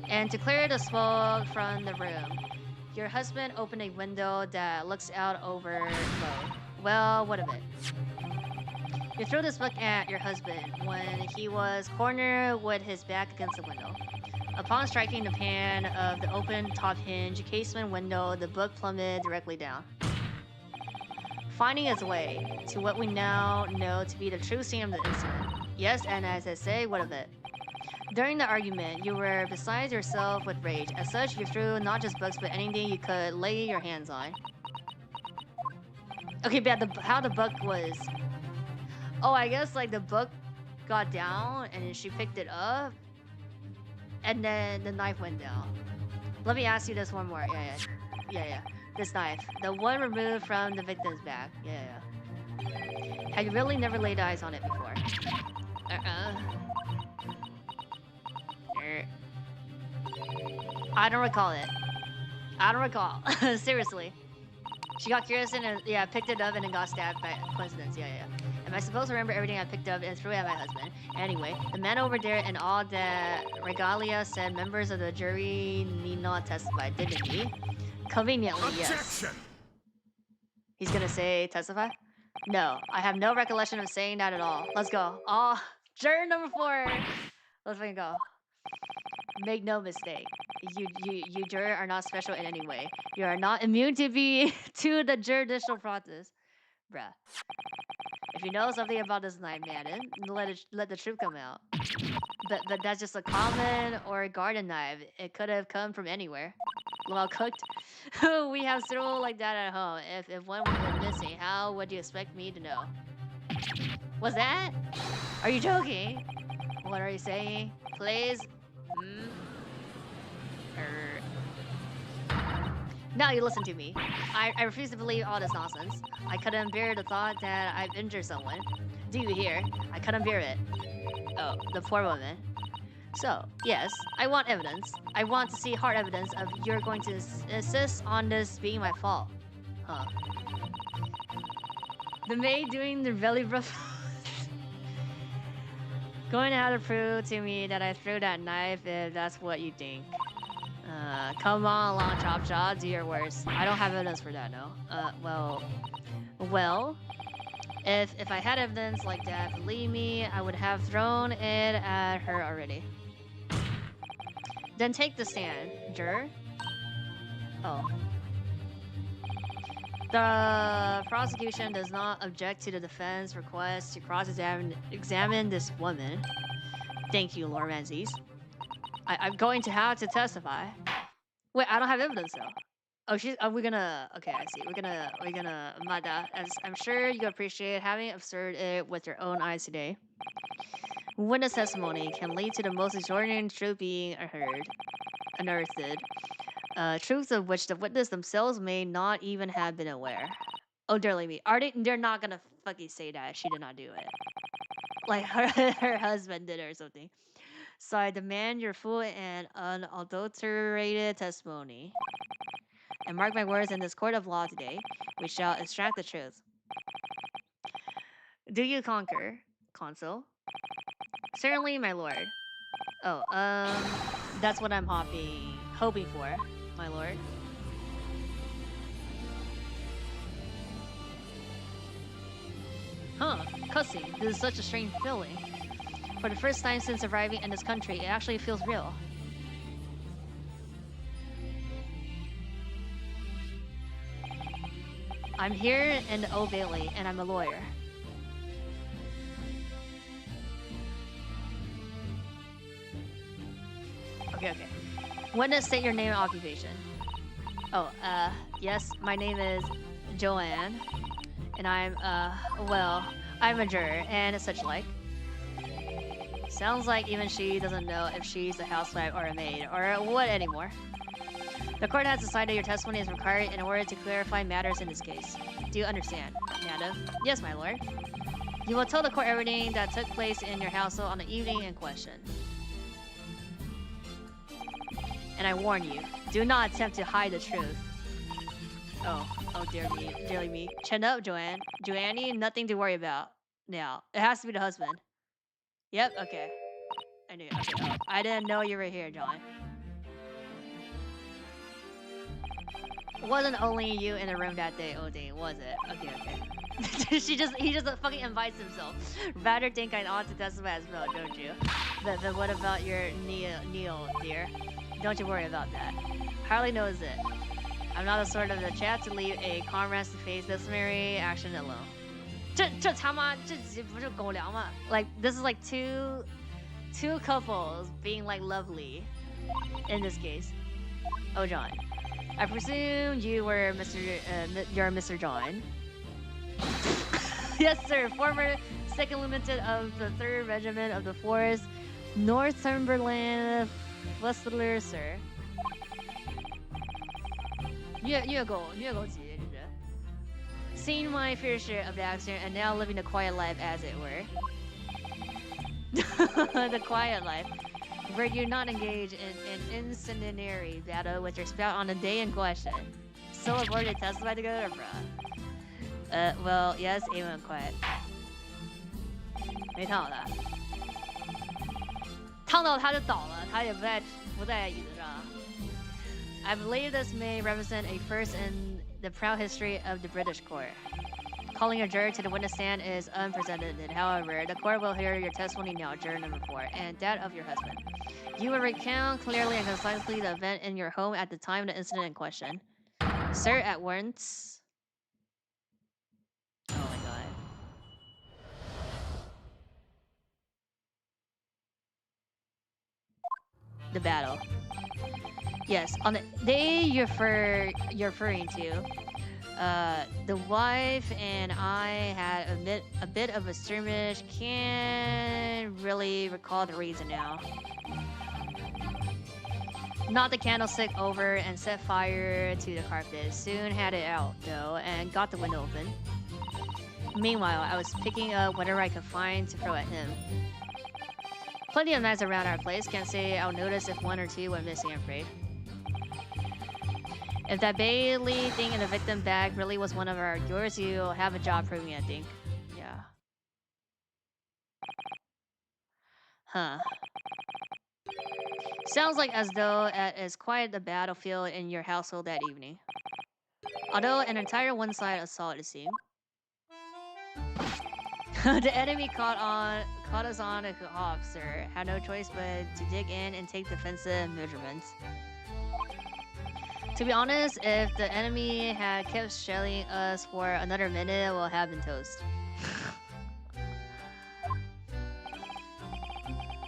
And to clear the smoke from the room, your husband opened a window that looks out over road. Well, what of it? You threw this book at your husband when he was cornered with his back against the window. Upon striking the pan of the open top hinge casement window, the book plummeted directly down, finding its way to what we now know to be the true scene of the incident. Yes, and as I say, what of it? During the argument, you were beside yourself with rage. As such, you threw not just books, but anything you could lay your hands on. Okay, but how the book was... Oh, I guess like the book got down and then she picked it up and then the knife went down. Let me ask you this one more. Yeah. This knife. The one removed from the victim's back. Yeah. Have you really never laid eyes on it before? I don't recall it. I don't recall. Seriously. She got curious and picked it up and then got stabbed by coincidence. Yeah. Am I supposed to remember everything I picked up and threw at my husband? Anyway, the man over there and all that regalia said members of the jury need not testify, didn't he? Conveniently, yes. Objection! He's gonna say testify? No, I have no recollection of saying that at all. Let's go. Oh, juror number 4. Let's fucking go. Make no mistake. You juror are not special in any way. You are not immune to the judicial process. Bruh. If you know something about this knife, Madden, let the truth come out. But that's just a common or a garden knife. It could have come from anywhere. Well cooked. We have several like that at home. If one went missing, how would you expect me to know? What's that? Are you joking? What are you saying? Please? Now you listen to me. I refuse to believe all this nonsense. I couldn't bear the thought that I've injured someone. Do you hear? I couldn't bear it. Oh, the poor woman. So, yes, I want evidence. I want to see hard evidence of you're going to insist on this being my fault. Huh. The maid doing the belly rub... Going to have to prove to me that I threw that knife if that's what you think. Come on, Long Chop Chop, do your worst. I don't have evidence for that, no. Well, if I had evidence like that, believe me, I would have thrown it at her already. Then take the stand, juror. Oh. The prosecution does not object to the defense request to cross-examine this woman. Thank you, Lord Menzies. I'm going to have to testify. Wait, I don't have evidence though. Oh, we're gonna. Okay, I see. We're gonna. Mada, as I'm sure you appreciate having observed it with your own eyes today. Witness testimony can lead to the most extraordinary truth being unearthed. Truths of which the witness themselves may not even have been aware. Oh, dearly me. They're not gonna fucking say that she did not do it. Like her husband did it or something. So I demand your full and unadulterated testimony. And mark my words, in this court of law today, we shall extract the truth. Do you concur, consul? Certainly, my lord. Oh, that's what I'm hoping for, my lord. Huh, cussing. This is such a strange feeling. For the first time since arriving in this country, it actually feels real. I'm here in the Old Bailey, and I'm a lawyer. Okay. Witness, state your name and occupation. Oh, yes, my name is Joanne, and I'm a juror, and such like. Sounds like even she doesn't know if she's a housewife or a maid, or what anymore. The court has decided your testimony is required in order to clarify matters in this case. Do you understand, madam? Yes, my lord. You will tell the court everything that took place in your household on the evening in question. And I warn you, do not attempt to hide the truth. Oh, dearly me. Chin up, Joanne, nothing to worry about. Now, it has to be the husband. Yep, okay. I knew it. Okay. Oh, I didn't know you were here, John. Wasn't only you in the room that day, Odin, was it? Okay, okay. he just fucking invites himself. Rather think I ought to testify as well, don't you? But what about your Neil, dear? Don't you worry about that. Harley knows it. I'm not the sort of the chap to leave a comrade to face disciplinary action alone. Like this is like two couples being like lovely in this case. Oh, John. I presume you were you're Mr. John. Yes, sir. Former 2nd Lieutenant of the 3rd Regiment of the 4th Northumberland Fusilier, sir. 越狗级，这是。Seen my fair share of the accident and now living the quiet life, as it were. The quiet life, where you not engage in an incendiary battle with your spout on the day in question. So aboard to testify together, bruh. Well, yes, aim quiet. 没烫到他，烫到他就倒了，他也不在椅子上。I believe this may represent a first in the proud history of the British court. Calling a juror to the witness stand is unprecedented. However, the court will hear your testimony now, juror number 4, and that of your husband. You will recount clearly and concisely the event in your home at the time of the incident in question. Sir, at once. Oh my god. The battle. Yes, on the day you're referring to, the wife and I had a bit of a skirmish. Can't really recall the reason now. Knocked the candlestick over and set fire to the carpet. Soon had it out though and got the window open. Meanwhile, I was picking up whatever I could find to throw at him. Plenty of knives around our place. Can't say I'll notice if 1 or 2 went missing, I'm afraid. If that Bailey thing in the victim bag really was one of yours, you'll have a job proving it, I think. Yeah. Huh. Sounds like as though it is quite the battlefield in your household that evening. Although an entire one-sided assault, it seemed. The enemy caught us on a hop, sir. Had no choice but to dig in and take defensive measurements. To be honest, if the enemy had kept shelling us for another minute, we'll have been toast.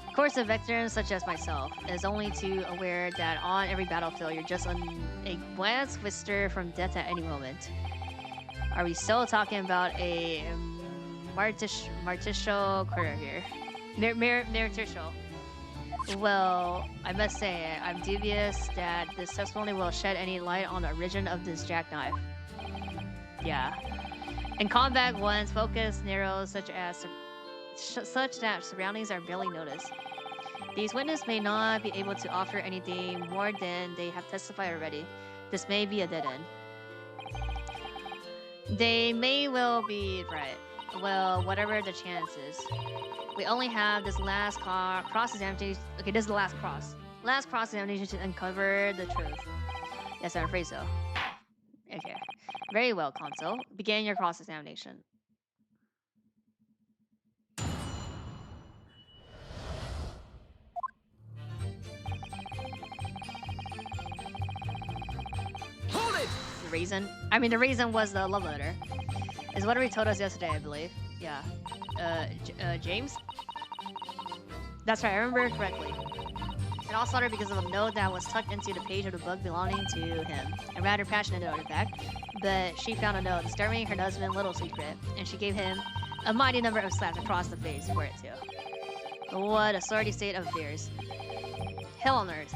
Of course, a veteran such as myself is only too aware that on every battlefield, you're just a glance whisker from death at any moment. Are we still talking about a martial career here? Martial. Well, I must say, I'm dubious that this testimony will shed any light on the origin of this jackknife. Yeah. In combat, one's focus narrows such that surroundings are barely noticed. These witnesses may not be able to offer anything more than they have testified already. This may be a dead end. They may well be right. Well, whatever the chances. We only have this last cross-examination. Okay, this is the last cross-examination to uncover the truth. Yes, I'm afraid so. Okay. Very well, Consul. Begin your cross-examination. Hold it! The reason? I mean, the reason was the love letter. Is what he told us yesterday, I believe. Yeah. James? That's right, I remember correctly. It all started because of a note that was tucked into the page of the book belonging to him. A rather passionate note, in fact. But she found a note disturbing her husband's little secret, and she gave him a mighty number of slaps across the face for it too. What a sorry state of affairs. Hell on earth.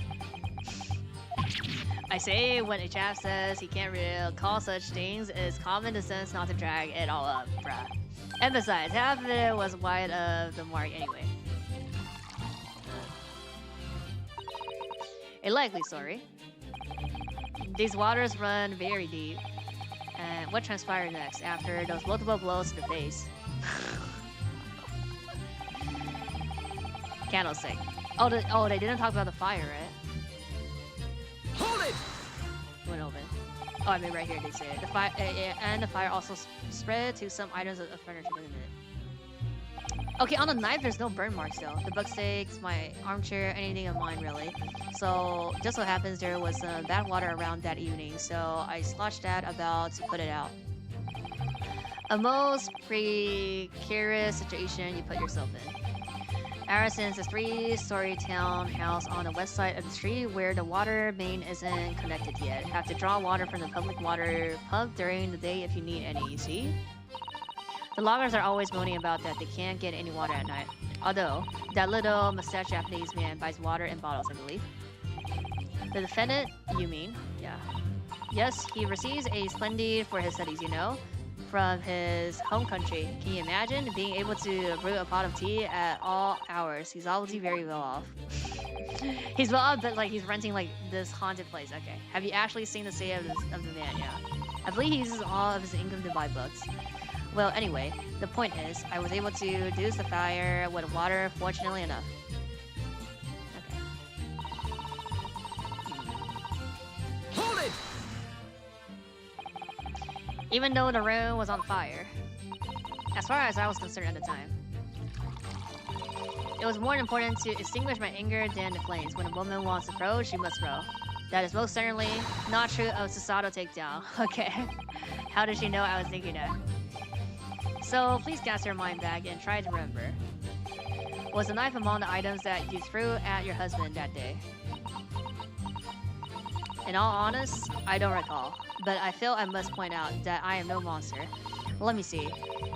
I say, when a chap says he can't really call such things, it's common sense not to drag it all up, bruh. And besides, half of it was wide of the mark anyway. A likely story. These waters run very deep. And what transpired next after those multiple blows to the face? Candlestick. Oh, they didn't talk about the fire, right? Hold it! Went open. Oh, I mean right here they say it. The fire and the fire also spread to some items of furniture. Wait a minute. Okay, on the knife there's no burn marks though. The book stakes, my armchair, anything of mine really. So just so happens there was some bad water around that evening, so I sloshed that about to put it out. A most precarious situation you put yourself in. Arison's a 3-story townhouse on the west side of the street where the water main isn't connected yet. Have to draw water from the public water pump during the day if you need any, see? The loggers are always moaning about that they can't get any water at night. Although, that little mustache Japanese man buys water in bottles, I believe. The defendant, you mean? Yeah. Yes, he receives a splendid for his studies, you know? From his home country. Can you imagine being able to brew a pot of tea at all hours? He's obviously very well off. He's well off, but like he's renting like this haunted place. Okay. Have you actually seen the state of the man? Yeah. I believe he uses all of his income to buy books. Well, anyway, the point is, I was able to douse the fire with water, fortunately enough. Okay. Hold it! Even though the room was on fire, as far as I was concerned at the time. It was more important to extinguish my anger than the flames. When a woman wants to throw, she must throw. That is most certainly not true of societal takedown. Okay. How did she know I was thinking that? So please cast your mind back and try to remember. Was the knife among the items that you threw at your husband that day? In all honest, I don't recall. But I feel I must point out that I am no monster. Let me see.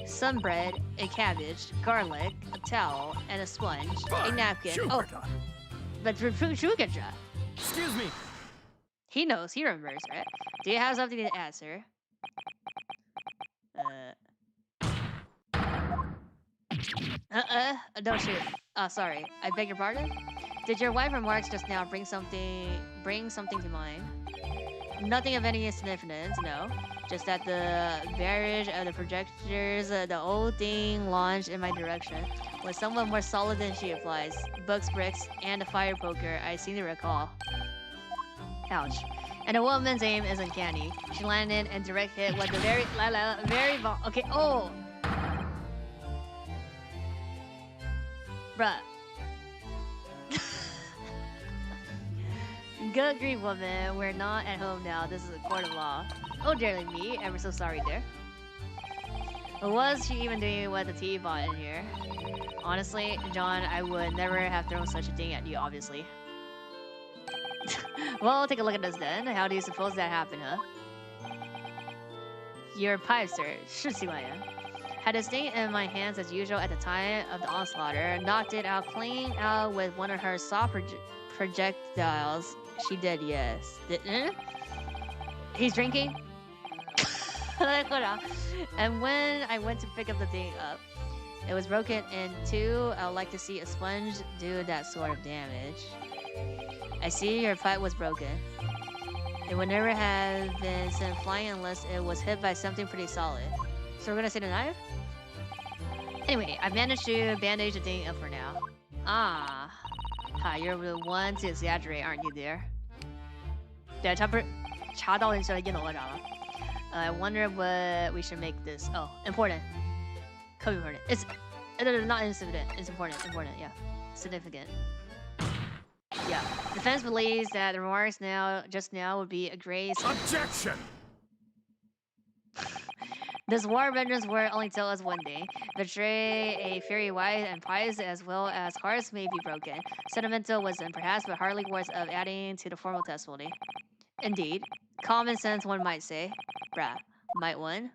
Some bread, a cabbage, garlic, a towel, and a sponge, a napkin. Oh, but Excuse me. He knows. He remembers, right? Do you have something to add, sir? Don't shoot. Sorry. I beg your pardon? Did your wife remarks just now bring something to mind? Nothing of any significance, no. Just that the barrage of the projectors, the old thing launched in my direction was somewhat more solid than she applies. Books, bricks, and a fire poker, I seem to recall. Ouch. And the woman's aim is uncanny. She landed and direct hit with the very okay, oh! Bruh. Good grief, woman. We're not at home now. This is a court of law. Oh, dearly me. Ever so sorry there. What was she even doing with the teapot in here? Honestly, John, I would never have thrown such a thing at you, obviously. Well, take a look at this then. How do you suppose that happened, huh? Your pipe, sir. Had this thing in my hands as usual at the time of the onslaughter. Knocked it out clean out with one of her soft projectiles. She did, yes. He's drinking? And when I went to pick up the thing up, it was broken in two. I would like to see a sponge do that sort of damage. I see your pipe was broken. It would never have been sent flying unless it was hit by something pretty solid. So we're gonna say the knife? Anyway, I've managed to bandage the thing up for now. Ah. Ha, you're the one to exaggerate, aren't you, dear? I wonder what we should make this. Oh, important. Code important. It's not insignificant. It's important. Important, yeah. Significant. Yeah. Defense believes that the remarks just now would be a great... Objection! This war vengeance word only tell us one thing. Betray a fairy wife and pies as well as hearts may be broken. Sentimental wisdom, perhaps, but hardly worth of adding to the formal testimony. Indeed. Common sense, one might say. Bruh. Might one?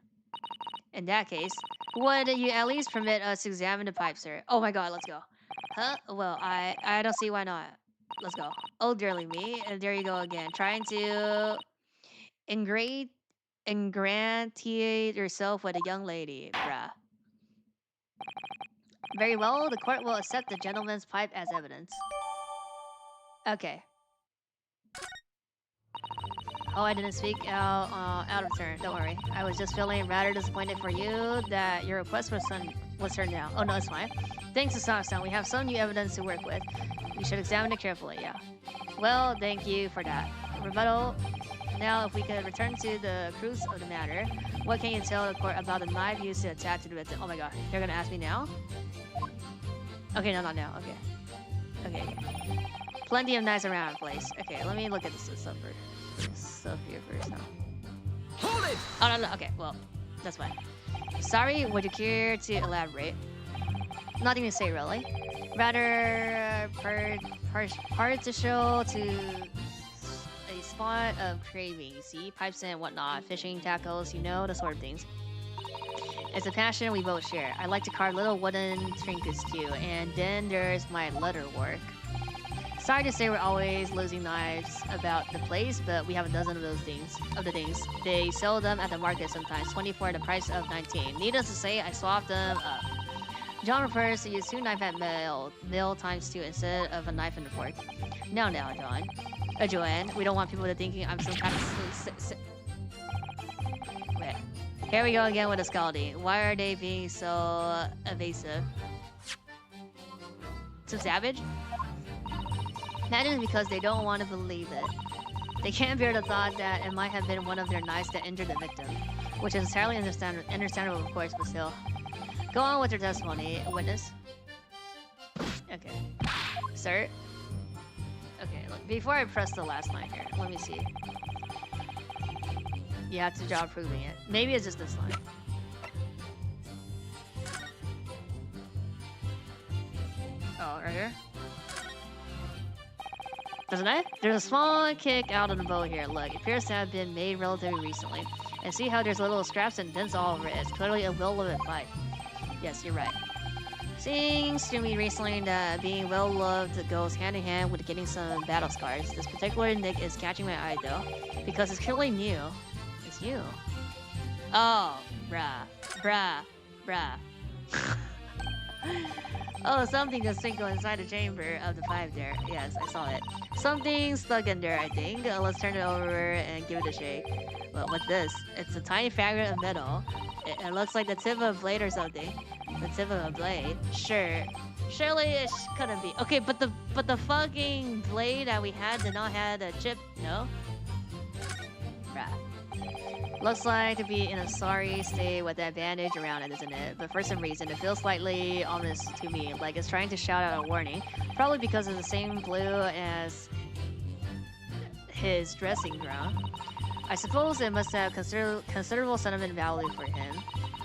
In that case, would you at least permit us to examine the pipe, sir? Oh my god, let's go. Huh? Well, I don't see why not. Let's go. Oh, dearly me. And there you go again. Trying to ingratiate yourself with a young lady, bruh. Very well, the court will accept the gentleman's pipe as evidence. Okay. Oh, I didn't speak out of turn. Don't worry. I was just feeling rather disappointed for you that your request was turned down. Oh no, it's fine. Thanks to Soundstone, we have some new evidence to work with. You should examine it carefully, yeah. Well, thank you for that. Rebuttal. Now, if we could return to the crux of the matter, what can you tell the court about the knife used to attack to the victim? Oh my god, they're gonna ask me now? Okay, no, not now. Okay. Okay. Plenty of knives around the place. Okay, let me look at this stuff here first now. Hold it! Oh, no, no, okay, well, that's fine. Sorry, would you care to elaborate? Nothing to say, really. Rather, partial to a spot of craving, you see? Pipes and whatnot, fishing, tackles, you know, the sort of things. It's a passion we both share. I like to carve little wooden trinkets too, and then there's my leather work. Sorry to say we're always losing knives about the place, but we have a dozen of those things. They sell them at the market sometimes, 24 at the price of 19. Needless to say, I swapped them up. John prefers to use 2 knife at mill times 2 instead of a knife and a fork. Now, John. Joanne, we don't want people to thinking I'm some kind of Wait. Here we go again with the scalding. Why are they being so evasive? So savage? That is because they don't want to believe it. They can't bear the thought that it might have been one of their knives that injured the victim, which is entirely understandable, of course, but still. Go on with your testimony, witness. Okay. Sir? Okay, look, before I press the last line here, let me see. You have to job proving it. Maybe it's just this line. Oh, right here? There's a knife? There's a small kick out of the bow here. Look, it appears to have been made relatively recently. And see how there's little scraps and dents all over it. It's clearly a well-loved fight. Yes, you're right. Seems to me recently that being well-loved goes hand-in-hand with getting some battle scars. This particular nick is catching my eye, though, because it's clearly new. It's you. Oh, bruh. Oh, something just twinkled inside the chamber of the pipe there. Yes, I saw it. Something stuck in there, I think. Let's turn it over and give it a shake. Well, what's this? It's a tiny fragment of metal. It looks like the tip of a blade or something. The tip of a blade? Sure. Surely it couldn't be. Okay, but the fucking blade that we had did not have a chip, no? Bruh. Looks like to be in a sorry state with that bandage around it, isn't it? But for some reason, it feels slightly ominous to me, like it's trying to shout out a warning. Probably because of the same blue as his dressing gown. I suppose it must have considerable sentiment value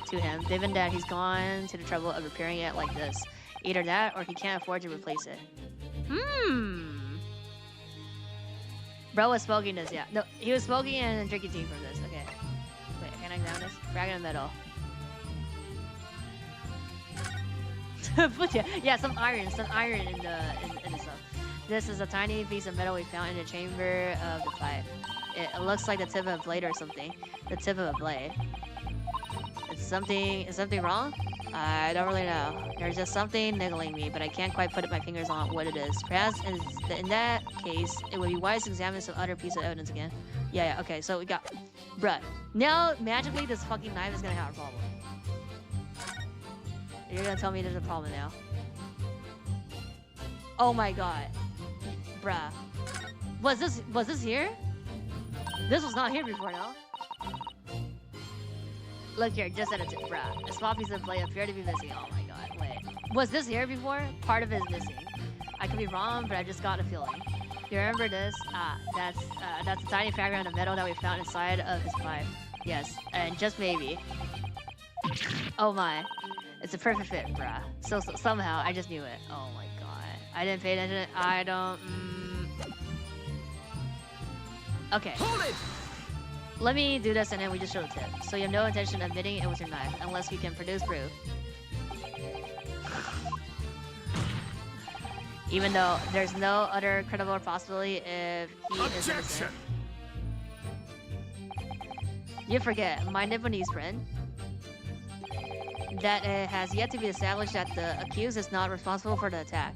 to him, given that he's gone to the trouble of repairing it like this. Either that, or he can't afford to replace it. Bro was smoking this, yeah. No, he was smoking and drinking tea from this, okay. Wait, can I examine this? Fragment of metal. But yeah, some iron in the stuff. This is a tiny piece of metal we found in the chamber of the pipe. It looks like the tip of a blade or something. The tip of a blade. Is something wrong? I don't really know. There's just something niggling me, but I can't quite put my fingers on what it is. Perhaps in that case, it would be wise to examine some other piece of evidence again. Yeah, okay, so we got... Bruh. Now, magically, this fucking knife is gonna have a problem. You're gonna tell me there's a problem now. Oh my god. Bruh. Was this here? This was not here before, no? Look here, just at a tip, bruh. A small piece of blade appeared to be missing. Oh my god, wait. Was this here before? Part of it is missing. I could be wrong, but I just got a feeling. You remember this? That's a tiny fragment of metal that we found inside of his pipe. Yes, and just maybe. Oh my. It's a perfect fit, bruh. So somehow, I just knew it. Oh my god. I didn't pay attention. I don't... Okay. Hold it! Let me do this and then we just show the tip. So you have no intention of admitting it was your knife, unless we can produce proof. Even though there's no other credible possibility if he is innocent. You forget, my Nipponese friend, that it has yet to be established that the accused is not responsible for the attack.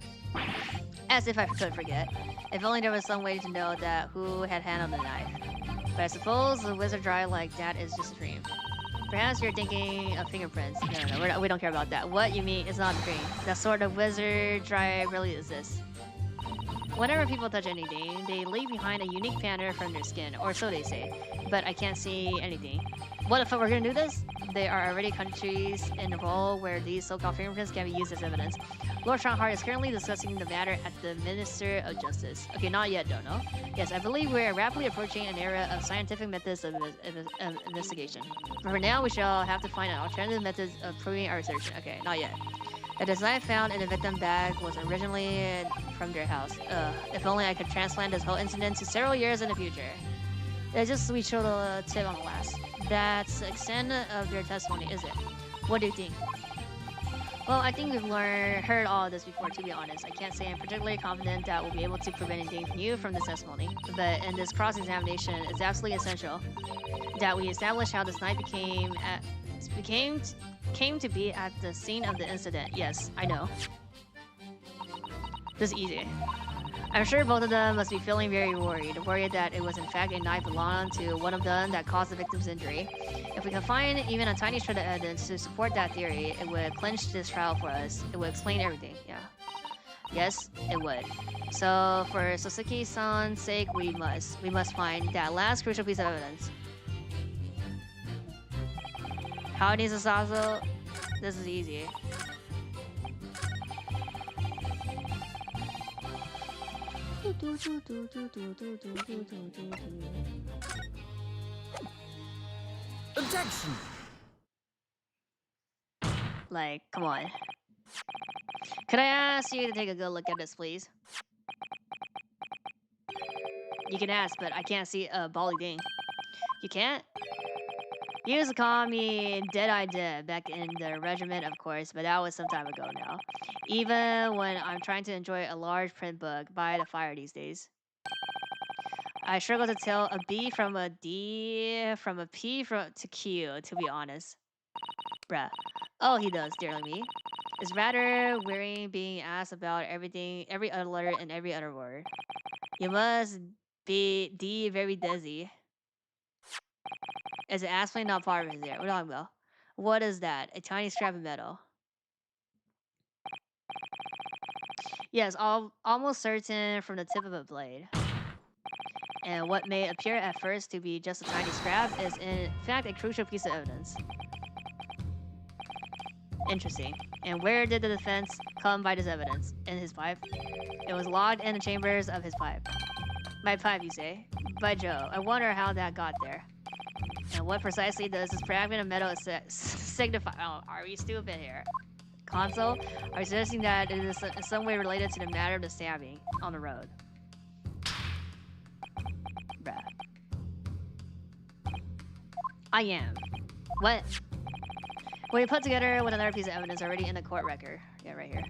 As if I could forget. If only there was some way to know that who had handled the knife. But I suppose the wizard dry like that is just a dream. Perhaps you're thinking of fingerprints. No, we don't care about that. What you mean? It's not a dream. That sort of wizard dry really exists. Whenever people touch anything, they leave behind a unique pattern from their skin, or so they say. But I can't see anything. What if we're gonna do this? There are already countries in the role where these so-called fingerprints can be used as evidence. Lord Strongheart is currently discussing the matter at the Minister of Justice. Okay, not yet though, no? Yes, I believe we're rapidly approaching an era of scientific methods of investigation. But for now, we shall have to find an alternative method of proving our assertion. Okay, not yet. The design found in the victim bag was originally from their house. If only I could transplant this whole incident to several years in the future. It's just we showed a tip on the last. That's the extent of their testimony, is it? What do you think? Well, I think we've heard all of this before, to be honest. I can't say I'm particularly confident that we'll be able to prove anything new from this testimony. But in this cross-examination, it's absolutely essential that we establish how this knight came to be at the scene of the incident. Yes, I know. This is easy. I'm sure both of them must be feeling very worried that it was in fact a knife belonging to one of them that caused the victim's injury. If we can find even a tiny shred of evidence to support that theory, it would clinch this trial for us. It would explain everything, yeah. Yes, it would. So, for Soseki-san's sake, we must find that last crucial piece of evidence. How needs a Sazo? This is easy. Objection! Like, come on. Could I ask you to take a good look at this, please? You can ask, but I can't see a bally thing. You can't? You used to call me Dead-Eye Dead back in the regiment, of course, but that was some time ago now. Even when I'm trying to enjoy a large print book by the fire these days. I struggle to tell a B from a D, from a P to Q, to be honest. Bruh. Oh, he does, dearly me. It's rather wearying being asked about everything, every other letter and every other word. You must be D very dizzy. Is it actually not part of his ear? What are you talking about? What is that? A tiny scrap of metal. Yes, almost certain from the tip of a blade. And what may appear at first to be just a tiny scrap is in fact a crucial piece of evidence. Interesting. And where did the defense come by this evidence? In his pipe? It was logged in the chambers of his pipe. My pipe, you say? By Joe, I wonder how that got there. And what precisely does this fragment of metal signify? Oh, are we stupid here? Console? Are you suggesting that it is in some way related to the matter of the stabbing on the road? Bruh. I am. What? When you put together with another piece of evidence already in the court record. Yeah, right here.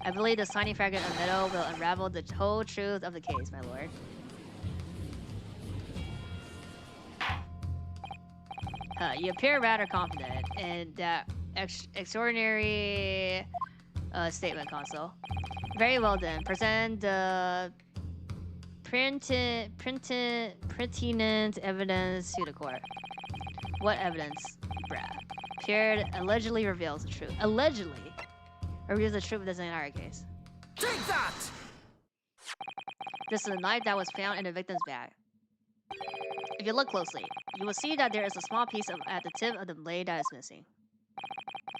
I believe this tiny fragment of metal will unravel the whole truth of the case, my lord. You appear rather confident in that extraordinary statement, Console. Very well then. Present the pertinent evidence to the court. What evidence? Bruh. Appeared allegedly reveals the truth. Allegedly reveals the truth of this entire case. Take that! This is a knife that was found in the victim's bag. If you look closely, you will see that there is a small piece at the tip of the blade that is missing.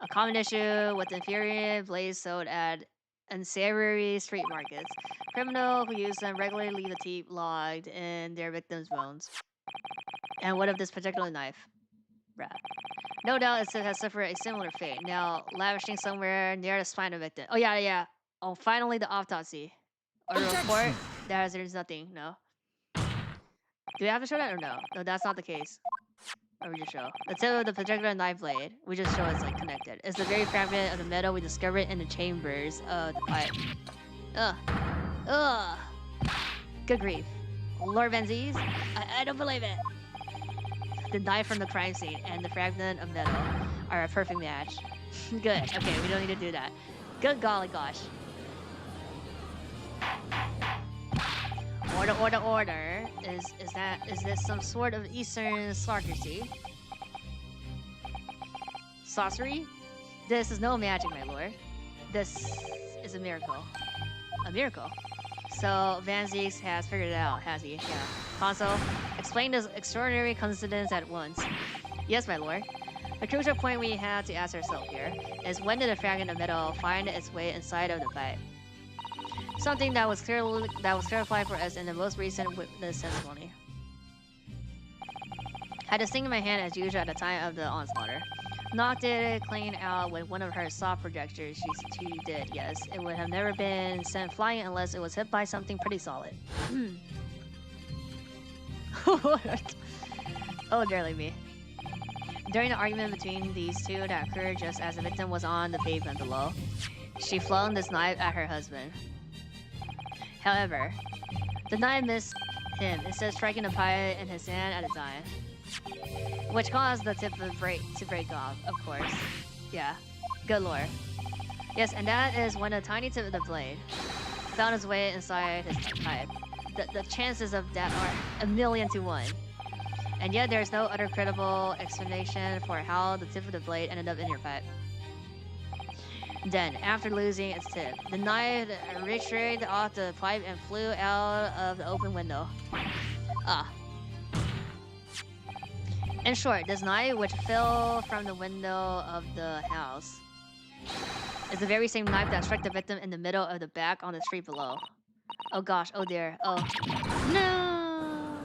A common issue with inferior blades sold at unsavory street markets. Criminals who use them regularly leave the teeth logged in their victims' bones. And what of this particular knife? Bruh. No doubt it has suffered a similar fate, now lavishing somewhere near the spine of the victim. Oh yeah. Oh, finally the autopsy. Or the report that there's nothing, no. Do we have to show that or no? No, that's not the case. Or we just show. The tip of the particular knife blade, we just show it's like connected. It's the very fragment of the metal we discovered in the chambers of the pipe. Ugh. Good grief. Lord Vanzies? I don't believe it. The knife from the crime scene and the fragment of metal are a perfect match. Good. Okay, we don't need to do that. Good golly gosh. Order. Is this some sort of Eastern sorcery? Sorcery? This is no magic, my lord. This is a miracle. A miracle? So Van Zieks has figured it out, has he? Yeah. Console, explain this extraordinary coincidence at once. Yes, my lord. The crucial point we have to ask ourselves here is when did the frag in the middle find its way inside of the fight? Something that was clarified for us in the most recent witness testimony. Had the sting in my hand as usual at the time of the onslaught. Knocked it clean out with one of her soft projectors. She did, yes. It would have never been sent flying unless it was hit by something pretty solid. Oh, dearly me. During the argument between these two that occurred just as the victim was on the pavement below, she flung this knife at her husband. However, the knife missed him, instead striking the pipe in his hand at a time, which caused the tip to break off, of course. Yeah, good lore. Yes, and that is when the tiny tip of the blade found its way inside his pipe. The chances of that are 1,000,000 to 1. And yet there's no other credible explanation for how the tip of the blade ended up in your pipe. Then, after losing its tip, the knife retreated off the pipe and flew out of the open window. Ah. In short, this knife, which fell from the window of the house, is the very same knife that struck the victim in the middle of the back on the street below. Oh gosh, oh dear, oh. No!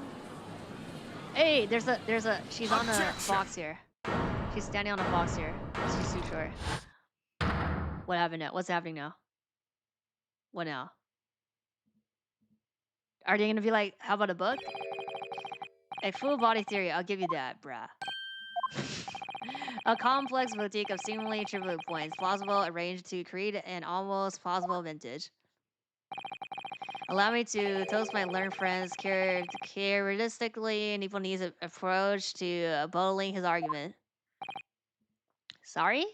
Hey, she's on a box here. She's standing on a box here. She's too short. What happened now? What's happening now? What now? Are they gonna be like, how about a book? A full body theory, I'll give you that, bruh. A complex boutique of seemingly trivial points, plausible arranged to create an almost plausible vintage. Allow me to toast my learned friend's characteristically Nipponese approach to bottling his argument. Sorry?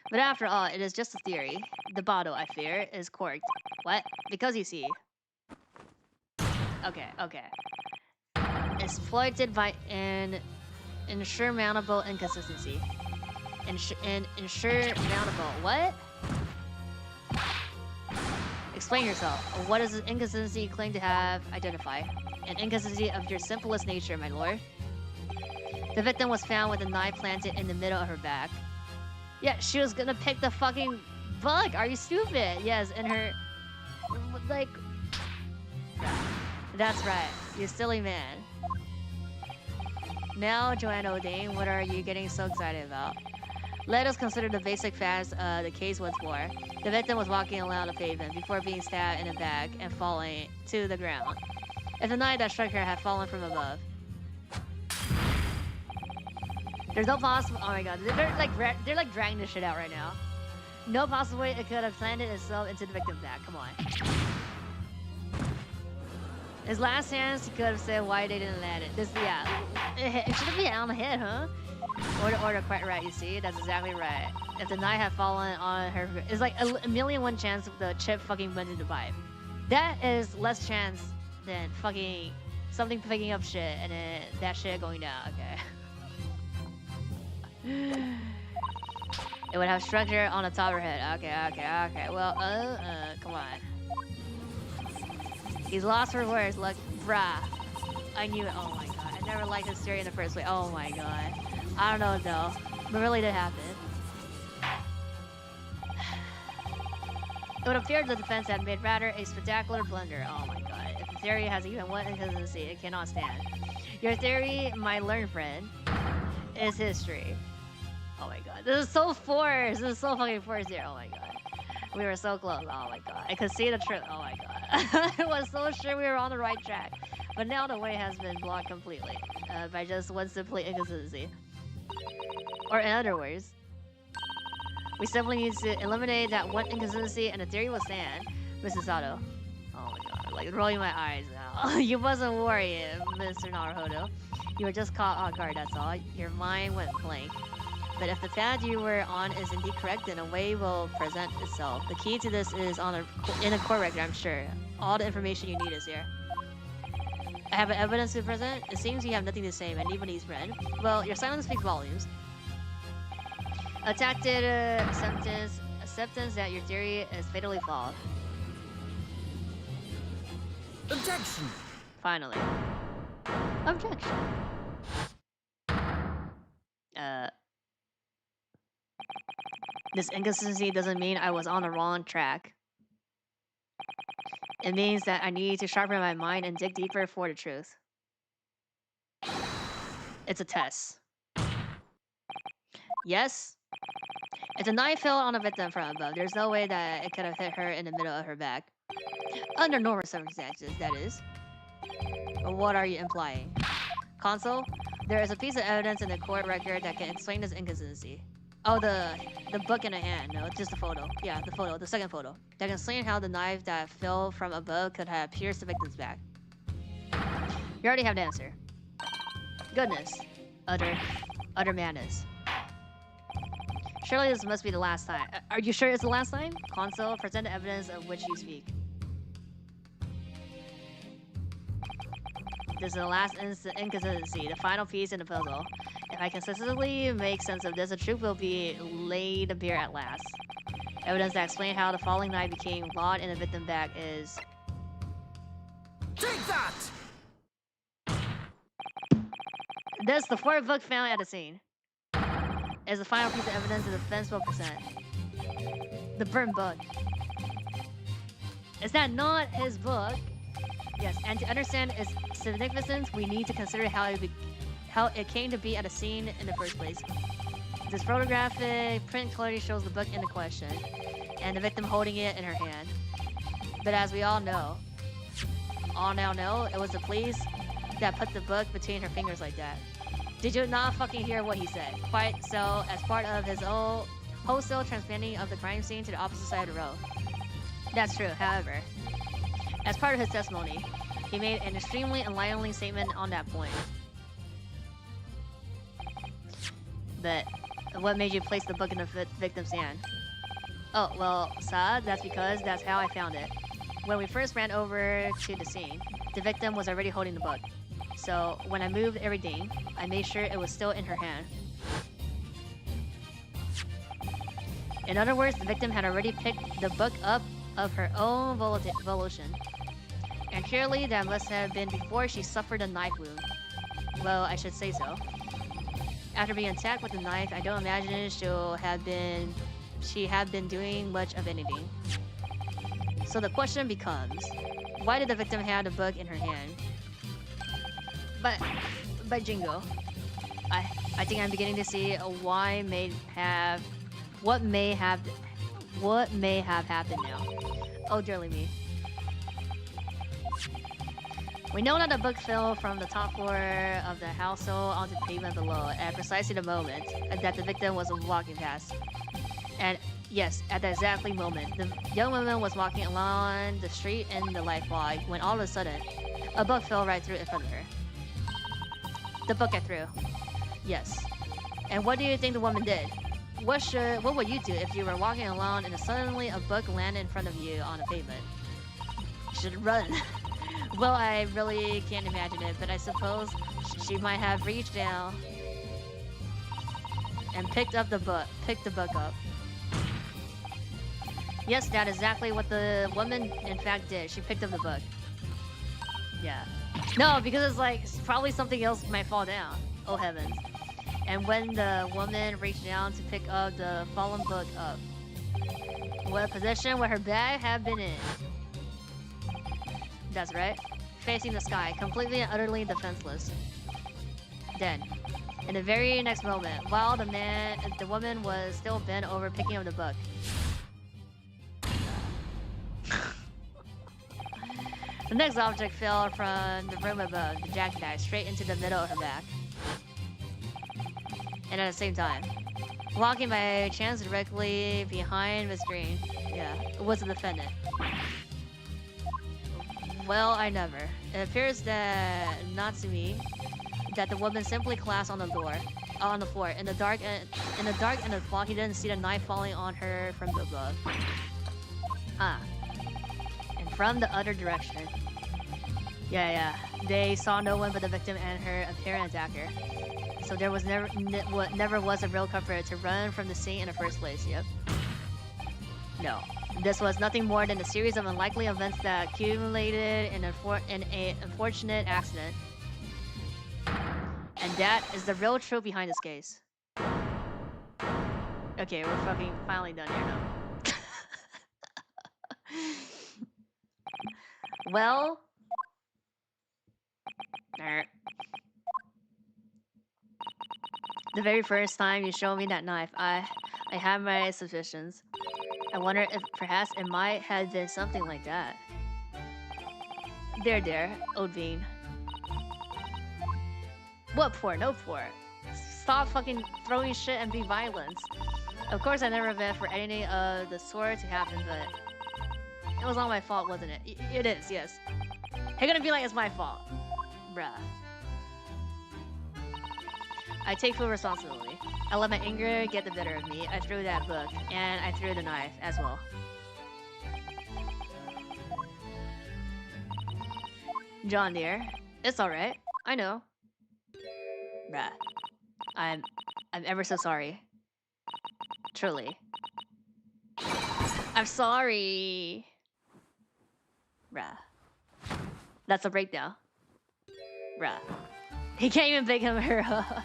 But after all, it is just a theory. The bottle, I fear, is corked. What? Because you see. Okay. Exploited by an insurmountable inconsistency. Insurmountable. What? Explain yourself. What is the inconsistency you claim to have identified? An inconsistency of your simplest nature, my lord. The victim was found with a knife planted in the middle of her back. Yeah, she was gonna pick the fucking bug. Are you stupid? Yes, and her... like... That's right. You silly man. Now, Joanna O'Dane, what are you getting so excited about? Let us consider the basic facts the case once more. The victim was walking along the pavement before being stabbed in the back and falling to the ground. If the knife that struck her had fallen from above. There's no possible... Oh my god, they're like dragging this shit out right now. No possible way it could have planted itself into the victim's back. Come on. His last chance, he could have said why they didn't land it. This, yeah, it should be on the head, huh? Order, quite right. You see, that's exactly right. If the knife had fallen on her, it's like a 1,000,000 chance of the chip fucking went into the pipe. That is less chance than fucking something picking up shit and then that shit going down. Okay. It would have structure on the top of her head. Okay. Well, come on. He's lost for words. Look, bruh. I knew it. Oh my god. I never liked this theory in the first place. Oh my god. I don't know though. But really did happen. It would appear the defense had made rather a spectacular blunder. Oh my god. If the theory has even one inconsistency, it cannot stand. Your theory, my learned friend, is history. Oh my god. This is so forced. This is so fucking forced here. Oh my god. We were so close. Oh my god. I could see the truth. Oh my god. I was so sure we were on the right track. But now the way has been blocked completely. By just one simple inconsistency. Or in other words, we simply need to eliminate that one inconsistency and the theory will stand. Mrs. Sato. Oh my god. Like rolling my eyes now. You wasn't worried, Mr. Naruhodo. You were just caught off guard, that's all. Your mind went blank. But if the path you were on is indeed correct, then a way will present itself. The key to this is in a court record, I'm sure. All the information you need is here. I have evidence to present. It seems you have nothing to say, my Nipponese friend. Well, your silence speaks volumes. A tacit acceptance that your theory is fatally flawed. Objection! Finally. Objection. This inconsistency doesn't mean I was on the wrong track. It means that I need to sharpen my mind and dig deeper for the truth. It's a test. Yes? If the knife fell on the victim from above, there's no way that it could have hit her in the middle of her back. Under normal circumstances, that is. But what are you implying? Console? There is a piece of evidence in the court record that can explain this inconsistency. Oh, the book in the hand. No, just the photo. Yeah, the photo. The second photo. That can explain how the knife that fell from above could have pierced the victim's back. You already have the answer. Goodness. Utter madness. Surely this must be the last time. Are you sure it's the last time? Console, present the evidence of which you speak. This is the last inconsistency, the final piece in the puzzle. If I consistently make sense of this, the truth will be laid bare at last. Evidence that explains how the falling knife became lodged in the victim's back is... Take that! This, the fourth book found at the scene. Is the final piece of evidence the defense will present. The burnt book. Is that not his book? Yes, and to understand its significance, we need to consider how it came to be at a scene in the first place. This photographic print clearly shows the book in the question, and the victim holding it in her hand. But as we all now know, it was the police that put the book between her fingers like that. Did you not fucking hear what he said? Quite so, as part of his own wholesale transplanting of the crime scene to the opposite side of the road. That's true, however. As part of his testimony, he made an extremely enlightening statement on that point. But what made you place the book in the victim's hand? Oh, well, Saad, that's because that's how I found it. When we first ran over to the scene, the victim was already holding the book. So when I moved everything, I made sure it was still in her hand. In other words, the victim had already picked the book up of her own volition. And clearly that must have been before she suffered a knife wound. Well, I should say so. After being attacked with the knife, I don't imagine she had been doing much of anything. So the question becomes, why did the victim have the book in her hand? But Jingo, I think I'm beginning to see what may have happened now. Oh dearly me. We know that the book fell from the top floor of the household onto the pavement below at precisely the moment that the victim was walking past. And yes, at that exactly moment, the young woman was walking along the street in the light fog when all of a sudden, a book fell right through in front of her. The book I threw. Yes. And what do you think the woman did? What would you do if you were walking along and suddenly a book landed in front of you on the pavement? You should run. Well, I really can't imagine it, but I suppose she might have reached down and picked the book up. Yes, that's exactly what the woman in fact did. She picked up the book. Yeah. No, because it's probably something else might fall down. Oh heavens. And when the woman reached down to pick up the fallen book up, what position would her bag have been in? That's right. Facing the sky, completely and utterly defenseless. Then, in the very next moment, while the woman was still bent over picking up the book, the next object fell from the room above, the jack bag, straight into the middle of her back. And at the same time, walking by chance directly behind Miss Green, was the defendant. Well, I never. It appears that Natsume, that the woman simply collapsed on the floor, in the dark and the fog. He didn't see the knife falling on her from above. And from the other direction. Yeah. They saw no one but the victim and her apparent attacker. So there was never was a real comfort to run from the scene in the first place. Yep. No. This was nothing more than a series of unlikely events that accumulated in an unfortunate accident. And that is the real truth behind this case. Okay, we're fucking finally done here now. Well... The very first time you showed me that knife, I had my suspicions. I wonder if perhaps it might have been something like that. There, old bean. What for? No for. Stop fucking throwing shit and be violent. Of course I never meant for anything of the sort to happen, but... It was all my fault, wasn't it? It is, yes. You're gonna be like it's my fault. Bruh. I take full responsibility. I let my anger get the better of me. I threw that book, and I threw the knife as well. John dear, it's alright. I know. Bruh. I'm ever so sorry. Truly. I'm sorry. Bruh. That's a breakdown. Bruh. He can't even pick him her up.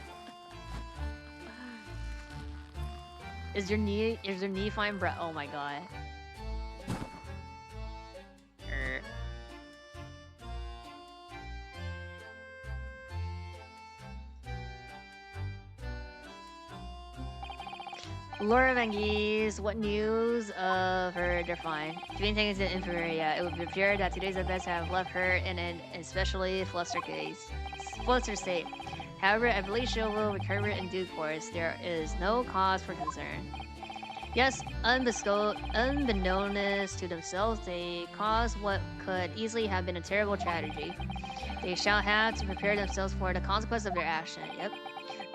Is your knee fine, bruh? Oh my god. Laura Van Geese, what news of her? They're fine. Doing things in infirmary, yeah. It would appear that today's events have left her in an especially flustered state. However, I believe she will recover in due course. There is no cause for concern. Yes, unbeknownst to themselves, they caused what could easily have been a terrible tragedy. They shall have to prepare themselves for the consequence of their action. Yep.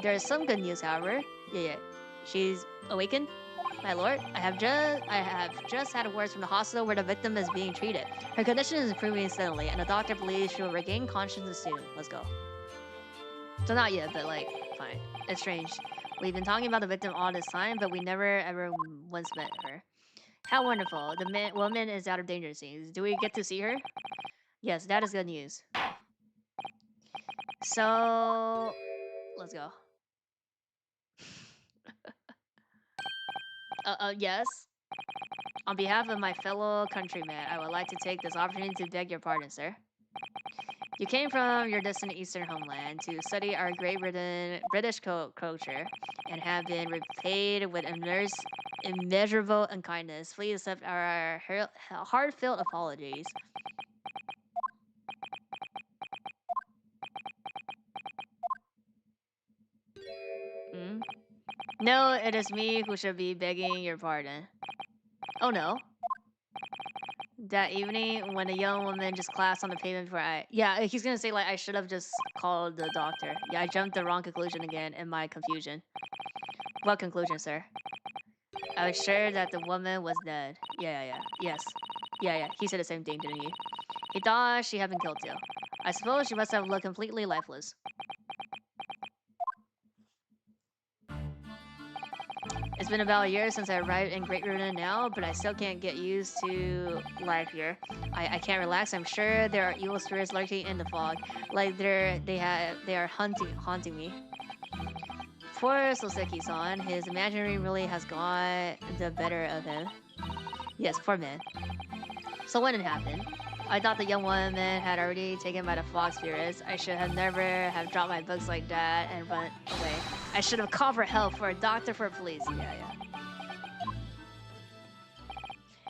There is some good news, however. Yeah. She's awakened? My lord, I have just had words from the hospital where the victim is being treated. Her condition is improving steadily, and the doctor believes she will regain consciousness soon. Let's go. So not yet, but like, fine. It's strange. We've been talking about the victim all this time, but we never ever once met her. How wonderful. The woman is out of danger scenes. Do we get to see her? Yes, that is good news. So... let's go. Yes? On behalf of my fellow countrymen, I would like to take this opportunity to beg your pardon, sir. You came from your distant eastern homeland to study our great British culture and have been repaid with immeasurable unkindness. Please accept our heartfelt apologies. Hmm? No, it is me who should be begging your pardon. Oh no. That evening, when a young woman just collapsed on the pavement before yeah, he's gonna say, like, I should have just called the doctor. Yeah, I jumped the wrong conclusion again in my confusion. What conclusion, sir? I was sure that the woman was dead. Yeah. Yes. Yeah. He said the same thing, didn't he? He thought she had been killed too. I suppose she must have looked completely lifeless. It's been about a year since I arrived in Great Britain now, but I still can't get used to life here. I can't relax. I'm sure there are evil spirits lurking in the fog, like they are haunting me. Poor Soseki-san, his imaginary really has got the better of him. Yes, poor man. So when it happened, I thought the young woman had already taken by the fog spirits. I should have never have dropped my books like that and run away. I should have called for help, for a doctor, for police. Yeah.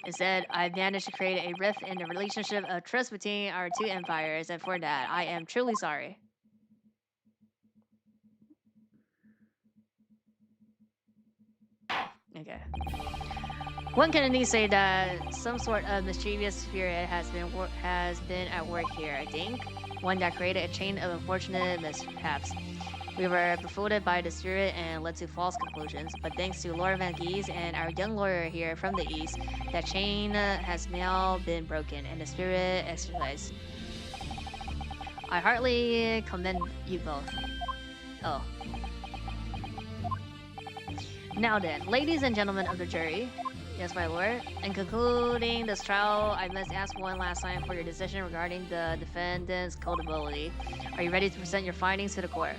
Instead, I managed to create a rift in the relationship of trust between our two empires, and for that, I am truly sorry. Okay. One can indeed say that some sort of mischievous spirit has been at work here, I think. One that created a chain of unfortunate mishaps. We were befooled by the spirit and led to false conclusions, but thanks to Laura Van Geese and our young lawyer here from the east, that chain has now been broken and the spirit exercised. I heartily commend you both. Oh. Now then, ladies and gentlemen of the jury, Yes, my lord. In concluding this trial, I must ask one last time for your decision regarding the defendant's culpability. Are you ready to present your findings to the court?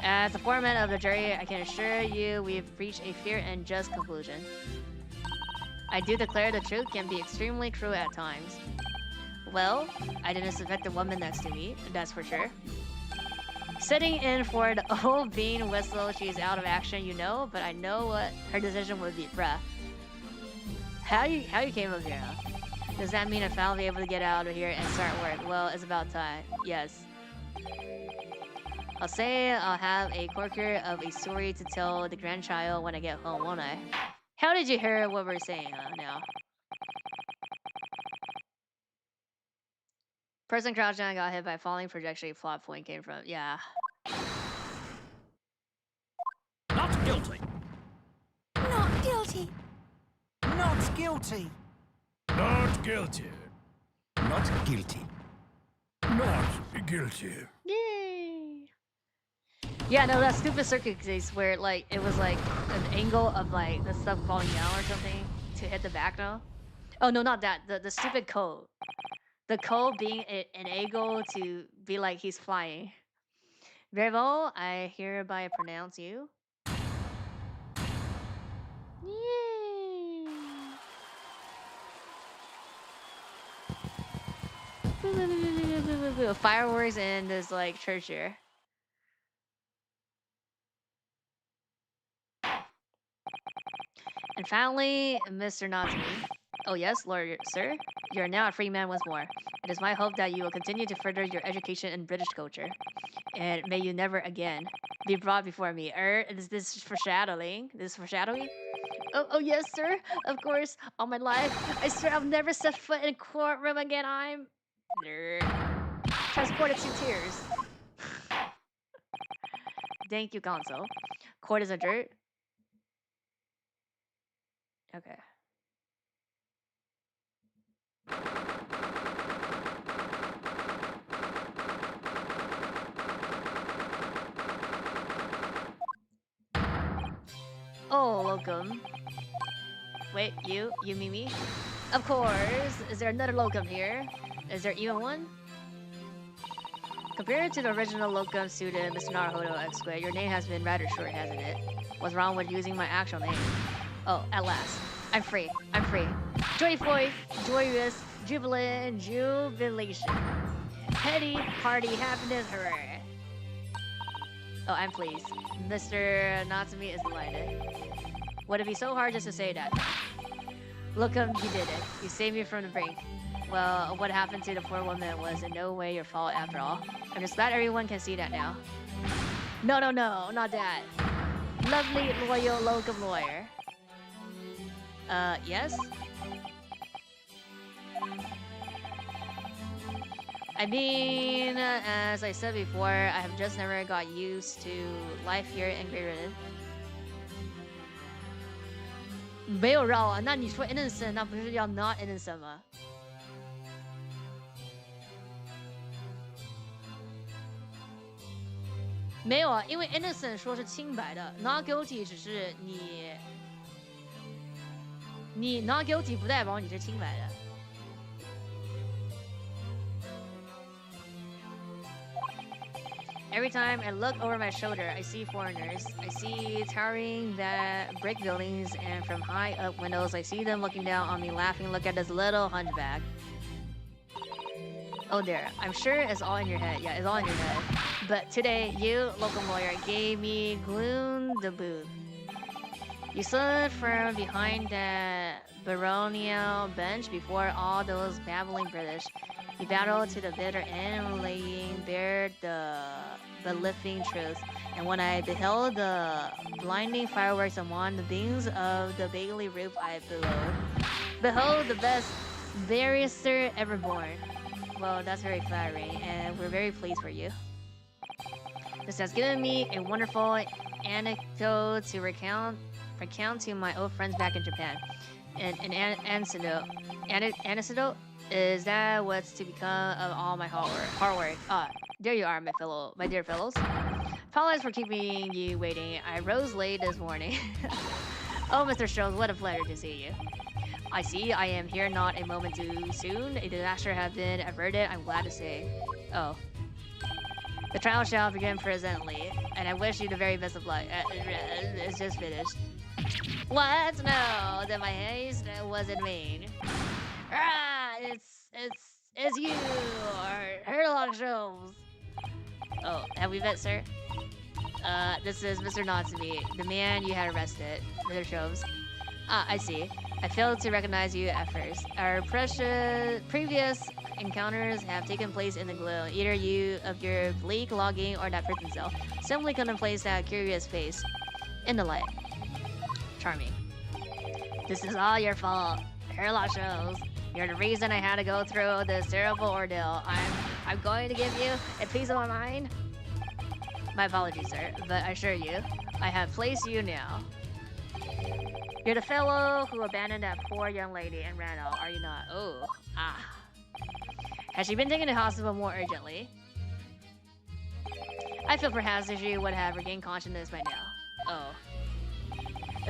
As the foreman of the jury, I can assure you we've reached a fair and just conclusion. I do declare the truth can be extremely cruel at times. Well, I didn't suspect the woman next to me, that's for sure. Sitting in for the old bean whistle, she's out of action, you know, but I know what her decision would be, bruh. How you came up here, huh? Does that mean I'll finally be able to get out of here and start work? Well, it's about time. Yes. I'll say I'll have a corker of a story to tell the grandchild when I get home, won't I? How did you hear what we're saying, now? Person crouched down got hit by falling projection plot point came from. Yeah. Not guilty. Not guilty. Not guilty. Not guilty. Not guilty. Not guilty. Yay! Yeah, no, that stupid circuit case where like it was like an angle of like the stuff falling down or something to hit the back now. Oh no, not that. The stupid code. The code being an angle to be like he's flying. Very well, I hereby pronounce you. Yay! Fireworks in this like church here. And finally, Mr. Natsume. Oh yes, lawyer, sir. You are now a free man once more. It is my hope that you will continue to further your education in British culture. And may you never again be brought before me. Is this foreshadowing? This foreshadowing? Oh yes, sir. Of course. All my life, I swear I'll never set foot in a courtroom again. I'm... nerd. Transported to tears. Thank you, Gonzo. Court is adjourned. Okay. Oh, locum. Wait, you mean me? Of course. Is there another locum here? Is there even one? Compared to the original locum student, Mr. Naruhodo X Square, your name has been rather short, hasn't it? What's wrong with using my actual name? Oh, at last. I'm free. I'm free. Joyful, joyous, jubilant, jubilation. Petty, party, happiness, hooray. Oh, I'm pleased. Mr. Natsume is delighted. Would it be so hard just to say that? Look, you did it. You saved me from the brink. Well, what happened to the poor woman was in no way your fault after all. I'm just glad everyone can see that now. No, not that. Lovely, loyal, locum lawyer. Yes? I mean, as I said before, I have just never got used to life here in Great Britain. 没有绕啊，那你说 innocent， 那不是要 not innocent 吗？没有啊，因为 innocent 说是清白的 ，not guilty 只是你 not guilty 不代表你是清白的。Every time I look over my shoulder, I see foreigners. I see towering brick buildings, and from high up windows, I see them looking down on me, laughing. Look at this little hunchback. Oh, there. I'm sure it's all in your head. Yeah, it's all in your head. But today, you, local lawyer, gave me gloom the boot. You stood from behind that baronial bench before all those babbling British. You battled to the bitter end, laying bare the believing truth. And when I beheld the blinding fireworks among the beams of the Bailey roof, I bellowed, "Behold the best barrister ever born." Well, that's very flattering, and we're very pleased for you. This has given me a wonderful anecdote to recount to my old friends back in Japan. An anecdote. Anecdote? Is that what's to become of all my hard work? There you are, my dear fellows. Apologize for keeping you waiting. I rose late this morning. Oh, Mr. Sholmes, what a pleasure to see you. I see I am here not a moment too soon. A disaster has been averted, I'm glad to say. Oh. The trial shall begin presently, and I wish you the very best of luck. It's just finished. What? No, that my haste was in vain. Ah, it's you, Herlock Sholmes. Oh, have we met, sir? This is Mr. Natsume, the man you had arrested, Mr. Sholmes. Ah, I see. I failed to recognize you at first. Our previous encounters have taken place in the gloom. Either you of your bleak logging or that prison cell simply couldn't place that curious face in the light. Charming. This is all your fault, Herlock Sholmes. You're the reason I had to go through this terrible ordeal. I'm going to give you a piece of my mind. My apologies, sir, but I assure you, I have placed you now. You're the fellow who abandoned that poor young lady and ran out, are you not? Oh, ah. Has she been taken to hospital more urgently? I feel perhaps that she would have regained consciousness by now. Oh.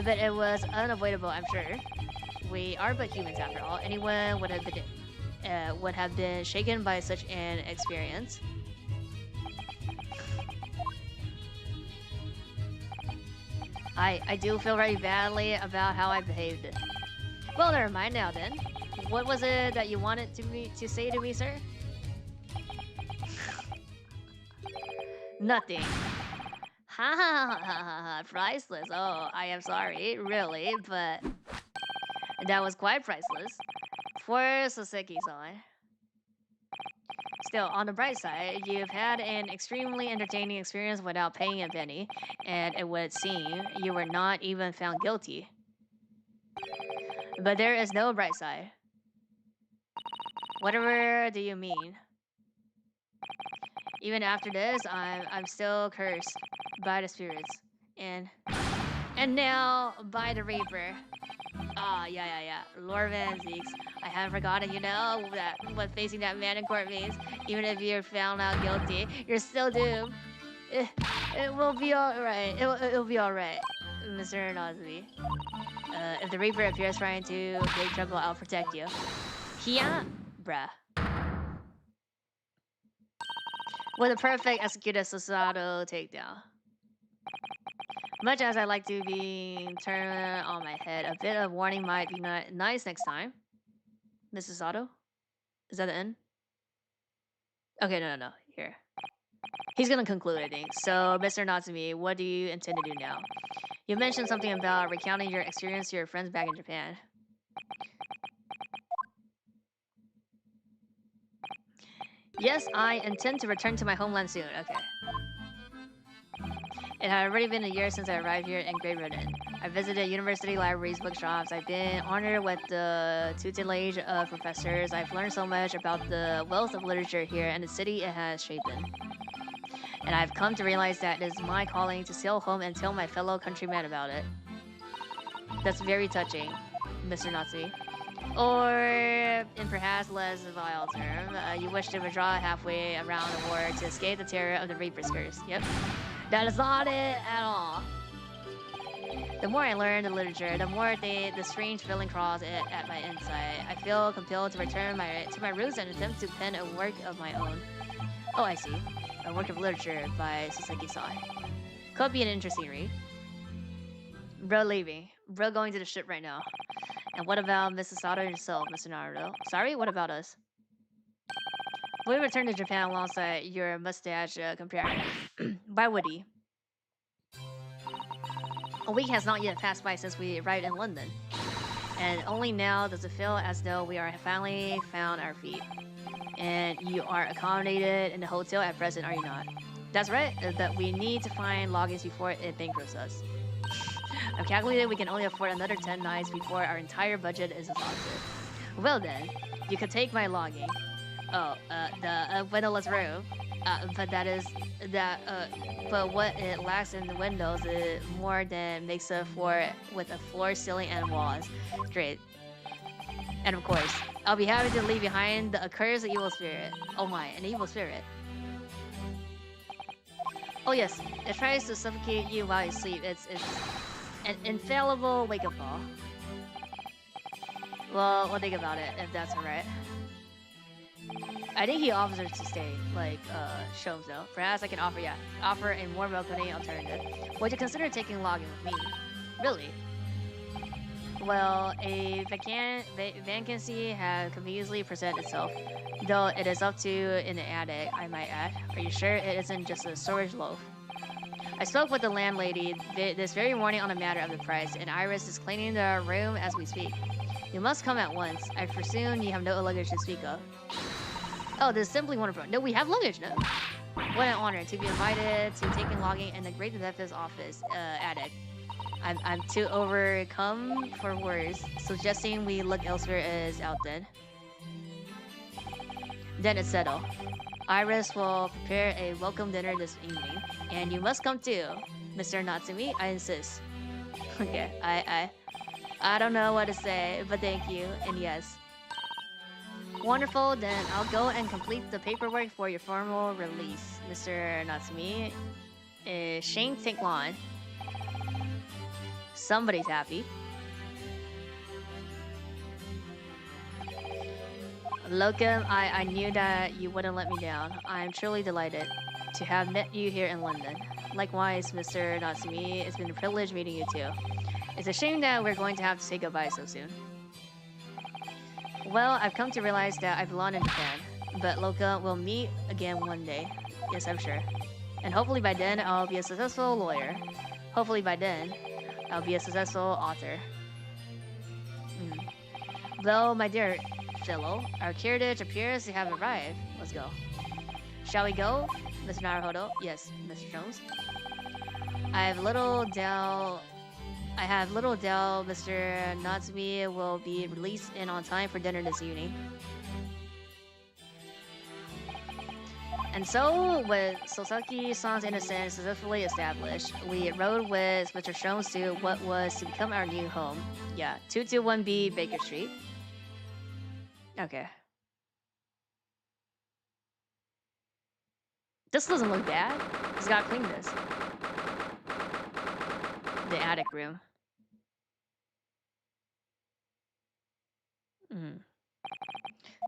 But it was unavoidable, I'm sure. We are but humans after all. Anyone would have been shaken by such an experience. I do feel very badly about how I behaved. Well, never mind now then. What was it that you wanted to say to me, sir? Nothing. Ha ha ha ha ha, priceless. Oh, I am sorry, really, but that was quite priceless. For Soseki-san. Still, on the bright side, you've had an extremely entertaining experience without paying a penny, and it would seem you were not even found guilty. But there is no bright side. Whatever do you mean? Even after this, I'm still cursed by the spirits, and now by the Reaper. Ah, yeah. Lord Van Zeeks. I haven't forgotten, you know, that what facing that man in court means. Even if you're found out guilty, you're still doomed. It will be alright. It'll be alright, Mr. Natsume. If the Reaper appears trying to make trouble, I'll protect you. Here, bruh. With a perfect executed Susato takedown. Much as I like to be turned on my head, a bit of warning might be nice next time. Mrs. Sato? Is that the end? Okay, no. Here. He's gonna conclude, I think. So, Mr. Natsume, what do you intend to do now? You mentioned something about recounting your experience to your friends back in Japan. Yes, I intend to return to my homeland soon. Okay. It had already been a year since I arrived here in Great Britain. I visited university libraries, bookshops. I've been honored with the tutelage of professors. I've learned so much about the wealth of literature here and the city it has shaped in. And I've come to realize that it is my calling to sail home and tell my fellow countrymen about it. That's very touching, Mr. Natsume. Or, in perhaps less vile term, you wish to withdraw halfway around the war to escape the terror of the Reaper's curse. Yep. That is not it at all. The more I learn the literature, the more the strange feeling crawls at my inside. I feel compelled to return to my roots and attempt to pen a work of my own. Oh, I see. A work of literature by Soseki-san. Could be an interesting read. Bro leaving. Bro going to the ship right now. And what about Mrs. Sato yourself, Mr. Naruto? Sorry, what about us? We returned to Japan alongside your mustache companion. Why would he? A week has not yet passed by since we arrived in London. And only now does it feel as though we are finally found our feet. And you are accommodated in the hotel at present, are you not? That's right, that we need to find logins before it bankrupts us. I've calculated we can only afford another 10 nights before our entire budget is exhausted. Well then, you could take my logging. Oh, the windowless room. But what it lacks in the windows is more than makes up for with a floor, ceiling, and walls. Great. And of course, I'll be happy to leave behind the accursed evil spirit. Oh my, an evil spirit. Oh yes, it tries to suffocate you while you sleep. An infallible wake-up call. Well, we'll think about it, if that's alright. I think he offers us to stay, like, Sholmes though. Perhaps I can offer a more welcoming alternative. Would you consider taking logging with me? Really? Well, a vacancy has conveniently presented itself, though it is up to in the attic, I might add. Are you sure it isn't just a storage loaf? I spoke with the landlady this very morning on a matter of the price, and Iris is cleaning the room as we speak. You must come at once. I presume you have no luggage to speak of. Oh, this is simply wonderful. No, we have luggage, no. What an honor to be invited to taking logging in the great detective's office, attic. I'm too overcome for words. Suggesting we look elsewhere is out then. Then it's settled. Iris will prepare a welcome dinner this evening, and you must come too, Mr. Natsume. I insist. Okay, I don't know what to say, but thank you, and yes. Wonderful, then I'll go and complete the paperwork for your formal release, Mr. Natsume. Shame take long. Somebody's happy. Locum, I knew that you wouldn't let me down. I am truly delighted to have met you here in London. Likewise, Mr. Natsume, it's been a privilege meeting you too. It's a shame that we're going to have to say goodbye so soon. Well, I've come to realize that I belong in Japan, but Locum, we'll meet again one day. Yes, I'm sure. And hopefully by then, I'll be a successful lawyer. Hopefully by then, I'll be a successful author. Though, my dear fellow, our carriage appears to have arrived. Let's go. Shall we go, Mr. Naruhodo? Yes, Mr. Sholmes. I have little doubt Mr. Natsume will be released in on time for dinner this evening. And so, with Sosaki-san's innocence successfully established, we rode with Mr. Sholmes to what was to become our new home. Yeah, 221B Baker Street. Okay. This doesn't look bad. He's gotta clean this. The attic room.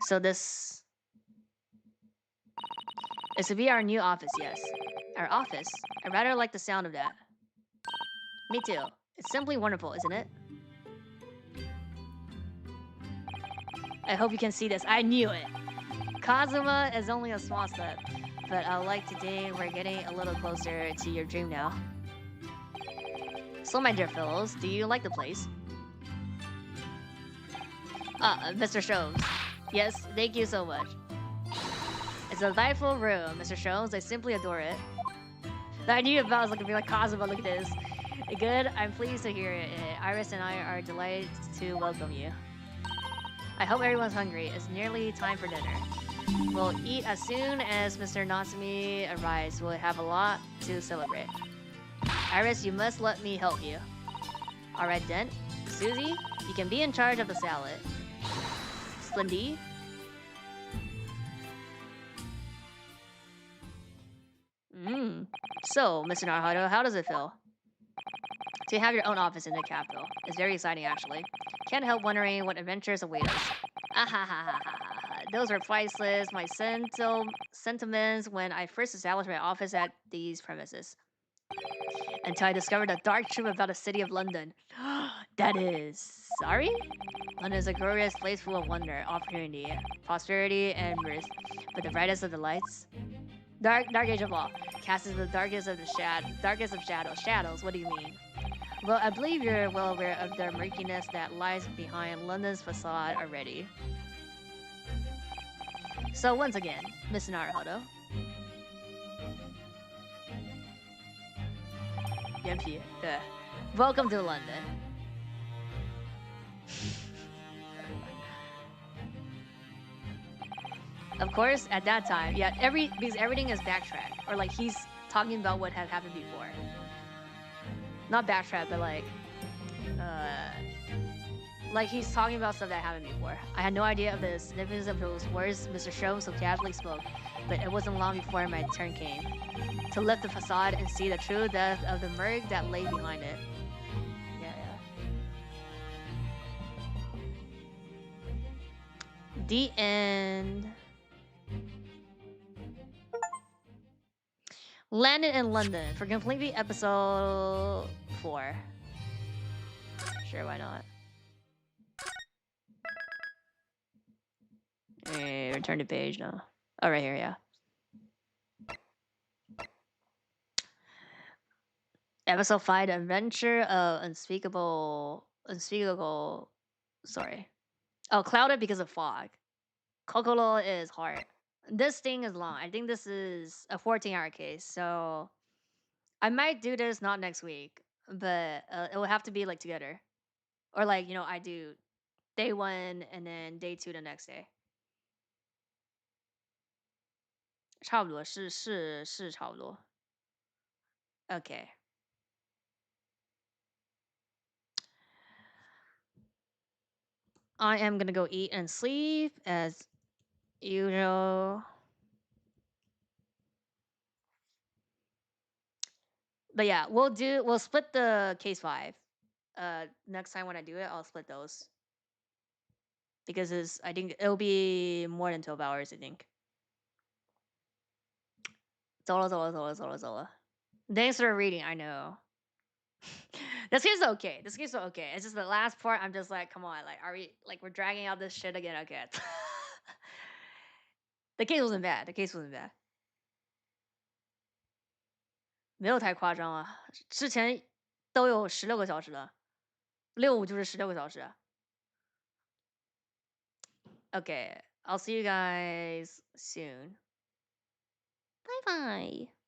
So this is to be our new office, yes. Our office. I rather like the sound of that. Me too. It's simply wonderful, isn't it? I hope you can see this. I knew it. Kazuma is only a small step, but I like today we're getting a little closer to your dream now. So, my dear fellows, do you like the place? Mr. Sholmes. Yes, thank you so much. It's a delightful room, Mr. Sholmes. I simply adore it. I knew I was looking for like Kazuma. Look at this. Good. I'm pleased to hear it. Iris and I are delighted to welcome you. I hope everyone's hungry. It's nearly time for dinner. We'll eat as soon as Mr. Natsume arrives. We'll have a lot to celebrate. Iris, you must let me help you. Alright then. Susie, you can be in charge of the salad. Splendid. So, Mr. Naruhodo, how does it feel to have your own office in the capital? It's very exciting, actually. Can't help wondering what adventures await us. Those were priceless. My sentiments when I first established my office at these premises. Until I discovered the dark truth about the city of London. That is... Sorry? London is a glorious place full of wonder, opportunity, prosperity, and mirth. But the brightest of the lights... Dark age of all. Casts the darkest of shadows. Shadows, what do you mean? Well, I believe you're well aware of the murkiness that lies behind London's facade already. So once again, Mr. Naruhodo. Genmu. Welcome to London. Of course, at that time, yeah, because everything is backtracked, or like he's talking about what had happened before. Not backtrack, but like he's talking about stuff that happened before. I had no idea of the significance of those words Mr. Sholmes so casually spoke, but it wasn't long before my turn came to lift the facade and see the true depth of the murk that lay behind it. The end. Landed in London for completely episode 4. Sure, why not? Return to page now. Oh, right here, yeah. Episode 5, The Adventure of Unspeakable... Sorry. Oh, clouded because of fog. Kokoro is hard. This thing is long. I think this is a 14-hour case, so... I might do this not next week, but it will have to be, like, together. Or, like, you know, I do day 1 and then day 2 the next day. 差不多，是差不多。Okay. I am gonna go eat and sleep as usual. But yeah, we'll split the case 5. Next time when I do it, I'll split those. Because I think it'll be more than 12 hours, I think. 走了. Thanks for reading, I know. This game's okay. This game's okay. It's just the last part, I'm just like, come on, like, are we, like, we're dragging out this shit again? Okay. The case wasn't bad. The case wasn't bad. 没有太夸张啊，之前都有16个小时的，65就是16个小时。Okay, I'll see you guys soon. Bye bye.